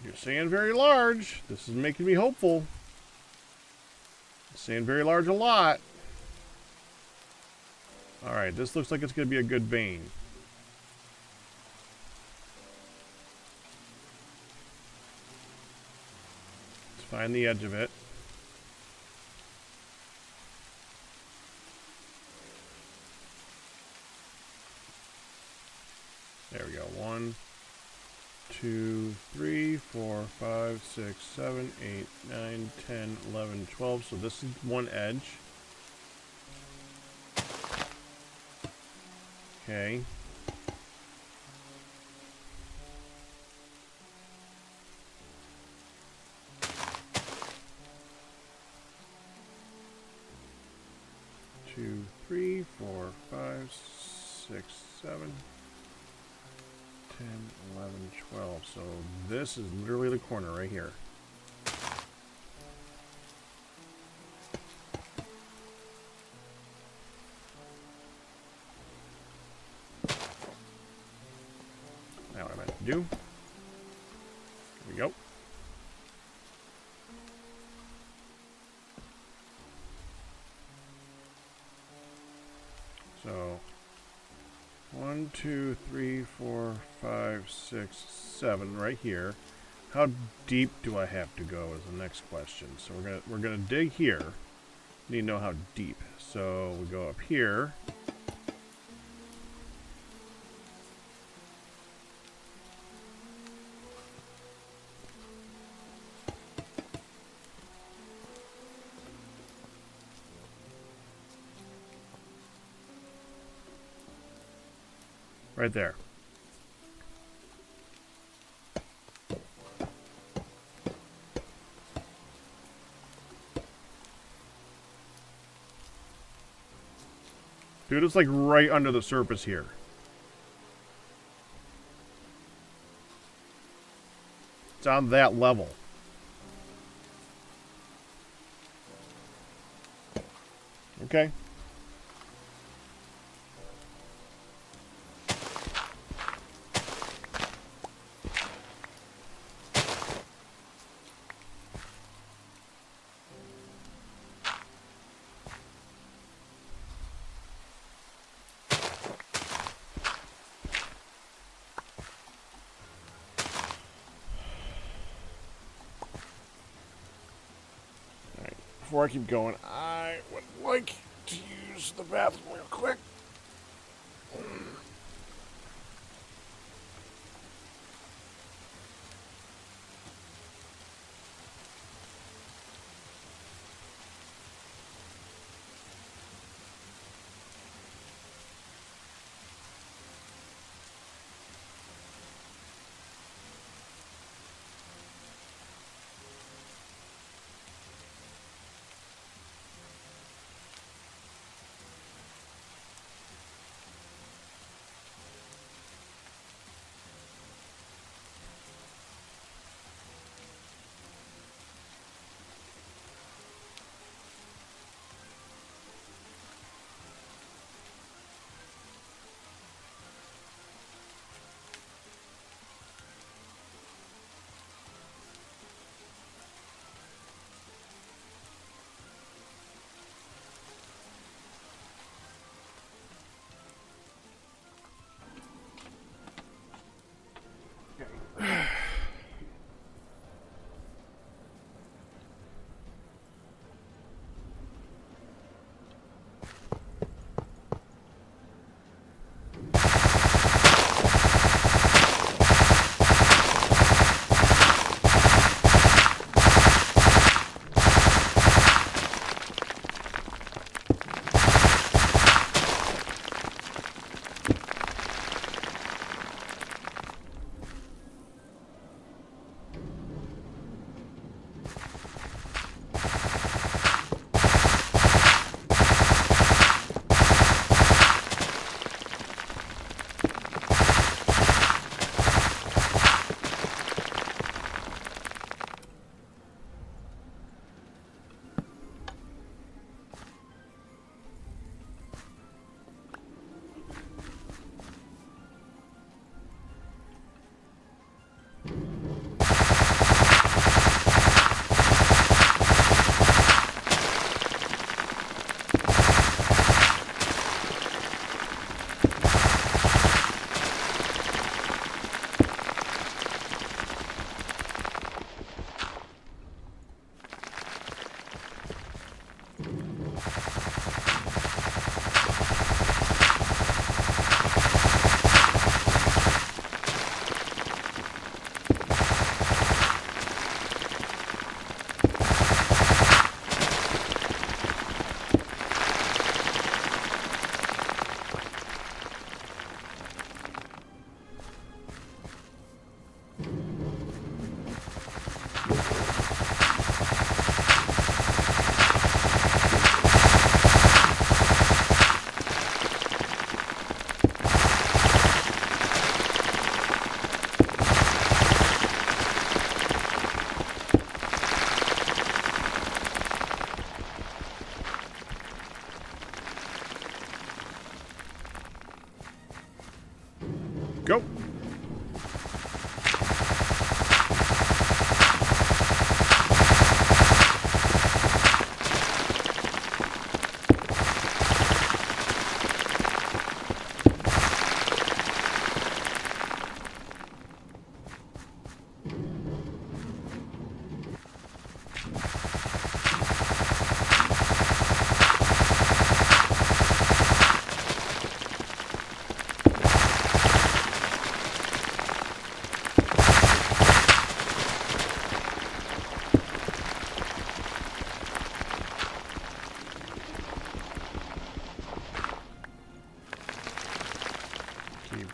You're saying very large. This is making me hopeful. Saying very large a lot. Alright, this looks like it's going to be a good vein. Let's find the edge of it. There we go. 1, 2, 3, 4, 5, 6, 7, 8, 9, 10, 11, 12. So this is one edge. Okay. Two, 3, 4, 5, 6, 7, 10, 11, 12. So this is literally the corner right here. Now what I meant to do. Here we go. So 1, 2, 3, 4, 5, 6, 7 right here. How deep do I have to go is the next question. So we're gonna dig here. Need to know how deep. So we go up here. Right there. Dude, it's like right under the surface here. It's on that level. Okay. Before I keep going, I would like to use the bathroom real quick.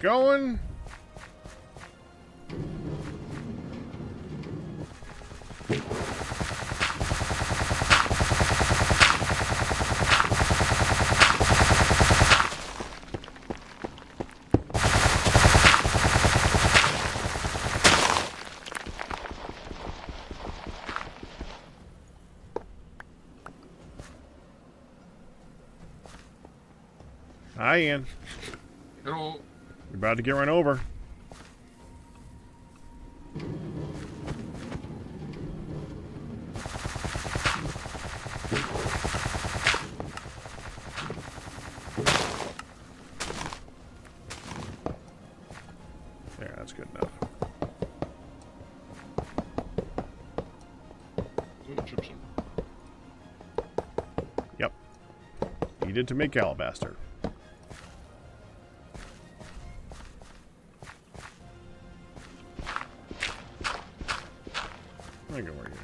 going. Hi, Ian. Hello. You're about to get run over. There, that's good enough. Ooh, gypsum. Yep. Needed to make alabaster. I go where you.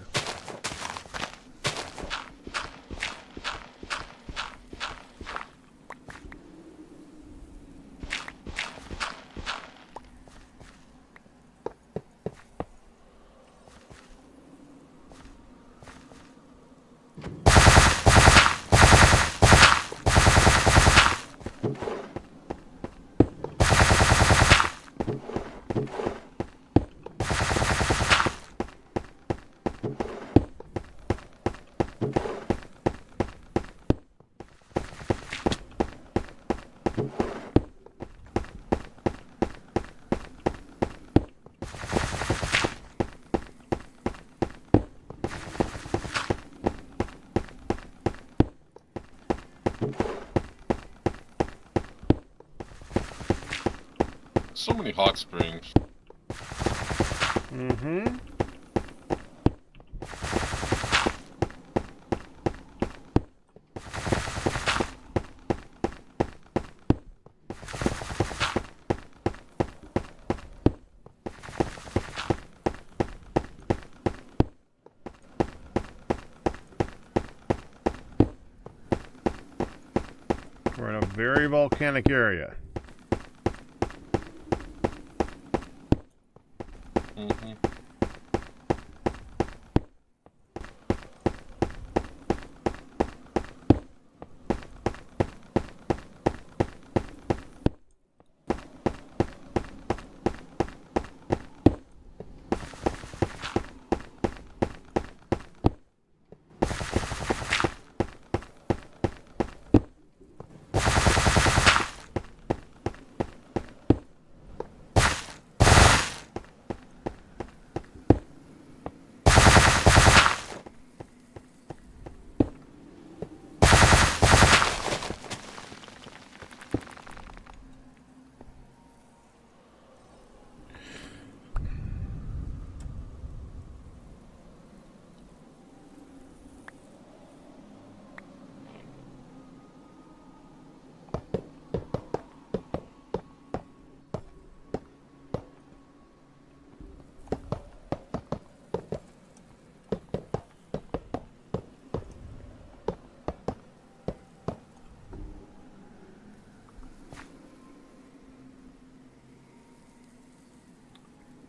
So many hot springs. Mm-hmm. We're in a very volcanic area. Mm-hmm.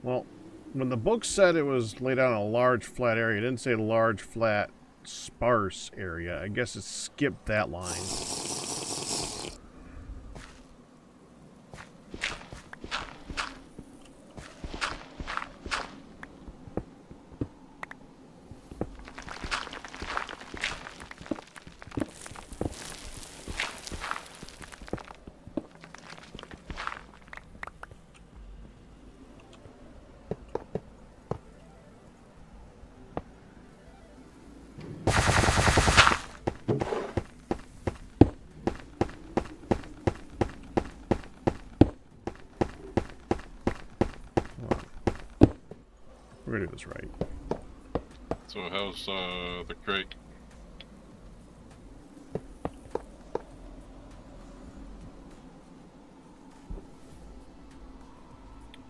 Well, when the book said it was laid out on a large flat area, it didn't say large, flat, sparse area. I guess it skipped that line. We're gonna do this right. So how's the crate?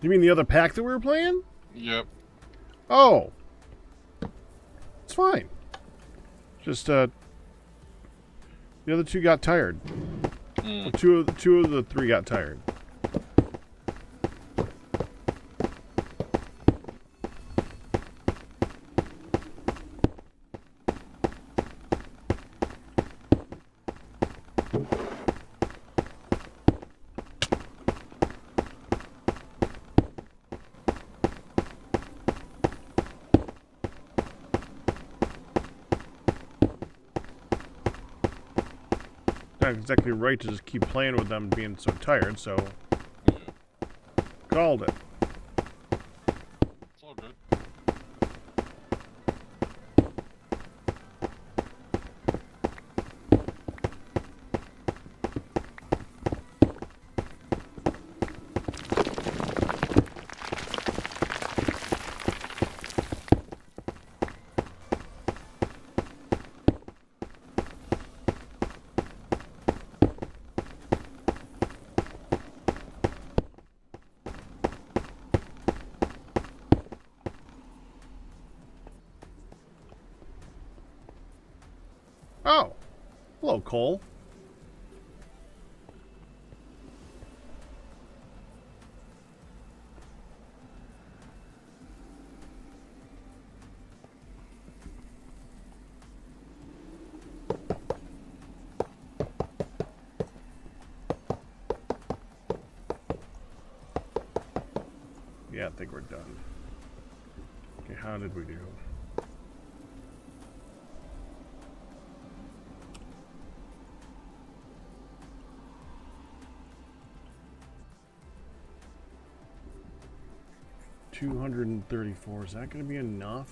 You mean the other pack that we were playing? Yep. Oh. It's fine. Just, the other two got tired. Mm. Well, two of the three got tired. not exactly right to just keep playing with them being so tired, so... Called it. It's all good. Oh! Hello, Cole. Yeah, I think we're done. Okay, how did we do? $234. Is that going to be enough?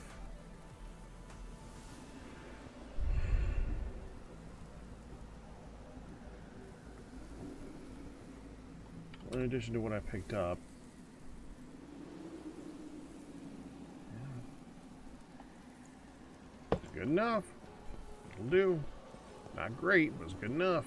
In addition to what I picked up. It's good enough. It'll do. Not great, but it's good enough.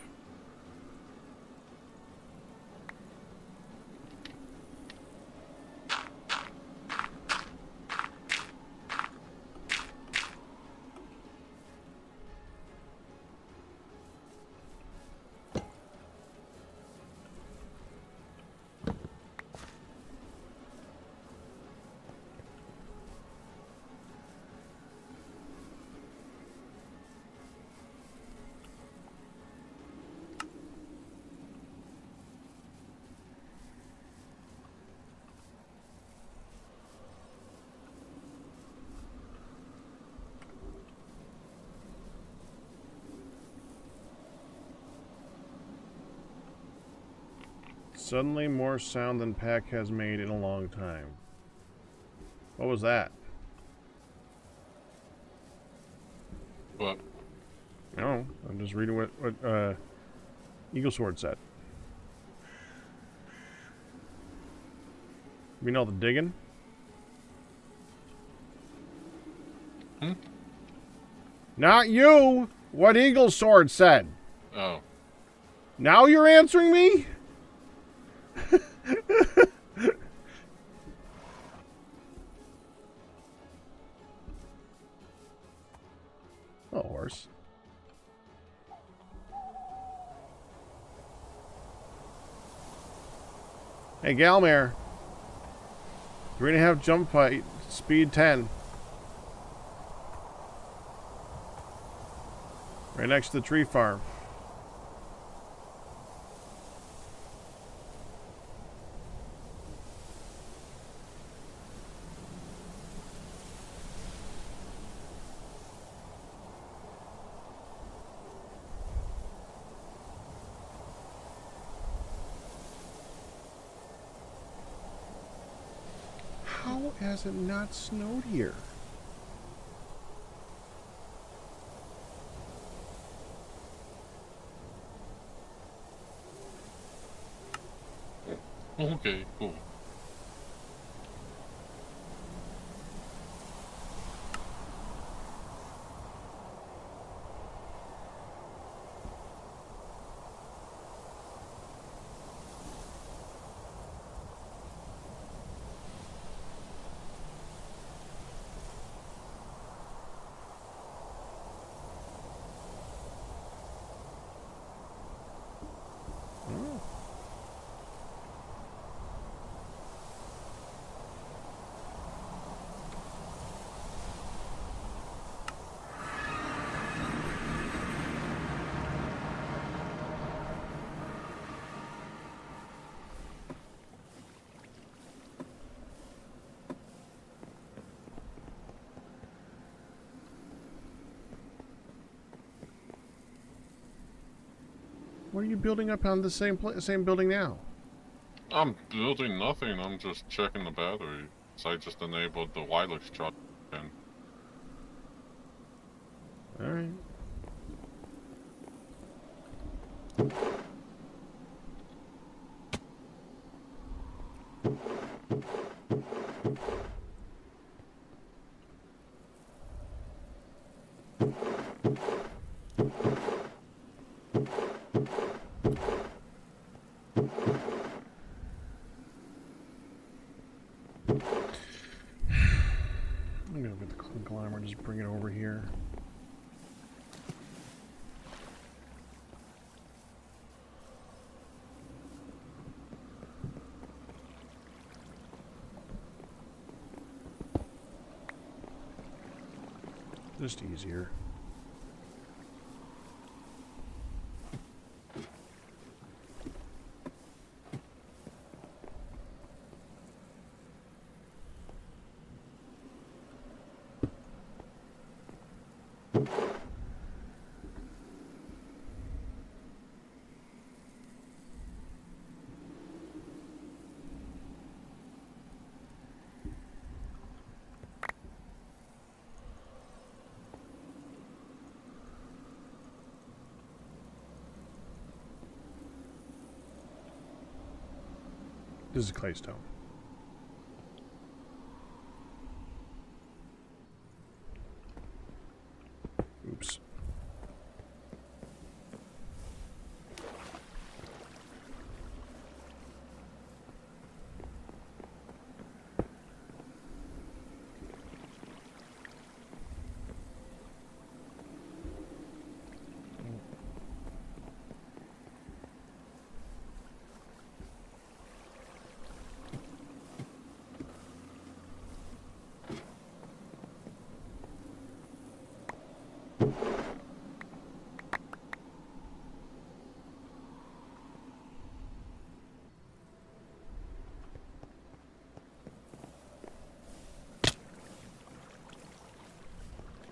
Suddenly more sound than Pack has made in a long time. What was that? What? No, I'm just reading what Eagle Sword said. You mean all the digging? Hmm? Not you! What Eagle Sword said! Oh. Now you're answering me? Oh, horse. Hey, Galmare. 3.5 jump height, speed 10. Right next to the tree farm. How has it not snowed here? Okay, cool. What are you building up on the same building now? I'm building nothing. I'm just checking the battery. So I just enabled the wireless charge. All right. I'm gonna get the conglomerate, just bring it over here. Just easier. This is claystone. Oops.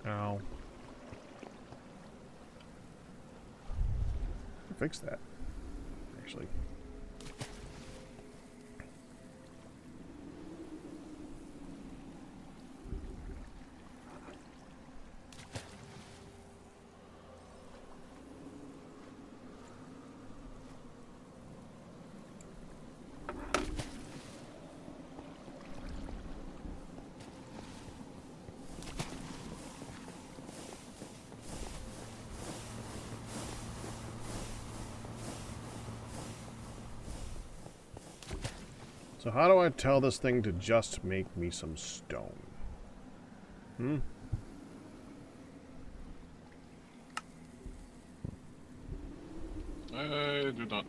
Ow. Fix that, actually. So how do I tell this thing to just make me some stone? I do not.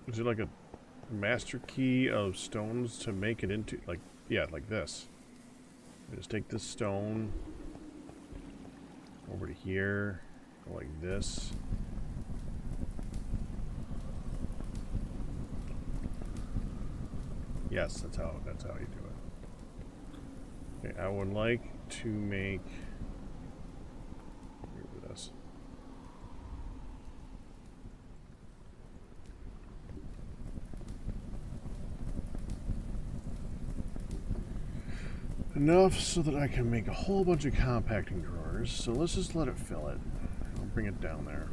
Is it like a master key of stones to make it into, like, yeah, like this? I just take this stone over to here, go like this. Yes, that's how you do it. Okay, I would like to make this. Enough so that I can make a whole bunch of compacting drawers. So let's just let it fill it. I'll bring it down there.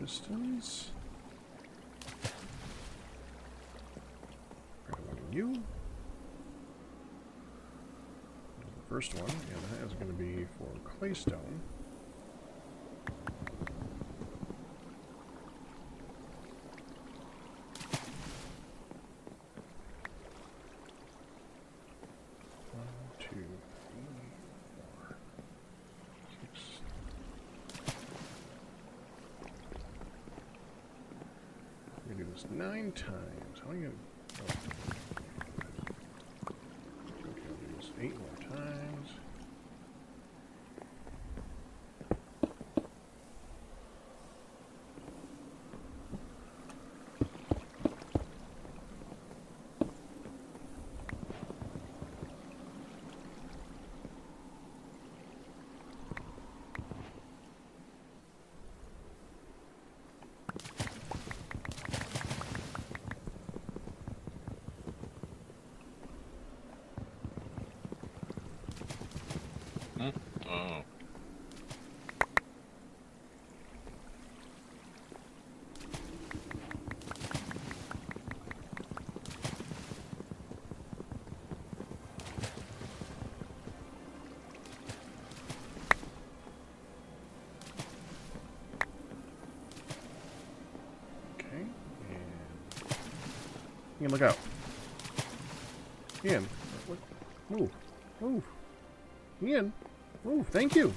pistons. Grab one of you. The first one, yeah, that is going to be for claystone. I'm gonna do this 9 times. How are you gonna... Okay, I'll do this 8 more times. Oh. Okay, and... Ian, look out. Ian, look. Move. Move. Ian, move. Thank you.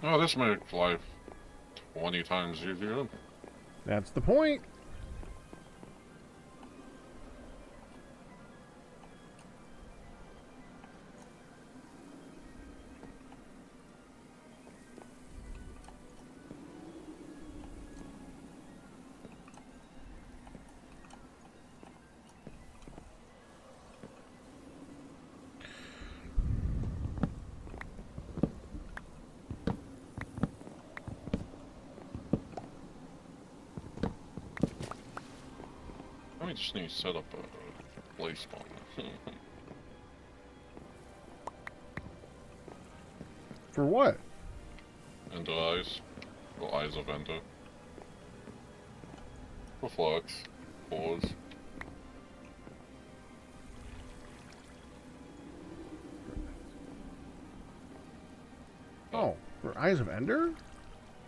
Oh, this makes life 20 times easier. That's the point. I just need to set up a place spawner. For what? Ender eyes. Or eyes of Ender. Reflex. Pause. Oh, for Eyes of Ender?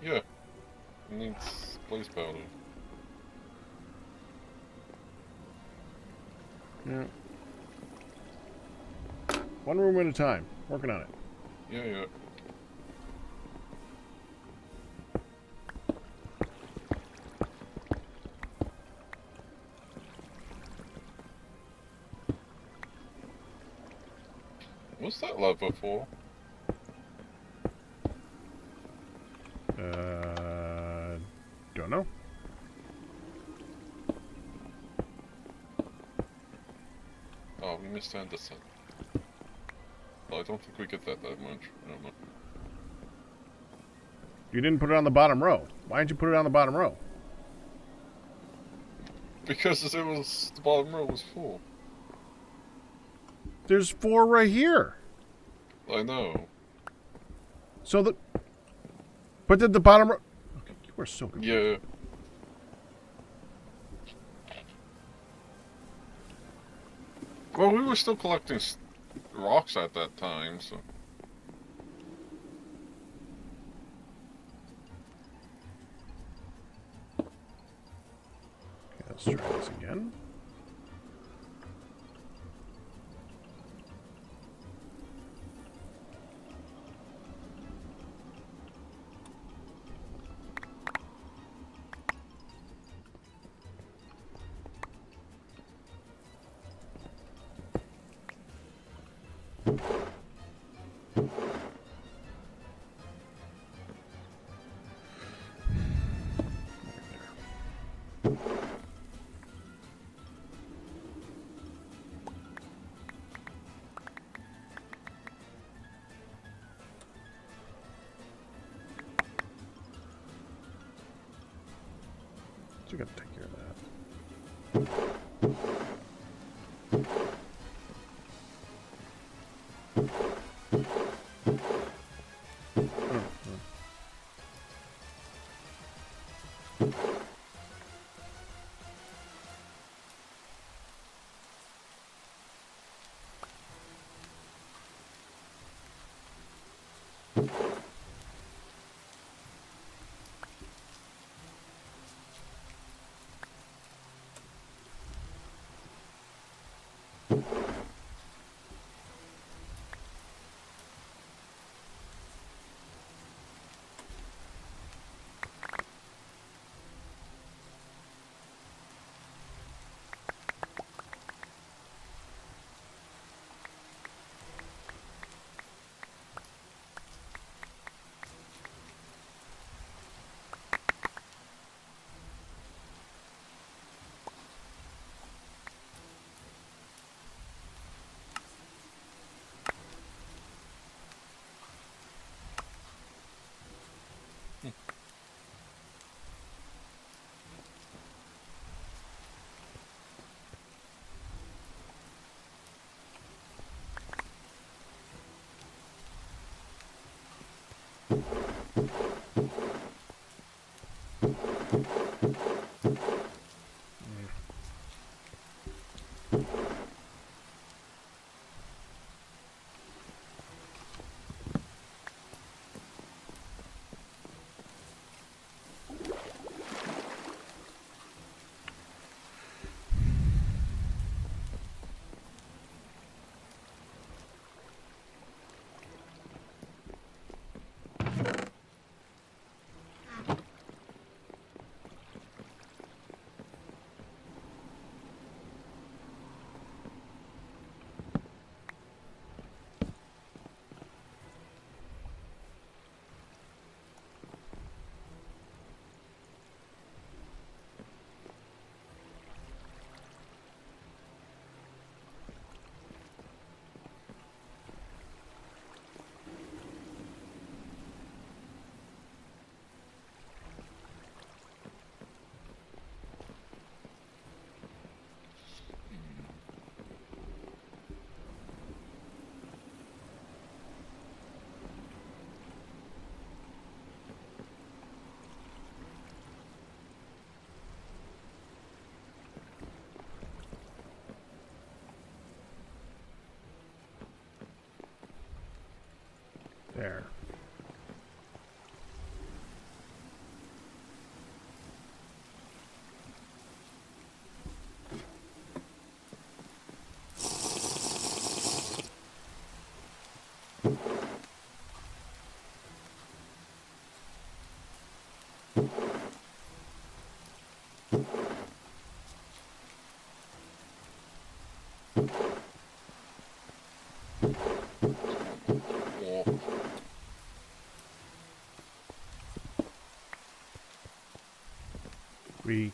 Yeah. It needs place powder. Yeah. One room at a time. Working on it. Yeah. What's that lever for? Don't know. Oh, we missed Anderson. Well, I don't think we get that much. I don't know. You didn't put it on the bottom row. Why didn't you put it on the bottom row? Because it was the bottom row was full. There's 4 right here. I know. So the... But did the bottom row... Okay, you are so good. Yeah. Well, we were still collecting rocks at that time, so... Okay, let's try this again. We gotta take care of that. There. Oh, We...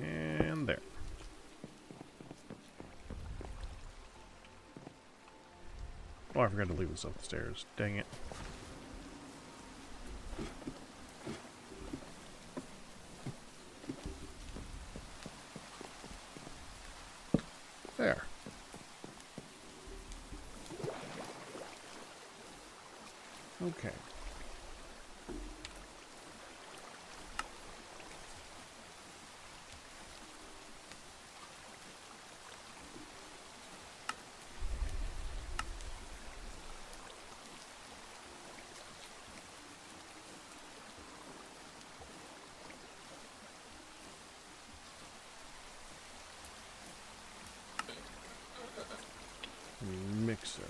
And there. Oh, I forgot to leave this upstairs. Dang it. There. Okay. Mixer.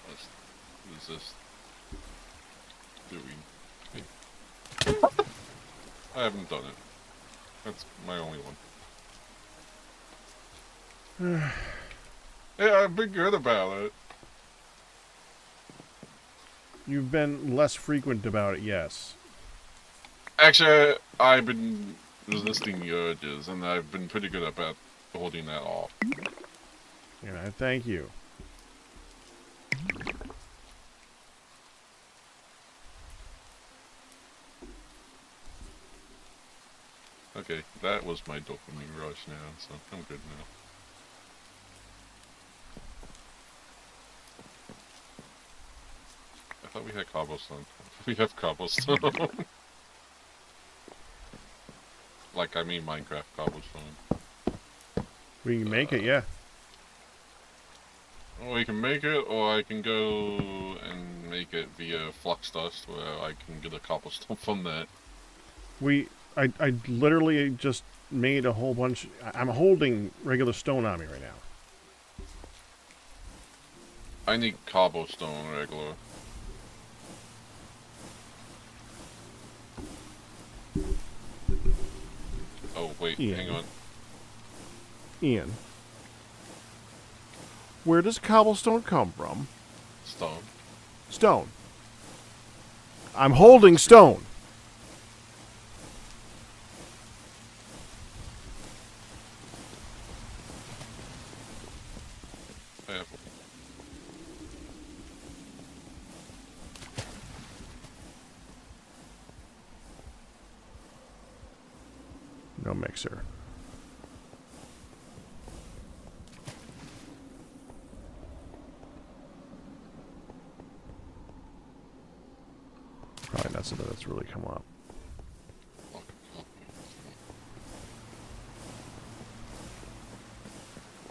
what is this doing? I haven't done it. That's my only one. Yeah, I've been good about it. You've been less frequent about it, yes. Actually, I've been resisting the urges, and I've been pretty good about holding that off. And I thank you. Okay, that was my dopamine rush now, so I'm good now. I thought we had cobblestone. We have cobblestone. Like, I mean Minecraft cobblestone. We can make it, yeah. Or we can make it, or I can go and make it via flux dust, where I can get a cobblestone from that. I literally just made a whole bunch. I'm holding regular stone on me right now. I need cobblestone regular. Oh, wait, Ian. hang on. Ian, where does cobblestone come from? Stone. Stone. I'm holding stone. I have. No mixer. Probably not something that's really come up.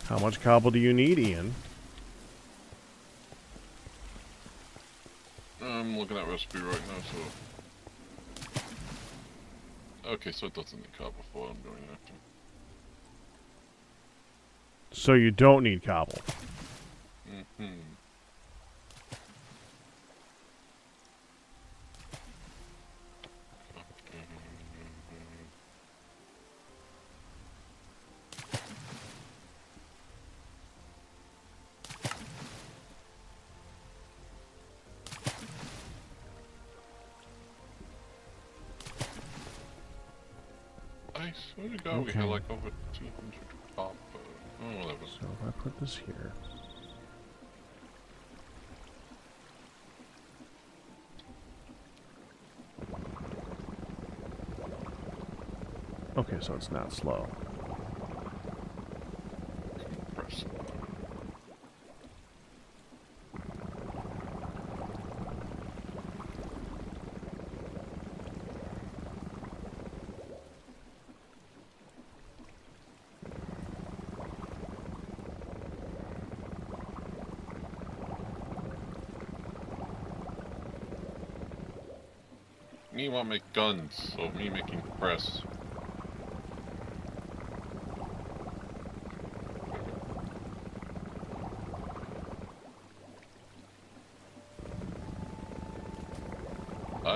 How much cobble do you need, Ian? I'm looking at recipe right now, so. Okay, so it doesn't need cobble before I'm going after. So you don't need cobble. Mm-hmm. I swear to God, we had Okay. like over 200 copper. Oh, whatever. So if I put this here. Okay, so it's not slow. Press. Me want to make guns, so me making press.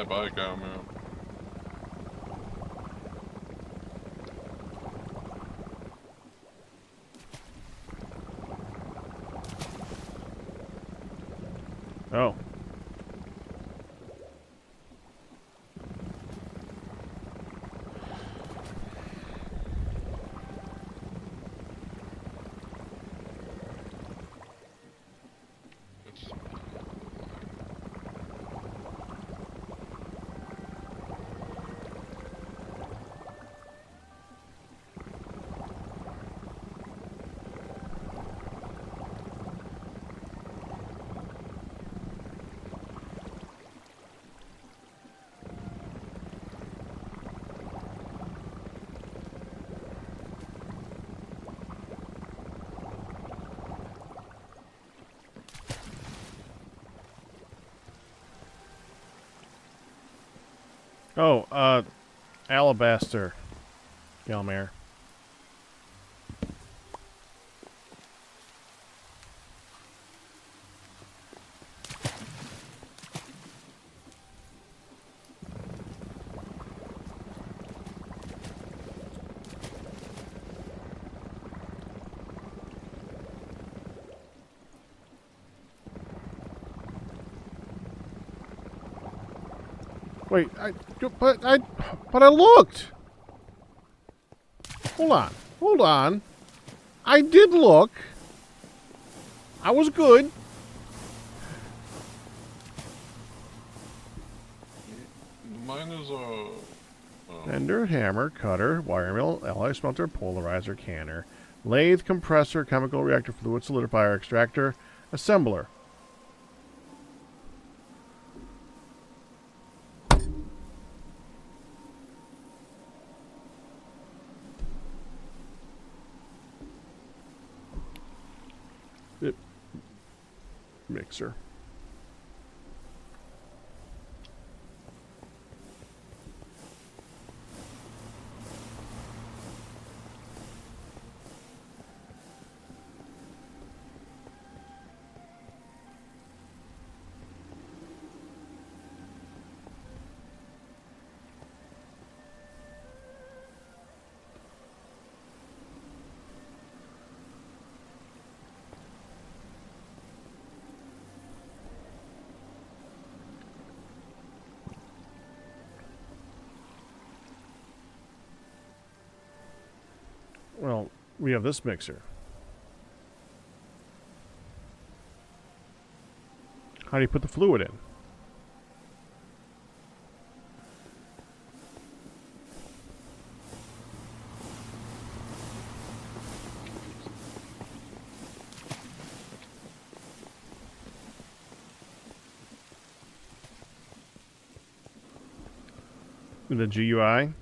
Bye, camera. Oh. Oh, alabaster. Gelmere. Wait, but I looked. Hold on. I did look. I was good. Mine is Bender, hammer, cutter, wire mill, alloy smelter, polarizer, canner, lathe, compressor, chemical reactor, fluid solidifier, extractor, assembler. Mixer. Well, we have this mixer. How do you put the fluid in? The GUI?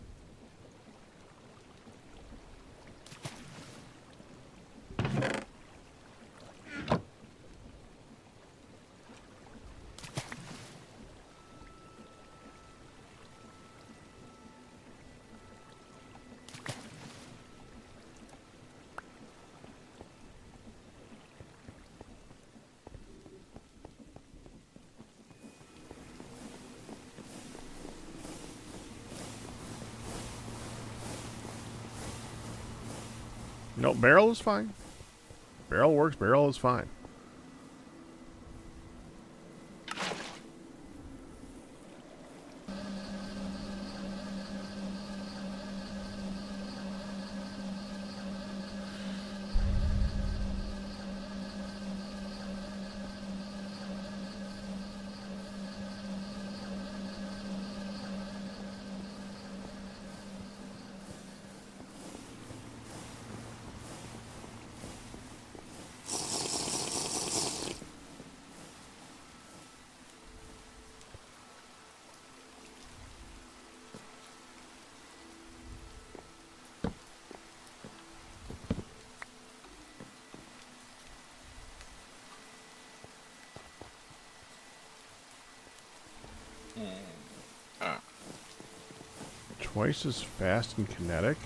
No, barrel is fine. Barrel works, barrel is fine. Twice as fast and kinetic.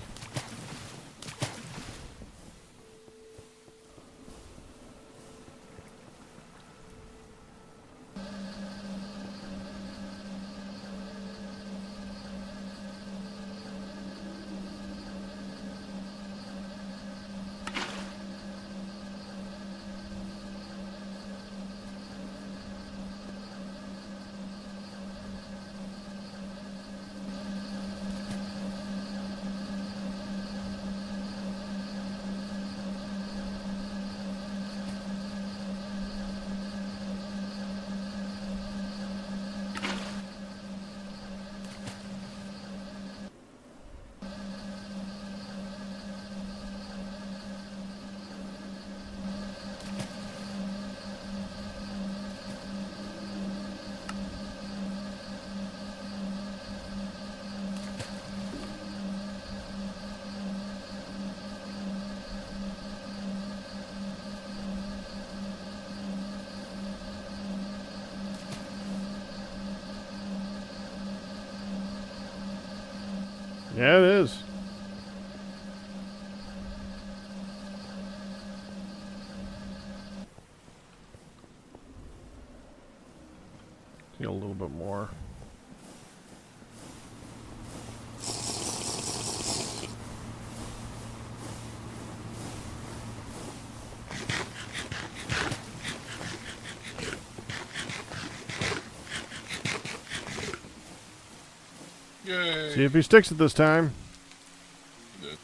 Yeah, it is. See a little bit more. Yay! See if he sticks it this time. Good.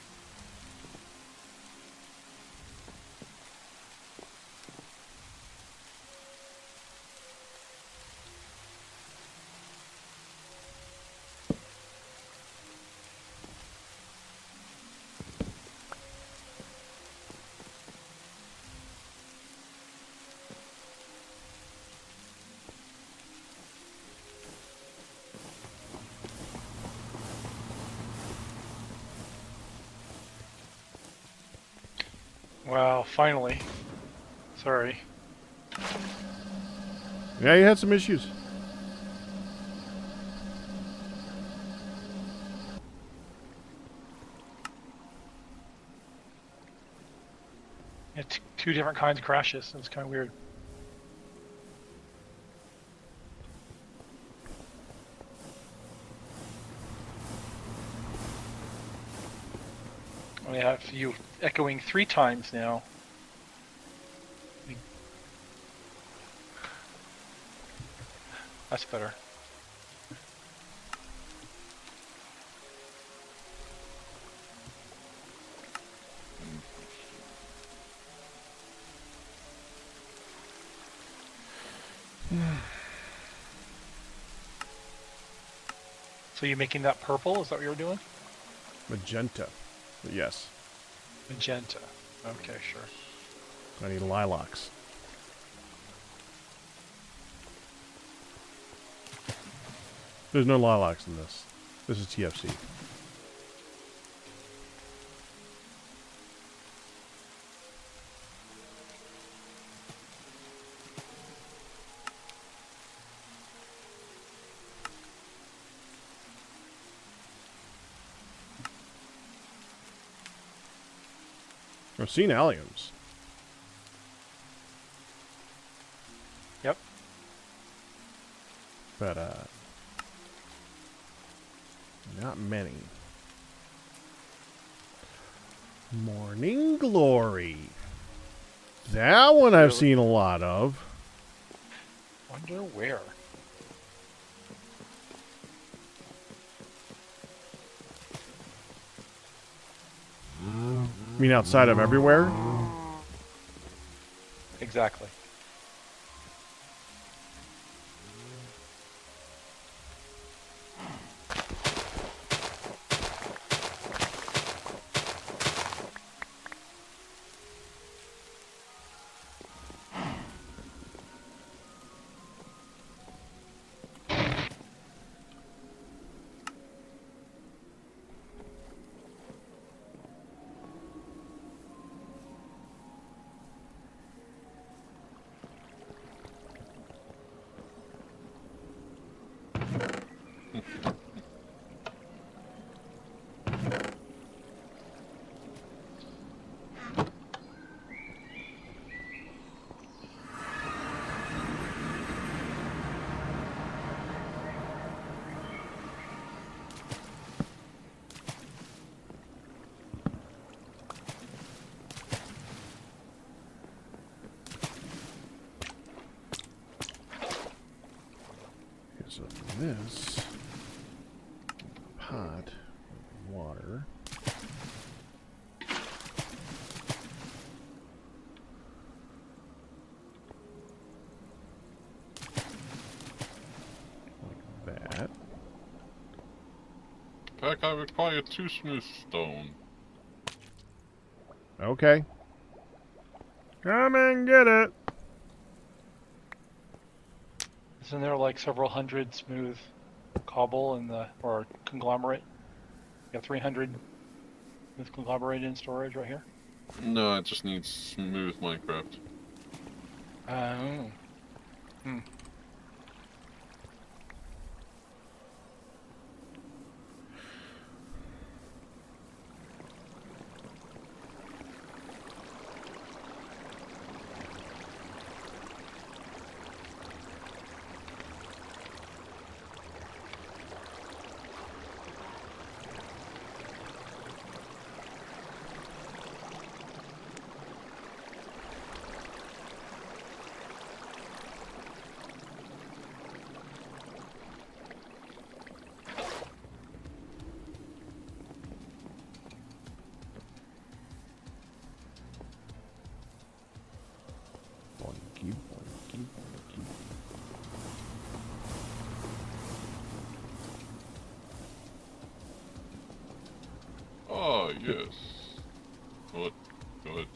Wow, finally. Sorry. Yeah, you had some issues. Yeah, two different kinds of crashes. It was kind of weird. I have you echoing 3 times now. That's better. So you making that purple? Is that what you were doing? Magenta. But yes. Magenta. Okay, sure. I need lilacs. There's no lilacs in this. This is TFC. I've seen alliums. Yep. But, not many. Morning Glory. That one I've seen a lot of. Wonder where. You mean outside of everywhere? Exactly. So this pot of water. Like that. Pack, I require 2 smooth stone. Okay. Come and get it. Isn't there like several hundred smooth cobble in the, or conglomerate? You got 300 smooth conglomerate in storage right here? No, it just needs smooth Minecraft. Oh. Bonky, bonky, bonky. Oh, yes. Good. Good.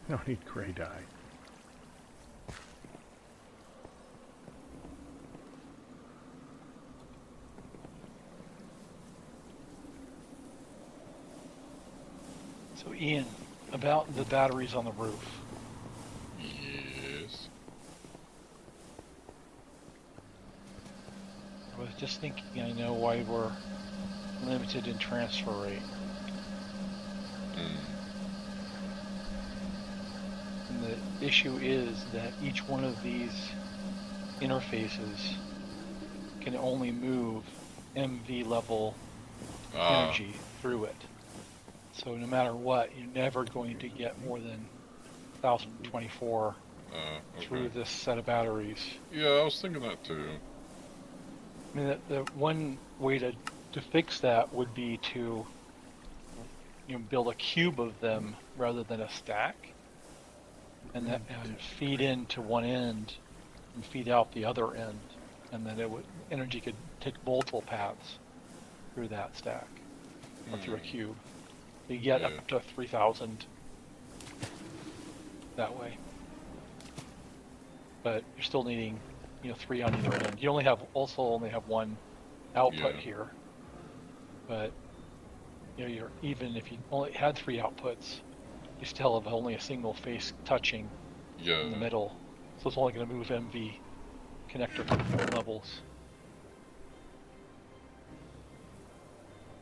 I don't need gray dye. So Ian, about the batteries on the roof. Yes. I was just thinking, I know why we're limited in transfer rate. Mm. And the issue is that each one of these interfaces can only move MV level energy through it. So no matter what, you're never going to get more than 1024 Okay. through this set of batteries. Yeah, I was thinking that too. I mean, the one way to fix that would be to build a cube of them rather than a stack, and feed into one end and feed out the other end, and then energy could take multiple paths through that stack or through a cube. You get up to 3,000 that way, but you're still needing 3 on either end. You only have one output here, but you're even if you only had 3 outputs, you still have only a single face touching in the middle, so it's only going to move MV connector levels.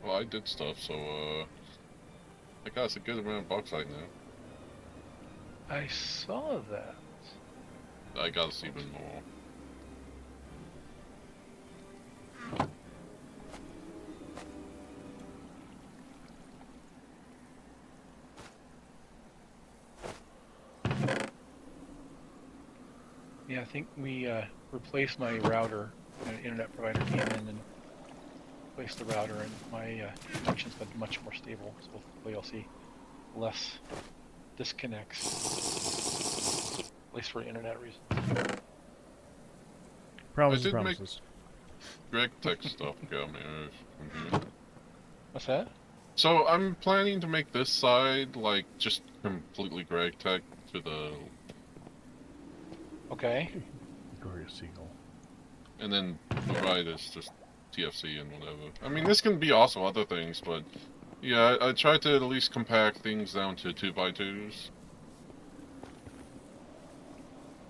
Well, I did stuff, so I got us a good amount of bauxite now. I saw that. I got us even more. Yeah, I think we replaced my router. Internet provider came in and replaced the router, and my connection's been much more stable. So hopefully I'll see less disconnects, at least for internet reasons. Promises, I did promises. Greg tech stuff got me from here. What's that? So I'm planning to make this side like just completely Greg tech to the, Okay. Glorious Seagull. and then the right is just TFC and whatever. I mean, this can be also other things, but yeah, I tried to at least compact things down to 2x2s.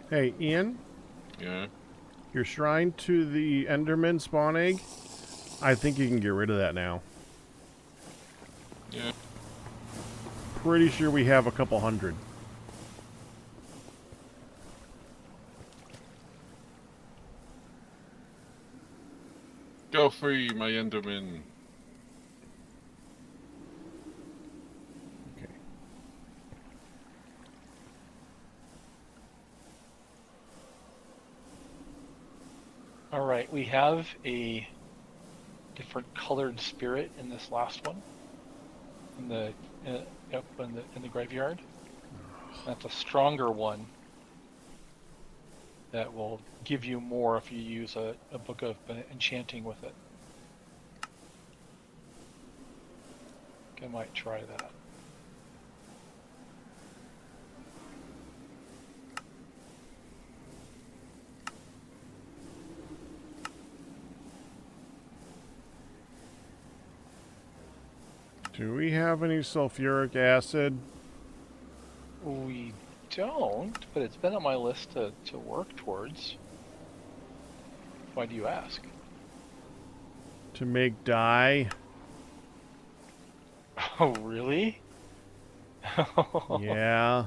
Hey, Ian, Yeah. your shrine to the Enderman spawn egg, I think you can get rid of that now. Yeah. Pretty sure we have a couple hundred. Go free, my Enderman. Okay. All right, we have a different colored spirit in this last one, in the in the graveyard. That's a stronger one that will give you more if you use a book of enchanting with it. I might try that. Do we have any sulfuric acid? We don't, but it's been on my list to work towards. Why do you ask? To make dye? Oh, really? Yeah.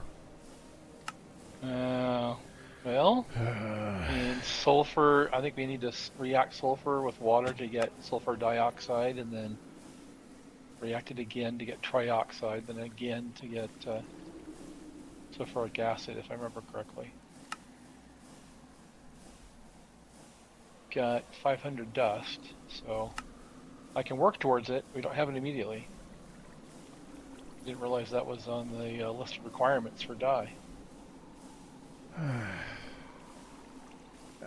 Well, and sulfur, I think we need to react sulfur with water to get sulfur dioxide, and then react it again to get trioxide, then again to get sulfuric acid, if I remember correctly. Got 500 dust, so I can work towards it. We don't have it immediately. Didn't realize that was on the list of requirements for dye.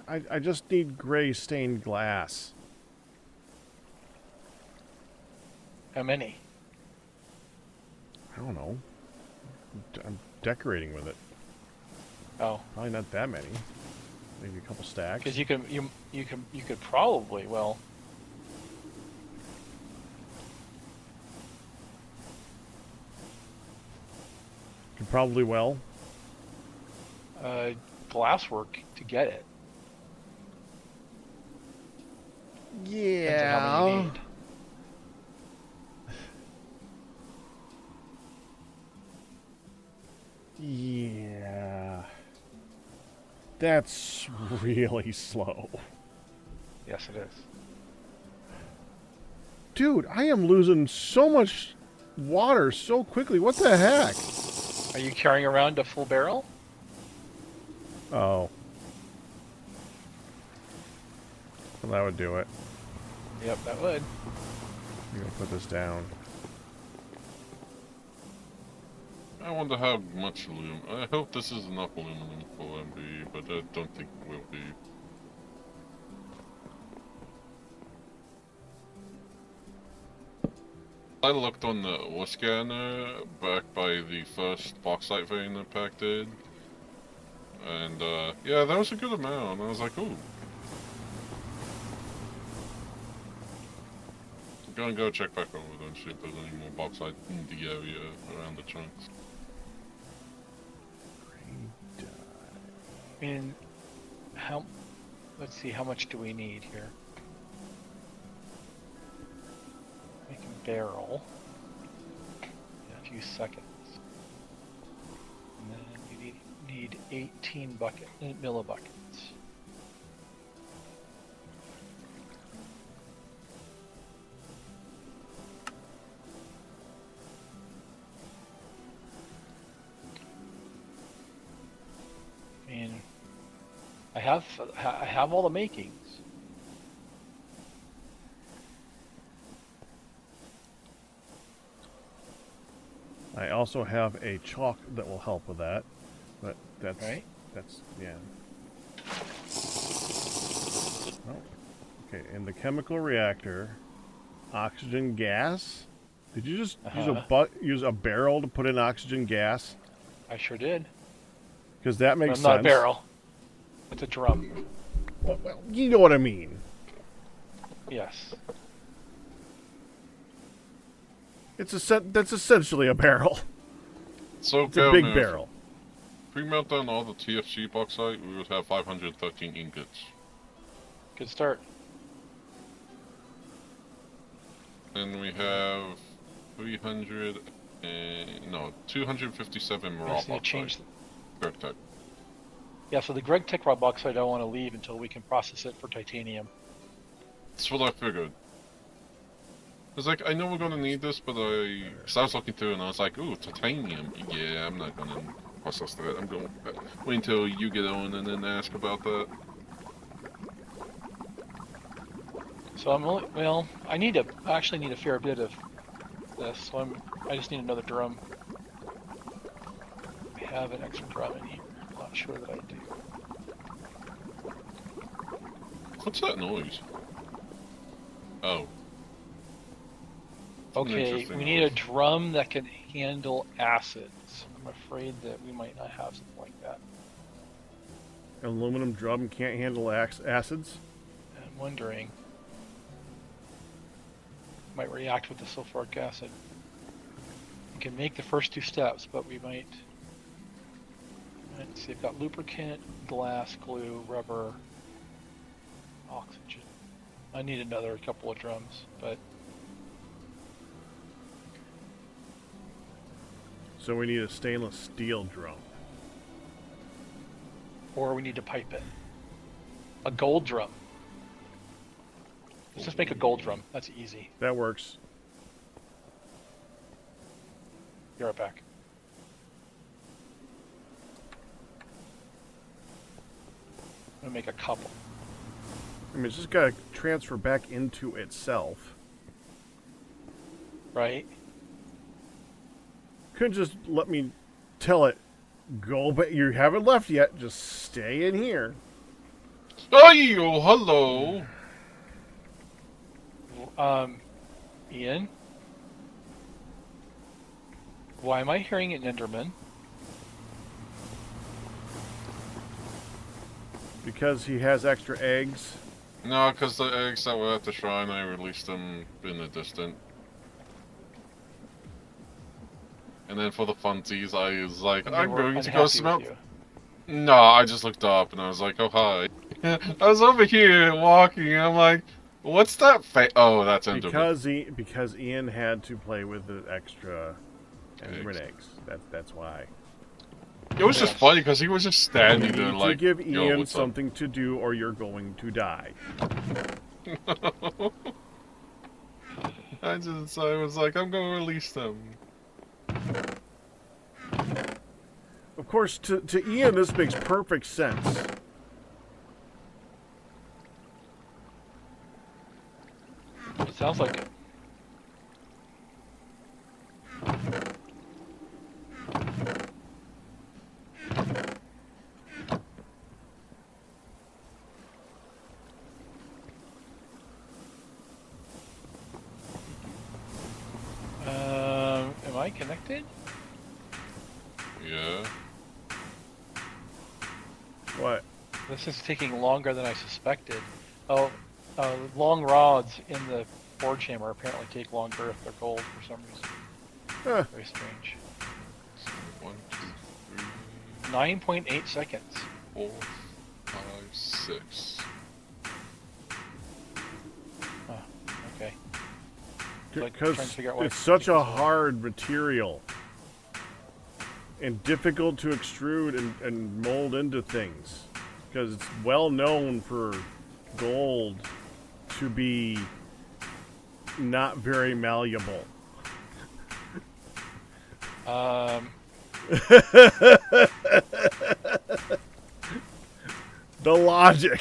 I just need gray stained glass. How many? I don't know. decorating with it. Oh, Probably not that many. Maybe a couple stacks. because you could probably, well, Could probably well. glasswork to get it. Depends on how many you need. Yeah. That's really slow. Yes, it is. Dude, I am losing so much water so quickly. What the heck? Are you carrying around a full barrel? Oh. Well, that would do it. Yep, that would. I'm gonna put this down. I wonder how much aluminum. I hope this is enough aluminum for MB, but I don't think it will be. I looked on the ore scanner back by the first bauxite vein that Pack did, and yeah, that was a good amount. I was like, ooh. I'm gonna go check back over there and see if there's any more bauxite in the area around the chunks. And how? Let's see, how much do we need here? Make a barrel. In a few seconds. And then you need 18 millibuckets. And I have all the makings. I also have a chalk that will help with that, but that's Right. that's yeah. Oh, okay. In the chemical reactor, oxygen gas. Did you just use a barrel to put in oxygen gas? I sure did. Because that makes But sense. not a barrel. It's a drum. Well, you know what I mean. Yes. It's that's essentially a barrel. So It's a big barrel. If we melt down all the TFC bauxite, we would have 513 ingots. Good start. And we have 257 raw Just need to change. bauxite. Tech. Yeah, so the Greg Tech raw bauxite I don't want to leave until we can process it for titanium. That's what I figured. I was like, I know we're gonna need this, but cause I was looking through and I was like, ooh, titanium. Yeah, I'm not gonna process that. I'm going wait until you get on and then ask about that. So I actually need a fair bit of this. So I just need another drum. I have an extra drum in here. I'm not sure that I do. What's that noise? Oh. Okay, we need a drum that can handle acids. I'm afraid that we might not have something like that. An aluminum drum can't handle acids. I'm wondering. Might react with the sulfuric acid. We can make the first two steps, but we might. Let's see, I've got lubricant, glass, glue, rubber, oxygen. I need another couple of drums, but. So we need a stainless steel drum. Or we need to pipe it. A gold drum. Let's just make a gold drum. That's easy. That works. Be right back. I'm gonna make a couple. I mean, it's just got to transfer back into itself. Right? Couldn't just let me tell it, go, but you haven't left yet. Just stay in here. Oh, hello. Ian? Why am I hearing an Enderman? because he has extra eggs? No, because the eggs that were at the shrine, I released them in the distant. And then for the funsies, I was like, And they I'm were going to unhappy go with smell. you. No, I just looked up and I was like, oh hi. I was over here walking and I'm like, what's that oh, that's Enderman. Because Ian had to play with the extra Enderman eggs. That's why. It was just funny because he was just standing there You need like, to give yo, Ian what's something to do or you're going to die. up? I was like, I'm gonna release them. Of course, to Ian, this makes perfect sense. It sounds like it. Am I connected? Yeah. What? This is taking longer than I suspected. Oh, long rods in the forge hammer apparently take longer if they're gold for some reason. Huh. Very strange. 1, 2, 9.8 seconds. 3, 4, 5, 6. Oh, okay. Like, Because trying to figure out why it's it's such taking a so long. hard material. And difficult to extrude and mold into things. Because it's well known for gold to be not very malleable. The logic.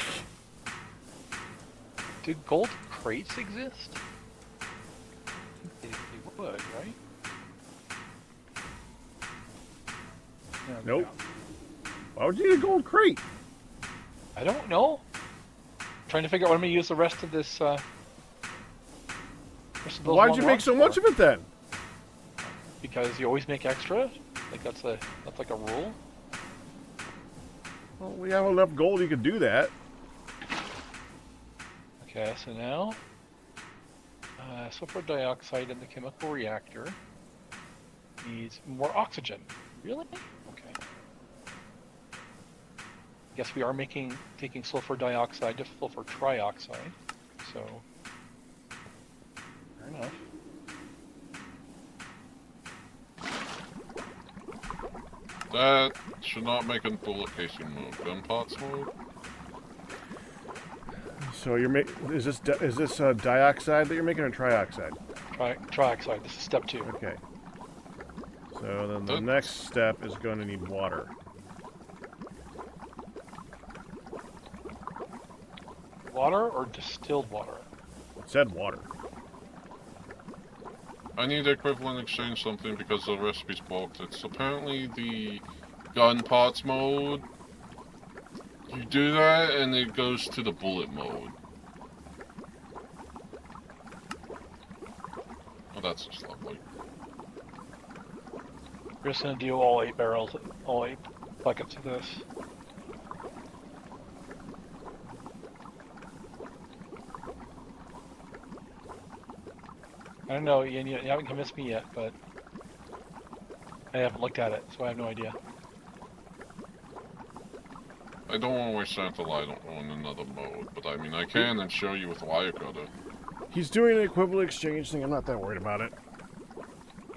Do gold crates exist? They would, right? No, they Nope. don't. Why would you need a gold crate? I don't know. Trying to figure out what I'm going to use the rest of this. Rest of those Why'd long you make rods so for. much of it then? Because you always make extra. Like that's like a rule. Well, we have enough gold you could do that. Okay, so now sulfur dioxide in the chemical reactor needs more oxygen. Really? Okay. Guess we are taking sulfur dioxide to sulfur trioxide. So fair enough. That should not make a bullet casing move. Gun parts mode? So you're is this dioxide that you're making or trioxide? Trioxide. This is step 2. Okay. So then the That's- next step is going to need water. Water or distilled water? It said water. I need the equivalent exchange something because the recipe's blocked. It's apparently the gun parts mode. You do that and it goes to the bullet mode. Oh, that's just lovely. We're just gonna do all 8 barrels, all 8 buckets of this. I don't know, Ian, you haven't convinced me yet, but I haven't looked at it, so I have no idea. I don't want to waste time till I don't own another mode, but I mean I can and show you with wire cutter. He's doing an equivalent exchange thing. I'm not that worried about it.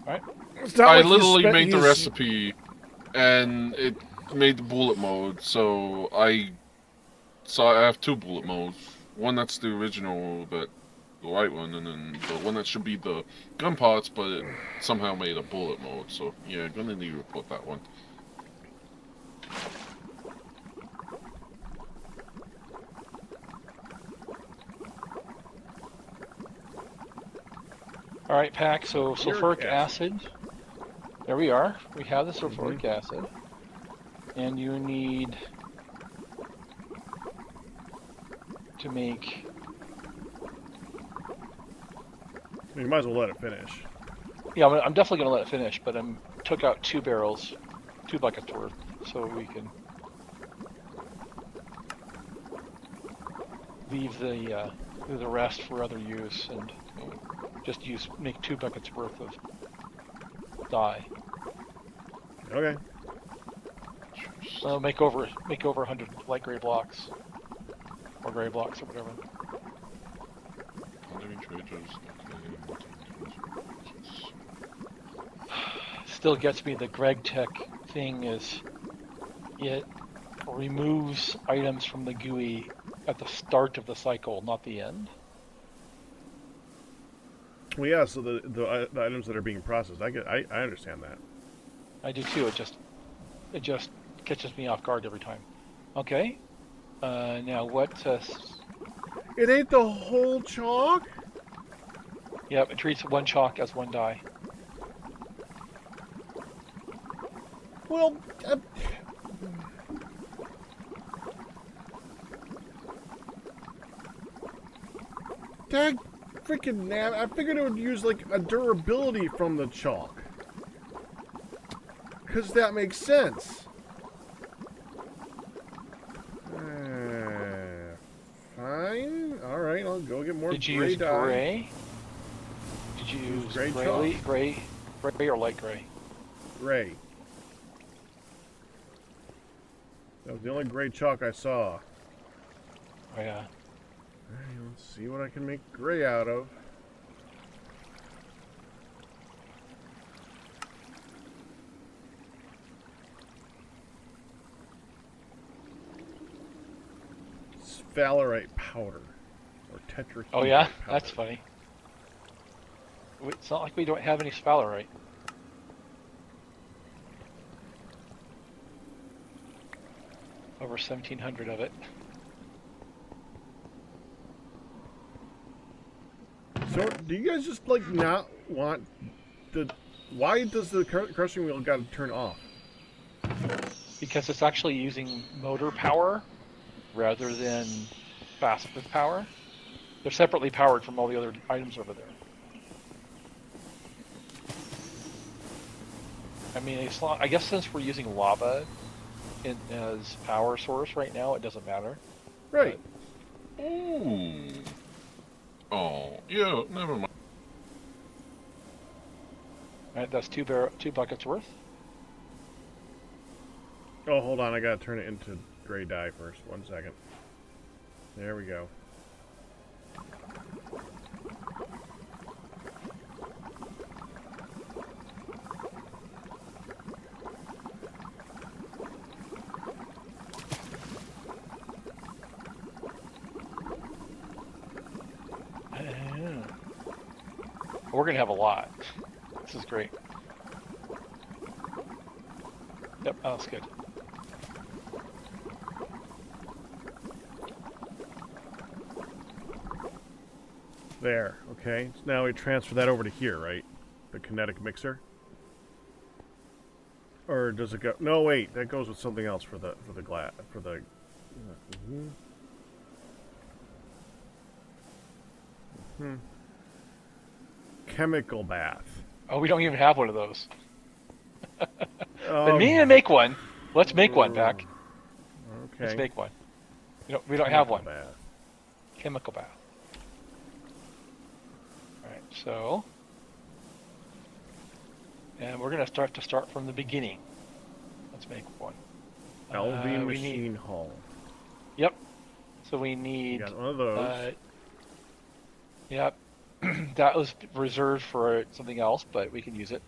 Alright. It's not I like he's literally spent- made the he's- recipe and it made the bullet mode, so I have 2 bullet modes. One that's the original, but the right one, and then the one that should be the gun parts, but it somehow made a bullet mode. So yeah, gonna need to report that one. Alright, Pack, so sulfuric Sulfuric acid. There we are. We have the sulfuric acid. And you need to make... You might as well let it finish. Yeah, I'm definitely going to let it finish, but I took out 2 barrels, 2 buckets worth, so we can... leave the rest for other use and just make 2 buckets worth of dye. Okay. Make over 100 light gray blocks or gray blocks or whatever. Still gets me. The Greg Tech thing is it removes items from the GUI at the start of the cycle, not the end. Well, yeah. So the items that are being processed, I understand that. I do too. It just catches me off guard every time. Okay. Now what? It ain't the whole chalk. Yep. It treats 1 chalk as 1 dye. Well. Dag freaking nab! I figured it would use like a durability from the chalk. Cause that makes sense. Fine. All right, I'll go get more. Did you gray use dye. gray? Did you use gray gray or light gray? Gray. That was the only gray chalk I saw. Oh yeah. Alright, let's see what I can make gray out of. Sphalerite powder. Or tetrahedrite Oh yeah? powder. That's funny. It's not like we don't have any sphalerite. Over 1,700 of it. So, do you guys just like not want the? Why does the crushing wheel got to turn off? Because it's actually using motor power rather than fastest power. They're separately powered from all the other items over there. I mean, I guess since we're using lava as power source right now, it doesn't matter. Right. Ooh. Oh, yeah, never mind. Alright, that's 2 buckets worth. Oh, hold on. I gotta turn it into gray dye first. 1 second. There we go. We're gonna have a lot. This is great. Yep, oh, that's good. There. Okay. So now we transfer that over to here, right? The kinetic mixer. Or does it go? No, wait. That goes with something else for the glass for the. Chemical bath. Oh, we don't even have one of those. Oh, Been meaning to make one. Let's make one, Pac. Okay. Let's make one. We don't have one. Bath. Chemical bath. Alright, so... And we're going to start from the beginning. Let's make one. LV we machine need- hull. Yep. So we need... Got one of those. Yep. That was reserved for something else, but we can use it.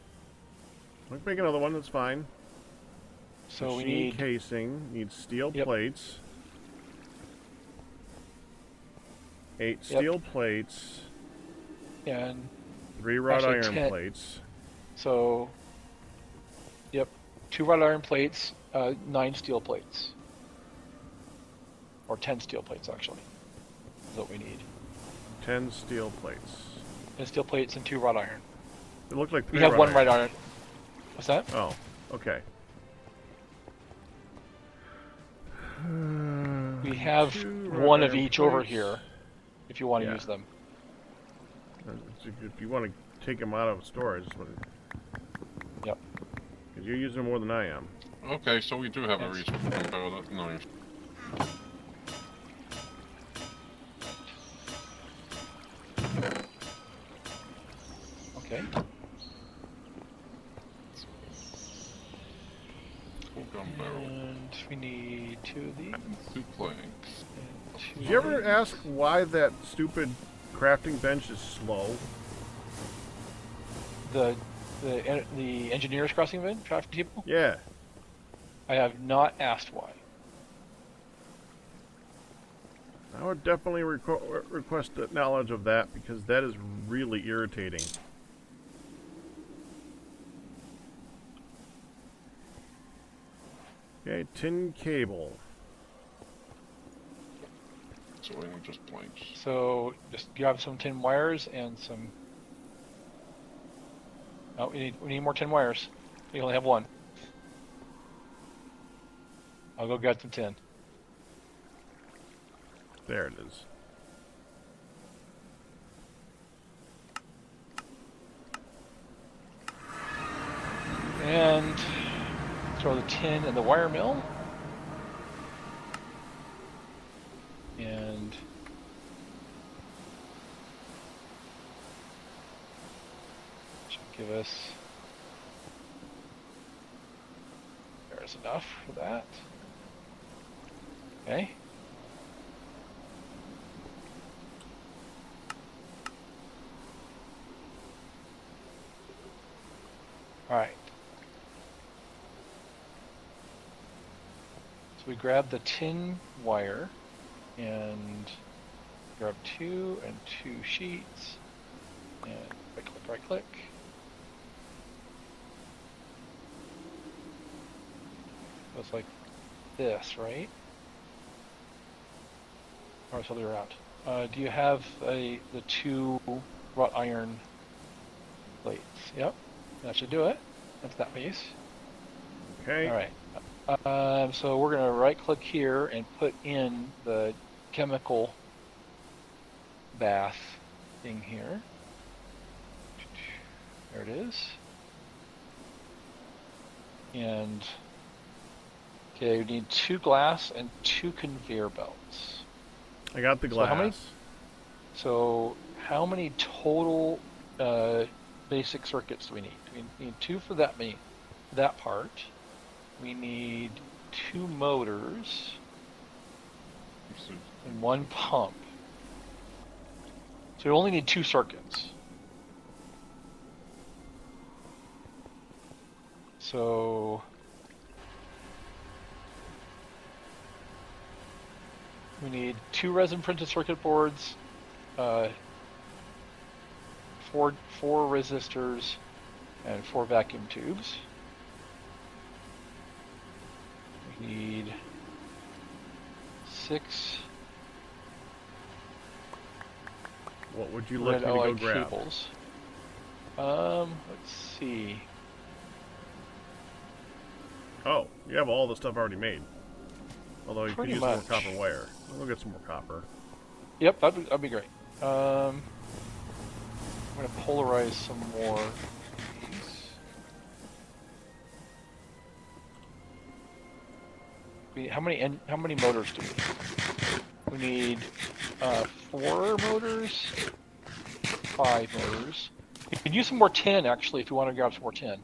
Let's make another one. That's fine. So Machine we need... casing. Need steel Yep. plates. 8 Yep. steel plates. And 3 wrought Actually, iron 10. plates. so... Yep. 2 wrought iron plates, 9 steel plates. Or 10 steel plates, actually. Is what we need. 10 steel plates. 10 steel plates and 2 wrought iron. It looked like 3 We have 1 wrought wrought iron. What's that? Oh, okay. We have 2 one wrought of iron each over plates. here, if you want to Yeah. use them. If you want to take them out of storage, Yep. because you're using more than I am. Okay, so we do have a Yes. reason to compare that knife. Okay. Full gun barrel. And we need 2 of these. 2 planks. And 2 Did you of ever these. ask why that stupid crafting bench is slow? The engineers crossing event, traffic people? Yeah. I have not asked why. I would definitely request the knowledge of that because that is really irritating. Okay, tin cable. So I need just planks. So just grab some tin wires and some. Oh, we need more tin wires. We only have 1. I'll go get some tin. There it is. And throw the tin in the wire mill. And should give us. There's enough for that. Okay. All right. So we grab the tin wire and grab 2 and 2 sheets and right click. So it's like this, right? Or it's the other way around. Do you have the 2 wrought iron plates? Yep, that should do it. That's that piece. Okay. All right. So we're going to right-click here and put in the chemical bath thing here. There it is. And okay, we need 2 glass and 2 conveyor belts. I got the glass. So how many total basic circuits do we need? We need 2 for that part. We need 2 motors and 1 pump. So we only need 2 circuits. So we need 2 resin printed circuit boards, 4 resistors, and 4 vacuum tubes. We need 6 What would you like red me to go allied grab? cables. Let's see. Oh, you have all the stuff already made. Although you Pretty could use more much. copper wire. We'll get some more copper. Yep, that'd be great. I'm gonna polarize some more. of these. How many motors do we need? We need 4 motors, 5 motors. You can use some more tin actually if you want to grab some more tin.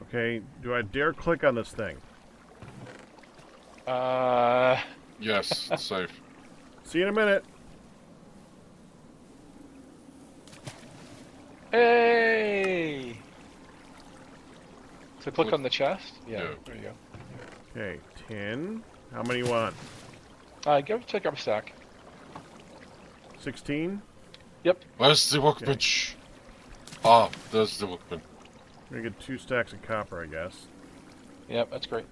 Okay, do I dare click on this thing? Yes, it's safe. See you in a minute. Hey! So click What? on the chest. Yeah, Yeah. there you go. Okay, 10. How many you want? Check up a stack. 16? Yep. Where's the workbench? Ah, there's the workbench. I'm gonna get 2 stacks of copper, I guess. Yep, that's great.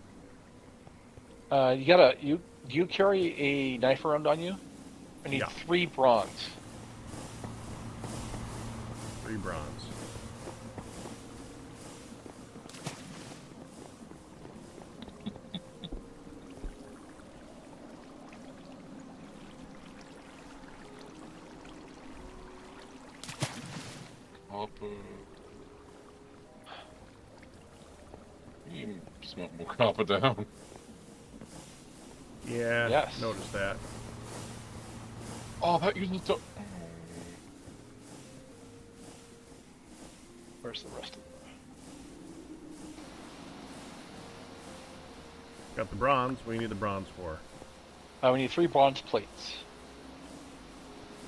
Do you carry a knife around on you? I need Yeah. 3 bronze. 3 bronze. Copper. You can smelt more copper down. Yeah, Yes. noticed that. Oh, that uses the. Where's the rest of them? Got the bronze. What do you need the bronze for? We need 3 bronze plates.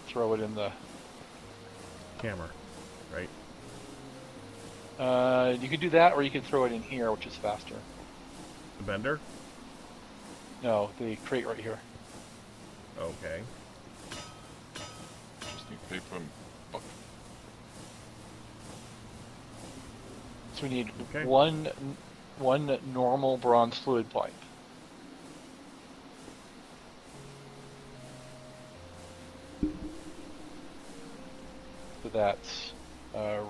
Throw it in the... Hammer, right? You could do that, or you could throw it in here, which is faster. The bender? No, the crate right here. Okay. Just need paper and bucket. So we need Okay. one normal bronze fluid pipe. So that's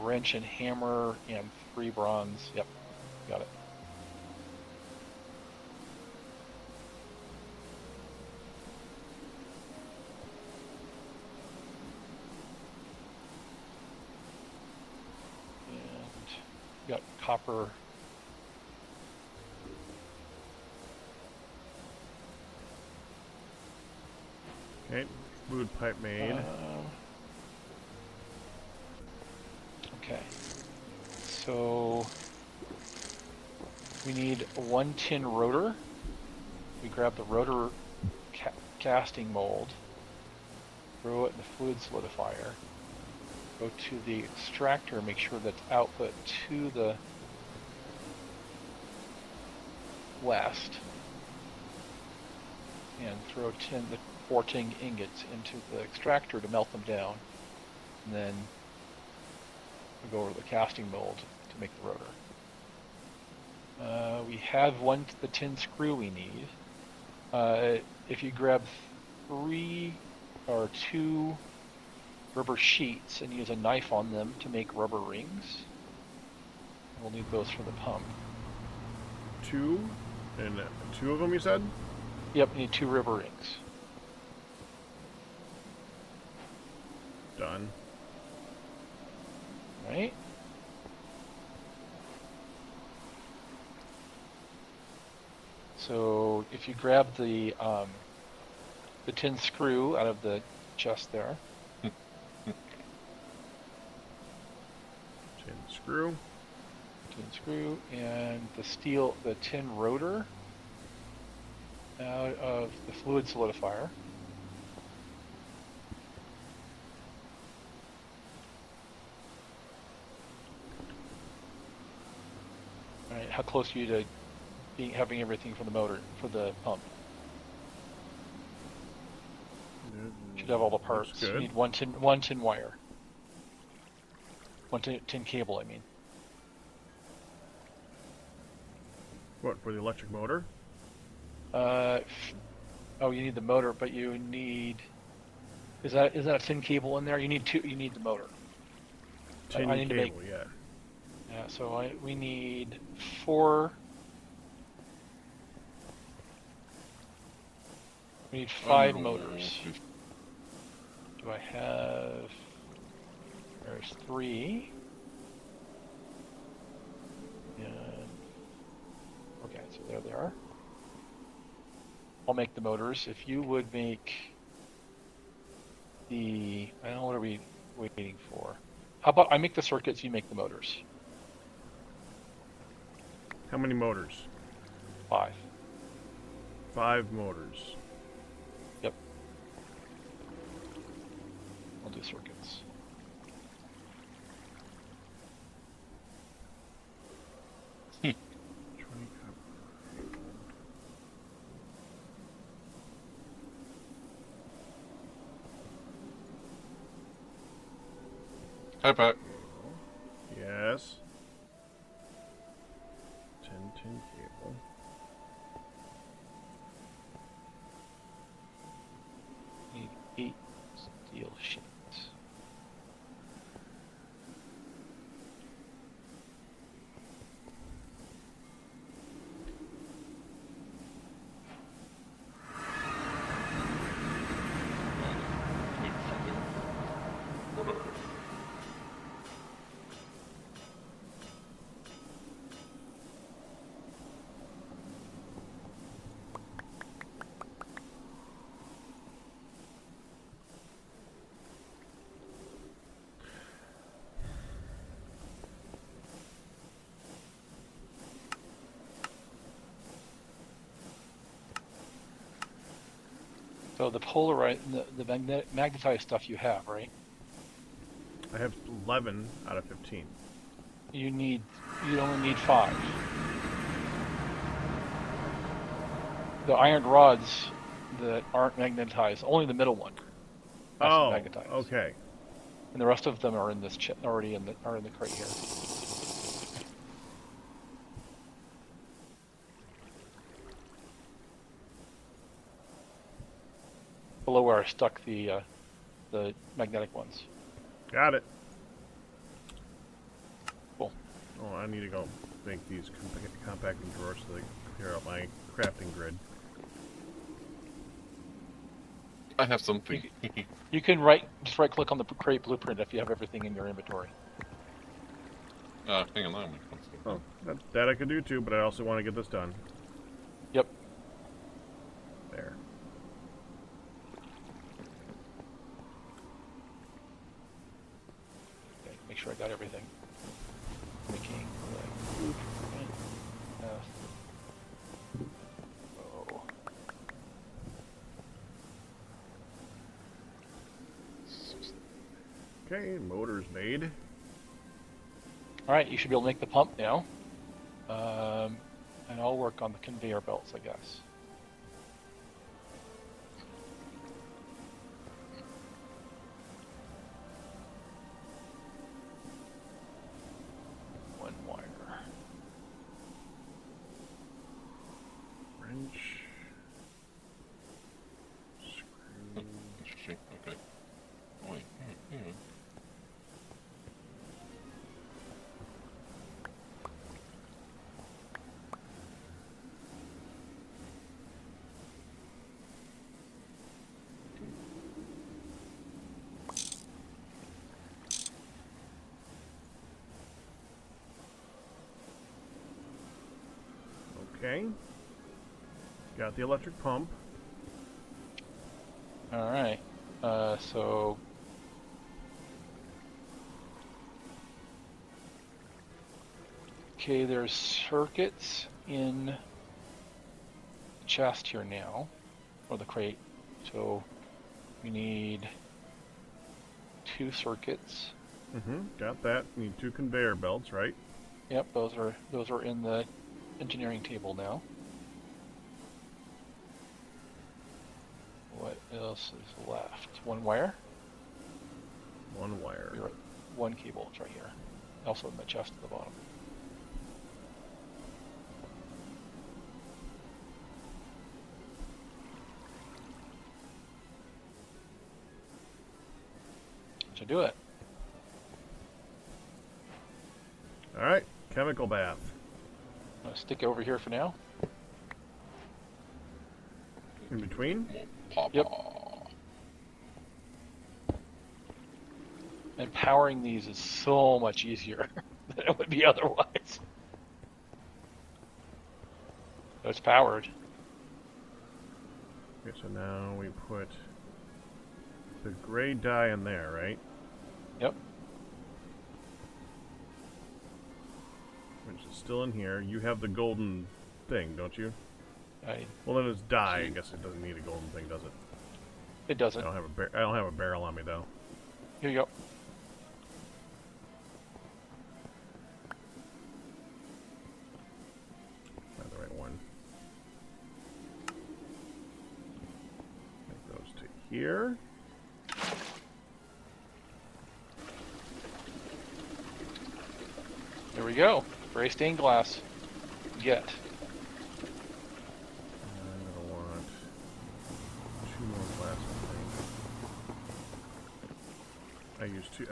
wrench and hammer and 3 bronze. Yep, got it. And got copper. Okay. Fluid pipe made. Okay. So we need 1 tin rotor. We grab the rotor casting mold, throw it in the fluid solidifier, go to the extractor, make sure that's output to the west, and throw the 4 tin ingots into the extractor to melt them down, and then we'll go over to the casting mold to make the rotor. We have the tin screw we need. If you grab 3 or 2 rubber sheets and use a knife on them to make rubber rings, we'll need those for the pump. 2? And 2 of them, you said? Yep, you need 2 rubber rings. Done. Right? So if you grab the tin screw out of the chest there, Tin screw. and the tin rotor out of the fluid solidifier. All right, how close are you to having everything for the motor, for the pump? Should have all the parts. Looks good. You need one tin wire. One tin cable, I mean. What, for the electric motor? Oh, you need the motor, but you need. Is that a tin cable in there? You need 2. You need the motor. Tin I need cable, to make. yeah. Yeah, so we need 4. We need 5 motors. Do I have? There's 3. And okay, so there they are. I'll make the motors. If you would make the, I don't know, what are we waiting for? How about I make the circuits, you make the motors? How many motors? 5. 5 motors. Yep. I'll do circuits. Hi, Pat. Yes. Tin cable. Need 8 steel sheets. So the polarized, the magnetized stuff you have, right? I have 11 out of 15. You only need 5. The iron rods that aren't magnetized, only the middle one has to be magnetized. Okay. And the rest of them are in this already in the crate here. Below where I stuck the magnetic ones. Got it. Cool. Oh, I need to go make these compacting drawers so they clear out my crafting grid. I have something. You can just right click on the crate blueprint if you have everything in your inventory. Hang on. Oh, that I could do too, but I also want to get this done. Yep. There. Okay, make sure I got everything. Making the blueprint. Oh. Okay, motor's made. Alright, you should be able to make the pump now. And I'll work on the conveyor belts, I guess. One wire. Wrench. Screw. Interesting. Okay. Oh, wait. Okay. Got the electric pump. Alright. So okay, there's circuits in the chest here now, or the crate. So we need 2 circuits. Got that. Need 2 conveyor belts, right? Yep, those are in the engineering table now. What else is left? 1 wire? 1 wire. You're right. 1 cable, it's right here. Also in the chest at the bottom. To do it. Alright, chemical bath. I'm gonna stick it over here for now. In between? Papa. Yep. And powering these is so much easier than it would be otherwise. So it's powered. Okay, so now we put the gray dye in there, right? Yep. Which is still in here. You have the golden thing, don't you? I Well, then it's dye. I guess it doesn't need a golden thing, does it? It doesn't. I don't have a barrel on me though. Here you go. Not the right one. Make those to here. There we go. Gray stained glass. Get. I'm gonna want 2 more glass. I used 2.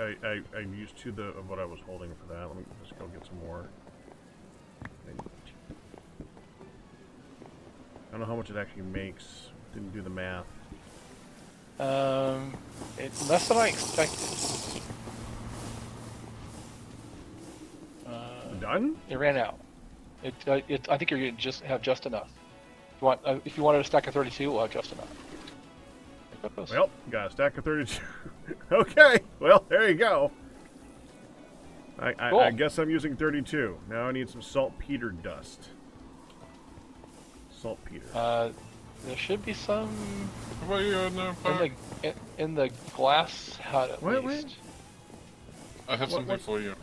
I used 2 of what I was holding for that. Let me just go get some more. I don't know how much it actually makes. Didn't do the math. It's less than I expected. Done? It ran out. I think you're gonna just have just enough. If you wanted a stack of 32, we'll have just enough. There it goes. Well, got a stack of 32. Okay, well, there you go. Cool. I guess I'm using 32. Now I need some saltpeter dust. Saltpeter. There should be some What are you on there, Park? in the glass hut at Wait. least. I have something what's- for you.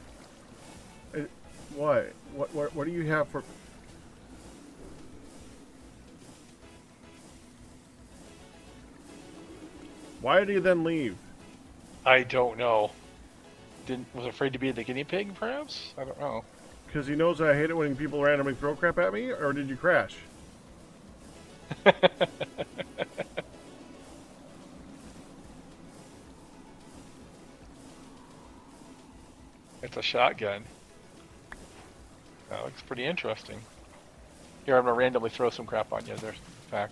What? What do you have for... Why did he then leave? I don't know. Was afraid to be the guinea pig, perhaps? I don't know. Because he knows I hate it when people randomly throw crap at me? Or did you crash? It's a shotgun. That looks pretty interesting. Here, I'm gonna randomly throw some crap on you. There's back.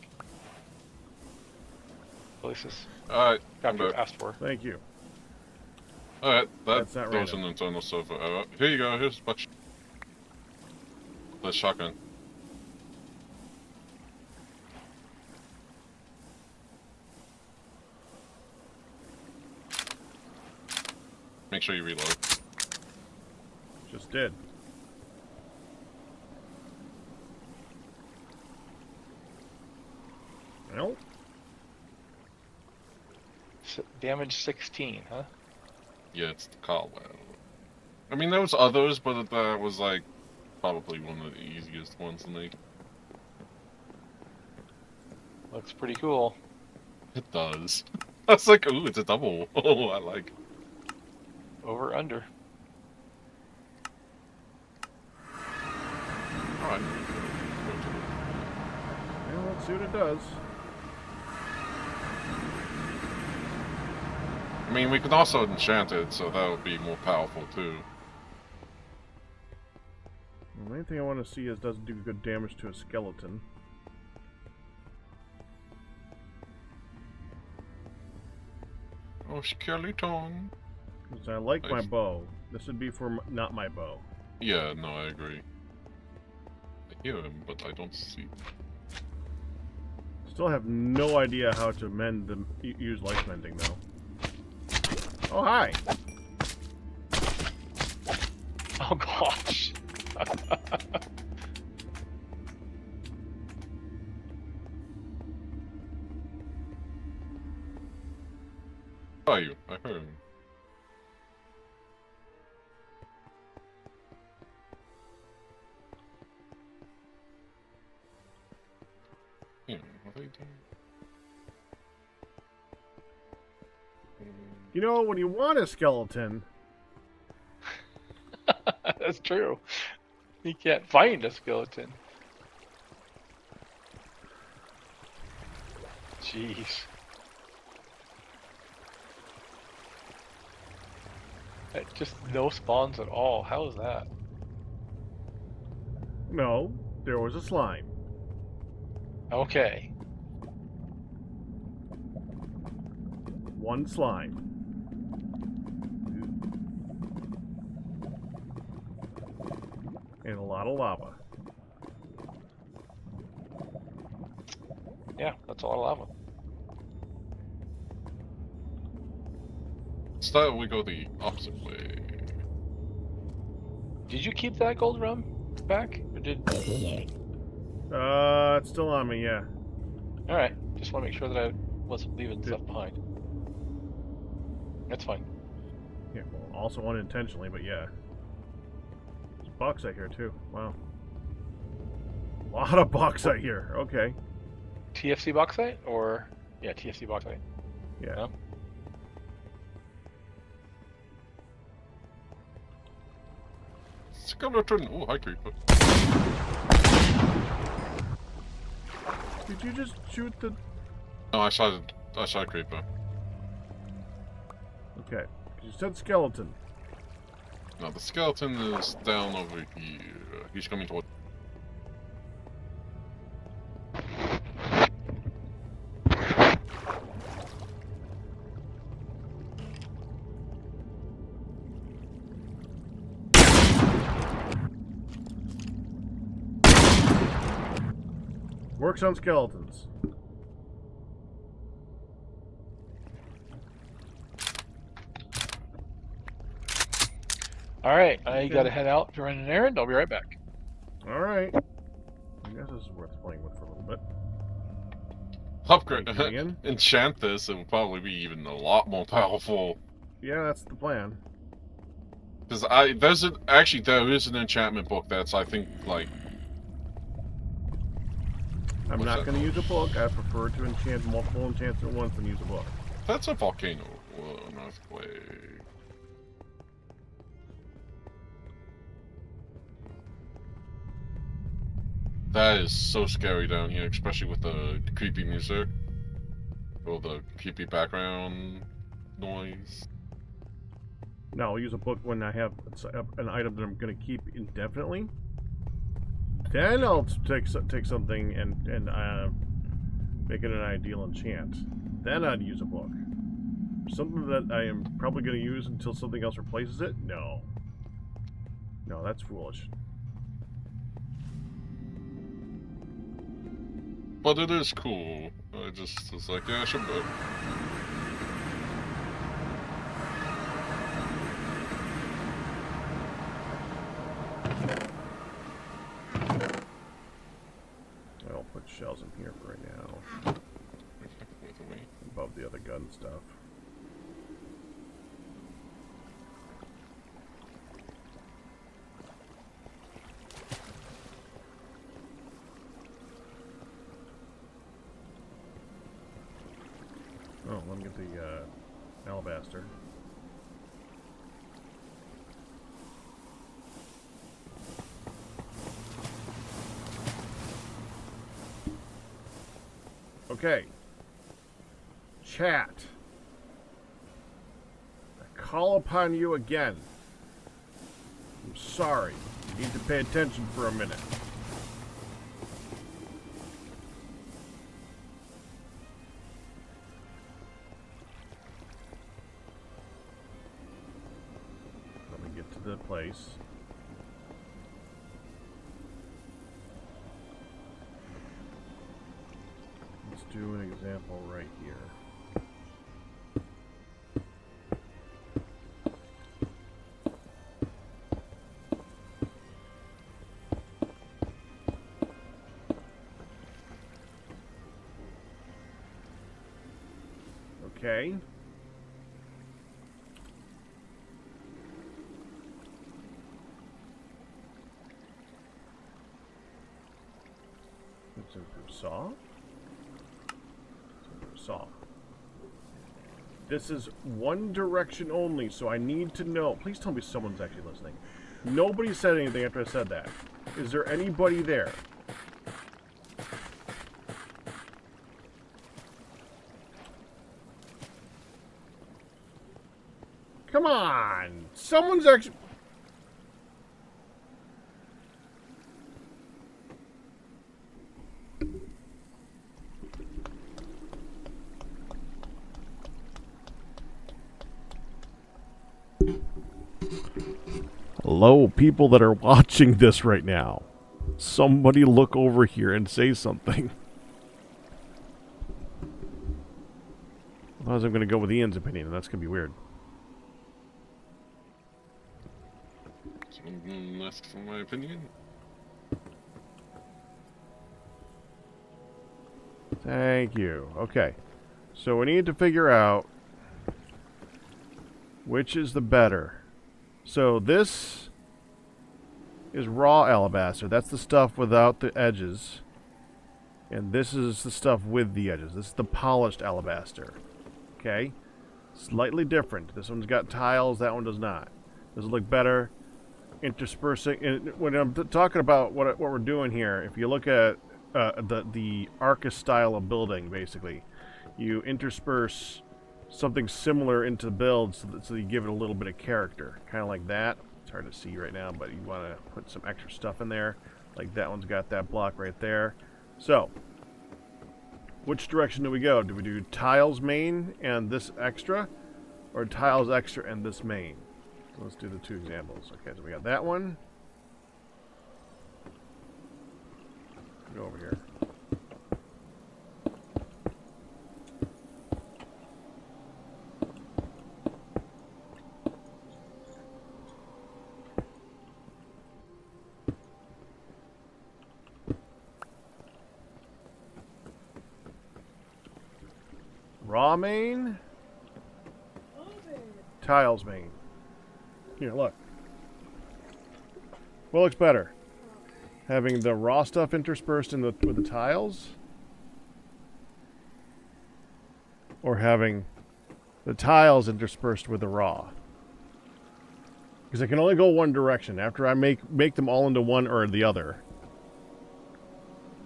Places. Alright, I'm After you back. asked for. Thank you. Alright, That's not that was random. an internal server error. Here you go, here's a bunch. The shotgun. Make sure you reload. Just did. Well, Damage 16, huh? Yeah, it's the Caldwell. I mean, there was others, but that was like probably one of the easiest ones to make. Looks pretty cool. It does. I was like, ooh, it's a double. Oh, I like. Over under. Alright. well, let's see what it does. I mean, we could also enchant it, so that would be more powerful too. The main thing I want to see is does it do good damage to a skeleton. Oh, skeleton. Because I like my Nice. bow. This would be for not my bow. Yeah, no, I agree. I hear him, but I don't see. Still have no idea how to mend the use life mending though. Oh hi! Oh gosh. Where are you? I heard him. Yeah, what are you doing? You know, when you want a skeleton, That's true. You can't find a skeleton. Jeez. Just no spawns at all. How is that? no, there was a slime. Okay. One slime. And a lot of lava. Yeah, that's a lot of lava. So we go the opposite way. Did you keep that gold rum back? Or did... It's still on me, yeah. Alright, just want to make sure that I wasn't leaving stuff behind. That's fine. Yeah, well, also unintentionally, but yeah. There's bauxite here too. Wow. A lot of bauxite here. Okay. TFC bauxite? Or... Yeah, TFC bauxite. Yeah. Yeah. Skeleton! Oh, hi, creeper. Did you just shoot the... No, I shot a creeper. Okay. You said skeleton. No, the skeleton is down over here. He's coming toward. Works on skeletons. Alright, I gotta head out to run an errand. I'll be right back. Alright. I guess this is worth playing with for a little bit. Upgrade, Gideon? enchant this, it will probably be even a lot more powerful. Yeah, that's the plan. Because there is an enchantment book that's, I think, like... I'm what's not that going to called? use a book. I prefer to enchant multiple enchants at once than use a book. That's a volcano or an earthquake. That is so scary down here, especially with the creepy music. Or the creepy background noise. No, I'll use a book when I have an item that I'm going to keep indefinitely. Then I'll take something and make it an ideal enchant. Then I'd use a book. Something that I am probably going to use until something else replaces it? No. No, that's foolish. But it is cool. I just was like, yeah, I should put. I'll put shells in here for right now. Above the other gun stuff. Oh, let me get the alabaster. Okay. Chat. I call upon you again. I'm sorry. You need to pay attention for a minute. Let me get to the place. Let's do an example right here. Okay. Let's improve saw. Saw. This is one direction only, so I need to know. Please tell me someone's actually listening. Nobody said anything after I said that. Is there anybody there? Come on! Someone's actually... Hello, people that are watching this right now. Somebody look over here and say something. Otherwise I'm going to go with Ian's opinion, and that's going to be weird. Someone ask for my opinion? Thank you. Okay. So we need to figure out which is the better. So this is raw alabaster. That's the stuff without the edges. And this is the stuff with the edges. This is the polished alabaster. Okay? Slightly different. This one's got tiles, that one does not. Does it look better? Interspersing. When I'm talking about what we're doing here, if you look at the Arcus style of building, basically, you intersperse something similar into the build so you give it a little bit of character. Kind of like that. It's hard to see right now, but you want to put some extra stuff in there. Like that one's got that block right there. So, which direction do we go? Do we do tiles main and this extra? Or tiles extra and this main? So let's do the two examples. Okay, so we got that one. Go over here. Raw main. Tiles main. Here, look. What looks better? Having the raw stuff interspersed in with the tiles? Or having the tiles interspersed with the raw? Because I can only go one direction. After I make them all into one or the other,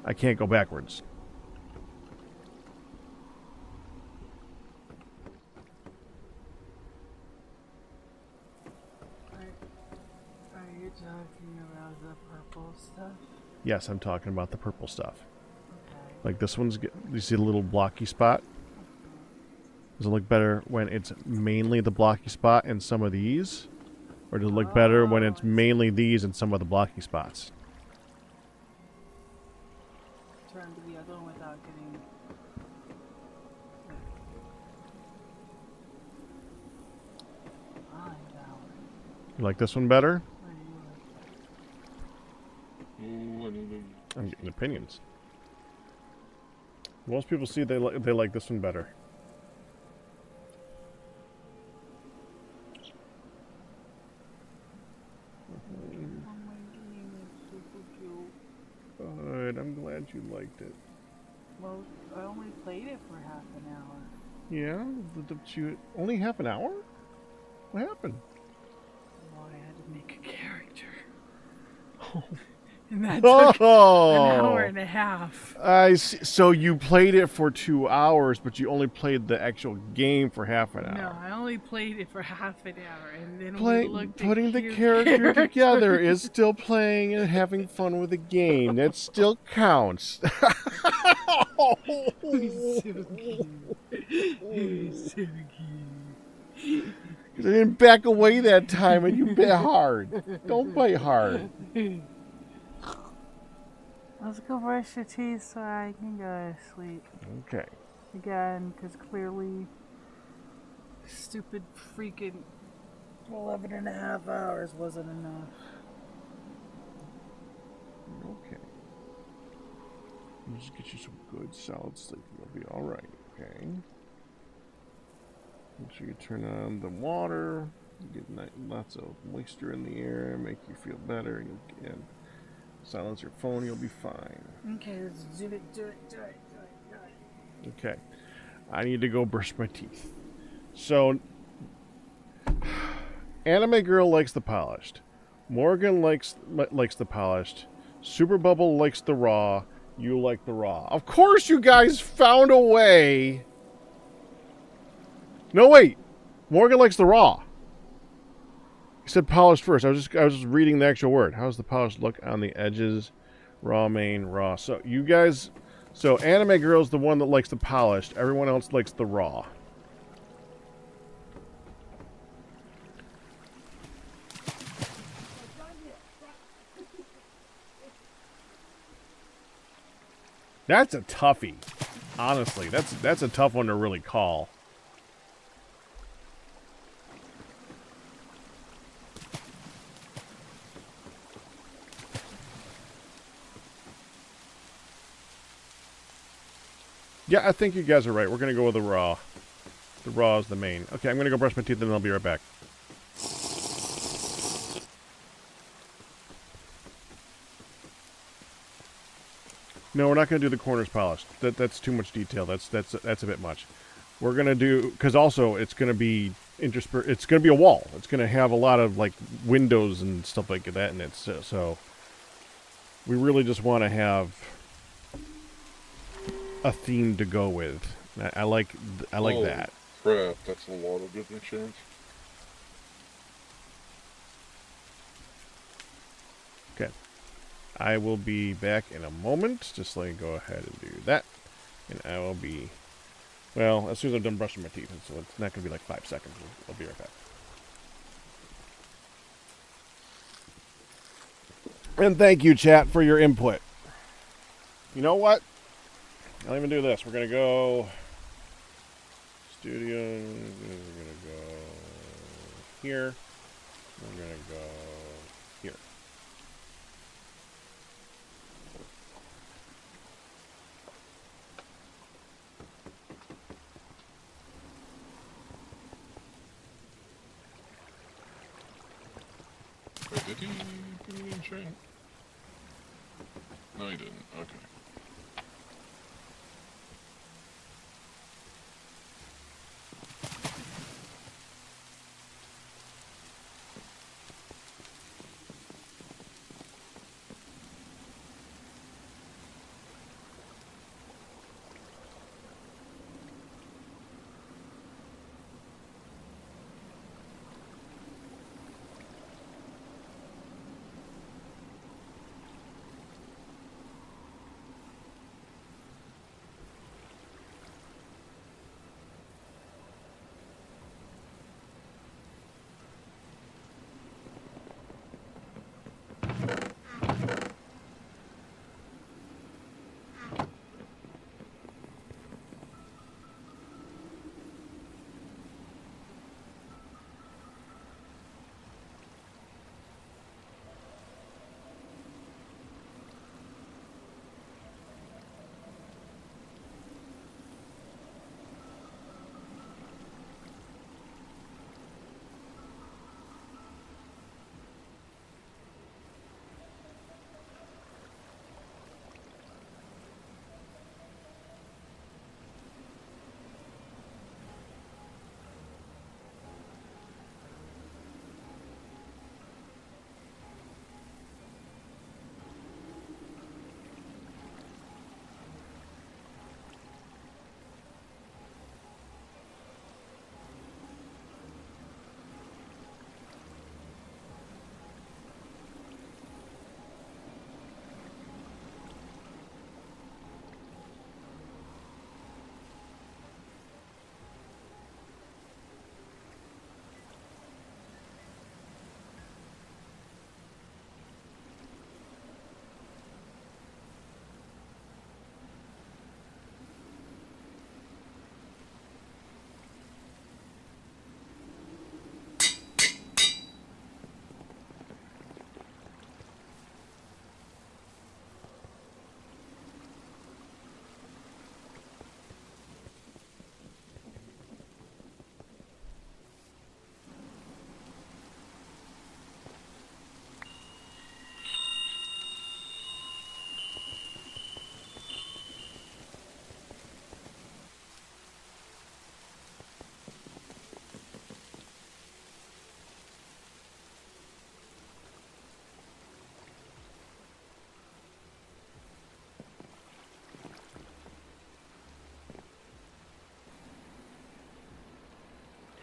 I can't go backwards. Are you talking about the purple stuff? Yes, I'm talking about the purple stuff. Okay. Like this one's, you see the little blocky spot? Does it look better when it's mainly the blocky spot in some of these? Or does it look better when it's mainly these and some of the blocky spots? Turn to the other one without getting... You like this one better? Ooh, I need to... I'm getting opinions. Most people see they like this one better. Good, I'm glad you liked it. Well, I only played it for half an hour. Yeah? Only half an hour? What happened? Well, I had to make a character. And that took an hour and a half. I see. So you played it for 2 hours, but you only played the actual game for half an hour. No, I only played it for half an hour, and then we looked at Putting the cute character characters. together is still playing and having fun with the game. That still counts. He's so cute. He's so cute. I didn't back away that time, and you bit hard. Don't bite hard. Let's go brush your teeth so I can go to sleep. Okay. Again, because clearly stupid freaking 11 and a half hours wasn't enough. Okay. Let me just get you some good solid sleep. You'll be alright, okay? Make sure you turn on the water. Get lots of moisture in the air, make you feel better. You'll get... Silence your phone, you'll be fine. Okay, let's do it. Okay. I need to go brush my teeth. So, Anime Girl likes the polished. Morgan likes the polished. Super Bubble likes the raw. You like the raw. Of course you guys found a way. No, wait. Morgan likes the raw. You said polished first. I was just reading the actual word. How's the polished look on the edges? Raw main, raw. So you guys, Anime Girl's the one that likes the polished. Everyone else likes the raw. That's a toughie. Honestly, that's a tough one to really call. Yeah, I think you guys are right. We're going to go with the raw. The raw is the main. Okay, I'm going to go brush my teeth and I'll be right back. No, we're not going to do the corners polished. That's too much detail. That's a bit much. We're going to do... Because also, it's going to be it's going to be a wall. It's going to have a lot of, like, windows and stuff like that in it. So we really just want to have a theme to go with. I like that. Crap, that's a lot of good insurance. Okay. I will be back in a moment. Just let me go ahead and do that. And I will be... Well, as soon as I'm done brushing my teeth. So it's not going to be like 5 seconds. I'll be right back. And thank you, chat, for your input. You know what? I'll even do this. We're going to go... Studio. We're going to go here. We're going to go here. Did he give me enchant? No, he didn't. Okay.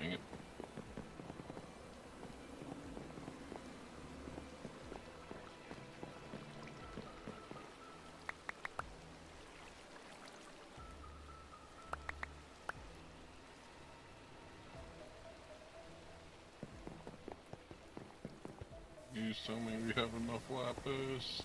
Dang it. You tell me we have enough lapis.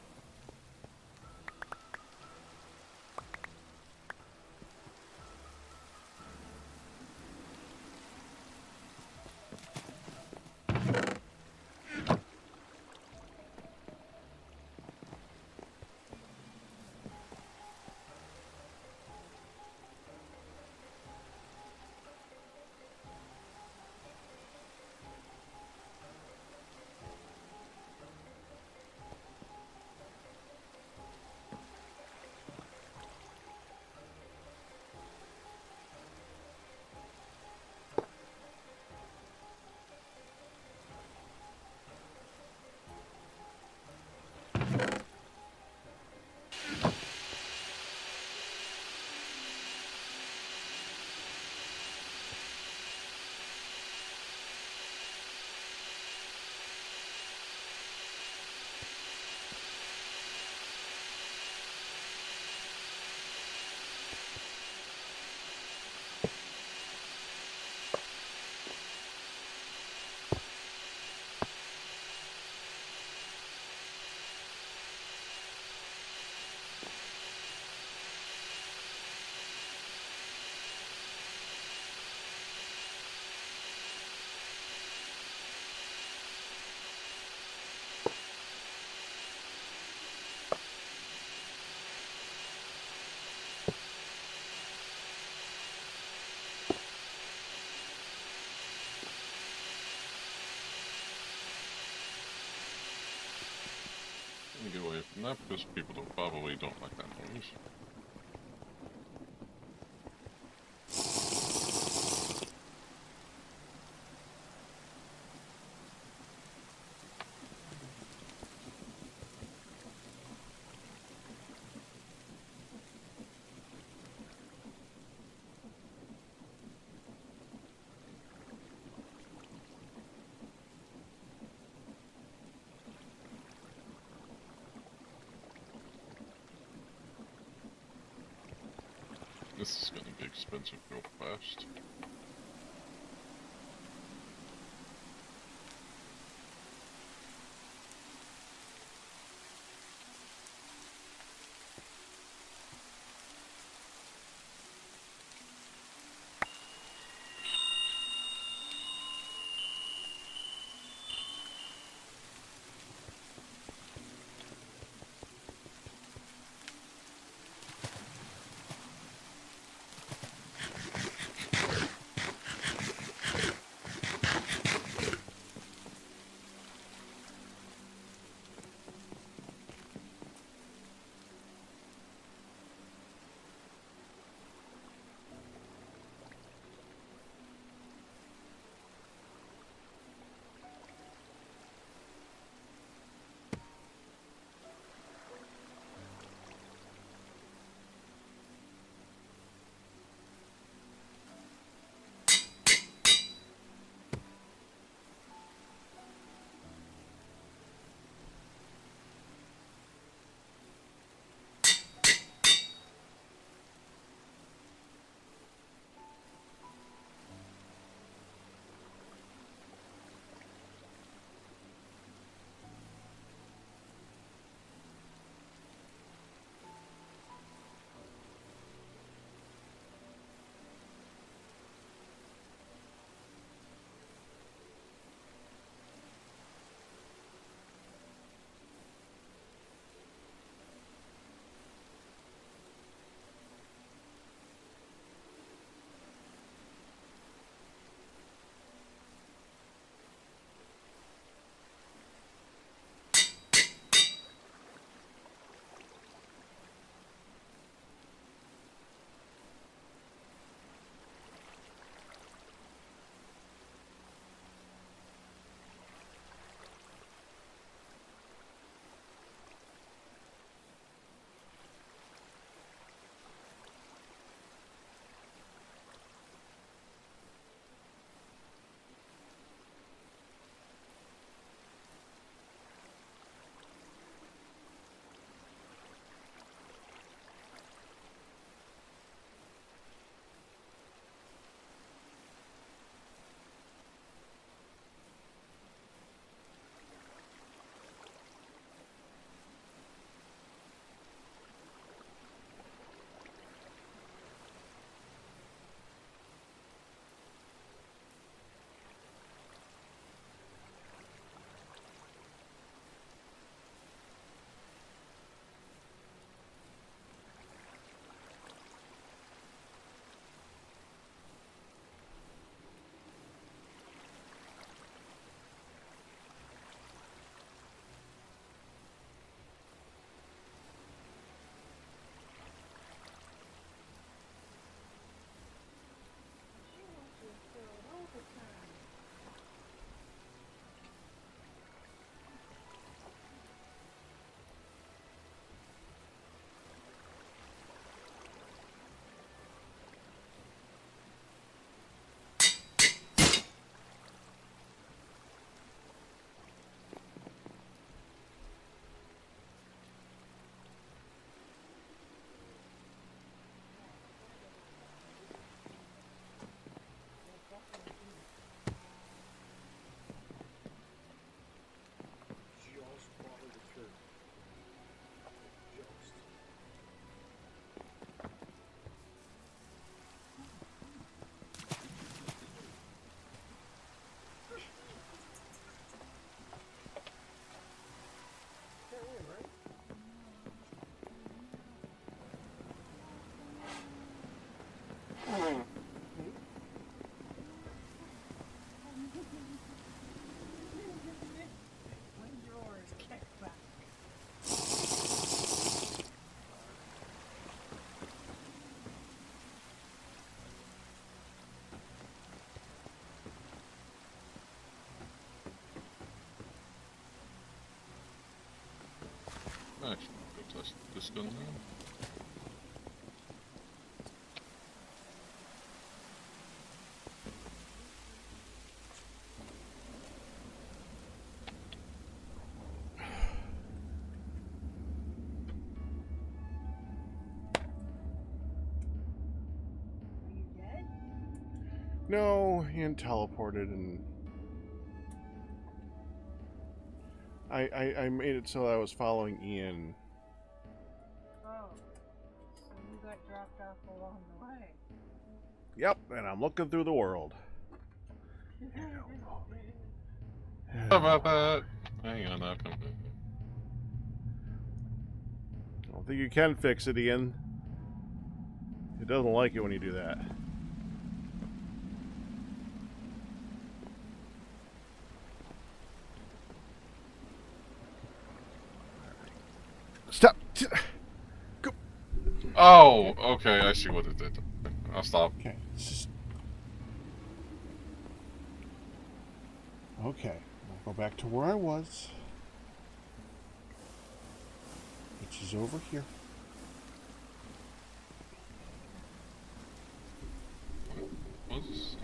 that because people probably don't like that noise. This is gonna be expensive real fast. Actually, go test this gun now. No, Ian teleported and I made it so I was following Ian. Oh, so you got dropped off along the way. Yep, and I'm looking through the world. How about that? Hang on, I'll come back. I don't think you can fix it, Ian. It doesn't like it when you do that. Stop! Go. Oh, okay, I see what it did. I'll stop. Okay. Okay, I'll go back to where I was. Which is over here. What's,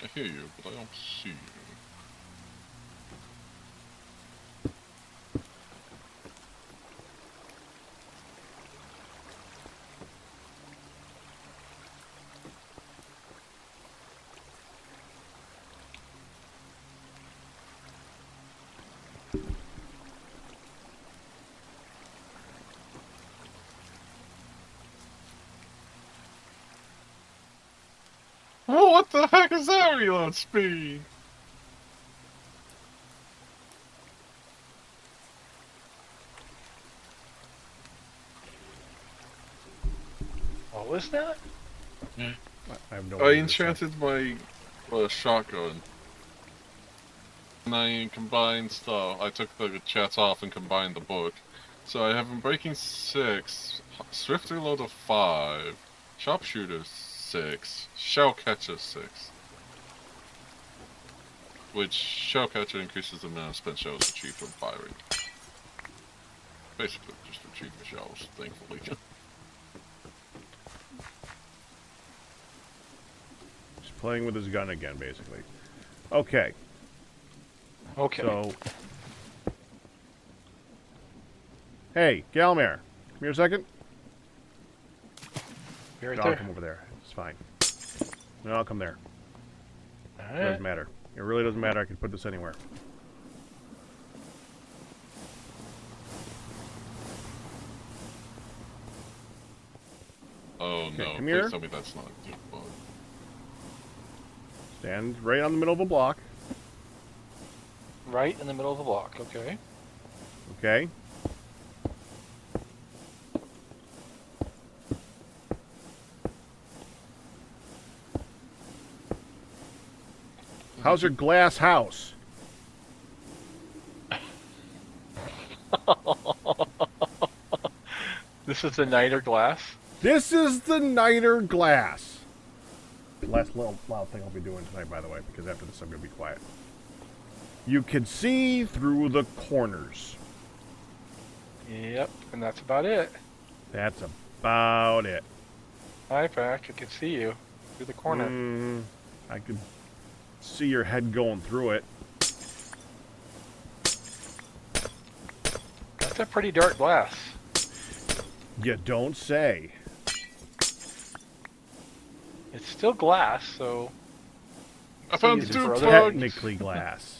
I hear you, but I don't see you. Oh, what the heck is that reload speed? What was that? I have no I idea. enchanted my shotgun. And I combined stuff. I took the chat off and combined the book. So I have Breaking 6, Swift Reload of 5, Sharpshooter 6, Shellcatcher 6. Which Shellcatcher increases the amount of spent shells achieved from firing. Basically, just retrieve the shells, thankfully. He's playing with his gun again, basically. Okay. Okay. So, hey, Galmare, come here a second. You're right No, there. I'll come over there. It's fine. No, I'll come there. It Alright. doesn't matter. It really doesn't matter. I can put this anywhere. Oh Okay, no, come please here. tell me that's not a Duke bug. Stand right on the middle of a block. Right in the middle of the block, okay. Okay. How's your glass house? This is the niter glass. This is the niter glass. Last little loud thing I'll be doing tonight, by the way, because after this I'm going to be quiet. You can see through the corners. Yep, and that's about it. That's about it. Hi, Pack. I can see you through the corner. I could see your head going through it. That's a pretty dark glass. You don't say. It's still glass, so I Still found use it two for other- plugs. Technically glass.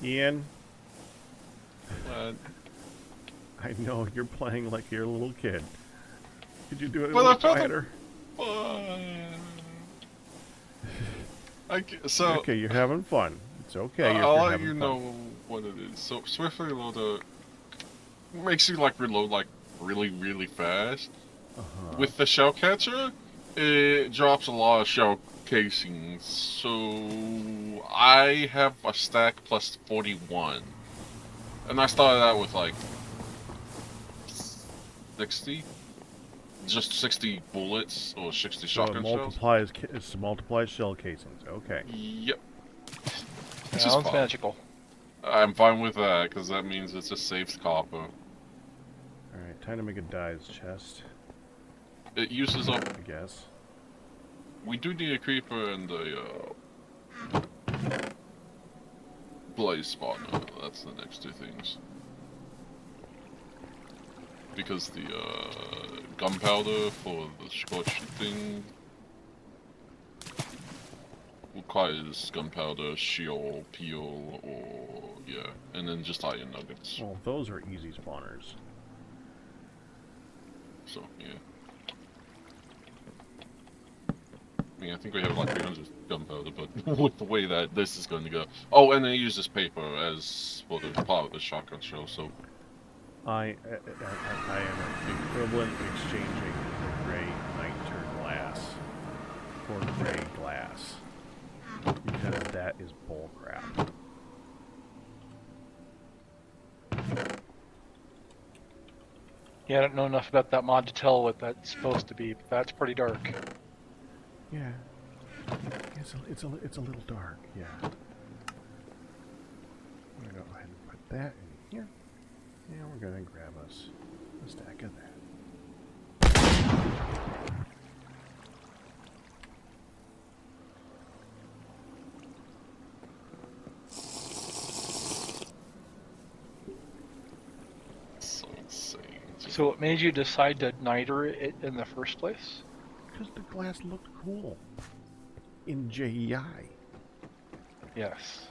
Ian, I know you're playing like you're a little kid. Could you do it a Well, little I felt quieter? So Okay, you're having fun. It's okay. You're I'll let having you fun. know what it is. So swiftly loader makes you like reload like really really fast. With the shell catcher, it drops a lot of shell casings. So I have a stack plus 41, and I started out with like 60, just 60 bullets or 60 So it shotgun shells. multiplies shell casings. Okay. Yep. This is sounds fine. magical. I'm fine with that because that means it just saves copper. Alright, time to make a dye's chest, It uses up. I guess. We do need a creeper and a blaze spawner. That's the next two things. Because the gunpowder for the scorch thing requires gunpowder, sheol, peel, or yeah, and then just iron nuggets. Well, those are easy spawners. So yeah. I mean, I think we have like 300 gunpowder, but with the way that this is going to go. Oh, and they use this paper as for the part of the shotgun shell, so. I am equivalent exchanging the gray niter glass for gray glass. Because that is bullcrap. Yeah, I don't know enough about that mod to tell what that's supposed to be, but that's pretty dark. Yeah. It's a little dark, yeah. I'm gonna go ahead and put that in here. And we're gonna grab us a stack of that. So insane. So what made you decide to niter it in the first place? Because the glass looked cool. In JEI. Yes.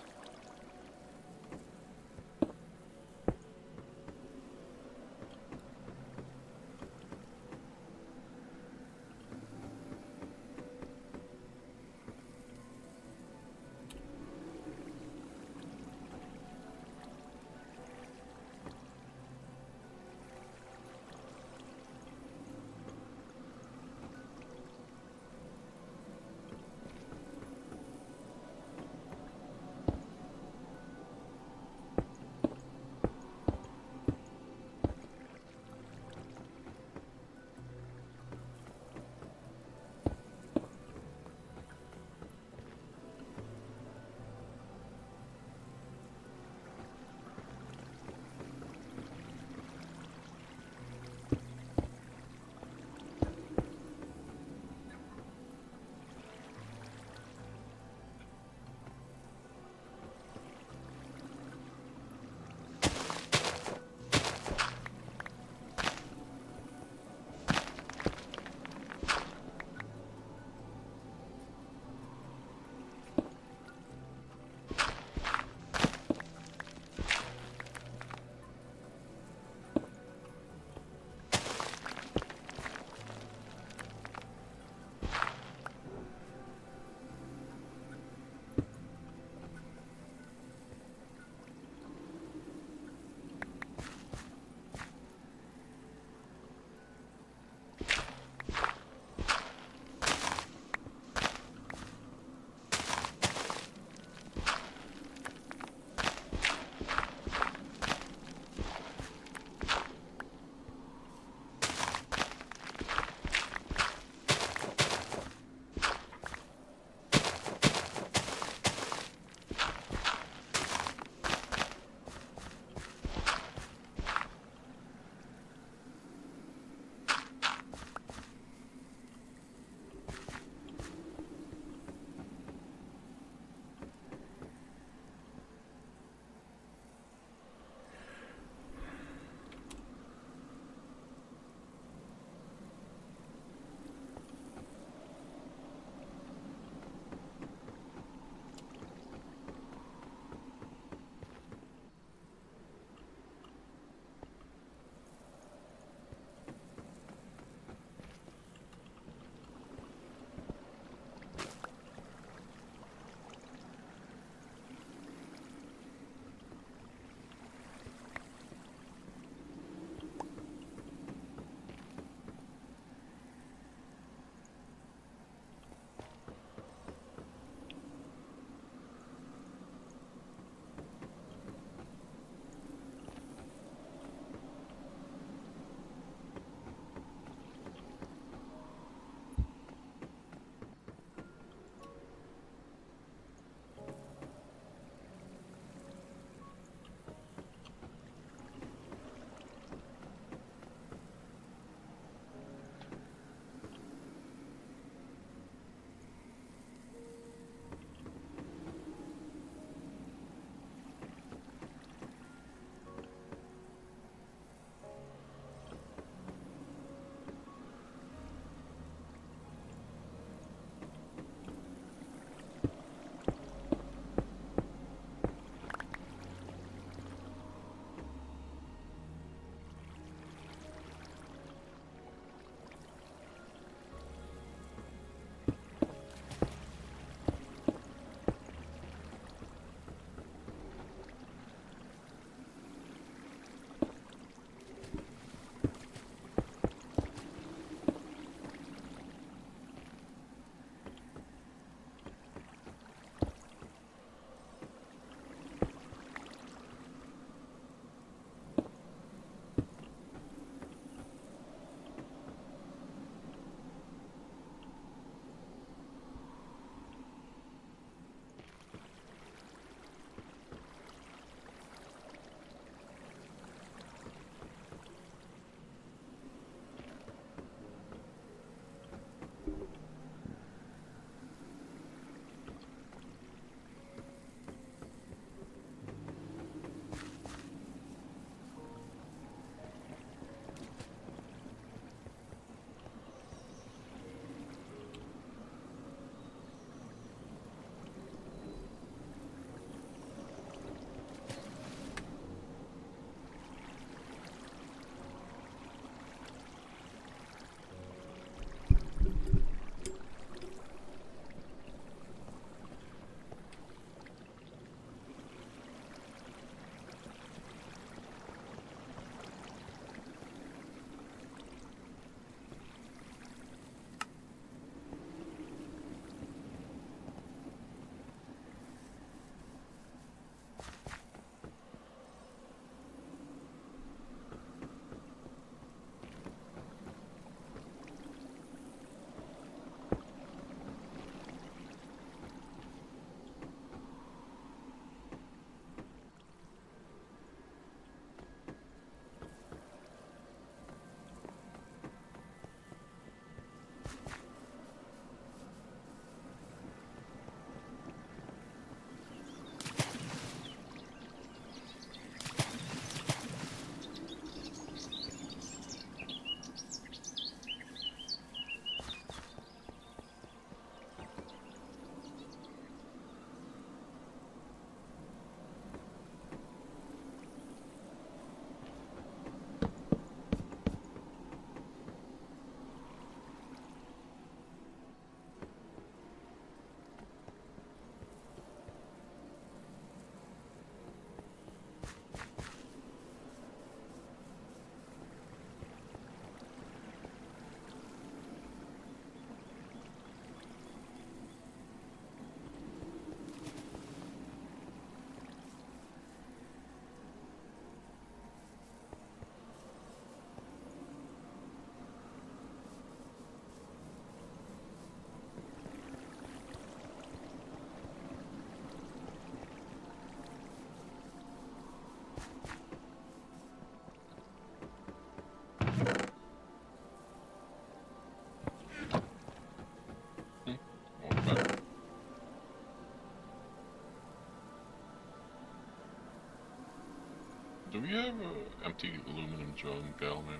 Do we have an empty aluminum drum, Galman?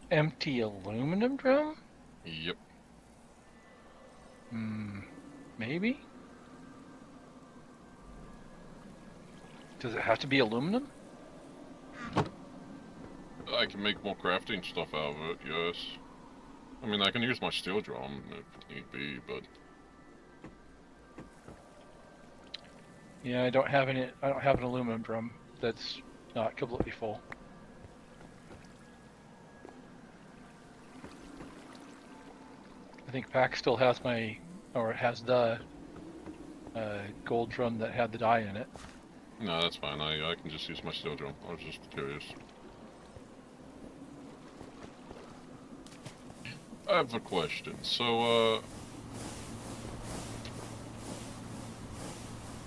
Empty aluminum drum? Yep. Maybe? Does it have to be aluminum? I can make more crafting stuff out of it, yes. I mean, I can use my steel drum if need be, but... Yeah, I don't have an aluminum drum that's not completely full. I think Pack still has has the gold drum that had the dye in it. No, that's fine. I can just use my steel drum. I was just curious. I have a question. So,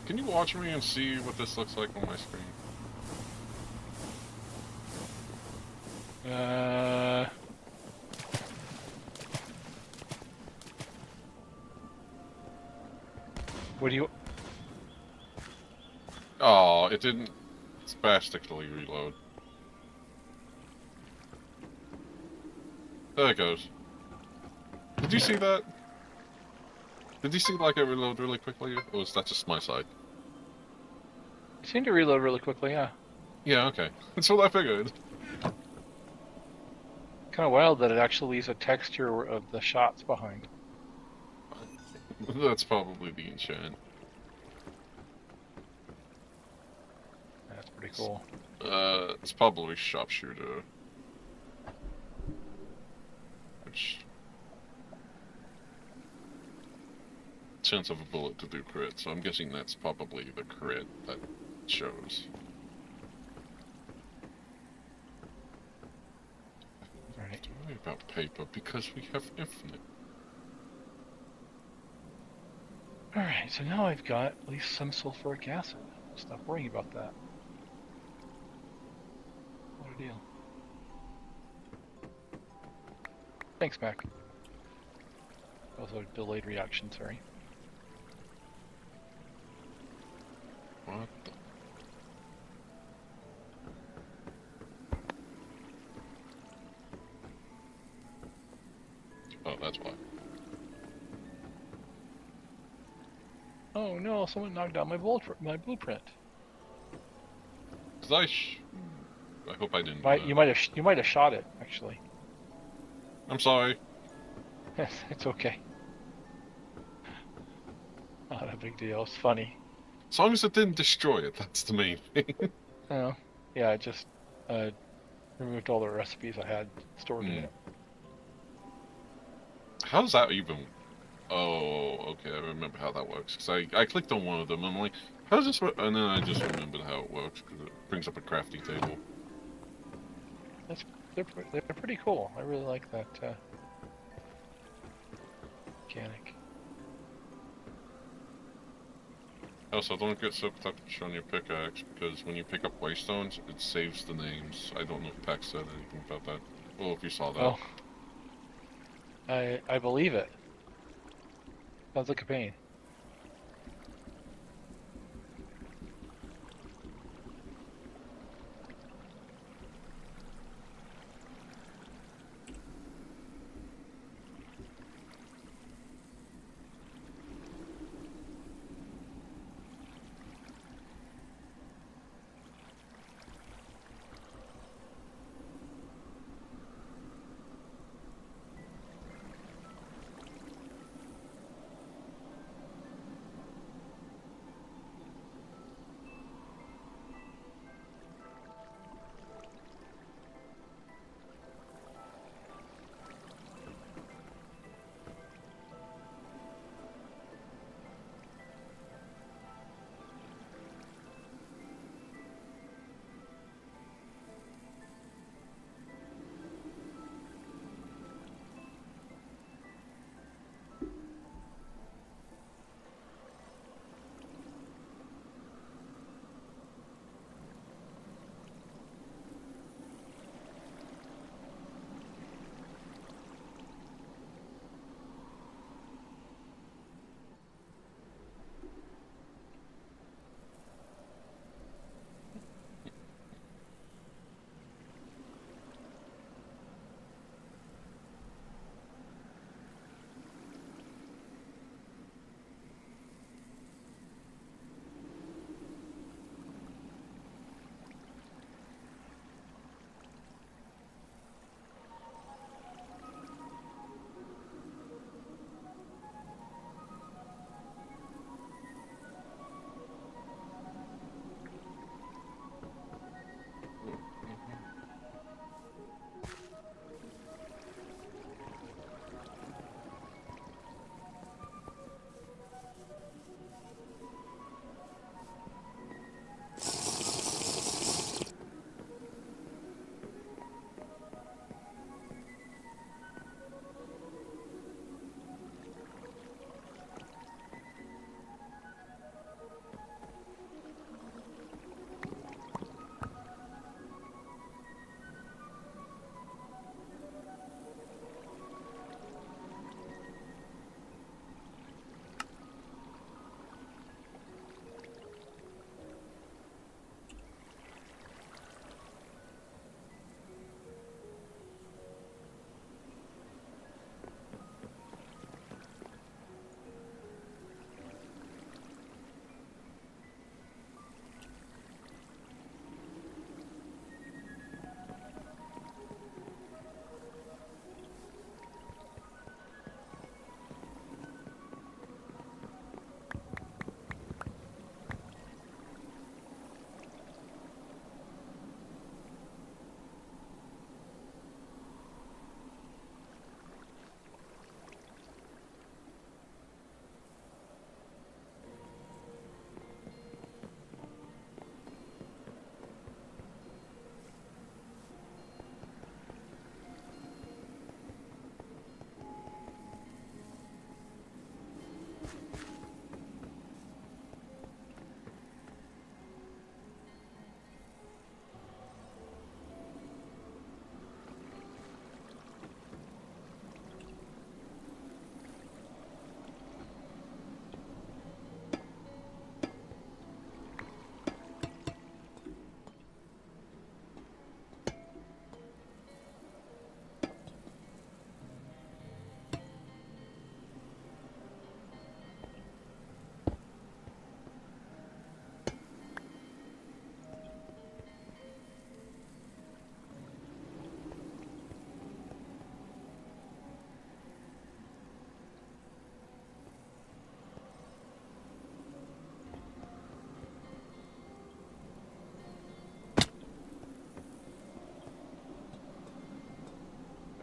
can you watch me and see what this looks like on my screen? What do you... Oh, it didn't spastically reload. There it goes. Did you see that? Did you see like it reload really quickly? Or was that just my side? It seemed to reload really quickly, yeah. Yeah, okay. That's what I figured. Kind of wild that it actually leaves a texture of the shots behind. That's probably the enchant. That's pretty cool. It's probably sharpshooter. Which... chance of a bullet to do crit, so I'm guessing that's probably the crit that shows. Right. Don't worry about paper, because we have infinite. Alright, so now I've got at least some sulfuric acid. Stop worrying about that. What a deal. Thanks, Mac. Also a delayed reaction, sorry. What the... oh, that's why. Oh no, someone knocked down my blueprint. I hope I didn't. You might have shot it, actually. I'm sorry. It's okay. Not a big deal. It's funny. As long as it didn't destroy it, that's the main thing. Oh, yeah, I just removed all the recipes I had stored in it. How does that even... oh, okay, I remember how that works. Because I clicked on one of them, and I'm like, how does this work? And then I just remembered how it works, because it brings up a crafting table. They're pretty cool. I really like that mechanic. Also, don't get so touched on your pickaxe, because when you pick up waystones, it saves the names. I don't know if Peck said anything about that. Well, if you saw that. Oh. I believe it. Sounds like a pain.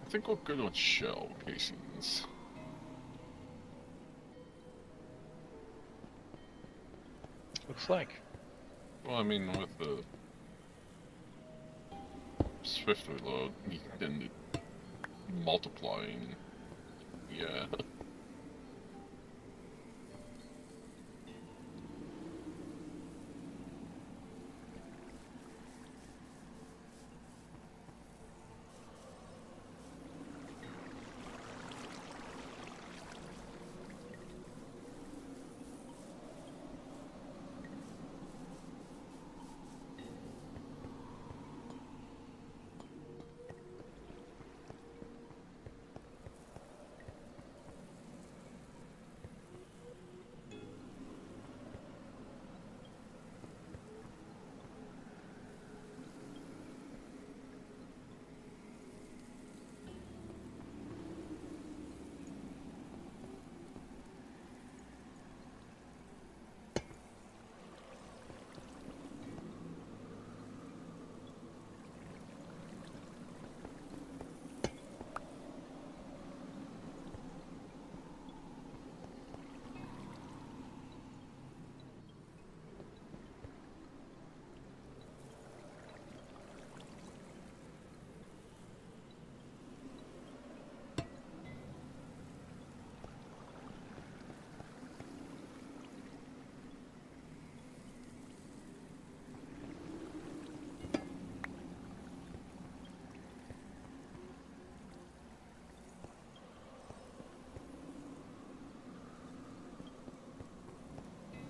I think we're good on shell casings. Looks like. Well, I mean, with the swift reload, then multiplying, yeah.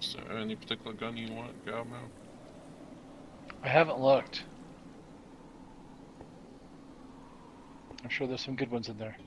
Is there any particular gun you want, Galmo? I haven't looked. I'm sure there's some good ones in there.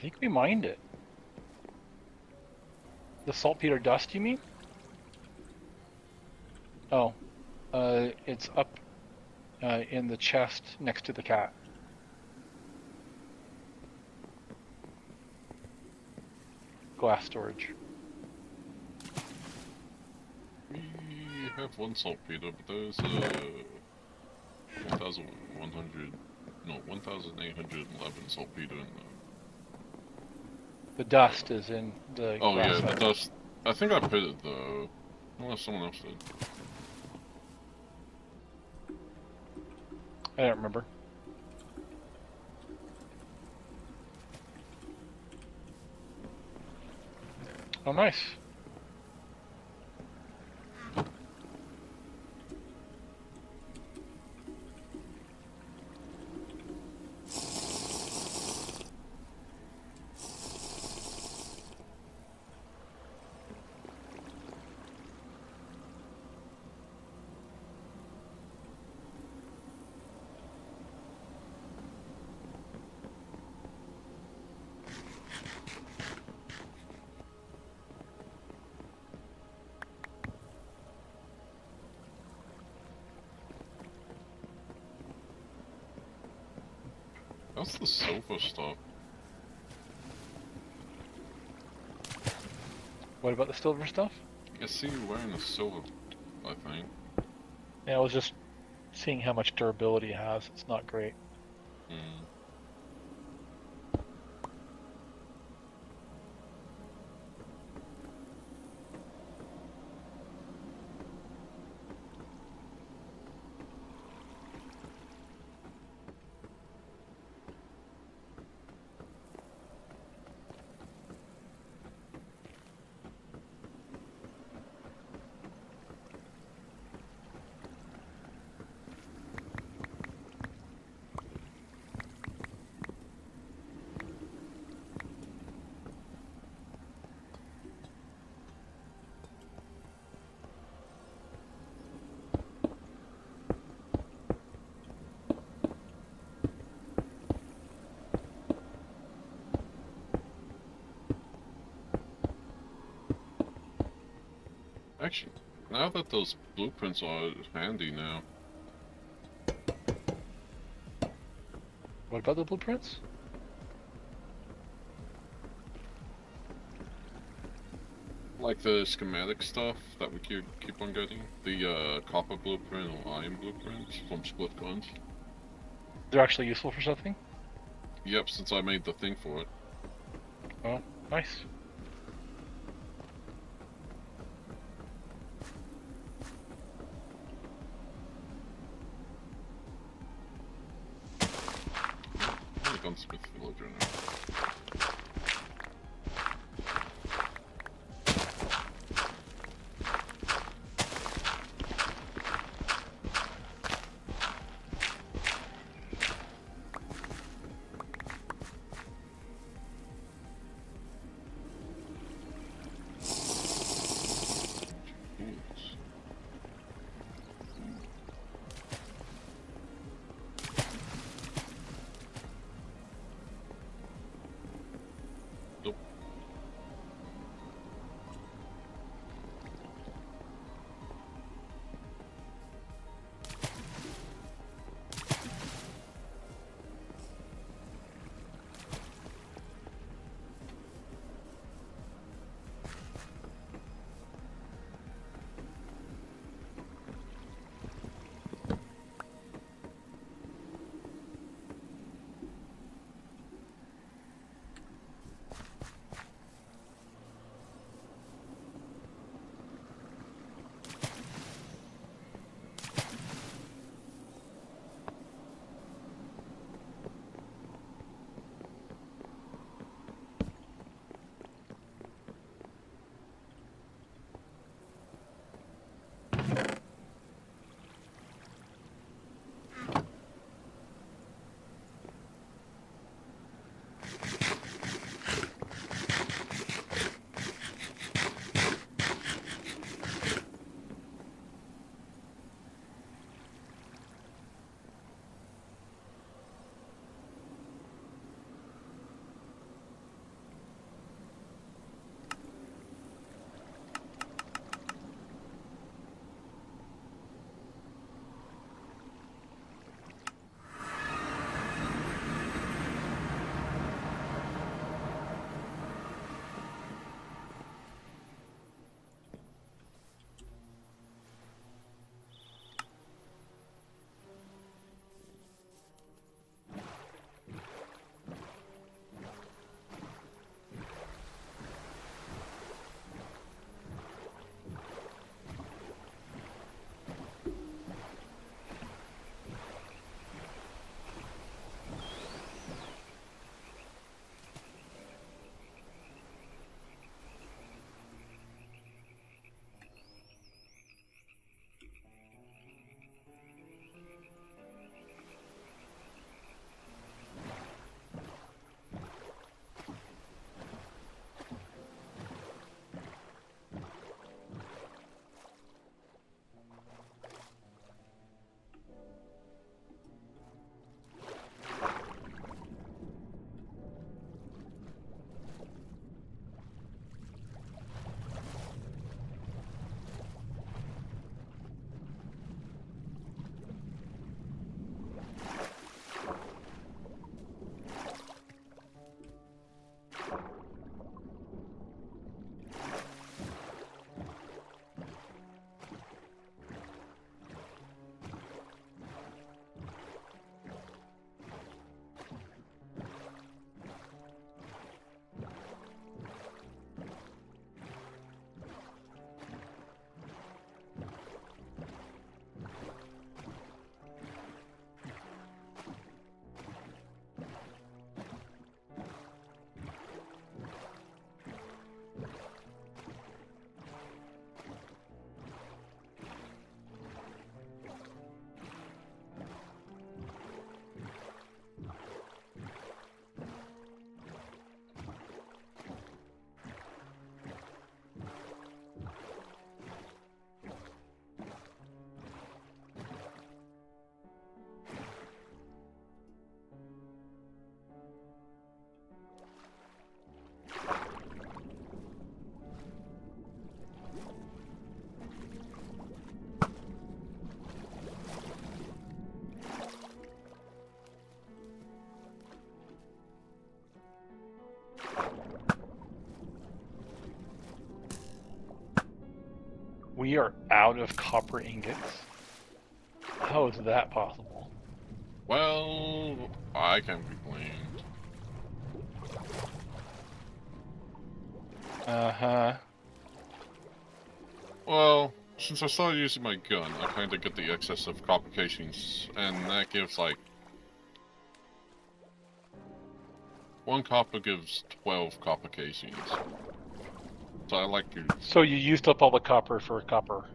think we mined it. The saltpeter dust, you mean? Oh, it's up in the chest next to the cat. Glass storage. We have one saltpeter, but there's 1,811 saltpeter in there. The dust is in the Oh glass yeah, the side. dust. I think I put it though. Unless someone else did. I don't remember. Oh, nice. That's the silver stuff. What about the silver stuff? I see you wearing a silver, I think. Yeah, I was just seeing how much durability it has. It's not great. Hmm. Actually, now that those blueprints are handy now. What about the blueprints? Like the schematic stuff that we keep on getting. The copper blueprint or iron blueprints from split guns. They're actually useful for something? Yep, since I made the thing for it. Oh, nice. I'm a gunsmith villager now. Oops. we are out of copper ingots? How is that possible? Well, I can't complain. Uh-huh. Well, since I started using my gun, I kind of get the excess of copper casings, and that gives like 1 copper gives 12 copper casings. So I like to. So you used up all the copper for gunpowder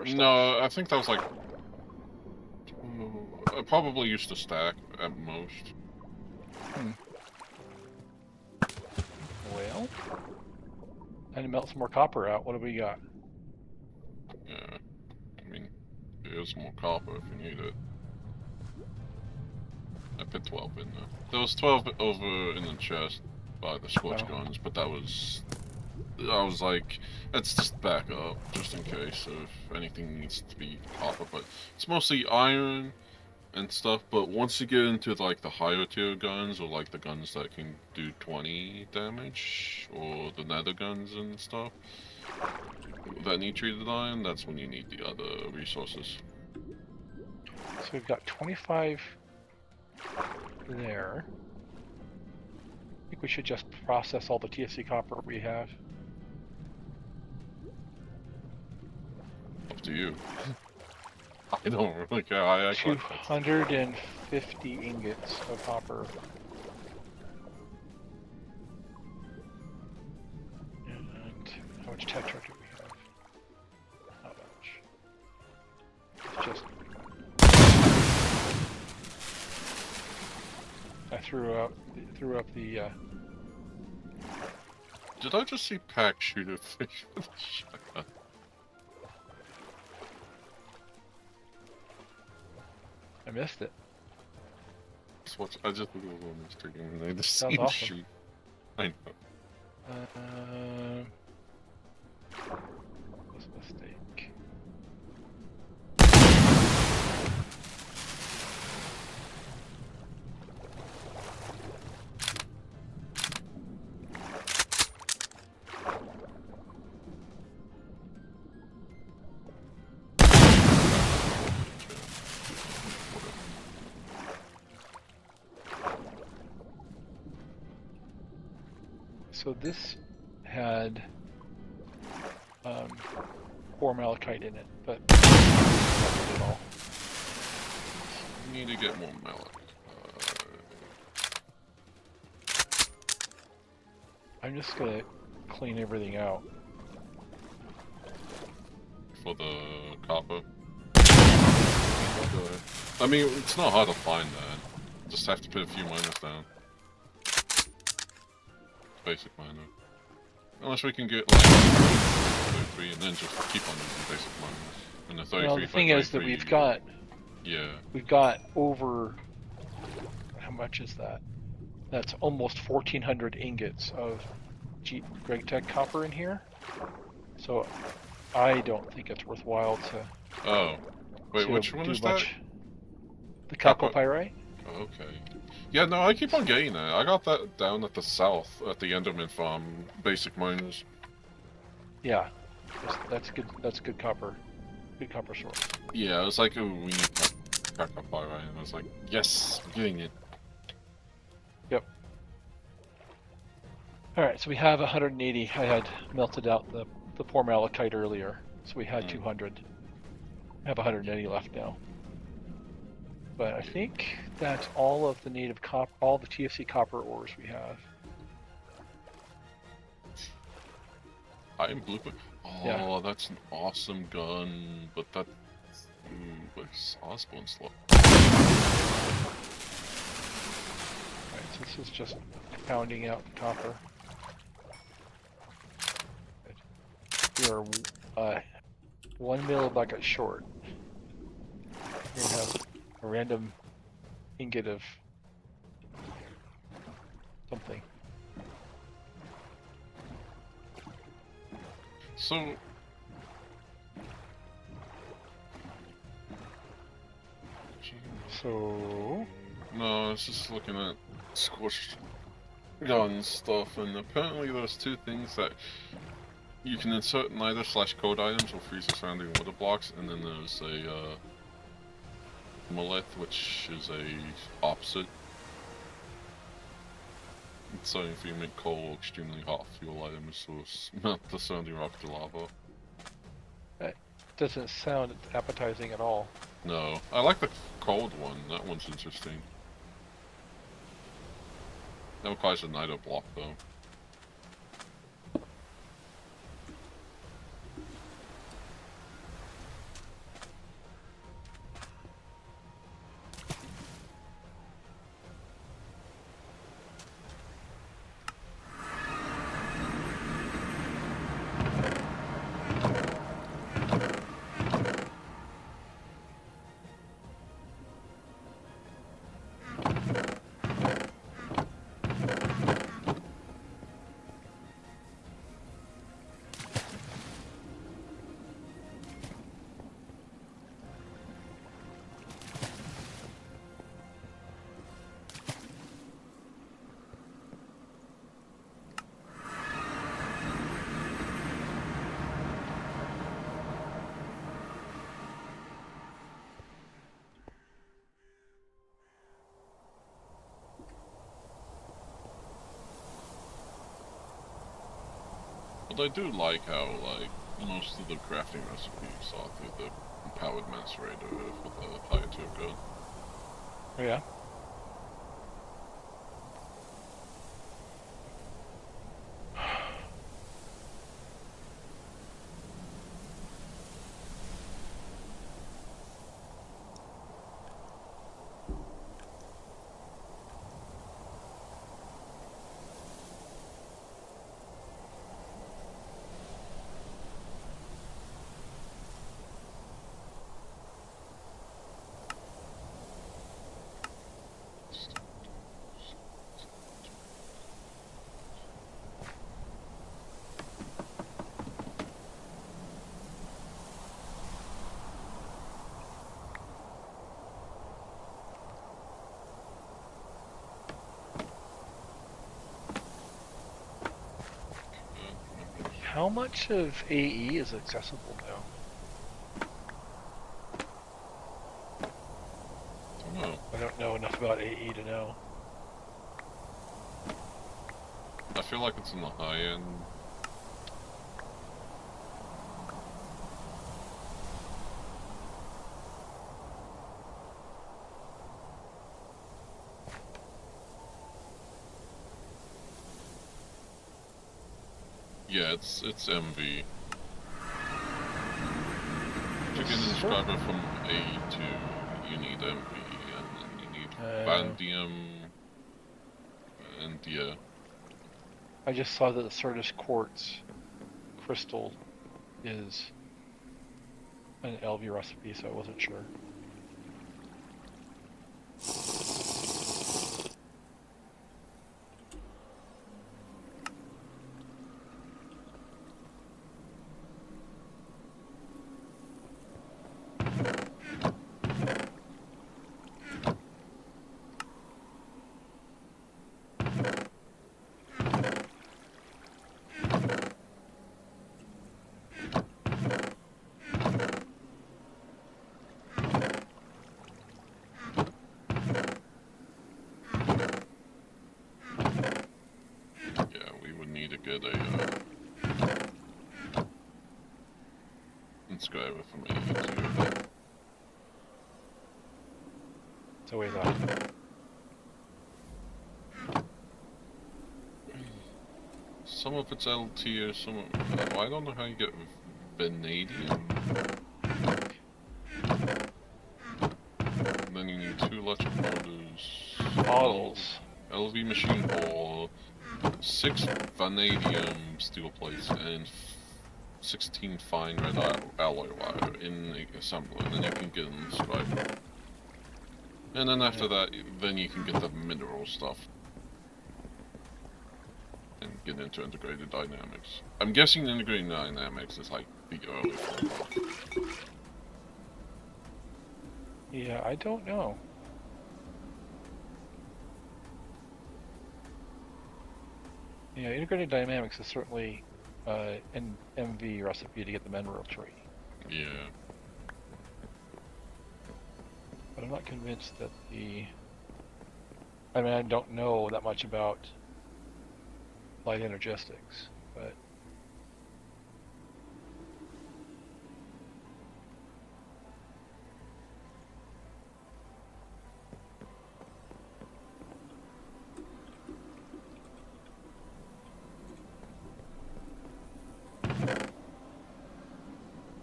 stuff? No, I think that was like. I probably used a stack at most. Well, I need to melt some more copper out. What do we got? Yeah, I mean, there's more copper if you need it. I put 12 in there. There was 12 over in the chest by the scorch guns, but that was... I was like, let's just back up, just in case if anything needs to be copper, but it's mostly iron and stuff, but once you get into like the higher tier guns, or like the guns that can do 20 damage, or the nether guns and stuff, that need treated iron, that's when you need the other resources. So we've got 25 there. I think we should just process all the TFC copper we have. Up to you. I don't really care. I 250 ingots of copper. And how much tetra do we have? Not much. It's just... I threw up the Did I just see Pack shoot a fish with a shotgun? I missed it. I just looked over on the stream and they just Sounds see him awesome. shoot. I know. Was a mistake. So this had poor malachite in it, but not at all. You need to get more mallet. I'm just gonna clean everything out. For the copper. I mean, it's not hard to find that. Just have to put a few miners down. Basic miner. Unless we can get like 33 and then just keep on using basic miners. And the 33 Well, the thing is that we've got over, how much is that? That's almost 1,400 ingots of Greg Tech copper in here. So I don't think it's worthwhile to. Oh, wait, which one is that? The chalcopyrite. Oh, okay. Yeah, no, I keep on getting that. I got that down at the south, at the Enderman farm, basic miners. Yeah, that's good. That's good copper. Good copper source. Yeah, I was like, oh, we need chalcopyrite, and I was like, yes, we're getting it. Yep. Alright, so we have 180. I had melted out the poor malachite earlier, so we had 200. I have 180 left now. But I think that's all of the native copper, all the TFC copper ores we have. Iron blueprint? Oh, Yeah. that's an awesome gun, but that... where's Osborne slow? Alright, so this is just pounding out the copper. We are 1 millibucket short. We're gonna have a random ingot of something. So... So... No, I was just looking at scorched gun stuff, and apparently there's 2 things that You can insert neither /code items or freeze the surrounding water blocks, and then there's a monolith, which is a opposite. It's something for you to make coal extremely hot fuel items to melt the surrounding rock to lava. That doesn't sound appetizing at all. No, I like the cold one. That one's interesting. That requires a nitro block though. But I do like how, like, most of the crafting recipes are through the powered macerator with a higher tier code. Oh, yeah. How much of AE is accessible now? I don't know. I don't know enough about AE to know. I feel like it's in the high end. Yeah, it's MV. To get an inscriber from A2, you need MV, and then you need Vanadium, and yeah. I just saw that the Certus Quartz crystal is an LV recipe, so I wasn't sure. Inscriber from A2. So wait that. Some of it's L tier, some of I don't know how you get vanadium. And then you need 2 electric motors, Models. LV machine ball, 6 vanadium steel plates, and 16 fine red alloy wire in the assembly, and then you can get an inscriber. And then after that, then you can get the mineral stuff. And get into integrated dynamics. I'm guessing integrated dynamics is like the early one. Yeah, I don't know. Yeah, integrated dynamics is certainly an MV recipe to get the mineral tree. Yeah. But I'm not convinced that the... I mean, I don't know that much about light energetics, but...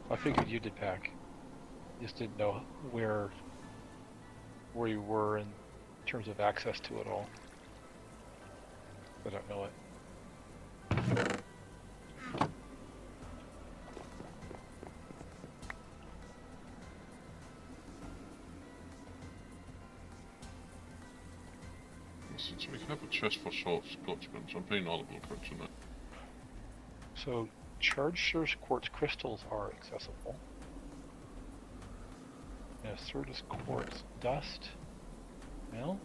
I figured you did pack. Just didn't know where you were in terms of access to it all. I don't know it. Since we have a chest for short scotchments, I'm paying all the blueprints in it. So, charged source quartz crystals are accessible. And Certus quartz dust. Well,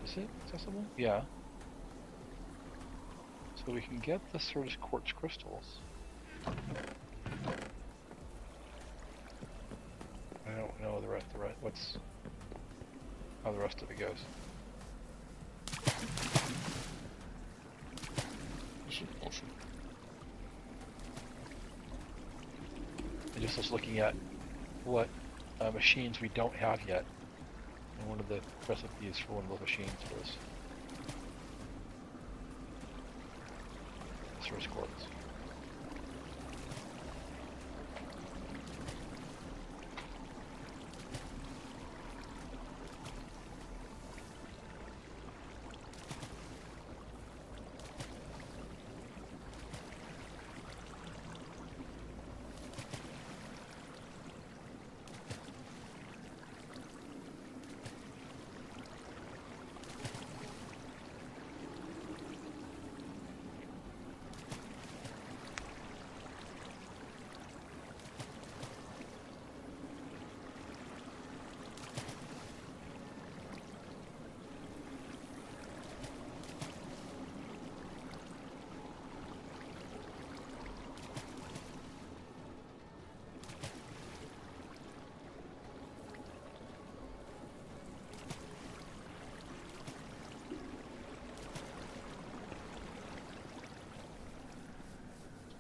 is it accessible? Yeah. So we can get the Certus quartz crystals. I don't know the rest. What's how the rest of it goes. This is awesome. I just was looking at what machines we don't have yet, and one of the recipes for one of those machines was source quartz.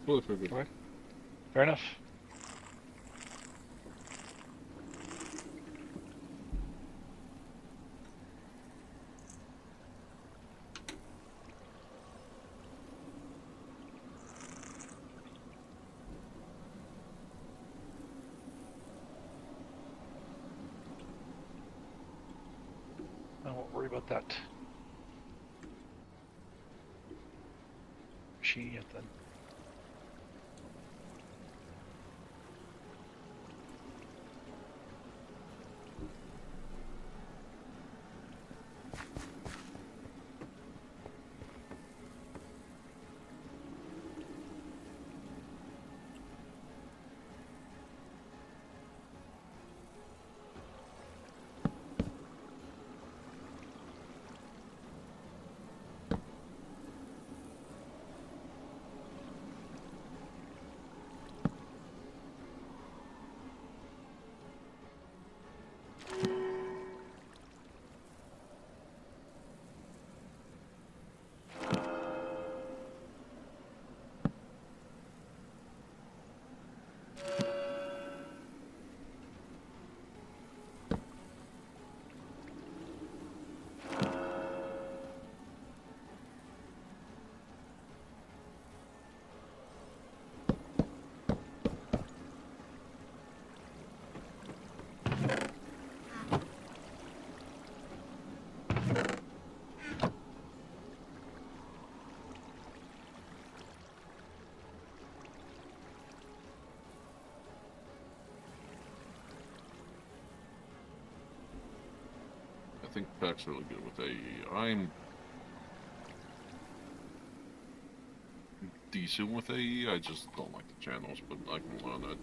Well, figured. Okay. Fair enough. I won't worry about that machine yet then. I think Pack's really good with AE. I'm decent with AE, I just don't like the channels, but I can learn it.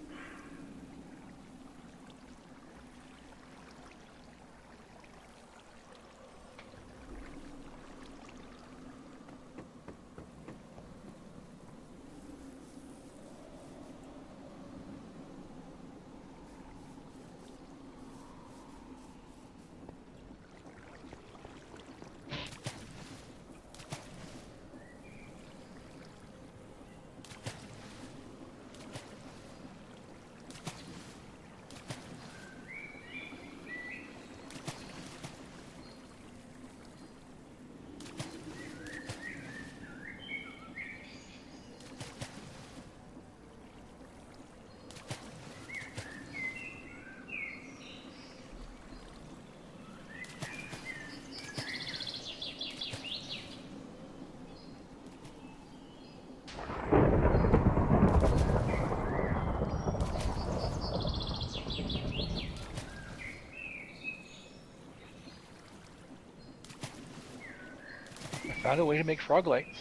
found a way to make frog legs.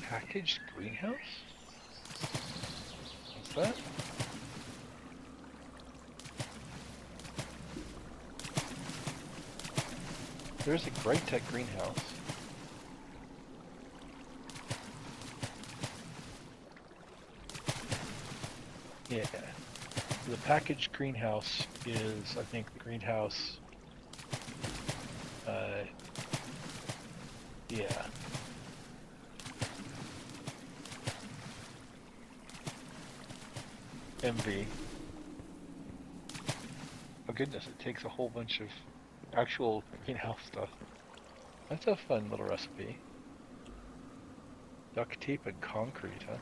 Packaged greenhouse? What's that? There's a gravitas greenhouse. Yeah. The packaged greenhouse is, I think, the greenhouse. Yeah. MV. Oh goodness, it takes a whole bunch of actual greenhouse stuff. That's a fun little recipe. Duct tape and concrete, huh?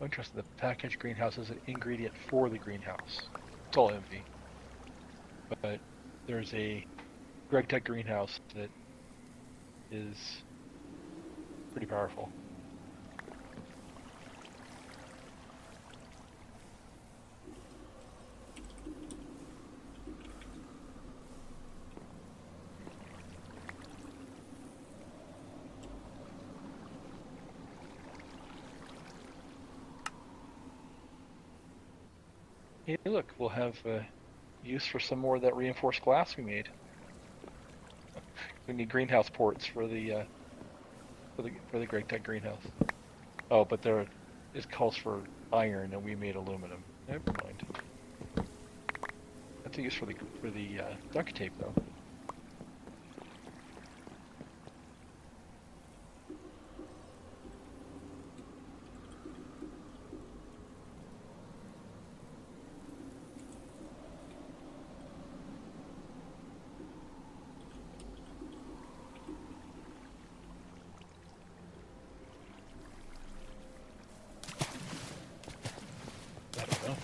Interesting. The packaged greenhouse is an ingredient for the greenhouse. It's all MV. But there's a gravitas greenhouse that is pretty powerful. Hey, look, we'll have use for some more of that reinforced glass we made. We need greenhouse ports for the gravitas greenhouse. Oh, but there it calls for iron, and we made aluminum. Never mind. That's a use for the duct tape, though. I don't know.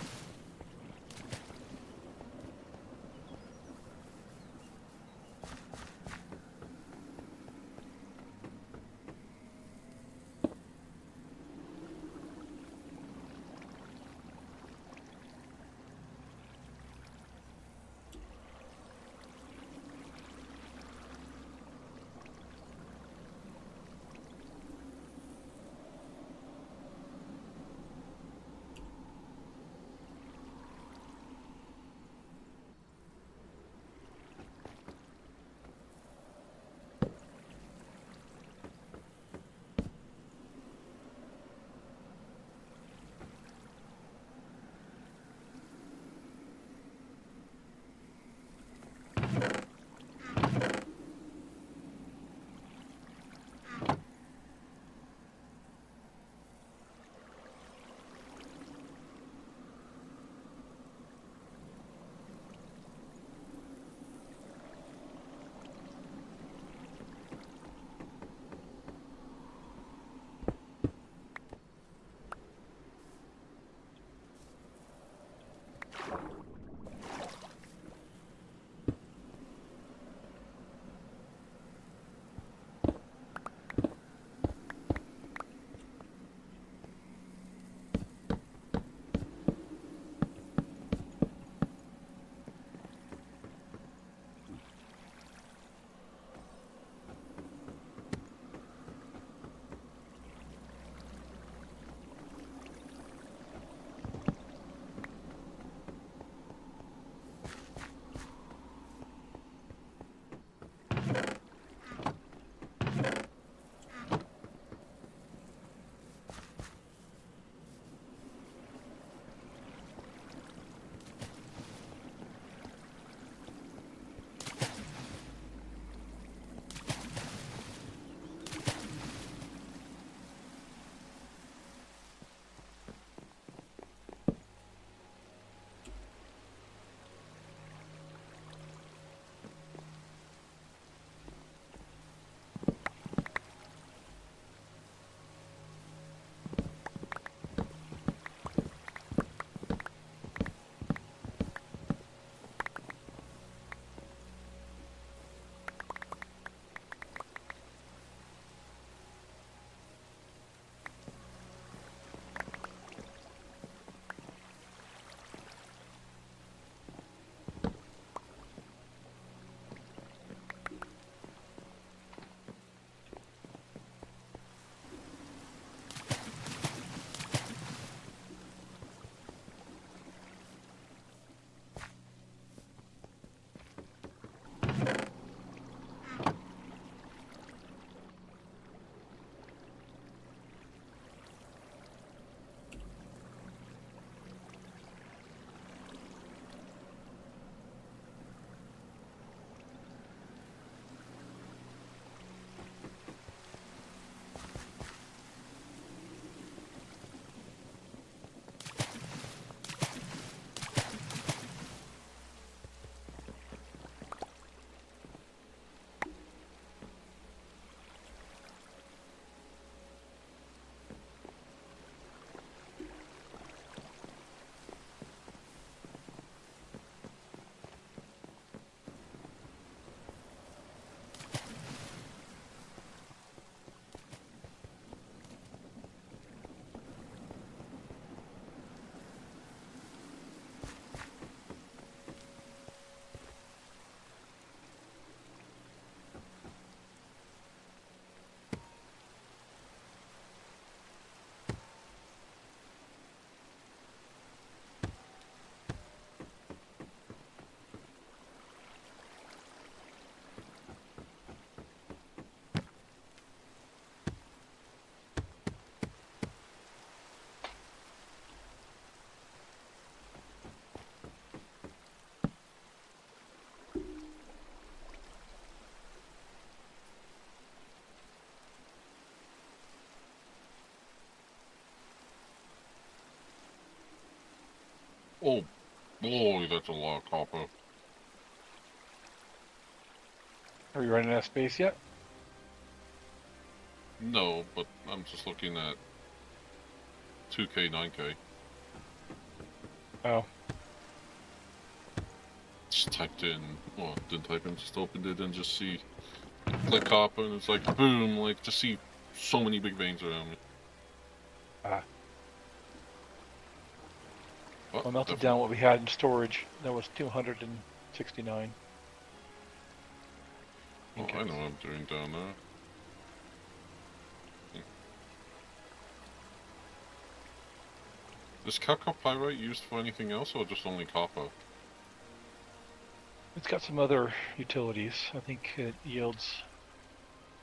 Oh, boy, that's a lot of copper. Are you running out of space yet? No, but I'm just looking at 2K, 9K. Oh, Just typed in, well, didn't type in, just opened it and just see, like, copper, and it's like, boom, like, just see so many big veins around me. I melted down what we had in storage. That was 269. Oh, I know what I'm doing down there. Is chalcopyrite used for anything else, or just only copper? It's got some other utilities. I think it yields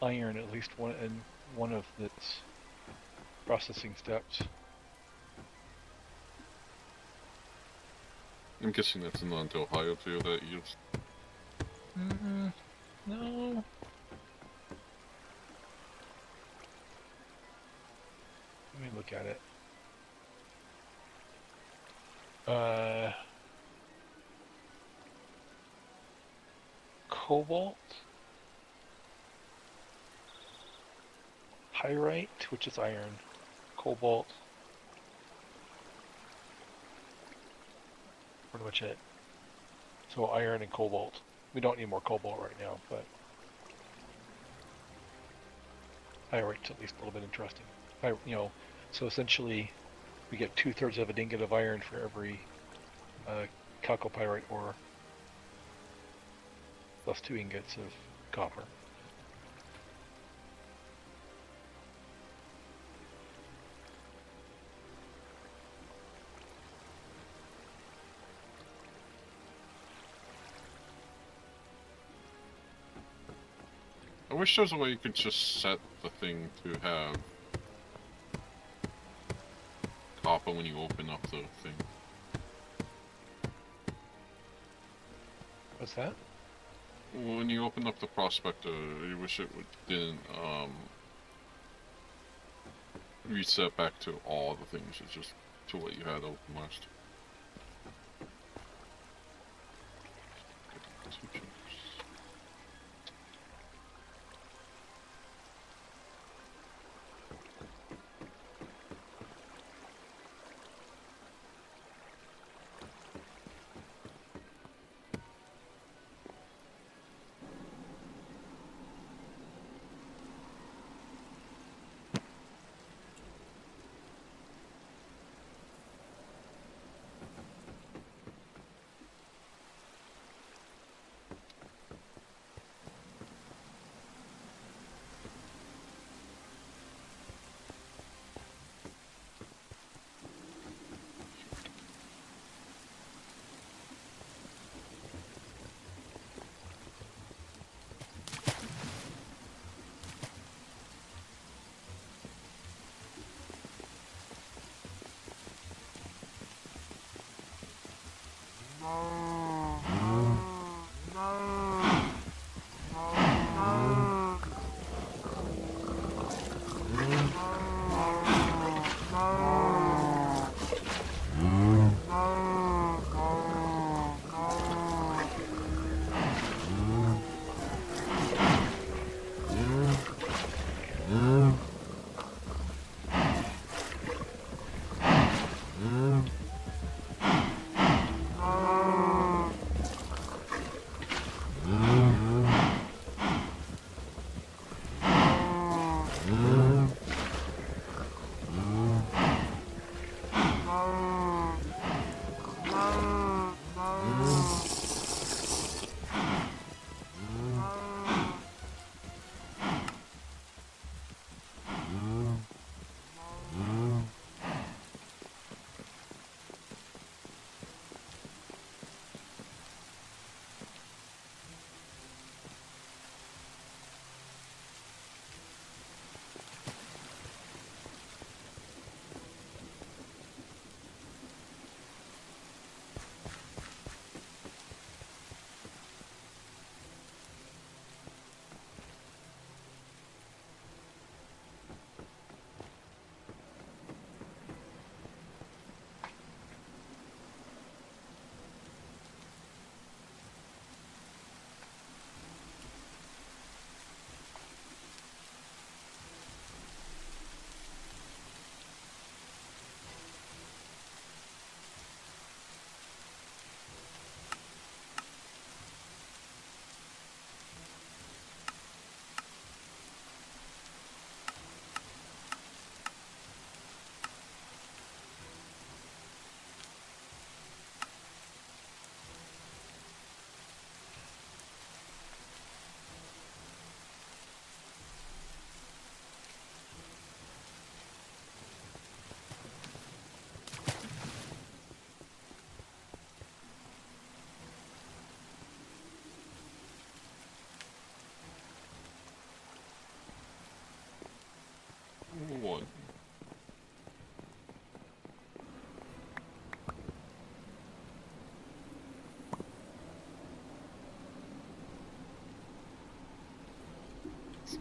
iron at least one in one of its processing steps. I'm guessing that's not Ohio too, that yields. No. Let me look at it. Cobalt, pyrite, which is iron, cobalt, pretty much it. So iron and cobalt. We don't need more cobalt right now, but pyrite's at least a little bit interesting. So essentially, we get 2/3 of an ingot of iron for every chalcopyrite ore, plus 2 ingots of copper. I wish there was a way you could just set the thing to have copper when you open up the thing. What's that? When you open up the prospector, I wish it didn't reset back to all the things. It's just to what you had open last.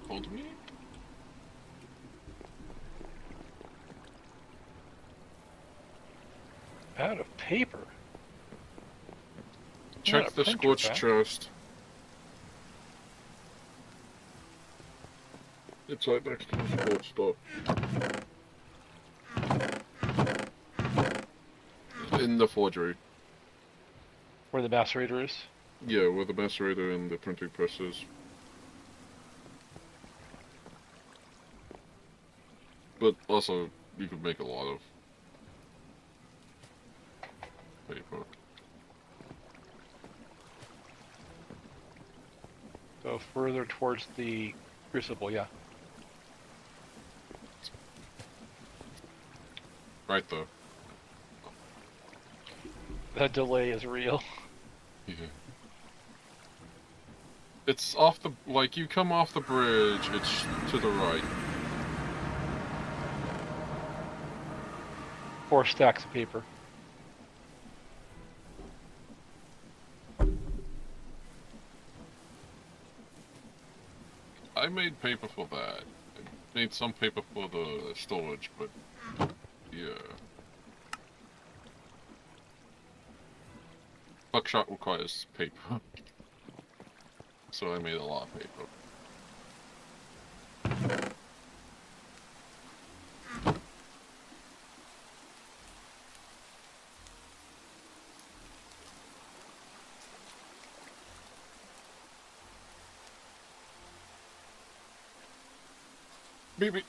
Hold me? Out of paper. Check Not a the printer, scorched Pat. chest. It's right next to the scorched stuff. In the forgery. Where the macerator is. Yeah, where the macerator and the printing press is. But also, you could make a lot of paper. So further towards the crucible, yeah. Right there. That delay is real. Yeah. It's off the, like, you come off the bridge, it's to the right. 4 stacks of paper. I made paper for that. I made some paper for the storage, but yeah. Buckshot requires paper. So I made a lot of paper. Beep beep.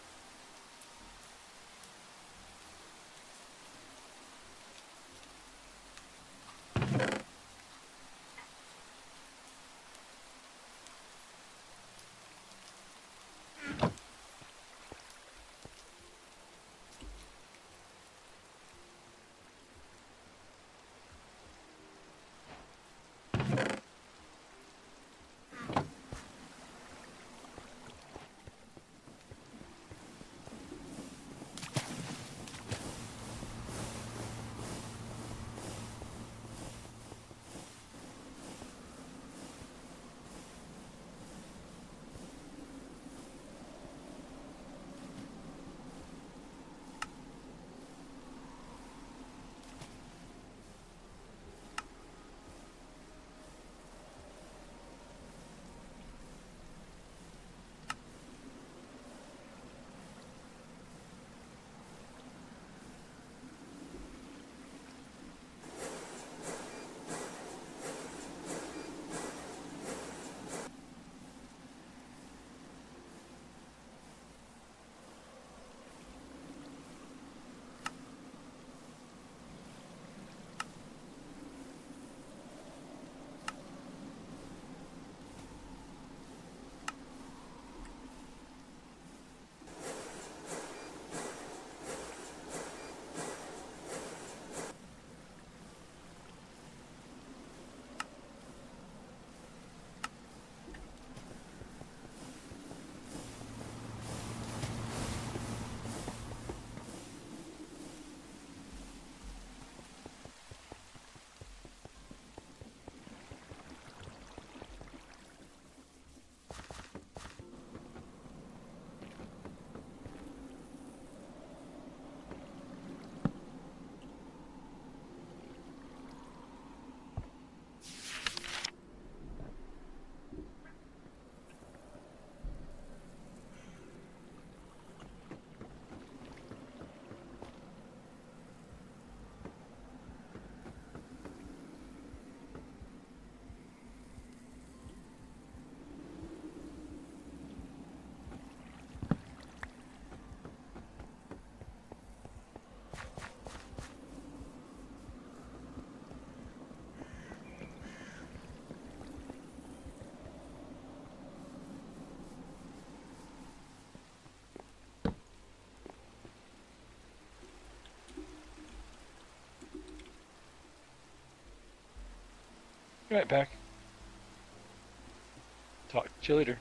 Right back. Talk to you later.